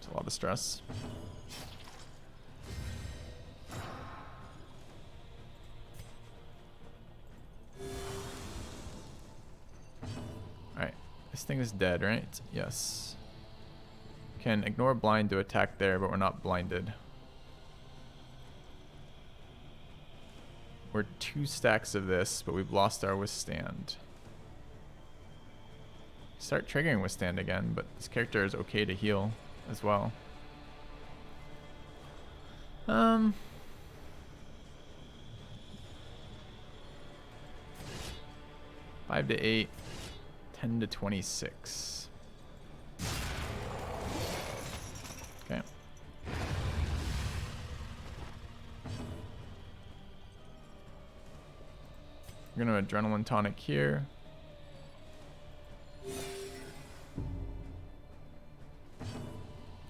a lot of stress. Alright, this thing is dead, right? Yes. Can ignore blind to attack there, but we're not blinded. We're 2 stacks of this, but we've lost our withstand. Start triggering withstand again, but this character is okay to heal as well. 5 to 8, 10 to 26. Okay. We're gonna adrenaline tonic here.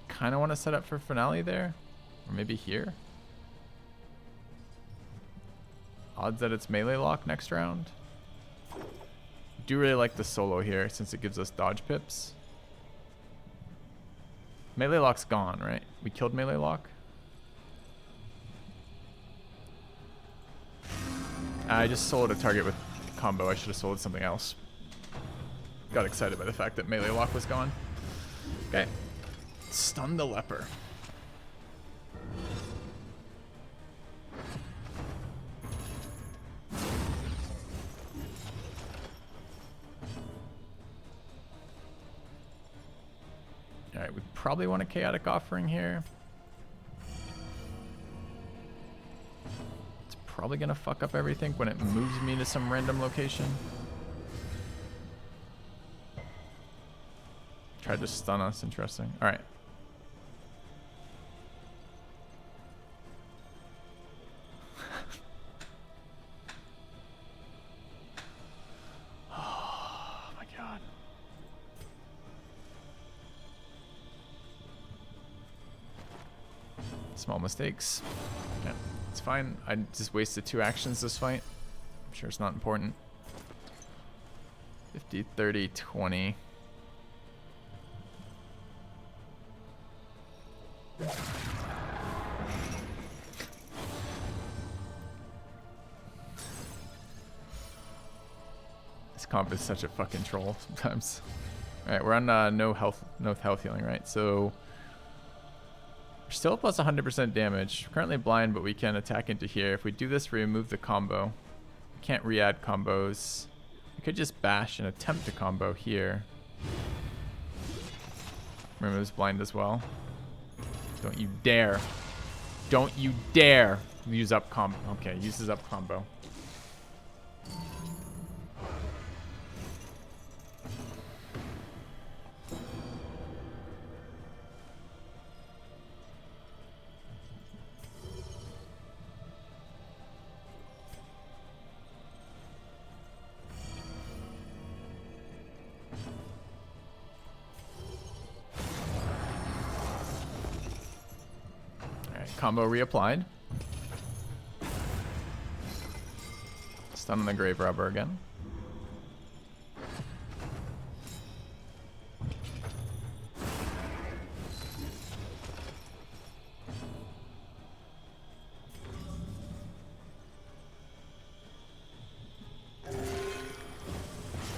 Kind of want to set up for finale there, or maybe here. Odds that it's melee lock next round. Do really like the solo here since it gives us dodge pips. Melee lock's gone, right? We killed melee lock. I just soloed a target with combo. I should have soloed something else. Got excited by the fact that melee lock was gone. Okay. Stun the leper. Alright, we probably want a chaotic offering here. It's probably gonna fuck up everything when it moves me to some random location. Tried to stun us, interesting. Alright. Oh my god. Small mistakes. Yeah, it's fine. I just wasted 2 actions this fight. I'm sure it's not important. 50, 30, 20. This comp is such a fucking troll sometimes. Alright, we're on no health healing, right? So we're still plus 100% damage. We're currently blind, but we can attack into here. If we do this, we remove the combo. We can't re-add combos. We could just bash and attempt to combo here. Removes blind as well. Don't you dare. Don't you dare use up combo. Okay, uses up combo. Combo reapplied. Stun on the grave robber again.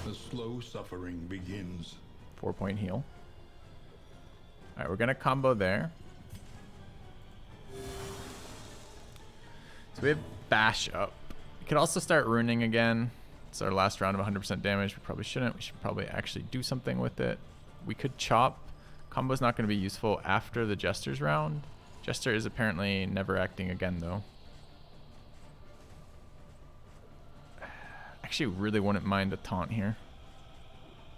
The slow suffering begins. 4-point heal. Alright, we're gonna combo there. So we have bash up. We could also start ruining again. It's our last round of 100% damage. We probably shouldn't. We should probably actually do something with it. We could chop. Combo's not going to be useful after the Jester's round. Jester is apparently never acting again, though. Actually, really wouldn't mind a taunt here.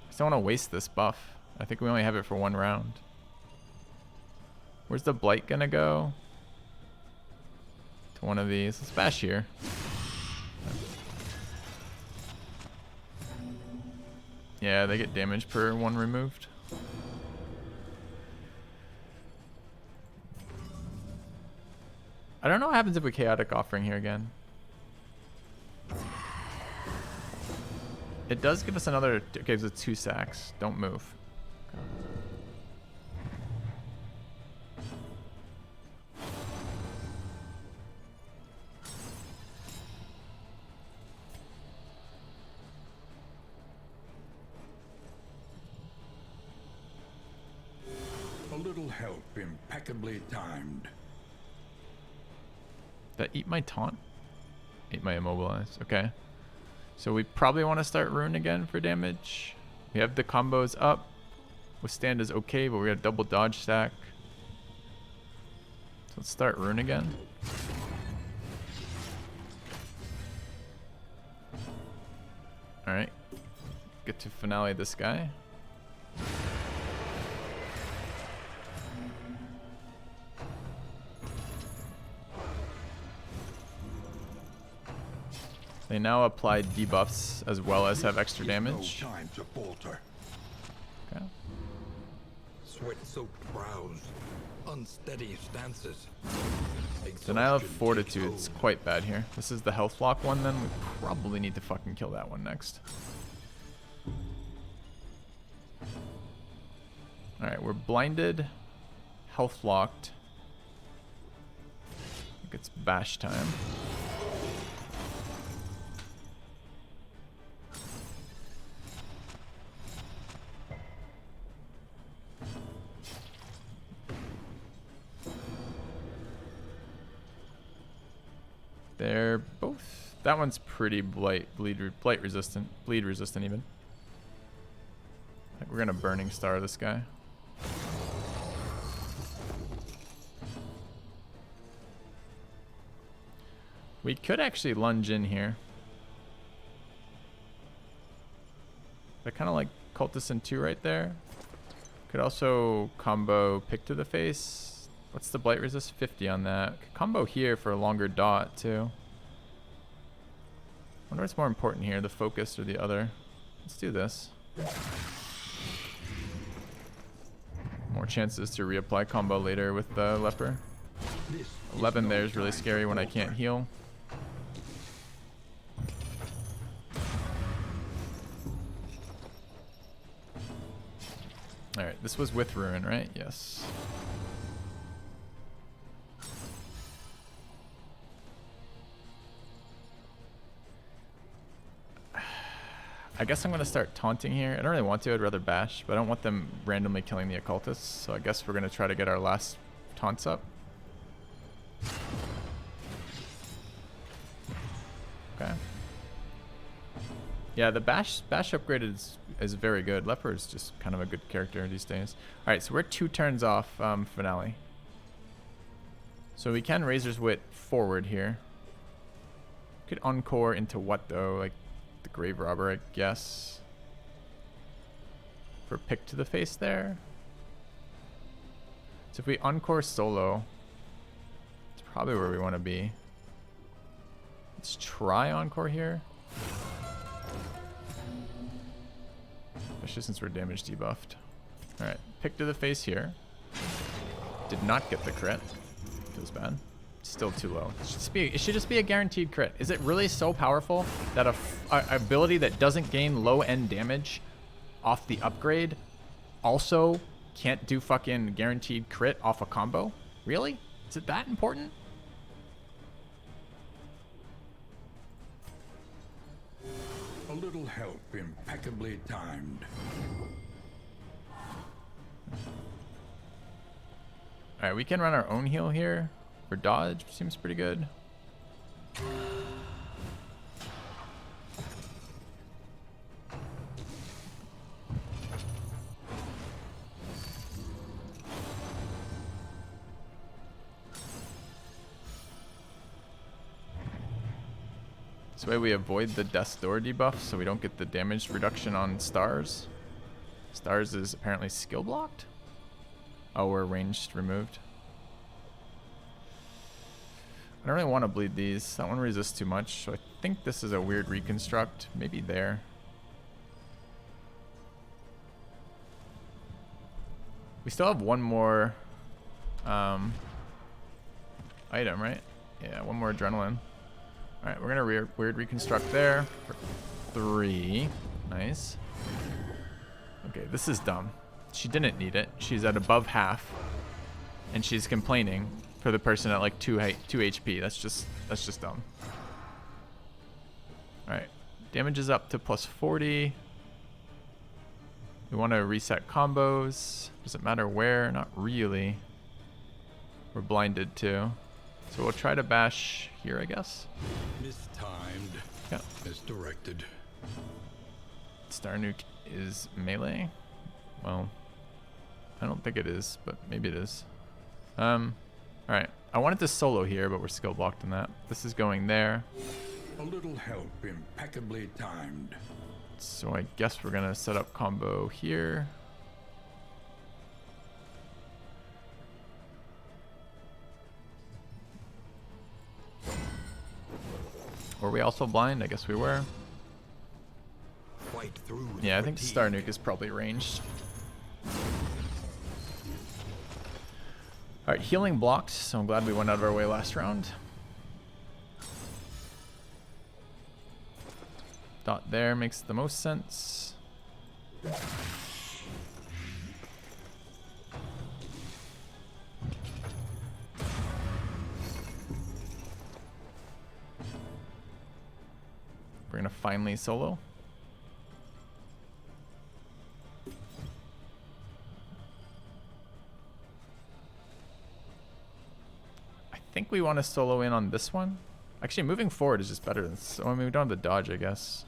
I just don't want to waste this buff. I think we only have it for 1 round. Where's the Blight going to go? To one of these. Let's bash here. Yeah, they get damage per 1 removed. I don't know what happens if we chaotic offering here again. It does give us another. It gives us 2 sacks. Don't move. A little help impeccably timed. That eat my taunt? Eat my immobilize. Okay. So we probably want to start rune again for damage. We have the combos up. Withstand is okay, but we got double dodge stack. So let's start rune again. Alright. Get to finale this guy. They now apply debuffs as well as have extra damage. No time to falter. Okay. Sweat-soaked brows, unsteady stances. Denial of Exhaustion Fortitude. takes It's hold. quite bad here. This is the health lock one then. We probably need to fucking kill that one next. Alright, we're blinded. Health locked. I think it's bash time. They're both. That one's pretty blight resistant, bleed resistant even. I think we're gonna burning star this guy. We could actually lunge in here. I kind of like Cultist in 2 right there. Could also combo Pick to the Face. What's the Blight Resist? 50 on that. Could combo here for a longer dot too. Wonder what's more important here, the focus or the other. Let's do this. More chances to reapply combo later with the Leper. 11 there is really scary when I can't heal. Alright, this was with Ruin, right? Yes. I guess I'm going to start taunting here. I don't really want to. I'd rather bash, but I don't want them randomly killing the occultists. So I guess we're going to try to get our last taunts up. Okay. Yeah, the bash upgrade is very good. Leper is just kind of a good character these days. All right, so we're 2 turns off Finale. So we can Razor's Wit forward here. Could Encore into what though? Like the Grave Robber, I guess. For Pick to the Face there. So if we Encore solo, it's probably where we want to be. Let's try Encore here. Especially since we're damage debuffed. Alright, Pick to the Face here. Did not get the crit. Feels bad. Still too low. It should just be a guaranteed crit. Is it really so powerful that a ability that doesn't gain low end damage off the upgrade also can't do fucking guaranteed crit off a combo? Really? Is it that important? A little help impeccably timed. Alright, we can run our own heal here. For dodge, seems pretty good. This way we avoid the Death's Door debuff so we don't get the damage reduction on Stars. Stars is apparently skill blocked. Oh, we're ranged removed. I don't really want to bleed these. That one resists too much, so I think this is a weird reconstruct. Maybe there. We still have one more item, right? Yeah, one more adrenaline. Alright, we're going to weird reconstruct there for 3. Nice. Okay, this is dumb. She didn't need it. She's at above half. And she's complaining for the person at like 2 HP. That's just dumb. Alright. Damage is up to plus 40. We want to reset combos. Does it matter where? Not really. We're blinded too. So we'll try to bash here, I guess. Mistimed. Yeah. As directed. Star Nuke is melee. Well, I don't think it is, but maybe it is. Alright. I wanted to solo here, but we're skill blocked in that. This is going there. A little help impeccably timed. So I guess we're gonna set up combo here. Were we also blind? I guess we were. Fight through. Yeah, I think Star Nuke is probably ranged. Alright, healing blocked, so I'm glad we went out of our way last round. Dot there makes the most sense. We're gonna finally solo. I think we want to solo in on this one. Actually, moving forward is just better than so. I mean, we don't have the dodge, I guess.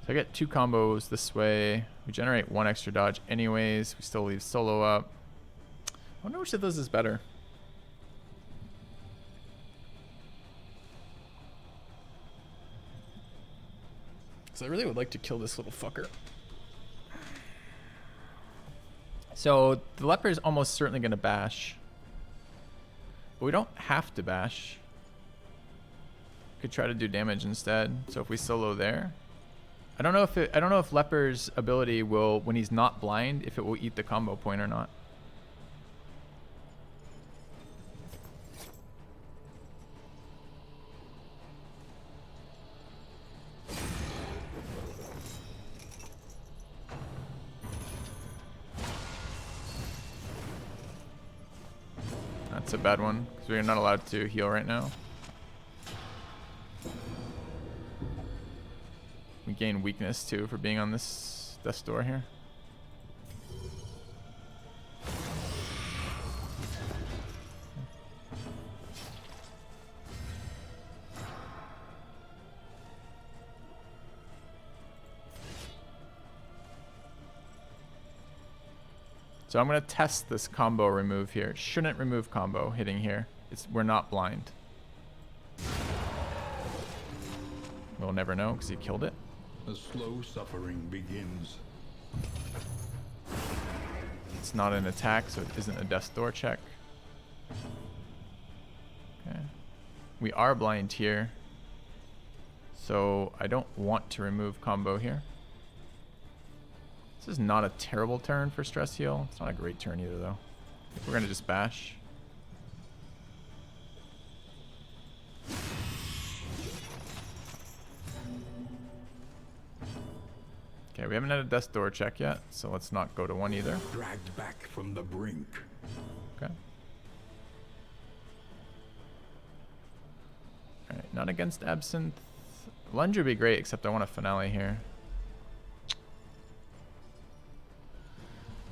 So I get 2 combos this way. We generate 1 extra dodge anyways. We still leave solo up. I wonder which of those is better. Because I really would like to kill this little fucker. So the leper is almost certainly going to bash. But we don't have to bash. Could try to do damage instead. So if we solo there, I don't know if leper's ability will, when he's not blind, if it will eat the combo point or not. That's a bad one because we're not allowed to heal right now. We gain weakness too for being on this death's door here. So I'm going to test this combo remove here. It shouldn't remove combo hitting here. We're not blind. We'll never know because he killed it. The slow suffering begins. It's not an attack, so it isn't a death door check. Okay. We are blind here. So I don't want to remove combo here. This is not a terrible turn for stress heal. It's not a great turn either though. I think we're gonna just bash. Okay, we haven't had a death door check yet, so let's not go to 1 either. Dragged back from the brink. Okay. Alright, not against Absinthe. Lunge would be great, except I want a finale here.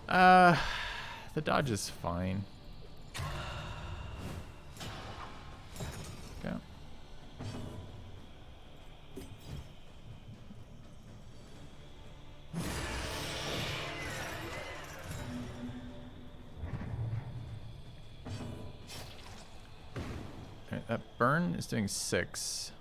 The dodge is fine. Okay. Alright, that burn is doing 6.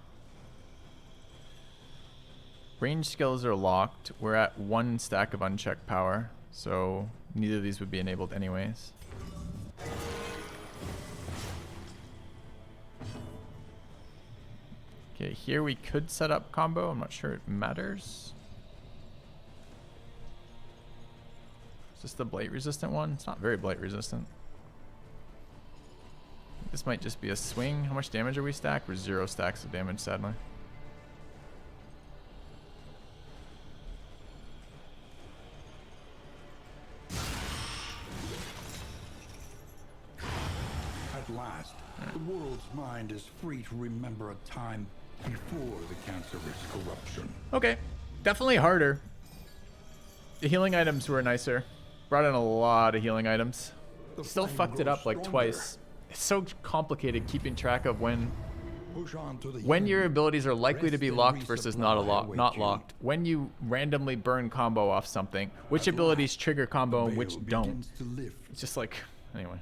Range skills are locked. We're at 1 stack of unchecked power, so neither of these would be enabled anyways. Okay, here we could set up combo. I'm not sure it matters. Is this the blight resistant one? It's not very blight resistant. This might just be a swing. How much damage are we stacked? We're 0 stacks of damage, sadly. At last, the world's mind is free to remember a time before the cancerous corruption. Okay, definitely harder. The healing items were nicer. Brought in a lot of healing items. Still fucked it up like twice. It's so complicated keeping track of when your abilities are likely to be locked versus not locked. When you randomly burn combo off something, which abilities trigger combo and which don't. It's just like, anyway.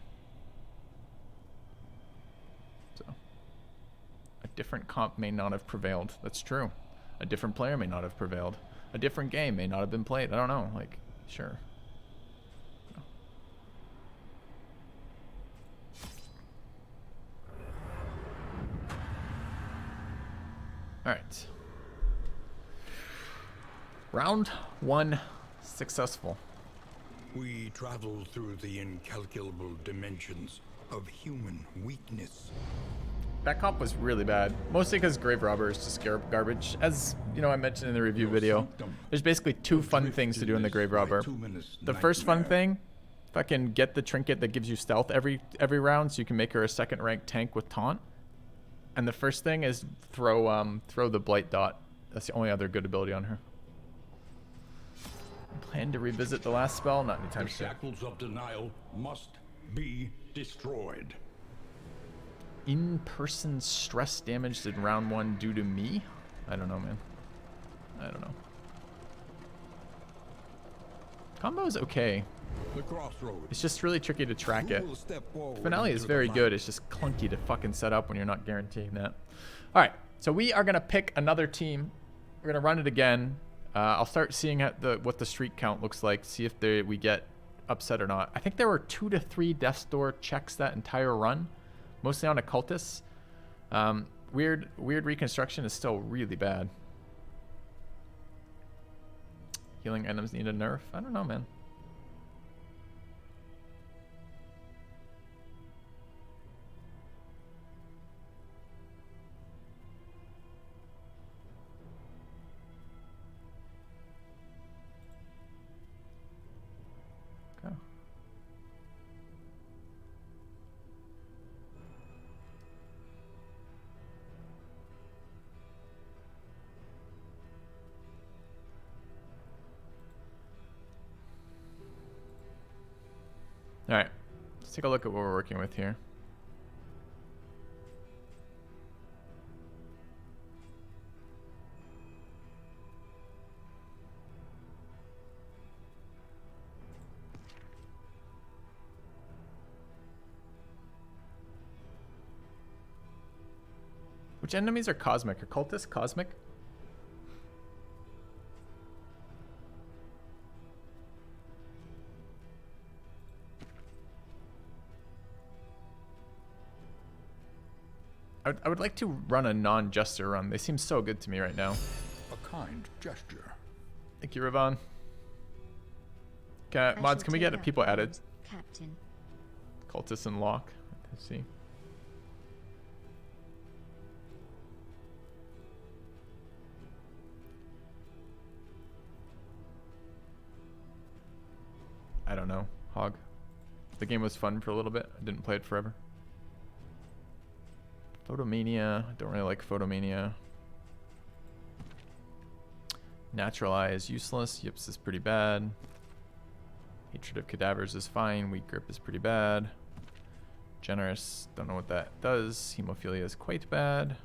So, a different comp may not have prevailed. That's true. A different player may not have prevailed. A different game may not have been played. I don't know. Like, sure. All right. Round 1 successful. We travel through the incalculable dimensions of human weakness. That comp was really bad, mostly because Grave Robber is just garbage. As you know, I mentioned in the review video, there's basically 2 fun things to do in the Grave Robber. The first fun thing, fucking get the trinket that gives you stealth every round, so you can make her a 2nd rank tank with taunt. And the first thing is throw the Blight Dot. That's the only other good ability on her. Plan to revisit the last spell? Not anytime The soon. shackles of denial must be destroyed. In-person stress damage did round 1 do to me? I don't know, man. I don't know. Combo's okay. The crossroads. It's just really tricky to track Who it. will step forward Finale is into the very light? good. It's just clunky to fucking set up when you're not guaranteeing that. All right, so we are gonna pick another team. We're gonna run it again. I'll start seeing what the streak count looks like. See if we get upset or not. I think there were 2 to 3 death's door checks that entire run, mostly on occultists. Weird reconstruction is still really bad. Healing items need a nerf. I don't know, man. Okay. All right, let's take a look at what we're working with here. Which enemies are cosmic? Are cultists cosmic? I would like to run a non-jester run. They seem so good to me right now. A kind gesture. Thank you, Ravon. I Mods, shall can we take get up people added? arms, Captain. Cultists and lock. Let's see. I don't know. Hog. The game was fun for a little bit. I didn't play it forever. Photomania. I don't really like Photomania. Natural Eye is useless. Yips is pretty bad. Hatred of Cadavers is fine. Weak Grip is pretty bad. Generous. Don't know what that does. Hemophilia is quite bad.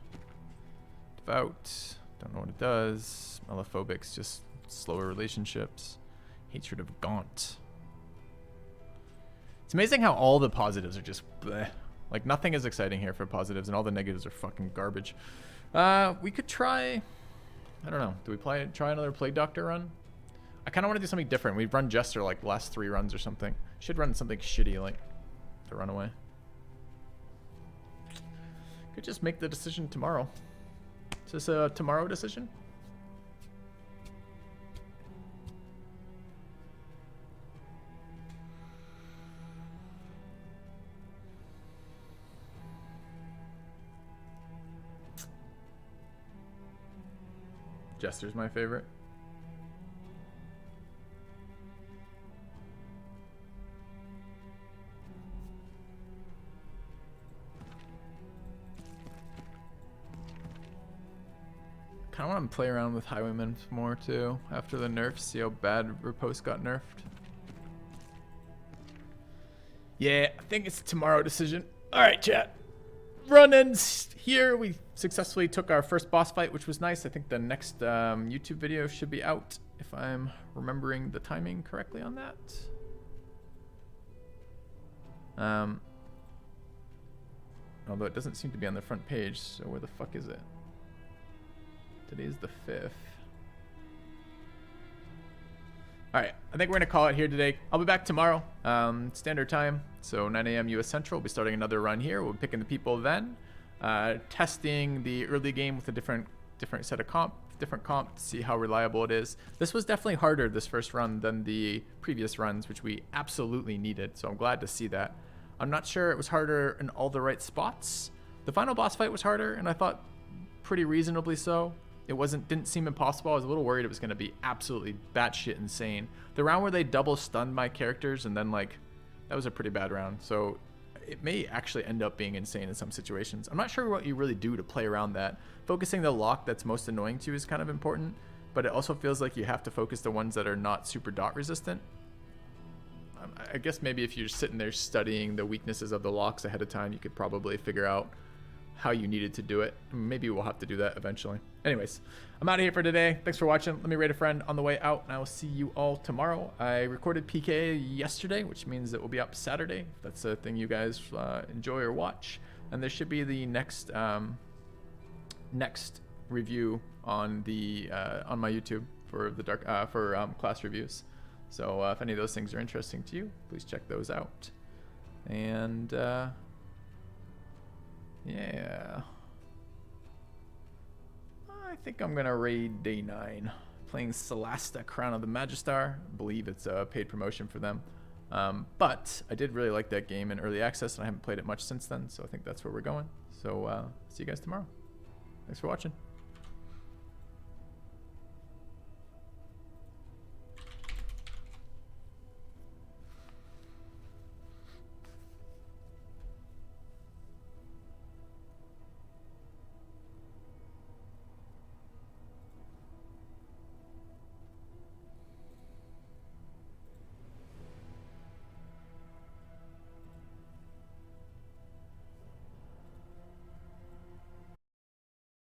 Devout. Don't know what it does. Melophobics, just slower relationships. Hatred of Gaunt. It's amazing how all the positives are just bleh. Like, nothing is exciting here for positives, and all the negatives are fucking garbage. We could try... I don't know. Do we try another Plague Doctor run? I kind of want to do something different. We've run Jester, like, the last 3 runs or something. Should run something shitty, like, the Runaway. Could just make the decision tomorrow. Is this a tomorrow decision? Jester's my favorite. Kind of want to play around with Highwaymen more too after the nerfs. See how bad Riposte got nerfed. Yeah, I think it's a tomorrow decision. All right, chat. Run ends here. We successfully took our first boss fight, which was nice. I think the next YouTube video should be out if I'm remembering the timing correctly on that. Although it doesn't seem to be on the front page, so where the fuck is it? Today's the 5th. All right, I think we're gonna call it here today. I'll be back tomorrow, standard time, so 9 a.m. US Central. We'll be starting another run here. We'll be picking the people then, testing the early game with a different set of different comp to see how reliable it is. This was definitely harder this first run than the previous runs, which we absolutely needed. So I'm glad to see that. I'm not sure it was harder in all the right spots. The final boss fight was harder, and I thought pretty reasonably so. It didn't seem impossible. I was a little worried it was going to be absolutely batshit insane. The round where they double stunned my characters and then, like, that was a pretty bad round. So it may actually end up being insane in some situations. I'm not sure what you really do to play around that. Focusing the lock that's most annoying to you is kind of important, but it also feels like you have to focus the ones that are not super dot resistant. I guess maybe if you're sitting there studying the weaknesses of the locks ahead of time, you could probably figure out how you needed to do it. Maybe we'll have to do that eventually. Anyways, I'm out of here for today. Thanks for watching. Let me rate a friend on the way out, and I will see you all tomorrow. I recorded PK yesterday, which means it will be up Saturday. If that's a thing you guys enjoy or watch. And there should be the next next review on the on my YouTube for the class reviews. So if any of those things are interesting to you, please check those out. And yeah, I think I'm gonna raid day 9, playing Celasta Crown of the Magistar. I believe it's a paid promotion for them, but I did really like that game in early access, and I haven't played it much since then, so I think that's where we're going. So see you guys tomorrow. Thanks for watching.